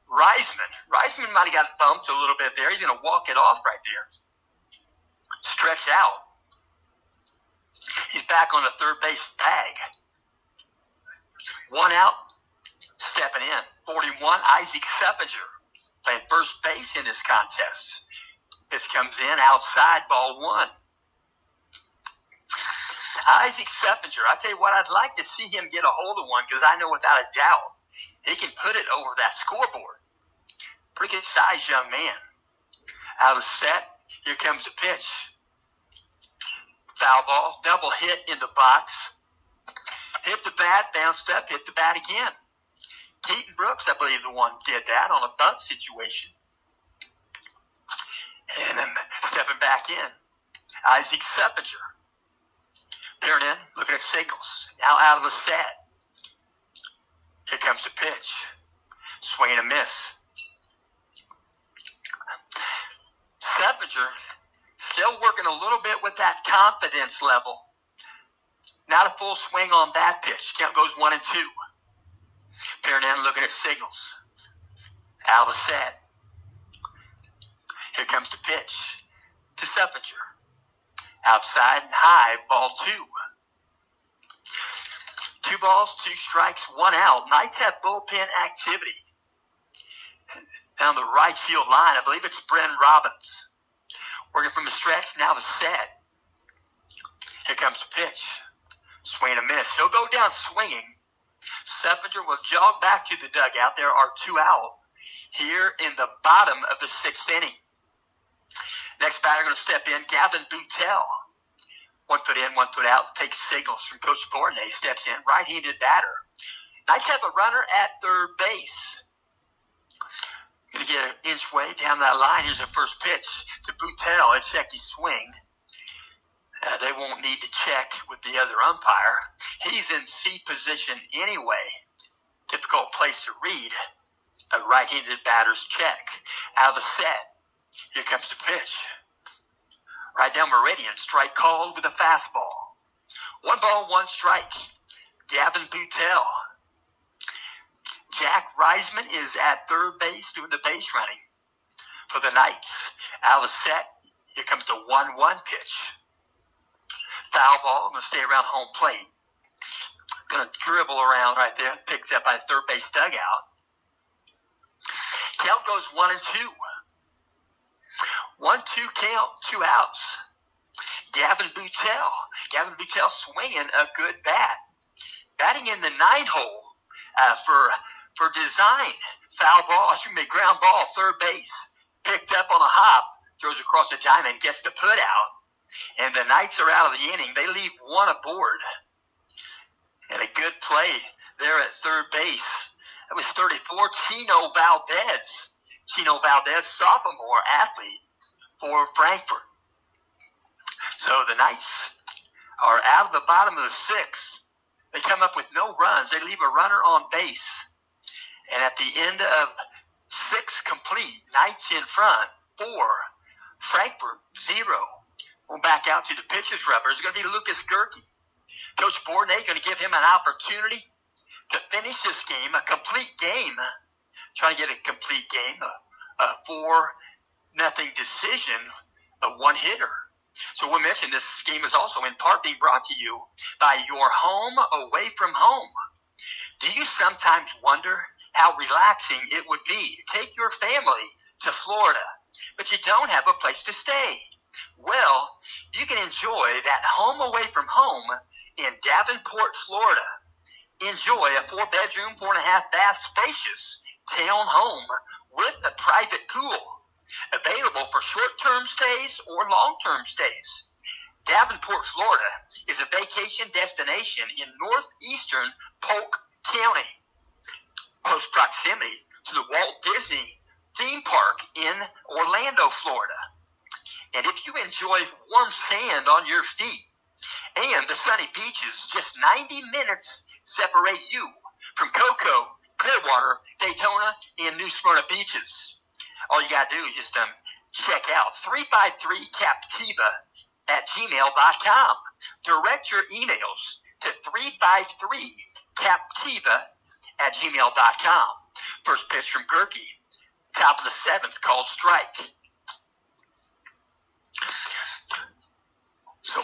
Reisman. Reisman might have got bumped a little bit there. He's going to walk it off right there. Stretch out. He's back on the third base tag. 1 out, stepping in. 41, Isaac Seppinger, playing first base in this contest. This comes in outside, ball 1. Isaac Seppinger, I tell you what, I'd like to see him get a hold of one because I know without a doubt he can put it over that scoreboard. Pretty good sized young man. Out of set, here comes the pitch. Foul ball, double hit in the box. Hit the bat, bounced up, hit the bat again. Keaton Brooks, I believe, the one did that on a bunt situation. And then stepping back in, Isaac Seppinger. Peering in, looking at Sickles. Now out of the set. Here comes the pitch. Swing and a miss. Seppinger still working a little bit with that confidence level. Not a full swing on that pitch. Count goes 1 and 2. Peering in, looking at Signals. Out of the set. Here comes the pitch to Seppinger. Outside and high, ball 2. 2 balls, 2 strikes, 1 out. Knights have bullpen activity. Down the right field line, I believe it's Bren Robbins. Working from the stretch, now the set. Here comes the pitch. Swing and a miss. He'll go down swinging. Seppinger will jog back to the dugout. There are 2 out here in the bottom of the 6th inning. Next batter going to step in, Gavin Boutel. 1 foot in, 1 foot out. Takes signals from Coach Bornay. Steps in, right-handed batter. Knights have a runner at third base. Going to get an inch way down that line. Here's the first pitch to Boutel. A checky swing. They won't need to check with the other umpire. He's in C position anyway. Difficult place to read. A right-handed batter's check. Out of the set. Here comes the pitch. Right down meridian. Strike called with a fastball. 1 ball, 1 strike. Gavin Boutel. Jack Reisman is at third base doing the base running for the Knights. Out of the set, here comes the 1-1 pitch. Foul ball, going to stay around home plate. Going to dribble around right there, picked up by the third base dugout. Count goes 1-2. 1-2 count, 2 outs. Gavin Boutel swinging a good bat. Batting in the 9 hole for design. Foul ball, ground ball, third base. Picked up on a hop, throws across the diamond, gets the put out. And the Knights are out of the inning. They leave 1 aboard. And a good play there at third base. That was 34, Chino Valdez. Chino Valdez, sophomore athlete for Frankfurt. So the Knights are out of the bottom of the 6th. They come up with no runs. They leave a runner on base. And at the end of 6 complete, Knights in front, 4, Frankfurt, 0. We'll back out to the pitcher's rubber. It's going to be Lucas Gerke. Coach Bourdonnais going to give him an opportunity to finish this game, a complete game. Trying to get a complete game, a 4-0 decision, a 1-hitter. So we mentioned this game is also in part being brought to you by Your Home Away from Home. Do you sometimes wonder how relaxing it would be to take your family to Florida, but you don't have a place to stay? Well, you can enjoy that home away from home in Davenport, Florida. Enjoy a 4-bedroom, 4.5-bath spacious town home with a private pool. Available for short-term stays or long-term stays. Davenport, Florida is a vacation destination in northeastern Polk County. Close proximity to the Walt Disney theme park in Orlando, Florida. And if you enjoy warm sand on your feet and the sunny beaches, just 90 minutes separate you from Cocoa, Clearwater, Daytona, and New Smyrna beaches. All you got to do is just check out 353captiva@gmail.com. Direct your emails to 353captiva@gmail.com. First pitch from Gerke. Top of the 7th, called strike. So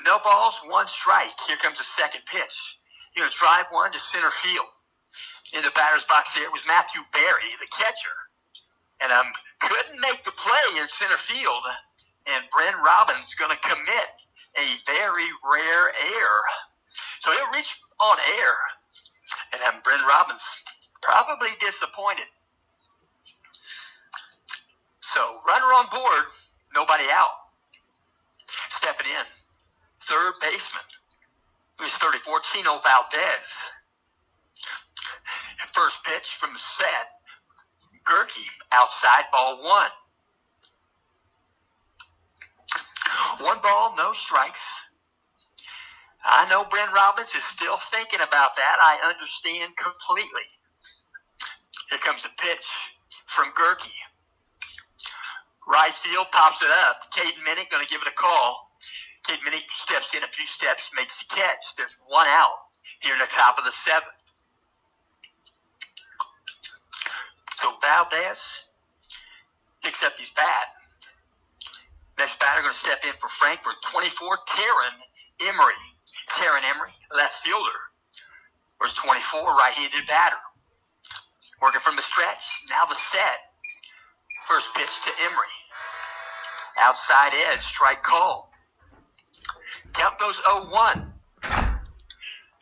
no balls, 1 strike. Here comes the second pitch. You're going to drive one to center field. In the batter's box there was Matthew Berry, the catcher. And couldn't make the play in center field. And Bryn Robbins going to commit a very rare error. So he'll reach on air. And Bryn Robbins probably disappointed. So runner on board, nobody out. Stepping in, third baseman, who's 34, Chino Valdez. First pitch from the set. Gerke, outside, ball 1. 1 ball, no strikes. I know Bryn Robbins is still thinking about that. I understand completely. Here comes the pitch from Gerke. Right field pops it up. Caden Minnick going to give it a call. Caden Minnick steps in a few steps, makes the catch. There's 1 out here in the top of the 7th. So Valdez picks up his bat. Next batter going to step in for Frankfurt, 24, Taryn Emery. Taryn Emery, left fielder. Where's 24, right-handed batter. Working from the stretch, now the set. First pitch to Emery. Outside edge, strike call. Count goes 0-1.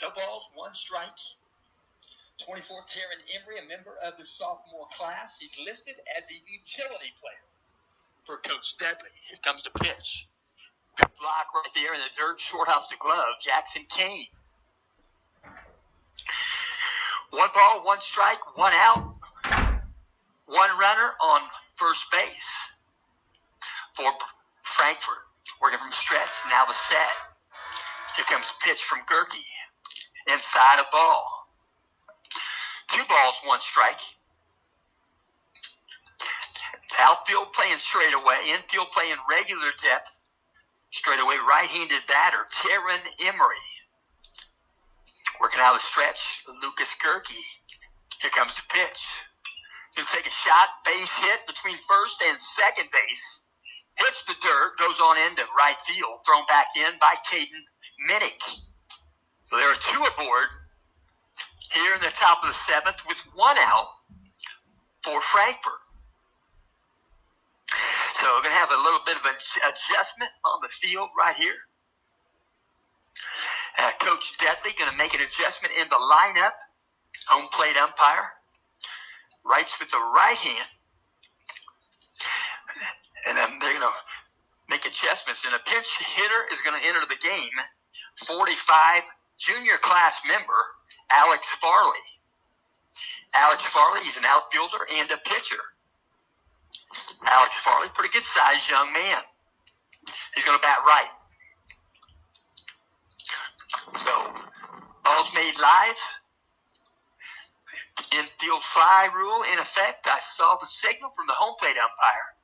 No balls, 1 strike. 24, Taryn Emery, a member of the sophomore class. He's listed as a utility player for Coach Dudley. Here comes the pitch. Good block right there in the dirt, short hops the glove, Jackson Kane. 1 ball, 1 strike, 1 out. 1 runner on first base for Frankfurt. Working from the stretch, now the set. Here comes a pitch from Gerke. Inside a ball. 2 balls, 1 strike. Outfield playing straight away. Infield playing regular depth. Straightaway right-handed batter, Taryn Emery. Working out of the stretch, Lucas Gerke. Here comes the pitch. He'll take a shot, base hit between first and second base. Hits the dirt, goes on into right field, thrown back in by Caden Minnick. So there are two aboard here in the top of the seventh with one out for Frankfurt. So we're going to have a little bit of an adjustment on the field right here. Coach Deadly going to make an adjustment in the lineup. Home plate umpire writes with the right hand. And then they're going to make adjustments. And a pinch hitter is going to enter the game. 45 junior class member, Alex Farley. Alex Farley, he's an outfielder and a pitcher. Alex Farley, pretty good sized young man. He's going to bat right. So, ball's made live. Infield fly rule in effect. I saw the signal from the home plate umpire.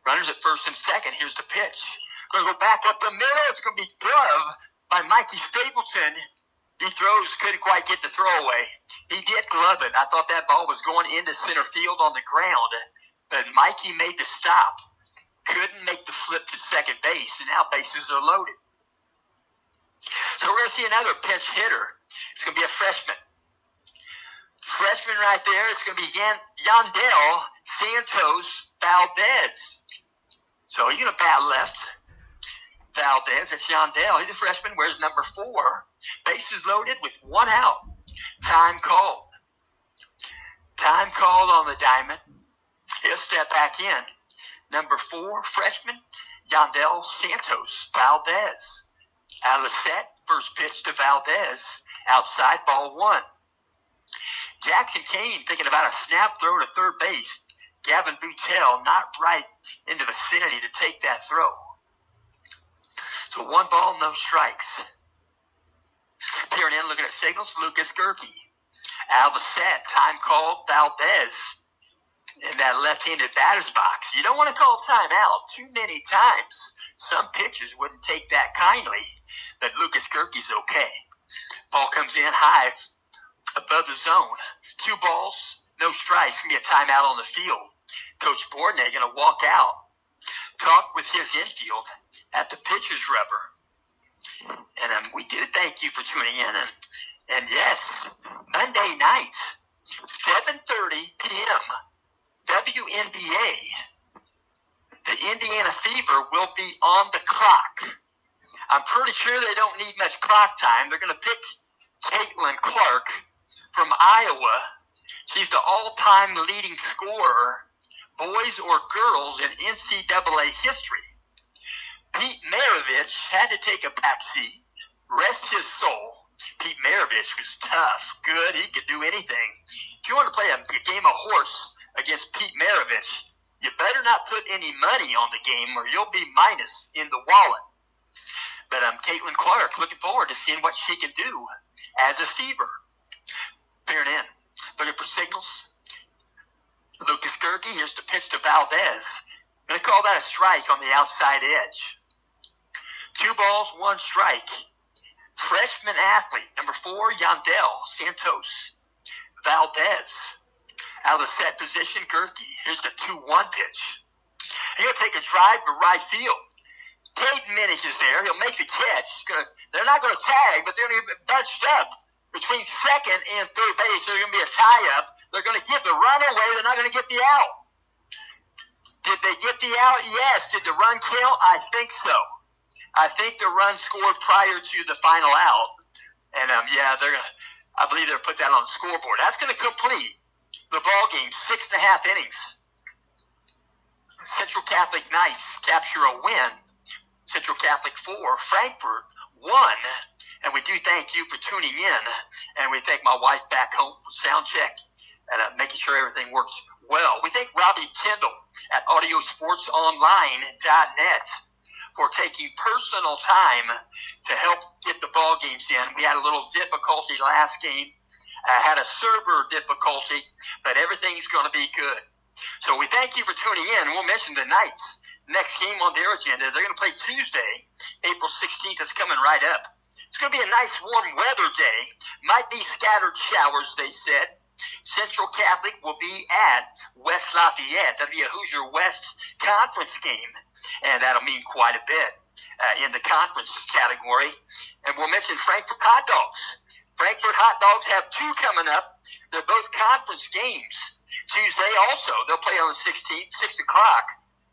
Runners at first and second. Here's the pitch. Going to go back up the middle. It's going to be gloved by Mikey Stapleton. He throws, couldn't quite get the throw away. He did glove it. I thought that ball was going into center field on the ground, but Mikey made the stop. Couldn't make the flip to second base, and now bases are loaded. So we're going to see another pinch hitter. It's going to be a freshman. Freshman right there. It's going to be Yandel Santos Valdez. So he's going to bat left. Valdez, that's Yandel. He's a freshman, wears number 4. Bases loaded with one out. Time called. Time called on the diamond. He'll step back in. Number 4, freshman, Yandel Santos Valdez. Out of the set, first pitch to Valdez. Outside, ball 1. Jackson Kane thinking about a snap throw to third base. Gavin Boutel not right in the vicinity to take that throw. So 1 ball, no strikes. Peering in, looking at signals, Lucas Gerke. Out of the set, time called, Valdez in that left-handed batter's box. You don't want to call timeout too many times. Some pitchers wouldn't take that kindly, but Lucas Gerke's okay. Ball comes in high above the zone. 2 balls, no strikes. Going to be a timeout on the field. Coach Bourdonnais going to walk out, talk with his infield at the pitcher's rubber. And we do thank you for tuning in. And yes, Monday night, 7:30 p.m., WNBA, the Indiana Fever will be on the clock. I'm pretty sure they don't need much clock time. They're going to pick Caitlin Clark from Iowa. She's the all-time leading scorer, boys or girls, in NCAA history. Pete Maravich had to take a backseat, rest his soul. Pete Maravich was tough, good, he could do anything. If you want to play a game of horse against Pete Maravich, you better not put any money on the game or you'll be minus in the wallet. But Caitlin Clark, looking forward to seeing what she can do as a Fever. Peering in, looking for signals. Lucas Gerke, here's the pitch to Valdez. I'm going to call that a strike on the outside edge. 2 balls, 1 strike. Freshman athlete, number 4, Yandel Santos Valdez. Out of the set position, Gerke. Here's the 2-1 pitch. He's going to take a drive to right field. Cade Minnick is there. He'll make the catch. They're not going to tag, but they're going to get bunched up between second and third base. There's going to be a tie-up. They're going to give the run away. They're not going to get the out. Did they get the out? Yes. Did the run count? I think so. I think the run scored prior to the final out. And, yeah, I believe they'll put that on the scoreboard. That's going to complete the ball game, 6.5 innings. Central Catholic Knights capture a win. Central Catholic 4, Frankfurt 1. And we do thank you for tuning in. And we thank my wife back home for sound check and making sure everything works well. We thank Robbie Kendall at AudioSportsOnline.net for taking personal time to help get the ball games in. We had a little difficulty last game. Had a server difficulty, but everything's going to be good. So we thank you for tuning in. We'll mention the Knights next game on their agenda. They're going to play Tuesday, April 16th. It's coming right up. It's going to be a nice warm weather day. Might be scattered showers, they said. Central Catholic will be at West Lafayette. That'll be a Hoosier West conference game, and that'll mean quite a bit in the conference category. And we'll mention Frankfurt Hot Dogs. Frankfurt Hot Dogs have two coming up. They're both conference games. Tuesday also, they'll play on the 16th, 6 o'clock.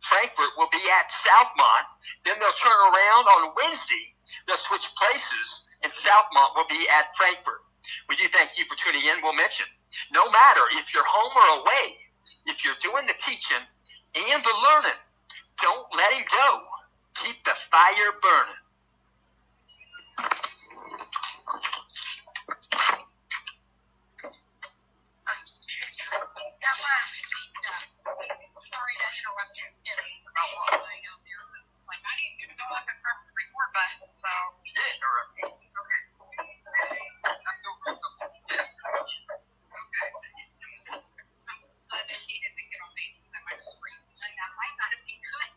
Frankfurt will be at Southmont. Then they'll turn around on Wednesday. They'll switch places, and Southmont will be at Frankfurt. We do thank you for tuning in. We'll mention, no matter if you're home or away, if you're doing the teaching and the learning, don't let him go. Keep the fire burning. Sorry to interrupt you. Like, I didn't even know I could press the record button, so. You did interrupt me. Okay. Glad that he didn't get on base because I might have screamed, and that might not have been good.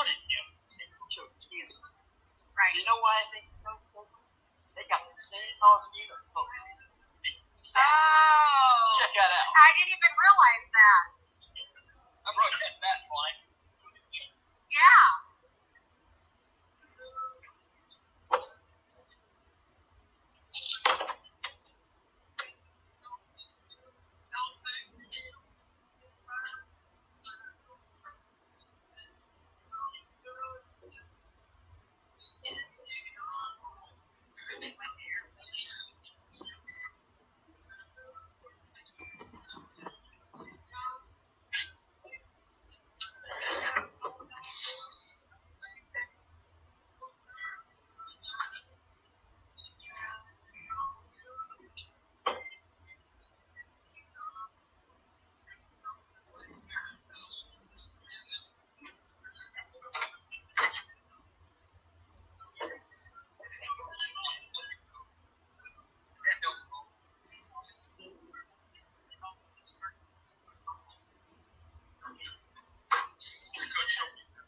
wanted him. They chose him. Right. You know why I think so? They got the same Osmina folks. Oh. Check that out. I didn't even realize that. I brought that bat flying. Yeah.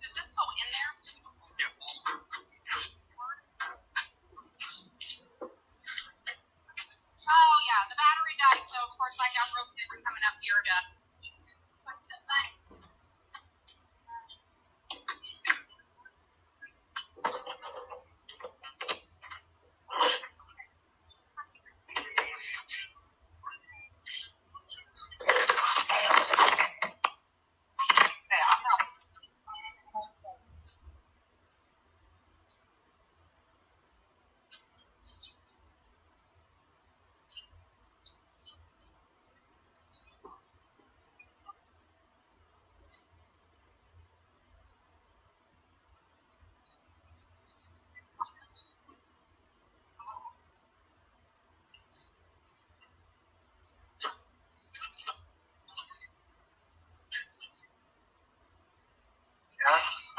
Does this go in there? Oh yeah, the battery died, so of course I got roasted for coming up here to push the button.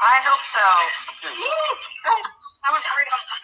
I hope so. I was worried about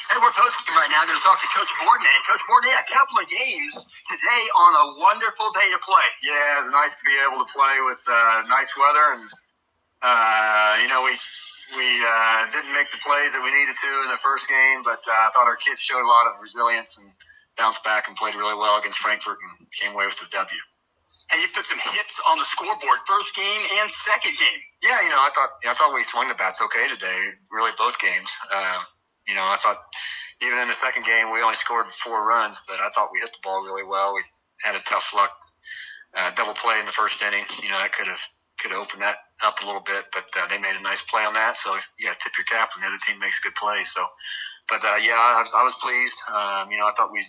Hey, we're posting right now. Going to talk to Coach Bourdonnais. Coach Bourdonnais, a couple of games today on a wonderful day to play. Yeah, it's nice to be able to play with nice weather, and we didn't make the plays that we needed to in the first game, but I thought our kids showed a lot of resilience and bounced back and played really well against Frankfurt and came away with the W. And you put some hits on the scoreboard, first game and second game. Yeah, I thought we swung the bats okay today, really both games. I thought even in the second game, we only scored 4 runs, but I thought we hit the ball really well. We had a tough luck double play in the first inning. That could have opened that up a little bit, but they made a nice play on that. So you got to tip your cap when the other team makes a good play. So, but I was pleased. I thought we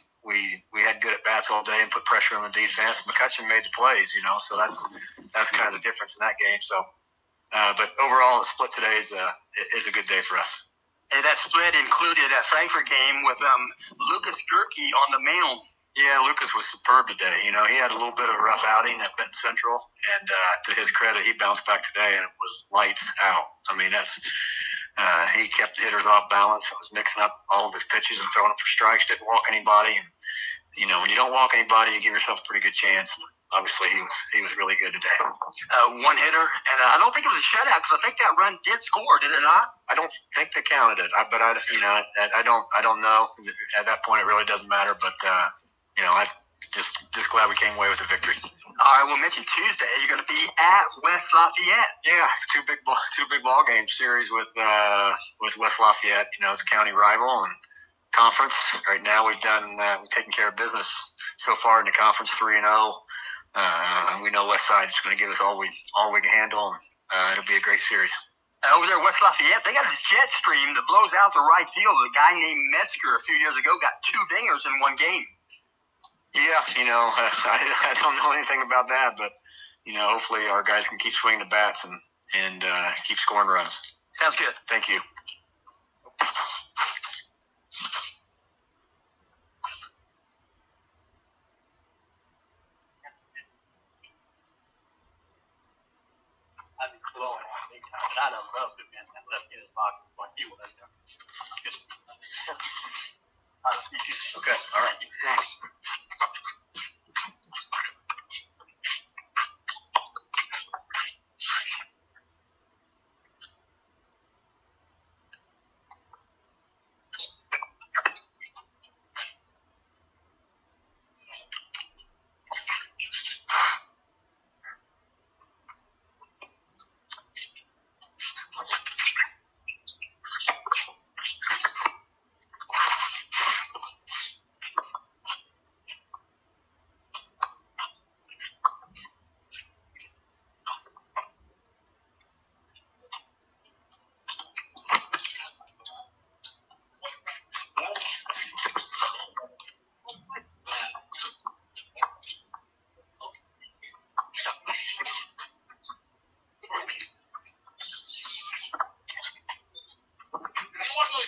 had good at bats all day and put pressure on the defense. McCutcheon made the plays, so that's kind of the difference in that game. So, but overall, the split today is a good day for us. And that split included that Frankfurt game with Lucas Gerke on the mound. Yeah, Lucas was superb today. He had a little bit of a rough outing at Benton Central, and to his credit, he bounced back today, and it was lights out. I mean, he kept hitters off balance. Was mixing up all of his pitches and throwing them for strikes. Didn't walk anybody, and when you don't walk anybody, you give yourself a pretty good chance. And obviously, he was really good today. One hitter, and I don't think it was a shutout because I think that run did score, did it not? I don't think they counted it, but I don't know. At that point, it really doesn't matter. But I'm just glad we came away with a victory. All right, we'll mention Tuesday. You're going to be at West Lafayette. Yeah, two big ball game series with West Lafayette. It's a county rival and conference. Right now, we've taken care of business so far in the conference, 3-0. We know West Side is going to give us all we can handle. And, it'll be a great series. Over there, West Lafayette, they got a jet stream that blows out the right field. A guy named Metzger a few years ago got 2 dingers in one game. Yeah, I don't know anything about that, but hopefully our guys can keep swinging the bats and keep scoring runs. Sounds good. Thank you. I don't know. Left-handed box like he was. Okay. All right. Thanks.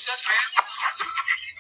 Shut your